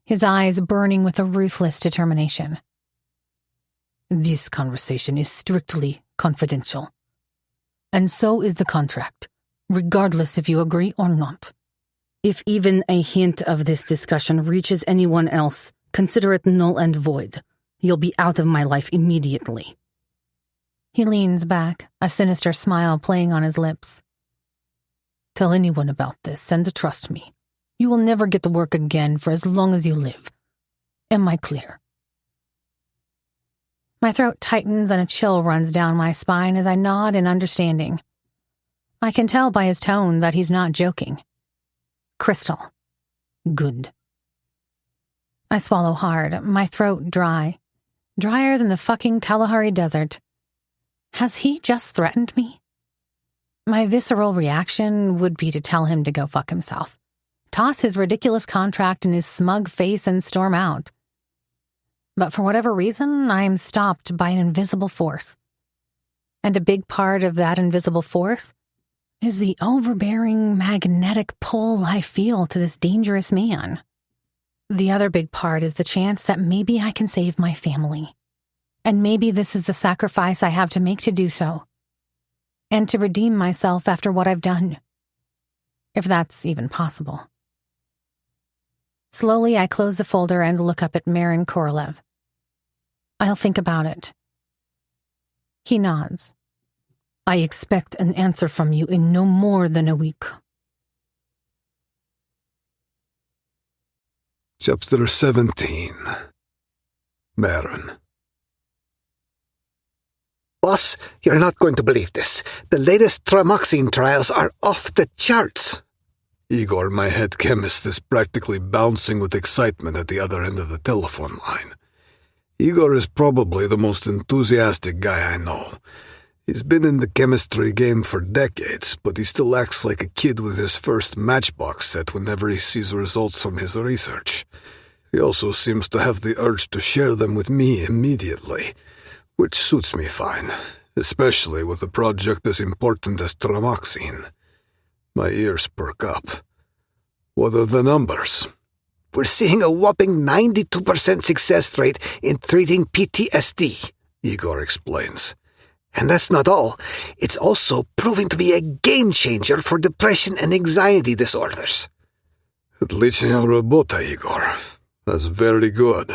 his eyes burning with a ruthless determination. This conversation is strictly confidential. And so is the contract, regardless if you agree or not. If even a hint of this discussion reaches anyone else, consider it null and void. You'll be out of my life immediately. He leans back, a sinister smile playing on his lips. Tell anyone about this, and trust me, you will never get to work again for as long as you live. Am I clear? My throat tightens and a chill runs down my spine as I nod in understanding. I can tell by his tone that he's not joking. Crystal. Good. I swallow hard, my throat dry. Drier than the fucking Kalahari Desert. Has he just threatened me? My visceral reaction would be to tell him to go fuck himself. Toss his ridiculous contract in his smug face and storm out. But for whatever reason, I am stopped by an invisible force. And a big part of that invisible force is the overbearing magnetic pull I feel to this dangerous man. The other big part is the chance that maybe I can save my family. And maybe this is the sacrifice I have to make to do so. And to redeem myself after what I've done. If that's even possible. Slowly, I close the folder and look up at Maron Korolev. I'll think about it. He nods. I expect an answer from you in no more than a week. Chapter 17. Maron. Boss, you're not going to believe this. The latest tramoxine trials are off the charts. Igor, my head chemist, is practically bouncing with excitement at the other end of the telephone line. Igor is probably the most enthusiastic guy I know. He's been in the chemistry game for decades, but he still acts like a kid with his first Matchbox set whenever he sees results from his research. He also seems to have the urge to share them with me immediately, which suits me fine, especially with a project as important as tramoxine. My ears perk up. What are the numbers? We're seeing a whopping 92% success rate in treating PTSD, Igor explains. And that's not all. It's also proving to be a game-changer for depression and anxiety disorders. Отличная работа, Igor. That's very good,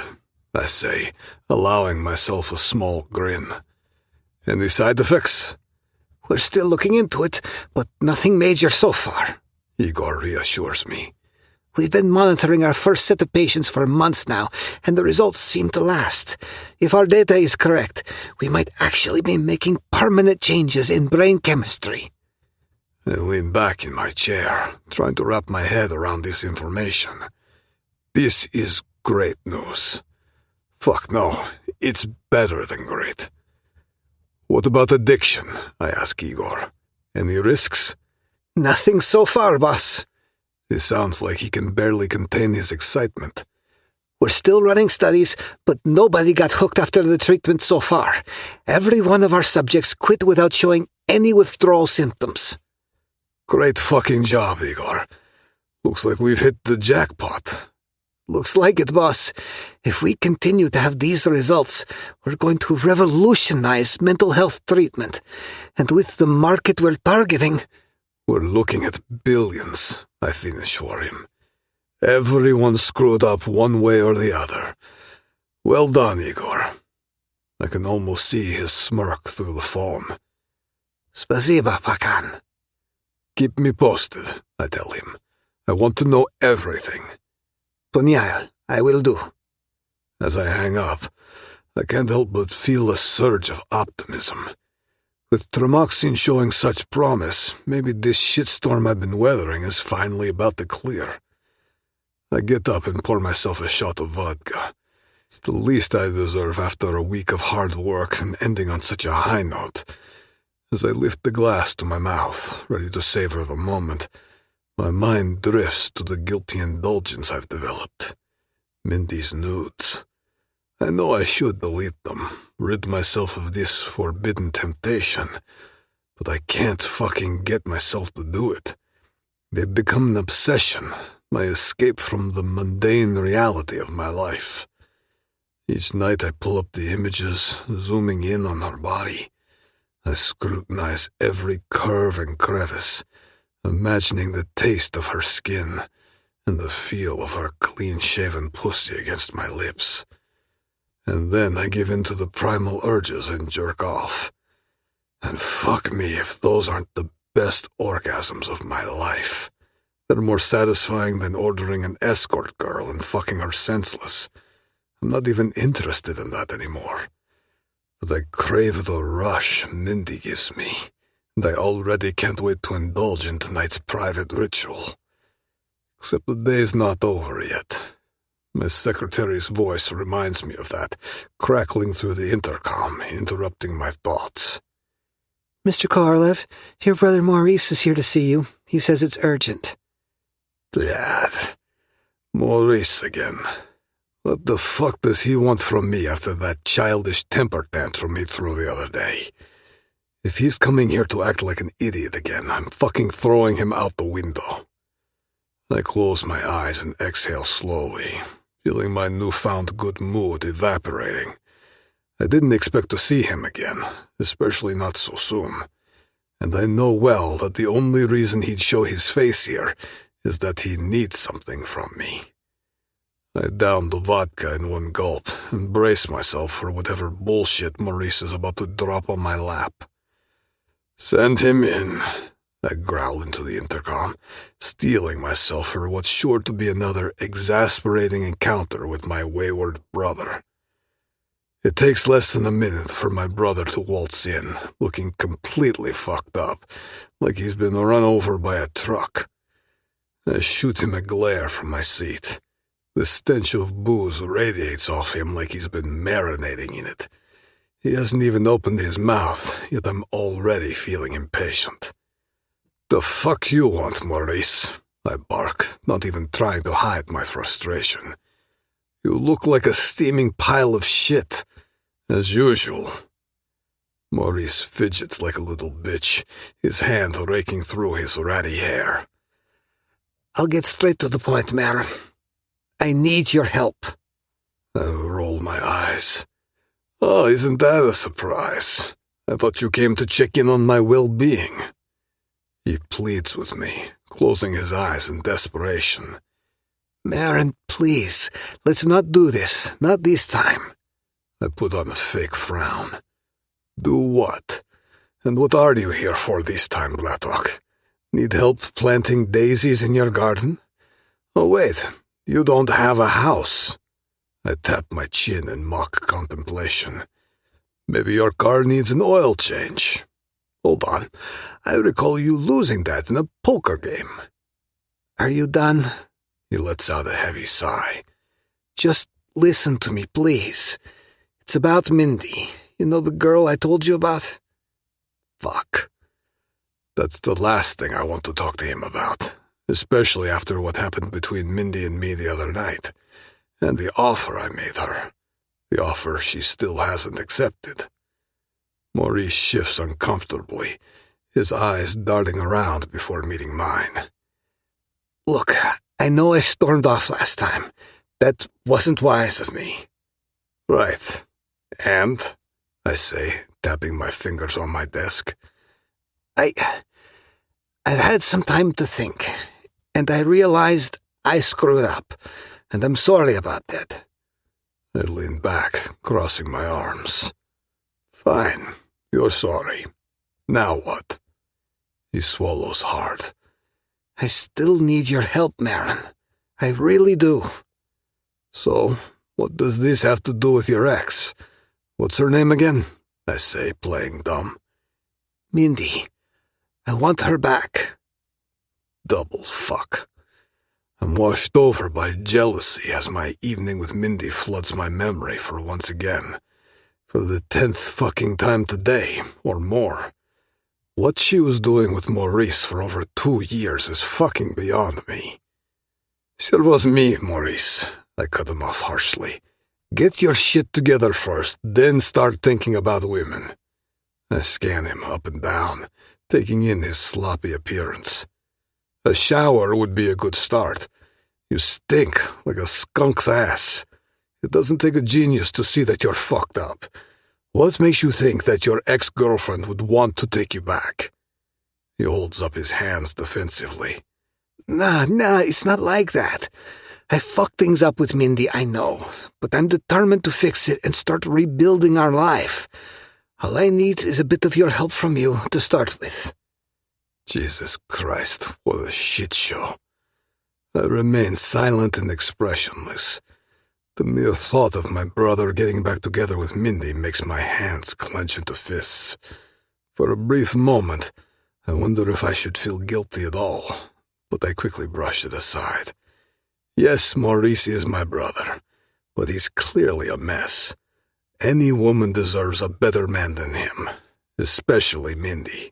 I say, allowing myself a small grin. Any side effects? We're still looking into it, but nothing major so far, Igor reassures me. We've been monitoring our first set of patients for months now, and the results seem to last. If our data is correct, we might actually be making permanent changes in brain chemistry. I lean back in my chair, trying to wrap my head around this information. This is great news. Fuck no, it's better than great. What about addiction? I ask Igor. Any risks? Nothing so far, boss. It sounds like he can barely contain his excitement. We're still running studies, but nobody got hooked after the treatment so far. Every one of our subjects quit without showing any withdrawal symptoms. Great fucking job, Igor. Looks like we've hit the jackpot. Looks like it, boss. If we continue to have these results, we're going to revolutionize mental health treatment. And with the market we're targeting... We're looking at billions, I finish for him. Everyone screwed up one way or the other. Well done, Igor. I can almost see his smirk through the phone. Spasiba, Pakan. Keep me posted, I tell him. I want to know everything. Punyal, I will do. As I hang up, I can't help but feel a surge of optimism. With tramoxine showing such promise, maybe this shitstorm I've been weathering is finally about to clear. I get up and pour myself a shot of vodka. It's the least I deserve after a week of hard work and ending on such a high note. As I lift the glass to my mouth, ready to savor the moment, my mind drifts to the guilty indulgence I've developed. Mindy's nudes. I know I should delete them, rid myself of this forbidden temptation, but I can't fucking get myself to do it. They've become an obsession, my escape from the mundane reality of my life. Each night I pull up the images, zooming in on her body. I scrutinize every curve and crevice, imagining the taste of her skin and the feel of her clean-shaven pussy against my lips. And then I give in to the primal urges and jerk off. And fuck me if those aren't the best orgasms of my life. They're more satisfying than ordering an escort girl and fucking her senseless. I'm not even interested in that anymore. But I crave the rush Mindy gives me, and I already can't wait to indulge in tonight's private ritual. Except the day's not over yet. My secretary's voice reminds me of that, crackling through the intercom, interrupting my thoughts. Mr. Korolev, your brother Maurice is here to see you. He says it's urgent. Dad. Maurice again. What the fuck does he want from me after that childish temper tantrum he threw the other day? If he's coming here to act like an idiot again, I'm fucking throwing him out the window. I close my eyes and exhale slowly, feeling my newfound good mood evaporating. I didn't expect to see him again, especially not so soon. And I know well that the only reason he'd show his face here is that he needs something from me. I downed the vodka in one gulp and braced myself for whatever bullshit Maurice is about to drop on my lap. "Send him in," I growl into the intercom, steeling myself for what's sure to be another exasperating encounter with my wayward brother. It takes less than a minute for my brother to waltz in, looking completely fucked up, like he's been run over by a truck. I shoot him a glare from my seat. The stench of booze radiates off him like he's been marinating in it. He hasn't even opened his mouth, yet I'm already feeling impatient. "The fuck you want, Maurice?" I bark, not even trying to hide my frustration. "You look like a steaming pile of shit, as usual." Maurice fidgets like a little bitch, his hand raking through his ratty hair. "I'll get straight to the point, Maron. I need your help." I roll my eyes. "Oh, isn't that a surprise? I thought you came to check in on my well-being." He pleads with me, closing his eyes in desperation. "Maron, please, let's not do this. Not this time." I put on a fake frown. "Do what? And what are you here for this time, Blatok? Need help planting daisies in your garden? Oh, wait, you don't have a house." I tap my chin in mock contemplation. "Maybe your car needs an oil change. Hold on, I recall you losing that in a poker game." "Are you done?" He lets out a heavy sigh. "Just listen to me, please. It's about Mindy. You know the girl I told you about?" Fuck. That's the last thing I want to talk to him about, especially after what happened between Mindy and me the other night, and the offer I made her, the offer she still hasn't accepted. Maurice shifts uncomfortably, his eyes darting around before meeting mine. "Look, I know I stormed off last time. That wasn't wise of me." "Right. And?" I say, tapping my fingers on my desk. I've had some time to think, and I realized I screwed up, and I'm sorry about that." I lean back, crossing my arms. "Fine, you're sorry. Now what?" He swallows hard. "I still need your help, Maron. I really do." "So, what does this have to do with your ex? What's her name again?" I say, playing dumb. "Mindy. I want her back." Double fuck. I'm washed over by jealousy as my evening with Mindy floods my memory for once again. For the 10th fucking time today, or more. What she was doing with Maurice for over 2 years is fucking beyond me. "Sure was me, Maurice," I cut him off harshly. "Get your shit together first, then start thinking about women." I scan him up and down, taking in his sloppy appearance. "A shower would be a good start. You stink like a skunk's ass. It doesn't take a genius to see that you're fucked up. What makes you think that your ex-girlfriend would want to take you back?" He holds up his hands defensively. Nah, it's not like that. I fucked things up with Mindy, I know, but I'm determined to fix it and start rebuilding our life. All I need is a bit of your help from you to start with." Jesus Christ, what a shit show. I remain silent and expressionless. The mere thought of my brother getting back together with Mindy makes my hands clench into fists. For a brief moment, I wonder if I should feel guilty at all, but I quickly brush it aside. Yes, Maurice is my brother, but he's clearly a mess. Any woman deserves a better man than him, especially Mindy.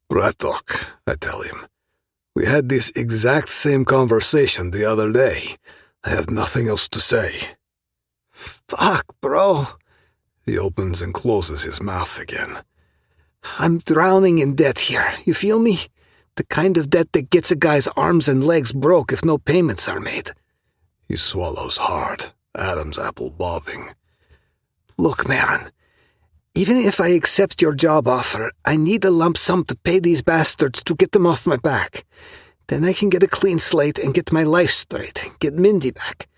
"Bratok," I tell him. "We had this exact same conversation the other day. I have nothing else to say." "Fuck, bro." He opens and closes his mouth again. I'm drowning in debt here, you feel me? The kind of debt that gets a guy's arms and legs broke if no payments are made. He swallows hard, Adam's apple bobbing. Look, Maron, even if I accept your job offer, I need a lump sum to pay these bastards to get them off my back. Then I can get a clean slate and get my life straight, get Mindy back.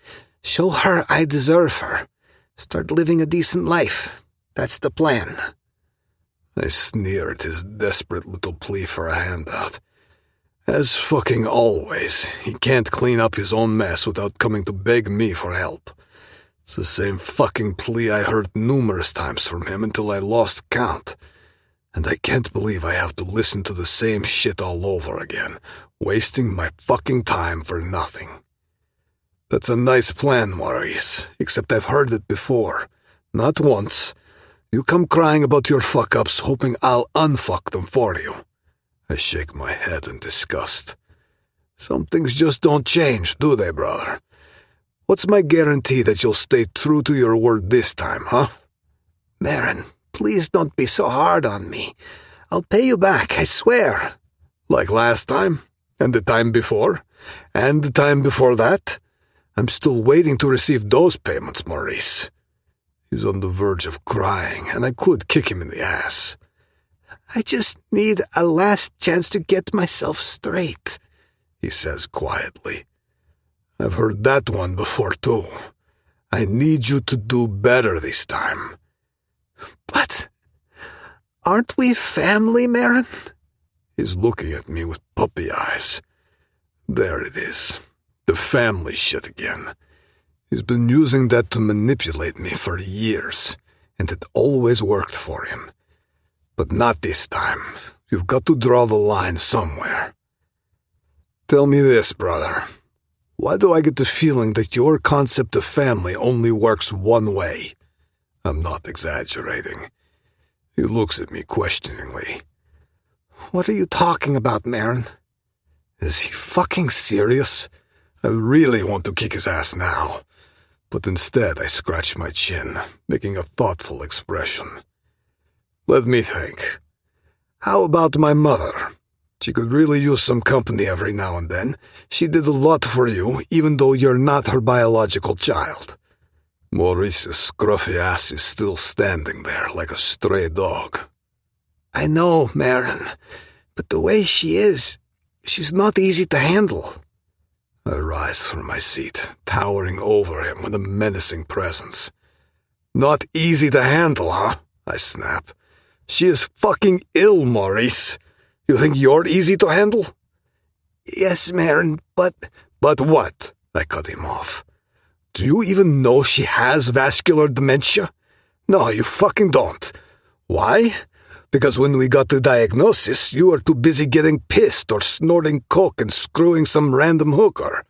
Show her I deserve her. Start living a decent life. That's the plan. I sneer at his desperate little plea for a handout. As fucking always, he can't clean up his own mess without coming to beg me for help. It's the same fucking plea I heard numerous times from him until I lost count. And I can't believe I have to listen to the same shit all over again, wasting my fucking time for nothing. That's a nice plan, Maurice, except I've heard it before. Not once. You come crying about your fuck-ups, hoping I'll unfuck them for you. I shake my head in disgust. Some things just don't change, do they, brother? What's my guarantee that you'll stay true to your word this time, huh? Maron, please don't be so hard on me. I'll pay you back, I swear. Like last time? And the time before? And the time before that? I'm still waiting to receive those payments, Maurice. He's on the verge of crying, and I could kick him in the ass. I just need a last chance to get myself straight, he says quietly. I've heard that one before, too. I need you to do better this time. But aren't we family, Maron? He's looking at me with puppy eyes. There it is. The family shit again. He's been using that to manipulate me for years, and it always worked for him. But not this time. You've got to draw the line somewhere. Tell me this, brother. Why do I get the feeling that your concept of family only works one way? I'm not exaggerating. He looks at me questioningly. What are you talking about, Maron? Is he fucking serious? I really want to kick his ass now. But instead I scratch my chin, making a thoughtful expression. Let me think. How about my mother? She could really use some company every now and then. She did a lot for you, even though you're not her biological child. Maurice's scruffy ass is still standing there like a stray dog. I know, Maron, but the way she is, she's not easy to handle. I rise from my seat, towering over him with a menacing presence. Not easy to handle, huh? I snap. She is fucking ill, Maurice. You think you're easy to handle? Yes, Maron, but... But what? I cut him off. Do you even know she has vascular dementia? No, you fucking don't. Why? Because when we got the diagnosis, you were too busy getting pissed or snorting coke and screwing some random hooker.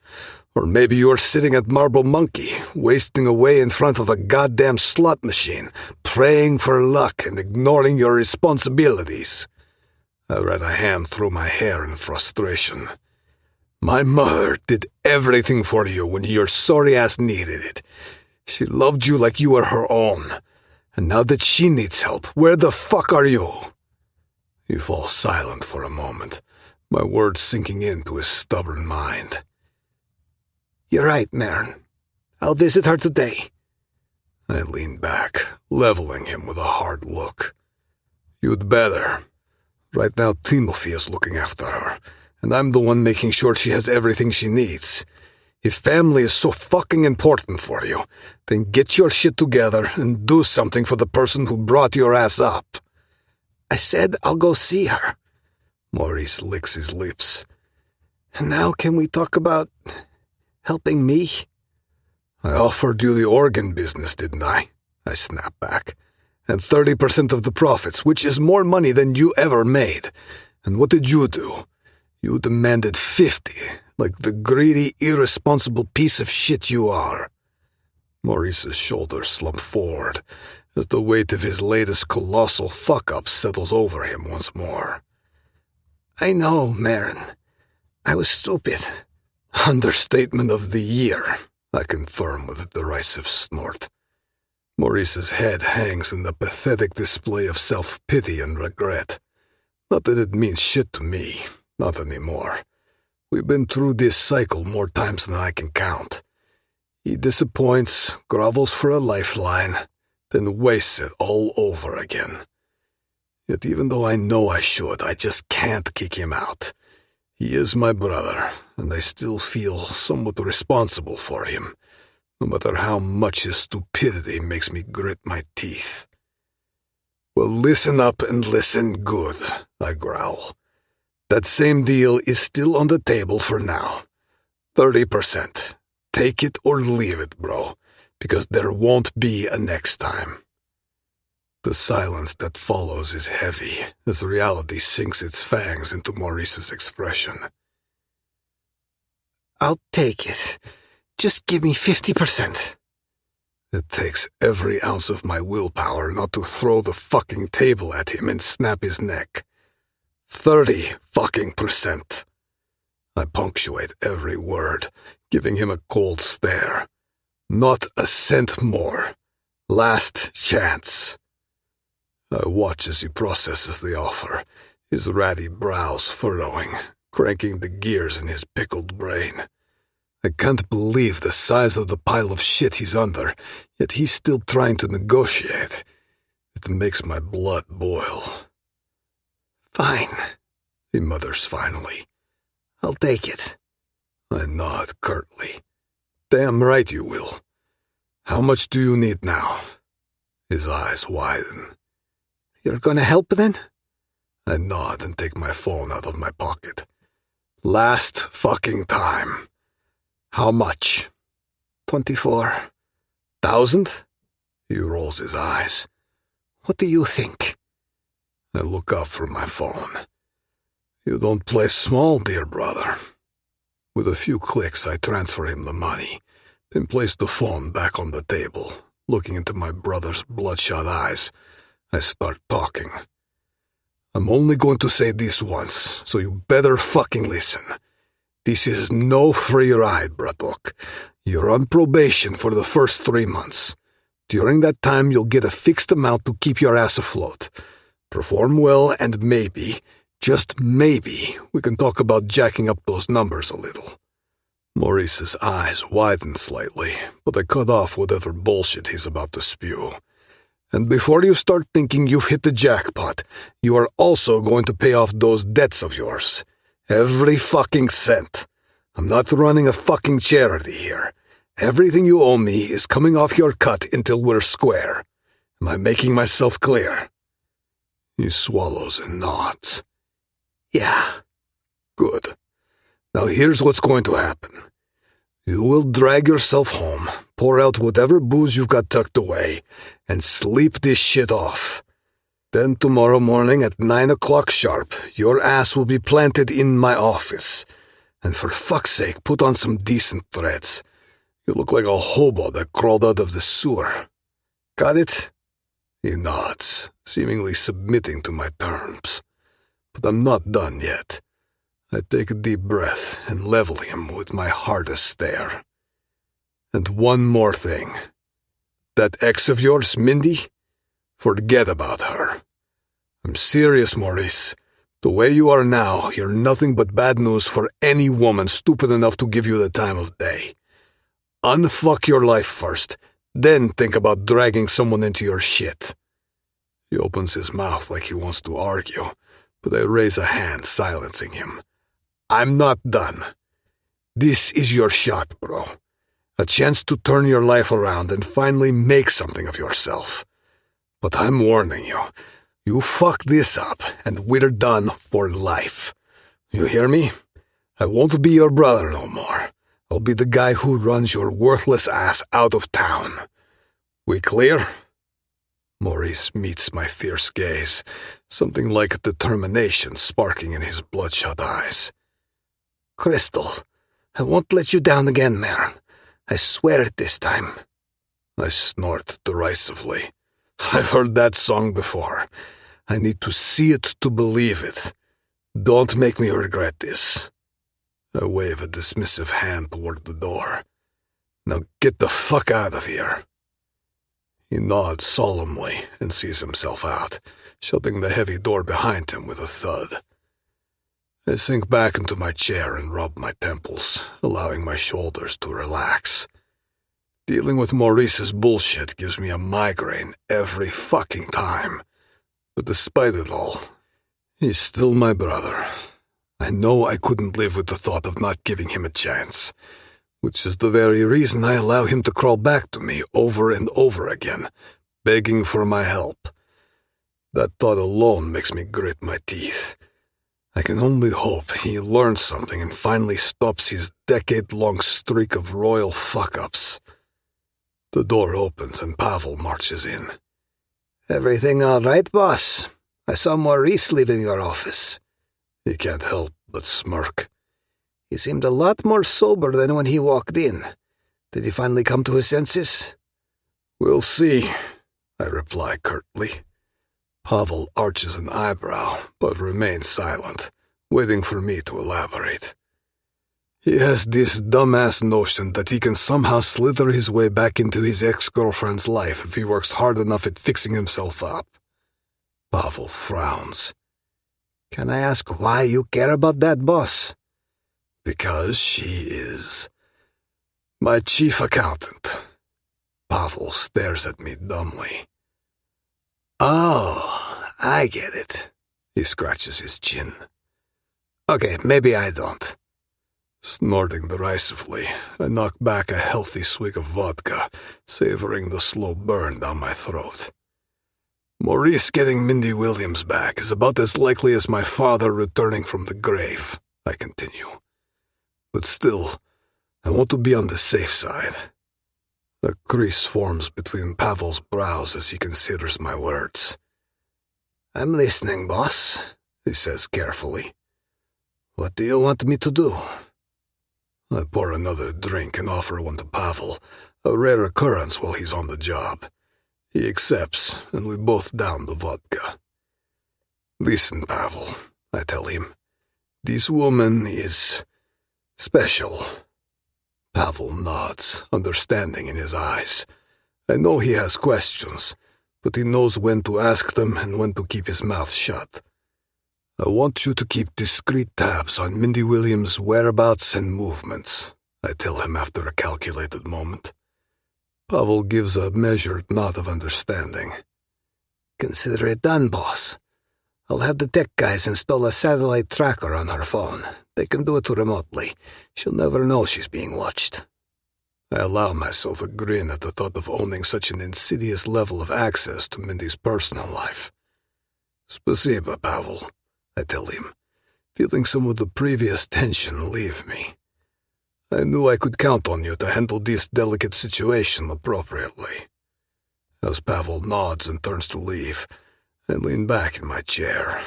Or maybe you were sitting at Marble Monkey, wasting away in front of a goddamn slot machine, praying for luck and ignoring your responsibilities. I ran a hand through my hair in frustration. My mother did everything for you when your sorry ass needed it. She loved you like you were her own. And now that she needs help, where the fuck are you? He falls silent for a moment, my words sinking into his stubborn mind. You're right, Maron. I'll visit her today. I lean back, leveling him with a hard look. You'd better. Right now, Timothy is looking after her, and I'm the one making sure she has everything she needs. If family is so fucking important for you, then get your shit together and do something for the person who brought your ass up. I said I'll go see her. Maurice licks his lips. And now can we talk about helping me? I offered you the organ business, didn't I? I snap back. And 30% of the profits, which is more money than you ever made. And what did you do? You demanded 50, like the greedy, irresponsible piece of shit you are. Maurice's shoulders slump forward as the weight of his latest colossal fuck-up settles over him once more. I know, Maron. I was stupid. Understatement of the year, I confirm with a derisive snort. Maurice's head hangs in the pathetic display of self-pity and regret. Not that it means shit to me, not anymore. We've been through this cycle more times than I can count. He disappoints, grovels for a lifeline, then wastes it all over again. Yet even though I know I should, I just can't kick him out. He is my brother, and I still feel somewhat responsible for him, no matter how much his stupidity makes me grit my teeth. Well, listen up and listen good, I growl. That same deal is still on the table for now. 30%. Take it or leave it, bro, because there won't be a next time. The silence that follows is heavy as reality sinks its fangs into Maurice's expression. I'll take it. Just give me 50%. It takes every ounce of my willpower not to throw the fucking table at him and snap his neck. 30% I punctuate every word, giving him a cold stare. Not a cent more. Last chance. I watch as he processes the offer, his ratty brows furrowing, cranking the gears in his pickled brain. I can't believe the size of the pile of shit he's under, yet he's still trying to negotiate. It makes my blood boil. Fine, he mutters finally. I'll take it. I nod curtly. Damn right you will. How much do you need now? His eyes widen. You're gonna help then? I nod and take my phone out of my pocket. Last fucking time. How much? 24,000? He rolls his eyes. What do you think? I look up from my phone. You don't play small, dear brother. With a few clicks, I transfer him the money, then place the phone back on the table. Looking into my brother's bloodshot eyes, I start talking. I'm only going to say this once, so you better fucking listen. This is no free ride, Bratva. You're on probation for the first 3 months. During that time, you'll get a fixed amount to keep your ass afloat. Perform well, and maybe, just maybe, we can talk about jacking up those numbers a little. Maurice's eyes widen slightly, but I cut off whatever bullshit he's about to spew. And before you start thinking you've hit the jackpot, you are also going to pay off those debts of yours. Every fucking cent. I'm not running a fucking charity here. Everything you owe me is coming off your cut until we're square. Am I making myself clear? He swallows and nods. Yeah. Good. Now here's what's going to happen. You will drag yourself home, pour out whatever booze you've got tucked away, and sleep this shit off. Then tomorrow morning at 9 o'clock sharp, your ass will be planted in my office. And for fuck's sake, put on some decent threads. You look like a hobo that crawled out of the sewer. Got it? He nods, seemingly submitting to my terms. But I'm not done yet. I take a deep breath and level him with my hardest stare. And one more thing. That ex of yours, Mindy? Forget about her. I'm serious, Maurice. The way you are now, you're nothing but bad news for any woman stupid enough to give you the time of day. Unfuck your life first, then think about dragging someone into your shit. He opens his mouth like he wants to argue, but I raise a hand silencing him. I'm not done. This is your shot, bro. A chance to turn your life around and finally make something of yourself. But I'm warning you, you fuck this up and we're done for life. You hear me? I won't be your brother no more. I'll be the guy who runs your worthless ass out of town. We clear? Maurice meets my fierce gaze, something like determination sparking in his bloodshot eyes. Crystal, I won't let you down again, Maron. I swear it this time. I snort derisively. I've heard that song before. I need to see it to believe it. Don't make me regret this. I wave a dismissive hand toward the door. Now get the fuck out of here. He nods solemnly and sees himself out, shutting the heavy door behind him with a thud. I sink back into my chair and rub my temples, allowing my shoulders to relax. Dealing with Maurice's bullshit gives me a migraine every fucking time. But despite it all, he's still my brother. I know I couldn't live with the thought of not giving him a chance, which is the very reason I allow him to crawl back to me over and over again, begging for my help. That thought alone makes me grit my teeth. I can only hope he learns something and finally stops his decade-long streak of royal fuck-ups. The door opens and Pavel marches in. Everything all right, boss? I saw Maurice leaving your office. He can't help but smirk. He seemed a lot more sober than when he walked in. Did he finally come to his senses? We'll see, I reply curtly. Pavel arches an eyebrow, but remains silent, waiting for me to elaborate. He has this dumbass notion that he can somehow slither his way back into his ex-girlfriend's life if he works hard enough at fixing himself up. Pavel frowns. Can I ask why you care about that, boss? Because she is my chief accountant. Pavel stares at me dumbly. Oh, I get it. He scratches his chin. Okay, maybe I don't. Snorting derisively, I knock back a healthy swig of vodka, savoring the slow burn down my throat. Maurice getting Mindy Williams back is about as likely as my father returning from the grave, I continue. But still, I want to be on the safe side. A crease forms between Pavel's brows as he considers my words. I'm listening, boss, he says carefully. What do you want me to do? I pour another drink and offer one to Pavel, a rare occurrence while he's on the job. He accepts, and we both down the vodka. Listen, Pavel, I tell him. This woman is special. Pavel nods, understanding in his eyes. I know he has questions, but he knows when to ask them and when to keep his mouth shut. I want you to keep discreet tabs on Mindy Williams' whereabouts and movements, I tell him after a calculated moment. Pavel gives a measured nod of understanding. Consider it done, boss. I'll have the tech guys install a satellite tracker on her phone. They can do it remotely. She'll never know she's being watched. I allow myself a grin at the thought of owning such an insidious level of access to Mindy's personal life. Spasiba, Pavel, I tell him, feeling some of the previous tension leave me. I knew I could count on you to handle this delicate situation appropriately. As Pavel nods and turns to leave, I lean back in my chair.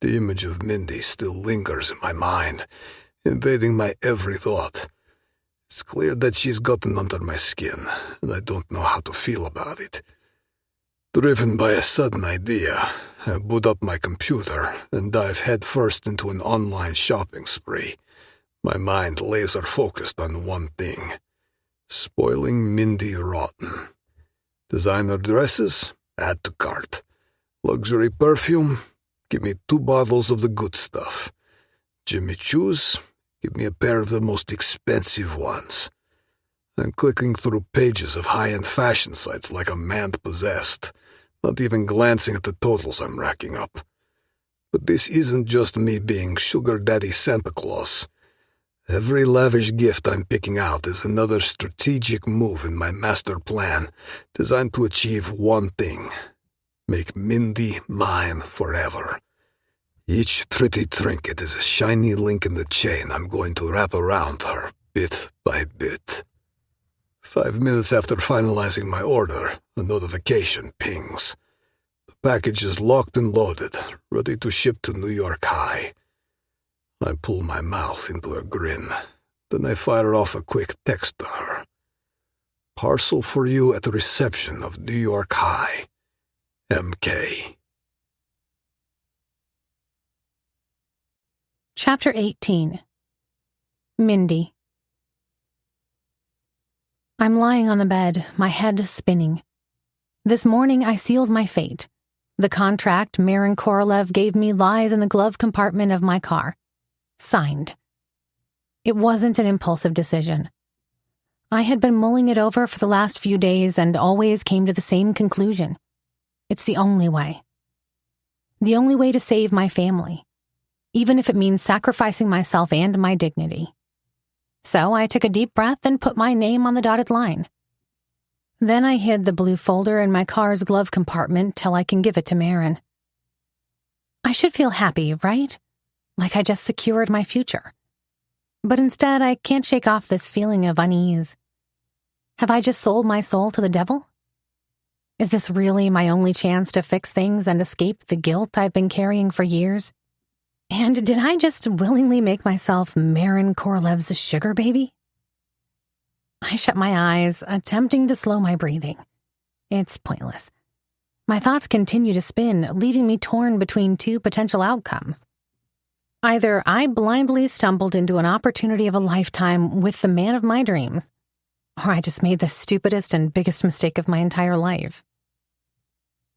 The image of Mindy still lingers in my mind, invading my every thought. It's clear that she's gotten under my skin, and I don't know how to feel about it. Driven by a sudden idea, I boot up my computer and dive headfirst into an online shopping spree, my mind laser-focused on one thing: spoiling Mindy rotten. Designer dresses? Add to cart. Luxury perfume? Give me 2 bottles of the good stuff. Jimmy Choos? Give me a pair of the most expensive ones. I'm clicking through pages of high-end fashion sites like a man possessed, not even glancing at the totals I'm racking up. But this isn't just me being sugar daddy Santa Claus. Every lavish gift I'm picking out is another strategic move in my master plan, designed to achieve one thing: make Mindy mine forever. Each pretty trinket is a shiny link in the chain I'm going to wrap around her, bit by bit. 5 minutes after finalizing my order, a notification pings. The package is locked and loaded, ready to ship to New York High. I pull my mouth into a grin. Then I fire off a quick text to her. Parcel for you at the reception of New York High. MK. Chapter 18. Mindy. I'm lying on the bed, my head spinning. This morning I sealed my fate. The contract Maron Korolev gave me lies in the glove compartment of my car. Signed. It wasn't an impulsive decision. I had been mulling it over for the last few days and always came to the same conclusion. It's the only way. The only way to save my family, even if it means sacrificing myself and my dignity. So I took a deep breath and put my name on the dotted line. Then I hid the blue folder in my car's glove compartment till I can give it to Maron. I should feel happy, right? Like I just secured my future. But instead, I can't shake off this feeling of unease. Have I just sold my soul to the devil? Is this really my only chance to fix things and escape the guilt I've been carrying for years? And did I just willingly make myself Maron Korolev's sugar baby? I shut my eyes, attempting to slow my breathing. It's pointless. My thoughts continue to spin, leaving me torn between two potential outcomes. Either I blindly stumbled into an opportunity of a lifetime with the man of my dreams, or I just made the stupidest and biggest mistake of my entire life.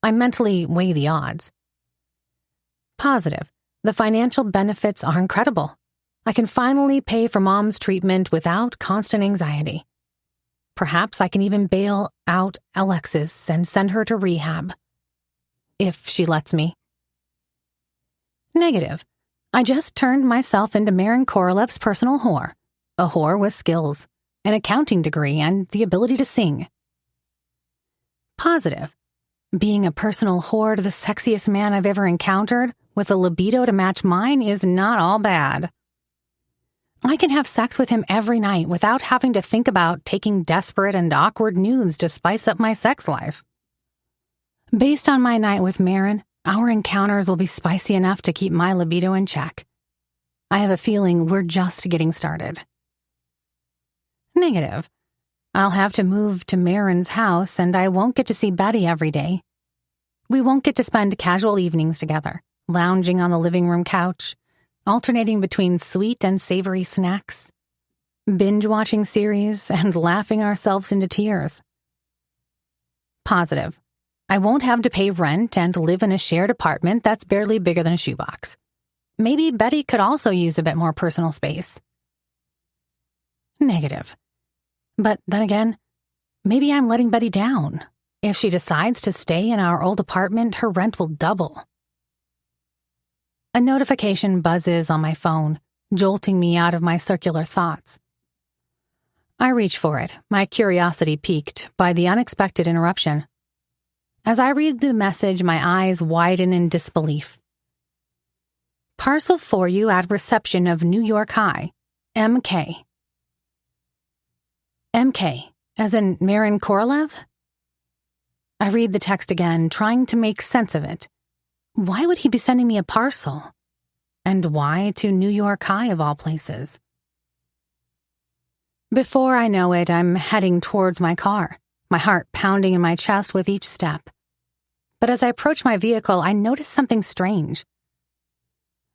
I mentally weigh the odds. Positive. The financial benefits are incredible. I can finally pay for Mom's treatment without constant anxiety. Perhaps I can even bail out Alexis and send her to rehab. If she lets me. Negative. I just turned myself into Maron Korolev's personal whore. A whore with skills, an accounting degree, and the ability to sing. Positive. Being a personal whore to the sexiest man I've ever encountered, with a libido to match mine, is not all bad. I can have sex with him every night without having to think about taking desperate and awkward nudes to spice up my sex life. Based on my night with Maron, our encounters will be spicy enough to keep my libido in check. I have a feeling we're just getting started. Negative. I'll have to move to Maron's house and I won't get to see Betty every day. We won't get to spend casual evenings together, lounging on the living room couch, alternating between sweet and savory snacks, binge-watching series, and laughing ourselves into tears. Positive. I won't have to pay rent and live in a shared apartment that's barely bigger than a shoebox. Maybe Betty could also use a bit more personal space. Negative. But then again, maybe I'm letting Betty down. If she decides to stay in our old apartment, her rent will double. A notification buzzes on my phone, jolting me out of my circular thoughts. I reach for it, my curiosity piqued by the unexpected interruption. As I read the message, my eyes widen in disbelief. Parcel for you at reception of New York High, MK. MK, as in Maron Korolev? I read the text again, trying to make sense of it. Why would he be sending me a parcel? And why to New York High of all places? Before I know it, I'm heading towards my car, my heart pounding in my chest with each step. But as I approach my vehicle, I notice something strange.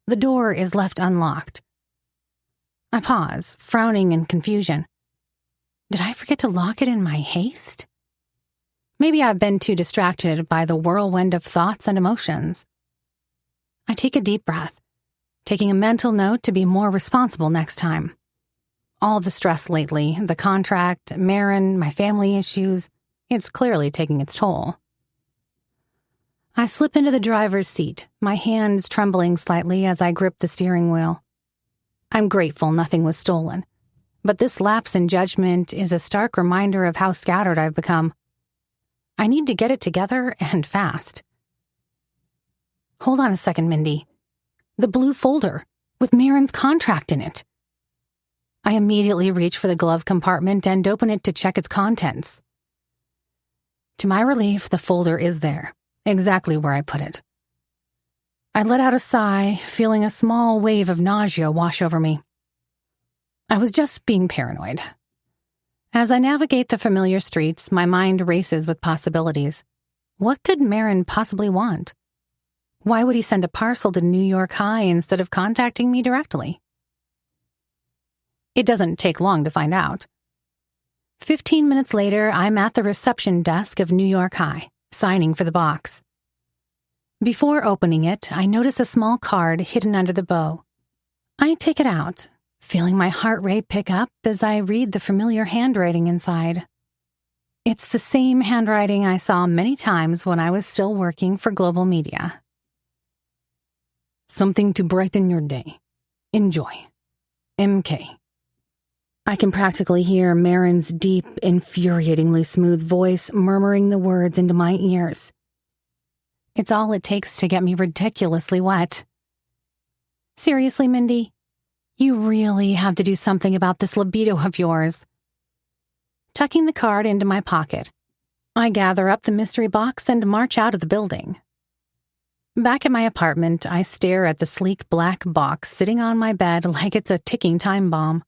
The door is left unlocked. I pause, frowning in confusion. Did I forget to lock it in my haste? Maybe I've been too distracted by the whirlwind of thoughts and emotions. I take a deep breath, taking a mental note to be more responsible next time. All the stress lately, the contract, Maron, my family issues, it's clearly taking its toll. I slip into the driver's seat, my hands trembling slightly as I grip the steering wheel. I'm grateful nothing was stolen, but this lapse in judgment is a stark reminder of how scattered I've become. I need to get it together and fast. Hold on a second, Mindy. The blue folder with Maron's contract in it. I immediately reach for the glove compartment and open it to check its contents. To my relief, the folder is there, exactly where I put it. I let out a sigh, feeling a small wave of nausea wash over me. I was just being paranoid. As I navigate the familiar streets, my mind races with possibilities. What could Maron possibly want? Why would he send a parcel to New York High instead of contacting me directly? It doesn't take long to find out. 15 minutes later, I'm at the reception desk of New York High, signing for the box. Before opening it, I notice a small card hidden under the bow. I take it out, feeling my heart rate pick up as I read the familiar handwriting inside. It's the same handwriting I saw many times when I was still working for Global Media. Something to brighten your day. Enjoy. MK. I can practically hear Maron's deep, infuriatingly smooth voice murmuring the words into my ears. It's all it takes to get me ridiculously wet. Seriously, Mindy, you really have to do something about this libido of yours. Tucking the card into my pocket, I gather up the mystery box and march out of the building. Back at my apartment, I stare at the sleek black box sitting on my bed like it's a ticking time bomb.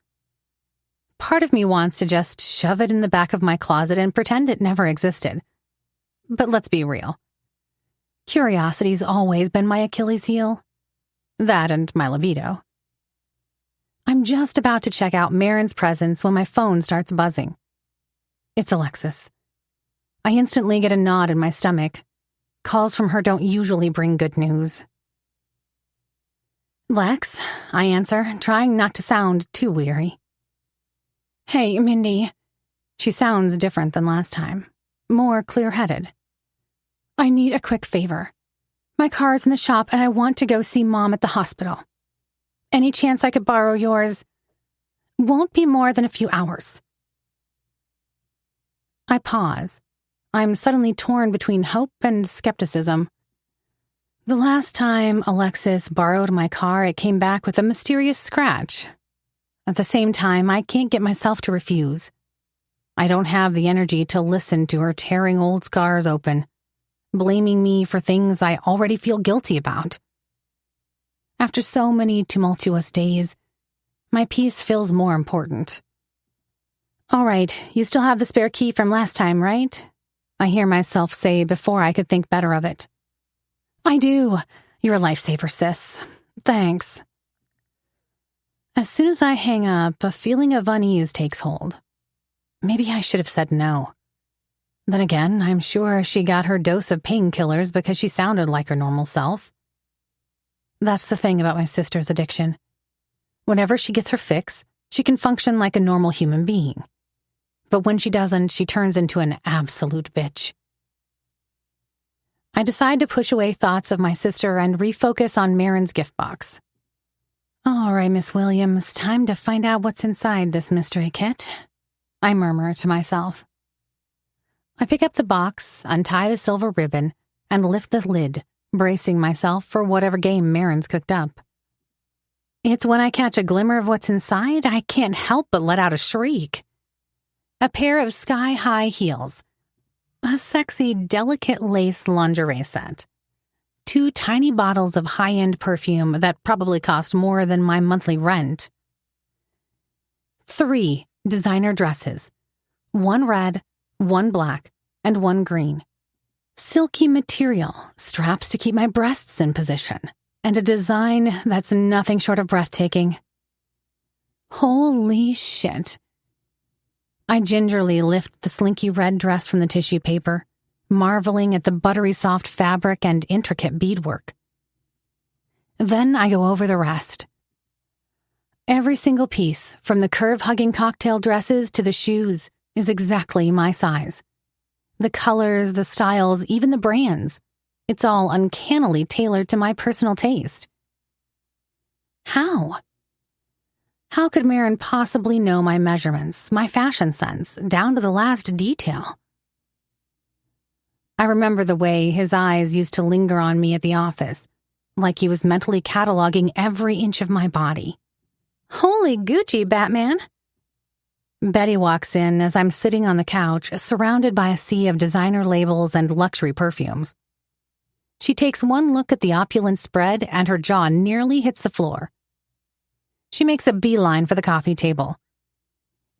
Part of me wants to just shove it in the back of my closet and pretend it never existed. But let's be real. Curiosity's always been my Achilles heel. That and my libido. I'm just about to check out Maron's presence when my phone starts buzzing. It's Alexis. I instantly get a nod in my stomach. Calls from her don't usually bring good news. Lex, I answer, trying not to sound too weary. Hey, Mindy. She sounds different than last time. More clear-headed. I need a quick favor. My car's in the shop and I want to go see Mom at the hospital. Any chance I could borrow yours? Won't be more than a few hours. I pause. I'm suddenly torn between hope and skepticism. The last time Alexis borrowed my car, it came back with a mysterious scratch. At the same time, I can't get myself to refuse. I don't have the energy to listen to her tearing old scars open, blaming me for things I already feel guilty about. After so many tumultuous days, my peace feels more important. All right, you still have the spare key from last time, right? I hear myself say before I could think better of it. I do. You're a lifesaver, sis. Thanks. As soon as I hang up, a feeling of unease takes hold. Maybe I should have said no. Then again, I'm sure she got her dose of painkillers because she sounded like her normal self. That's the thing about my sister's addiction. Whenever she gets her fix, she can function like a normal human being. But when she doesn't, she turns into an absolute bitch. I decide to push away thoughts of my sister and refocus on Maron's gift box. All right, Miss Williams, time to find out what's inside this mystery kit, I murmur to myself. I pick up the box, untie the silver ribbon, and lift the lid, bracing myself for whatever game Maron's cooked up. It's when I catch a glimmer of what's inside, I can't help but let out a shriek. A pair of sky-high heels, a sexy, delicate lace lingerie set, 2 tiny bottles of high-end perfume that probably cost more than my monthly rent, 3 designer dresses, 1 red, 1 black, and 1 green, silky material, straps to keep my breasts in position, and a design that's nothing short of breathtaking. Holy shit. I gingerly lift the slinky red dress from the tissue paper, marveling at the buttery soft fabric and intricate beadwork. Then I go over the rest. Every single piece, from the curve-hugging cocktail dresses to the shoes, is exactly my size. The colors, the styles, even the brands. It's all uncannily tailored to my personal taste. How? How could Maron possibly know my measurements, my fashion sense, down to the last detail? I remember the way his eyes used to linger on me at the office, like he was mentally cataloging every inch of my body. Holy Gucci, Batman! Betty walks in as I'm sitting on the couch, surrounded by a sea of designer labels and luxury perfumes. She takes one look at the opulent spread and her jaw nearly hits the floor. She makes a beeline for the coffee table.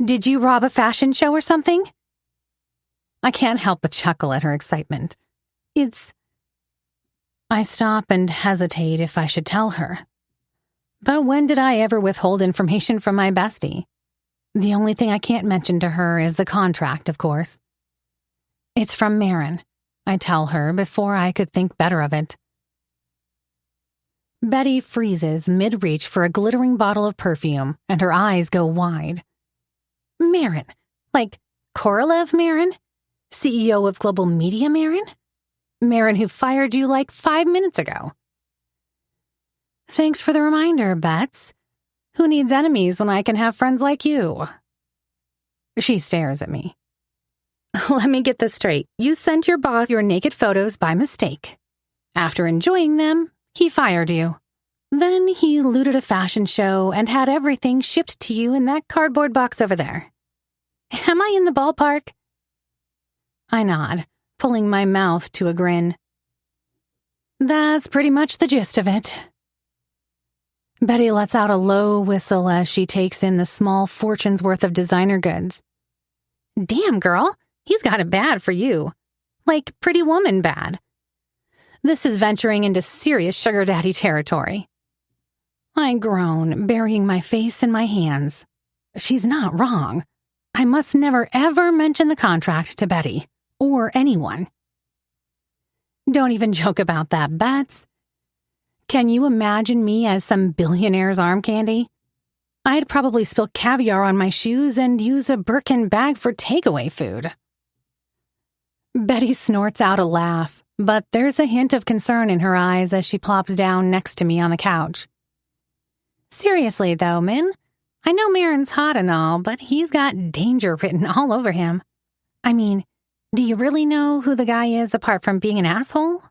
Did you rob a fashion show or something? I can't help but chuckle at her excitement. I stop and hesitate if I should tell her. But when did I ever withhold information from my bestie? The only thing I can't mention to her is the contract, of course. It's from Maron. I tell her before I could think better of it. Betty freezes mid-reach for a glittering bottle of perfume, and her eyes go wide. Maron, like Korolev Maron? CEO of Global Media Maron? Maron who fired you like 5 minutes ago. Thanks for the reminder, Bets. Who needs enemies when I can have friends like you? She stares at me. Let me get this straight. You sent your boss your naked photos by mistake. After enjoying them, he fired you. Then he looted a fashion show and had everything shipped to you in that cardboard box over there. Am I in the ballpark? I nod, pulling my mouth to a grin. That's pretty much the gist of it. Betty lets out a low whistle as she takes in the small fortune's worth of designer goods. Damn, girl, he's got it bad for you. Like Pretty Woman bad. This is venturing into serious sugar daddy territory. I groan, burying my face in my hands. She's not wrong. I must never ever mention the contract to Betty, or anyone. Don't even joke about that, Bets. Can you imagine me as some billionaire's arm candy? I'd probably spill caviar on my shoes and use a Birkin bag for takeaway food. Betty snorts out a laugh, but there's a hint of concern in her eyes as she plops down next to me on the couch. Seriously, though, Min, I know Maron's hot and all, but he's got danger written all over him. I mean, do you really know who the guy is apart from being an asshole?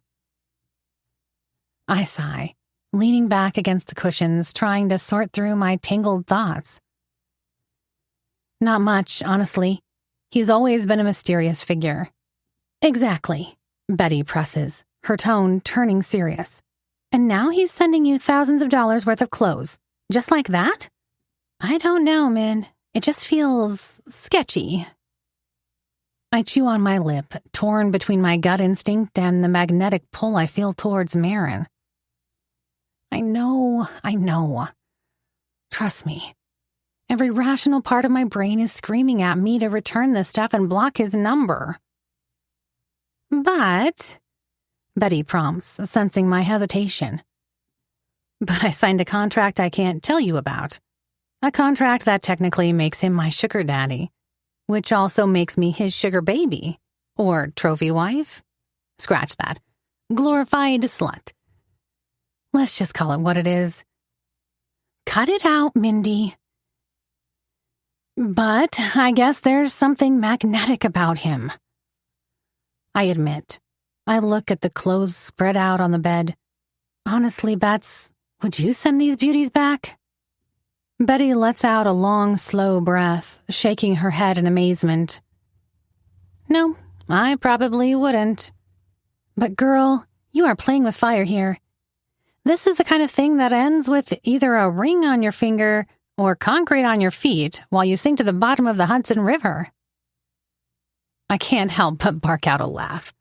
I sigh, leaning back against the cushions, trying to sort through my tangled thoughts. Not much, honestly. He's always been a mysterious figure. Exactly, Betty presses, her tone turning serious. And now he's sending you thousands of dollars worth of clothes. Just like that? I don't know, Min. It just feels sketchy. I chew on my lip, torn between my gut instinct and the magnetic pull I feel towards Maron. I know. Trust me. Every rational part of my brain is screaming at me to return this stuff and block his number. But, Betty prompts, sensing my hesitation. But I signed a contract I can't tell you about. A contract that technically makes him my sugar daddy, which also makes me his sugar baby, or trophy wife. Scratch that. Glorified slut. Let's just call it what it is. Cut it out, Mindy. But I guess there's something magnetic about him. I admit. I look at the clothes spread out on the bed. Honestly, Bets, would you send these beauties back? Betty lets out a long, slow breath, shaking her head in amazement. No, I probably wouldn't. But girl, you are playing with fire here. This is the kind of thing that ends with either a ring on your finger or concrete on your feet while you sink to the bottom of the Hudson River. I can't help but bark out a laugh.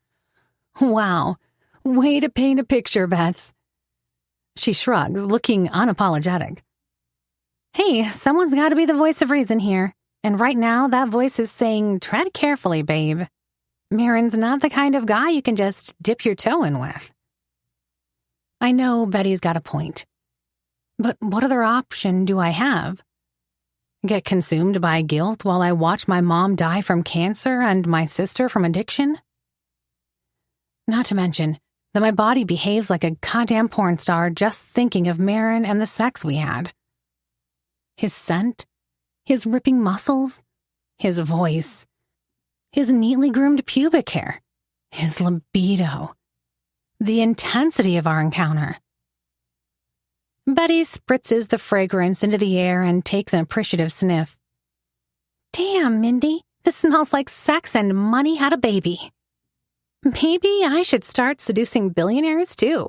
Wow, way to paint a picture, Bets. She shrugs, looking unapologetic. Hey, someone's got to be the voice of reason here, and right now that voice is saying, tread carefully, babe. Maron's not the kind of guy you can just dip your toe in with. I know Betty's got a point. But what other option do I have? Get consumed by guilt while I watch my mom die from cancer and my sister from addiction? Not to mention that my body behaves like a goddamn porn star just thinking of Maron and the sex we had. His scent, his ripping muscles, his voice, his neatly groomed pubic hair, his libido, the intensity of our encounter. Betty spritzes the fragrance into the air and takes an appreciative sniff. Damn, Mindy, this smells like sex and money had a baby. Maybe I should start seducing billionaires too.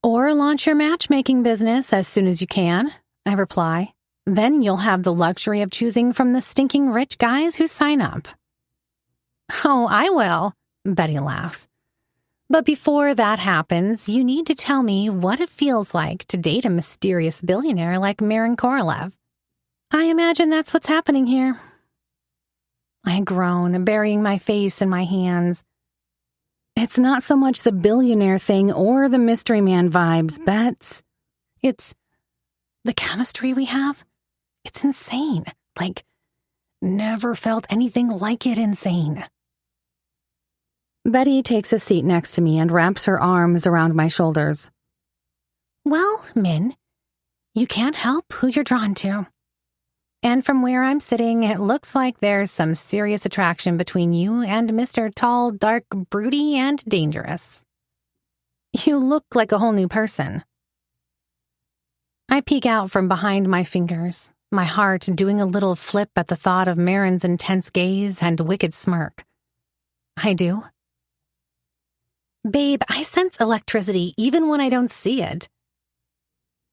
Or launch your matchmaking business as soon as you can, I reply. Then you'll have the luxury of choosing from the stinking rich guys who sign up. Oh, I will, Betty laughs. But before that happens, you need to tell me what it feels like to date a mysterious billionaire like Maron Korolev. I imagine that's what's happening here. I groan, burying my face in my hands. It's not so much the billionaire thing or the mystery man vibes, Bets. It's the chemistry we have. It's insane. Like, never felt anything like it insane. Betty takes a seat next to me and wraps her arms around my shoulders. Well, Min, you can't help who you're drawn to. And from where I'm sitting, it looks like there's some serious attraction between you and Mr. Tall, Dark, Broody, and Dangerous. You look like a whole new person. I peek out from behind my fingers, my heart doing a little flip at the thought of Maron's intense gaze and wicked smirk. I do. Babe, I sense electricity even when I don't see it,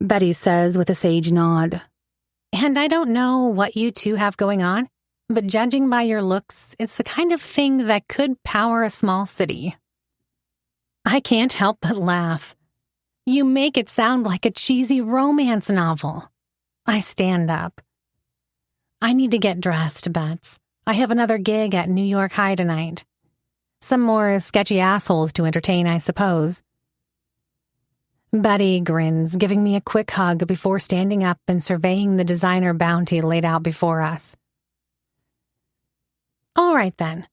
Betty says with a sage nod. And I don't know what you two have going on, but judging by your looks, it's the kind of thing that could power a small city. I can't help but laugh. You make it sound like a cheesy romance novel. I stand up. I need to get dressed, Bets. I have another gig at New York High tonight. Some more sketchy assholes to entertain, I suppose. Betty grins, giving me a quick hug before standing up and surveying the designer bounty laid out before us. All right, then.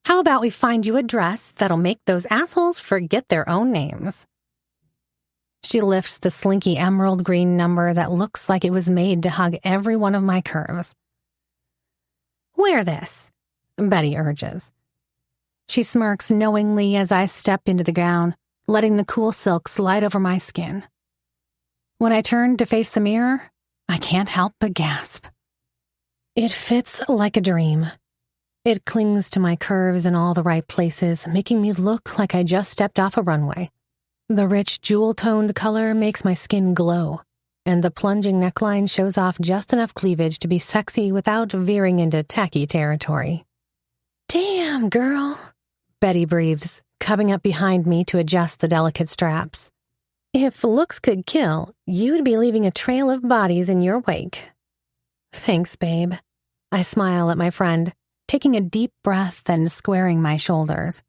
How about we find you a dress that'll make those assholes forget their own names? She lifts the slinky emerald green number that looks like it was made to hug every one of my curves. Wear this, Betty urges. She smirks knowingly as I step into the gown, letting the cool silk slide over my skin. When I turn to face the mirror, I can't help but gasp. It fits like a dream. It clings to my curves in all the right places, making me look like I just stepped off a runway. The rich jewel-toned color makes my skin glow, and the plunging neckline shows off just enough cleavage to be sexy without veering into tacky territory. Damn, girl, Betty breathes, coming up behind me to adjust the delicate straps. If looks could kill, you'd be leaving a trail of bodies in your wake. Thanks, babe. I smile at my friend, taking a deep breath and squaring my shoulders.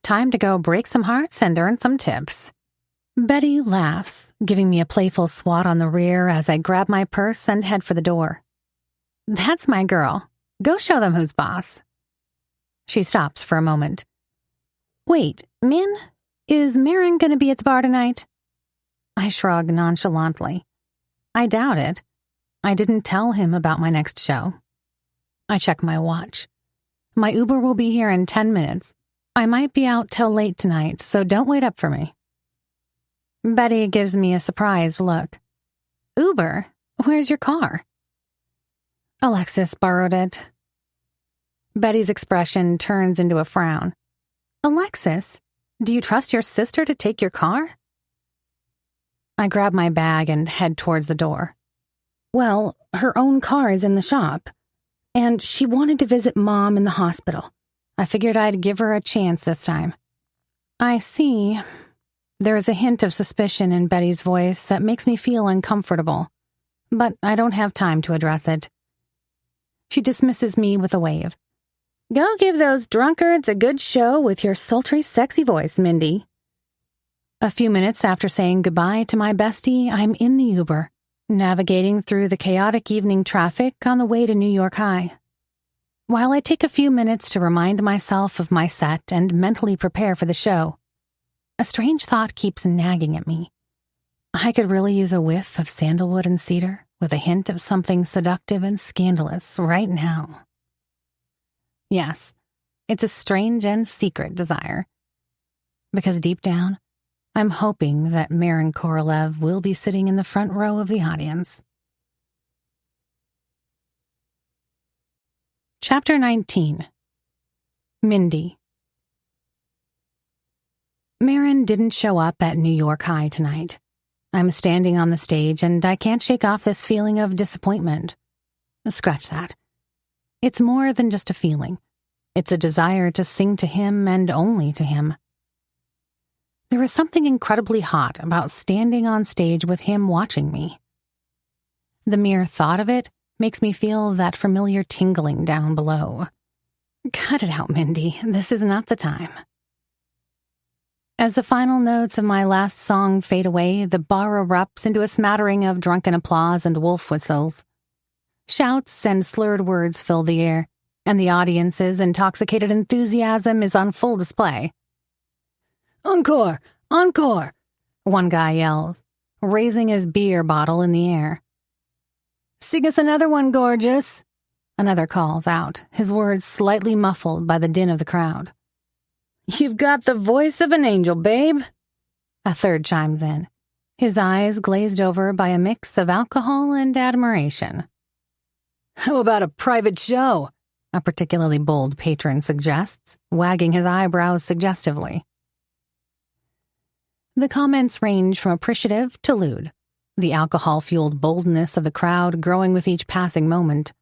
Time to go break some hearts and earn some tips. Betty laughs, giving me a playful swat on the rear as I grab my purse and head for the door. That's my girl. Go show them who's boss. She stops for a moment. Wait, Min? Is Maron gonna be at the bar tonight? I shrug nonchalantly. I doubt it. I didn't tell him about my next show. I check my watch. My Uber will be here in 10 minutes. I might be out till late tonight, so don't wait up for me. Betty gives me a surprised look. Uber? Where's your car? Alexis borrowed it. Betty's expression turns into a frown. Alexis, do you trust your sister to take your car? I grab my bag and head towards the door. Well, her own car is in the shop, and she wanted to visit Mom in the hospital. I figured I'd give her a chance this time. I see. There is a hint of suspicion in Betty's voice that makes me feel uncomfortable, but I don't have time to address it. She dismisses me with a wave. Go give those drunkards a good show with your sultry, sexy voice, Mindy. A few minutes after saying goodbye to my bestie, I'm in the Uber, navigating through the chaotic evening traffic on the way to New York High. While I take a few minutes to remind myself of my set and mentally prepare for the show, a strange thought keeps nagging at me. I could really use a whiff of sandalwood and cedar with a hint of something seductive and scandalous right now. Yes, it's a strange and secret desire. Because deep down, I'm hoping that Maron Korolev will be sitting in the front row of the audience. Chapter 19. Mindy. Maron didn't show up at New York High tonight. I'm standing on the stage and I can't shake off this feeling of disappointment. Scratch that. It's more than just a feeling. It's a desire to sing to him and only to him. There is something incredibly hot about standing on stage with him watching me. The mere thought of it makes me feel that familiar tingling down below. Cut it out, Mindy. This is not the time. As the final notes of my last song fade away, the bar erupts into a smattering of drunken applause and wolf whistles. Shouts and slurred words fill the air, and the audience's intoxicated enthusiasm is on full display. "Encore! Encore!" one guy yells, raising his beer bottle in the air. "Sing us another one, gorgeous!" another calls out, his words slightly muffled by the din of the crowd. "You've got the voice of an angel, babe," a third chimes in, his eyes glazed over by a mix of alcohol and admiration. "How about a private show?" a particularly bold patron suggests, wagging his eyebrows suggestively. The comments range from appreciative to lewd, the alcohol-fueled boldness of the crowd growing with each passing moment.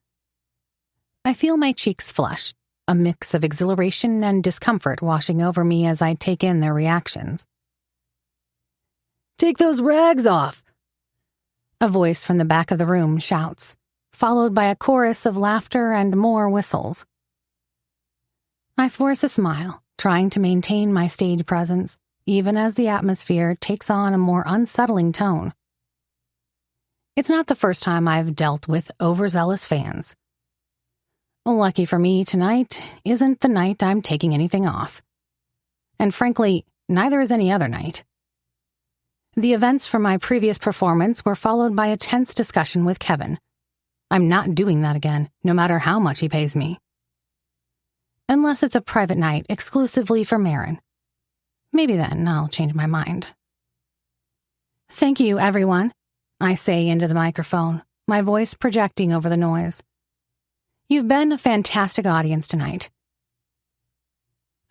I feel my cheeks flush, a mix of exhilaration and discomfort washing over me as I take in their reactions. "Take those rags off!" a voice from the back of the room shouts, followed by a chorus of laughter and more whistles. I force a smile, trying to maintain my stage presence, even as the atmosphere takes on a more unsettling tone. It's not the first time I've dealt with overzealous fans. Lucky for me, tonight isn't the night I'm taking anything off. And frankly, neither is any other night. The events from my previous performance were followed by a tense discussion with Kevin. I'm not doing that again, no matter how much he pays me. Unless it's a private night exclusively for Maron. Maybe then I'll change my mind. "Thank you, everyone," I say into the microphone, my voice projecting over the noise. "You've been a fantastic audience tonight."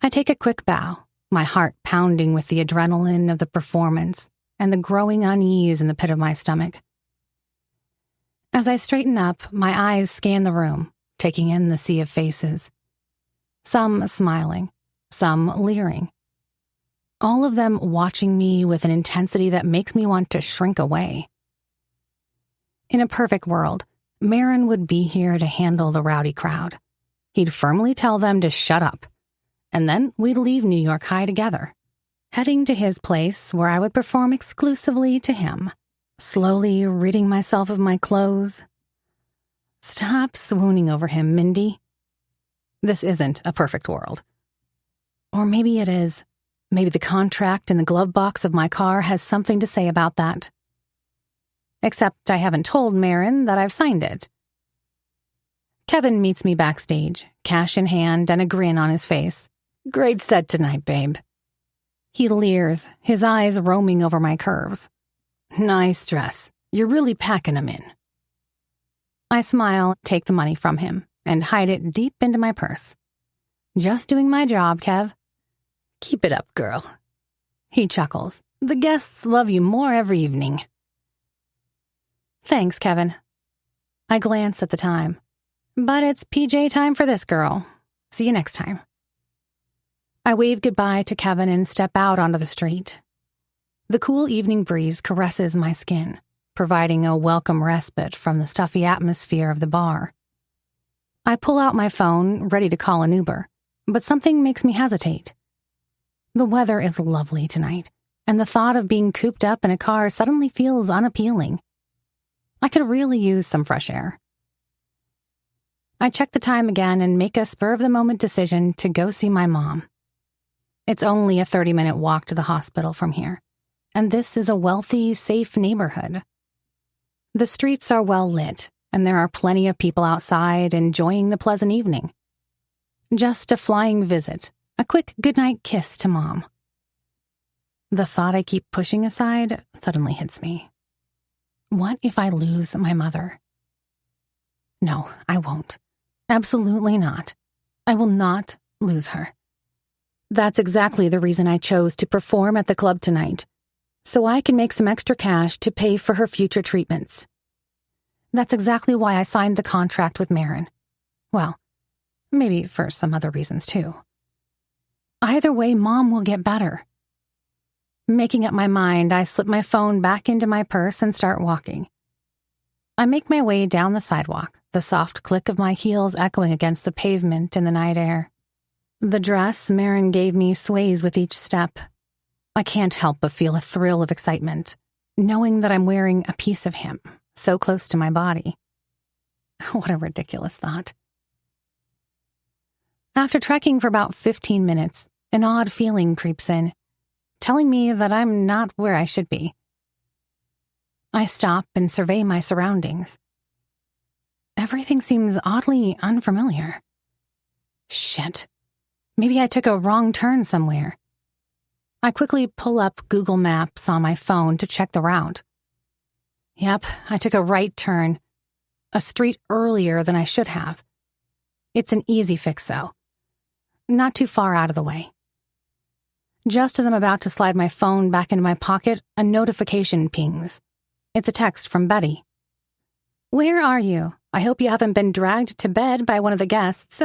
I take a quick bow, my heart pounding with the adrenaline of the performance and the growing unease in the pit of my stomach. As I straighten up, my eyes scan the room, taking in the sea of faces. Some smiling, some leering. All of them watching me with an intensity that makes me want to shrink away. In a perfect world, Maron would be here to handle the rowdy crowd. He'd firmly tell them to shut up, and then we'd leave New York High together, heading to his place where I would perform exclusively to him, slowly ridding myself of my clothes. Stop swooning over him, Mindy. This isn't a perfect world. Or maybe it is. Maybe the contract in the glove box of my car has something to say about that. Except I haven't told Maron that I've signed it. Kevin meets me backstage, cash in hand and a grin on his face. "Great set tonight, babe." He leers, his eyes roaming over my curves. "Nice dress. You're really packing 'em in." I smile, take the money from him, and hide it deep into my purse. "Just doing my job, Kev." "Keep it up, girl." He chuckles. "The guests love you more every evening." Thanks, Kevin. I glance at the time. But it's PJ time for this girl. See you next time. I wave goodbye to Kevin and step out onto the street. The cool evening breeze caresses my skin, providing a welcome respite from the stuffy atmosphere of the bar. I pull out my phone, ready to call an Uber, but something makes me hesitate. The weather is lovely tonight, and the thought of being cooped up in a car suddenly feels unappealing. I could really use some fresh air. I check the time again and make a spur-of-the-moment decision to go see my mom. It's only a 30-minute walk to the hospital from here, and this is a wealthy, safe neighborhood. The streets are well lit, and there are plenty of people outside enjoying the pleasant evening. Just a flying visit, a quick goodnight kiss to Mom. The thought I keep pushing aside suddenly hits me. What if I lose my mother? No, I won't. Absolutely not. I will not lose her. That's exactly the reason I chose to perform at the club tonight, so I can make some extra cash to pay for her future treatments. That's exactly why I signed the contract with Maron. Well, maybe for some other reasons too. Either way, Mom will get better. Making up my mind, I slip my phone back into my purse and start walking. I make my way down the sidewalk, the soft click of my heels echoing against the pavement in the night air. The dress Maron gave me sways with each step. I can't help but feel a thrill of excitement, knowing that I'm wearing a piece of him so close to my body. What a ridiculous thought. After trekking for about 15 minutes, an odd feeling creeps in, telling me that I'm not where I should be. I stop and survey my surroundings. Everything seems oddly unfamiliar. Shit. Maybe I took a wrong turn somewhere. I quickly pull up Google Maps on my phone to check the route. Yep, I took a right turn, a street earlier than I should have. It's an easy fix, though. Not too far out of the way. Just as I'm about to slide my phone back into my pocket, a notification pings. It's a text from Betty. "Where are you? I hope you haven't been dragged to bed by one of the guests."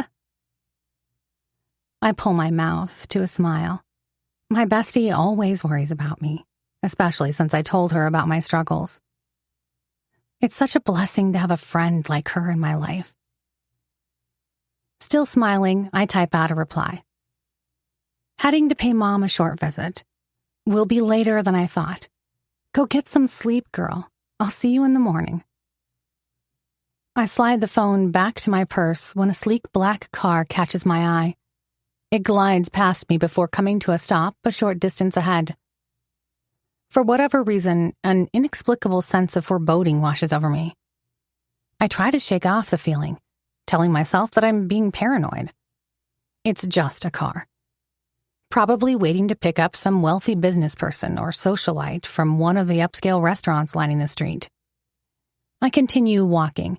I pull my mouth to a smile. My bestie always worries about me, especially since I told her about my struggles. It's such a blessing to have a friend like her in my life. Still smiling, I type out a reply. "Heading to pay Mom a short visit. Will be later than I thought. Go get some sleep, girl. I'll see you in the morning." I slide the phone back to my purse when a sleek black car catches my eye. It glides past me before coming to a stop a short distance ahead. For whatever reason, an inexplicable sense of foreboding washes over me. I try to shake off the feeling, telling myself that I'm being paranoid. It's just a car. Probably waiting to pick up some wealthy business person or socialite from one of the upscale restaurants lining the street. I continue walking,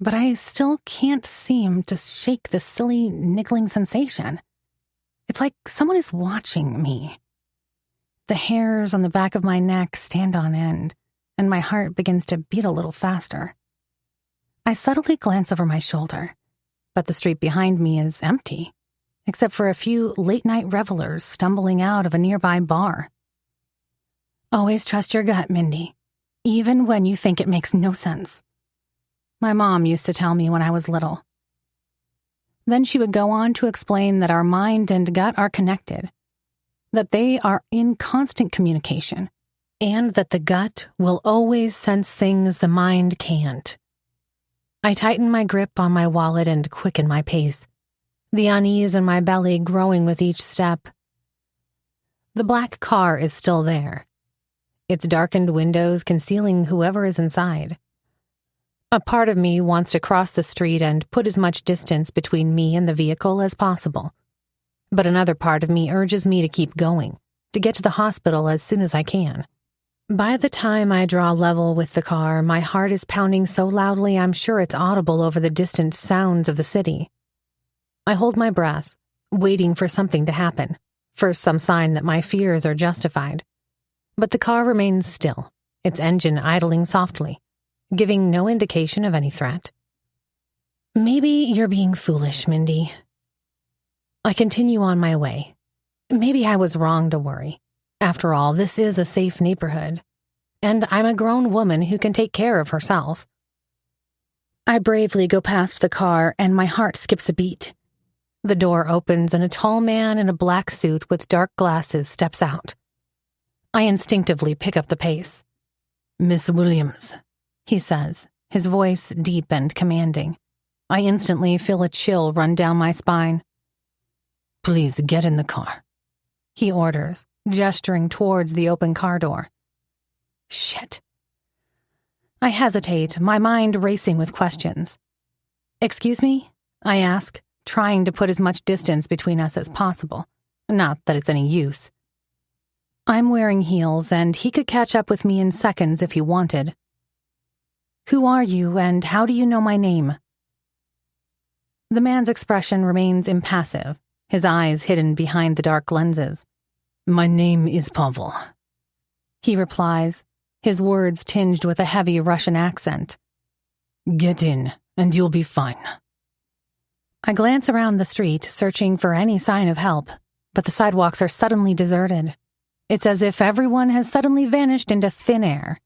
but I still can't seem to shake the silly, niggling sensation. It's like someone is watching me. The hairs on the back of my neck stand on end, and my heart begins to beat a little faster. I subtly glance over my shoulder, but the street behind me is empty, except for a few late-night revelers stumbling out of a nearby bar. Always trust your gut, Mindy, even when you think it makes no sense. My mom used to tell me when I was little. Then she would go on to explain that our mind and gut are connected, that they are in constant communication, and that the gut will always sense things the mind can't. I tighten my grip on my wallet and quicken my pace, the unease in my belly growing with each step. The black car is still there, its darkened windows concealing whoever is inside. A part of me wants to cross the street and put as much distance between me and the vehicle as possible. But another part of me urges me to keep going, to get to the hospital as soon as I can. By the time I draw level with the car, my heart is pounding so loudly I'm sure it's audible over the distant sounds of the city. I hold my breath, waiting for something to happen, for some sign that my fears are justified. But the car remains still, its engine idling softly, giving no indication of any threat. Maybe you're being foolish, Mindy. I continue on my way. Maybe I was wrong to worry. After all, this is a safe neighborhood, and I'm a grown woman who can take care of herself. I bravely go past the car, and my heart skips a beat. The door opens, and a tall man in a black suit with dark glasses steps out. I instinctively pick up the pace. "Miss Williams," he says, his voice deep and commanding. I instantly feel a chill run down my spine. "Please get in the car," he orders, gesturing towards the open car door. Shit. I hesitate, my mind racing with questions. "Excuse me?" I ask, trying to put as much distance between us as possible. Not that it's any use. I'm wearing heels, and he could catch up with me in seconds if he wanted. "Who are you, and how do you know my name?" The man's expression remains impassive, his eyes hidden behind the dark lenses. "My name is Pavel," he replies, his words tinged with a heavy Russian accent. "Get in, and you'll be fine." I glance around the street, searching for any sign of help, but the sidewalks are suddenly deserted. It's as if everyone has suddenly vanished into thin air.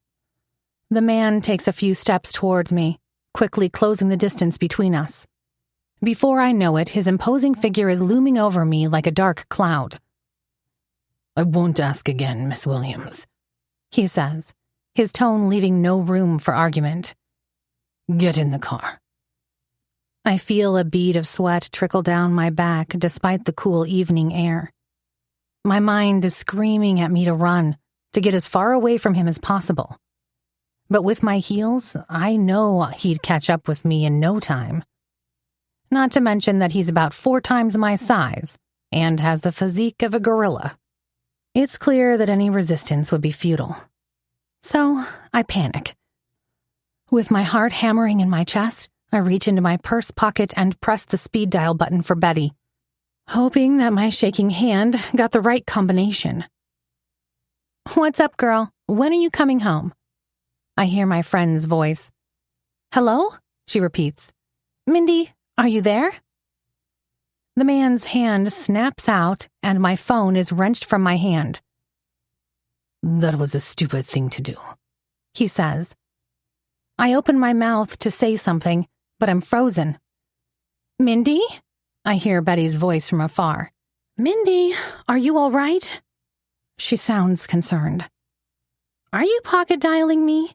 The man takes a few steps towards me, quickly closing the distance between us. Before I know it, his imposing figure is looming over me like a dark cloud. I won't ask again, Miss Williams, he says, his tone leaving no room for argument. Get in the car. I feel a bead of sweat trickle down my back despite the cool evening air. My mind is screaming at me to run, to get as far away from him as possible. But with my heels, I know he'd catch up with me in no time. Not to mention that he's about 4 times my size and has the physique of a gorilla. It's clear that any resistance would be futile. So I panic. With my heart hammering in my chest, I reach into my purse pocket and press the speed dial button for Betty, hoping that my shaking hand got the right combination. What's up, girl? When are you coming home? I hear my friend's voice. Hello? She repeats. Mindy, are you there? The man's hand snaps out and my phone is wrenched from my hand. That was a stupid thing to do, he says. I open my mouth to say something, but I'm frozen. Mindy? I hear Betty's voice from afar. Mindy, are you all right? She sounds concerned. Are you pocket dialing me?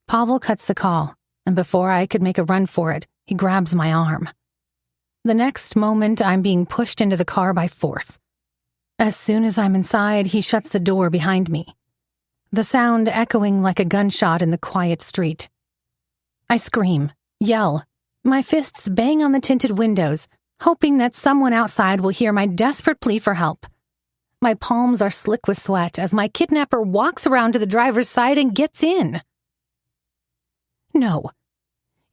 Pavel cuts the call, and before I could make a run for it, he grabs my arm. The next moment, I'm being pushed into the car by force. As soon as I'm inside, he shuts the door behind me, the sound echoing like a gunshot in the quiet street. I scream, yell, my fists bang on the tinted windows, hoping that someone outside will hear my desperate plea for help. My palms are slick with sweat as my kidnapper walks around to the driver's side and gets in. No.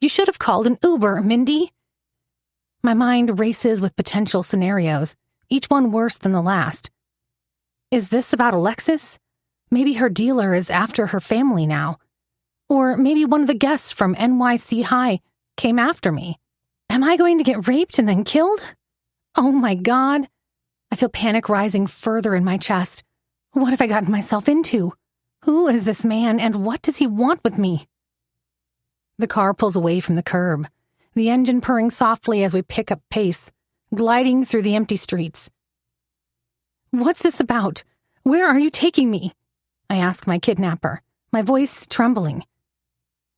You should have called an Uber, Mindy. My mind races with potential scenarios, each one worse than the last. Is this about Alexis? Maybe her dealer is after her family now. Or maybe one of the guests from NYC High came after me. Am I going to get raped and then killed? Oh my God. I feel panic rising further in my chest. What have I gotten myself into? Who is this man and what does he want with me? The car pulls away from the curb, the engine purring softly as we pick up pace, gliding through the empty streets. What's this about? Where are you taking me? I ask my kidnapper, my voice trembling.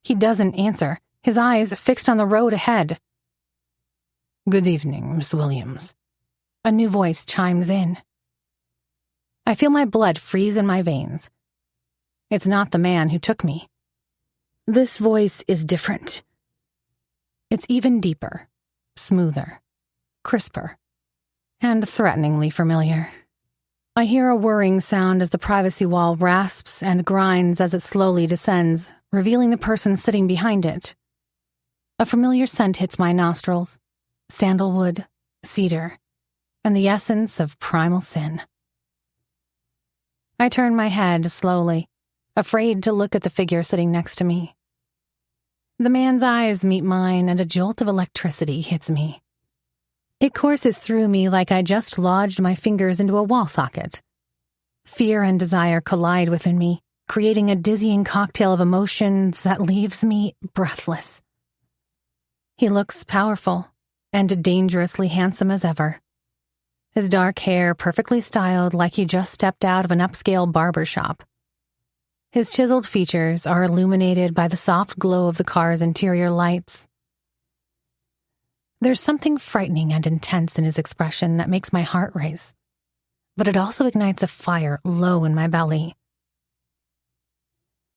He doesn't answer, his eyes fixed on the road ahead. Good evening, Miss Williams. A new voice chimes in. I feel my blood freeze in my veins. It's not the man who took me. This voice is different. It's even deeper, smoother, crisper, and threateningly familiar. I hear a whirring sound as the privacy wall rasps and grinds as it slowly descends, revealing the person sitting behind it. A familiar scent hits my nostrils, sandalwood, cedar, and the essence of primal sin. I turn my head slowly, afraid to look at the figure sitting next to me. The man's eyes meet mine and a jolt of electricity hits me. It courses through me like I just lodged my fingers into a wall socket. Fear and desire collide within me, creating a dizzying cocktail of emotions that leaves me breathless. He looks powerful and dangerously handsome as ever. His dark hair perfectly styled like he just stepped out of an upscale barber shop. His chiseled features are illuminated by the soft glow of the car's interior lights. There's something frightening and intense in his expression that makes my heart race, but it also ignites a fire low in my belly.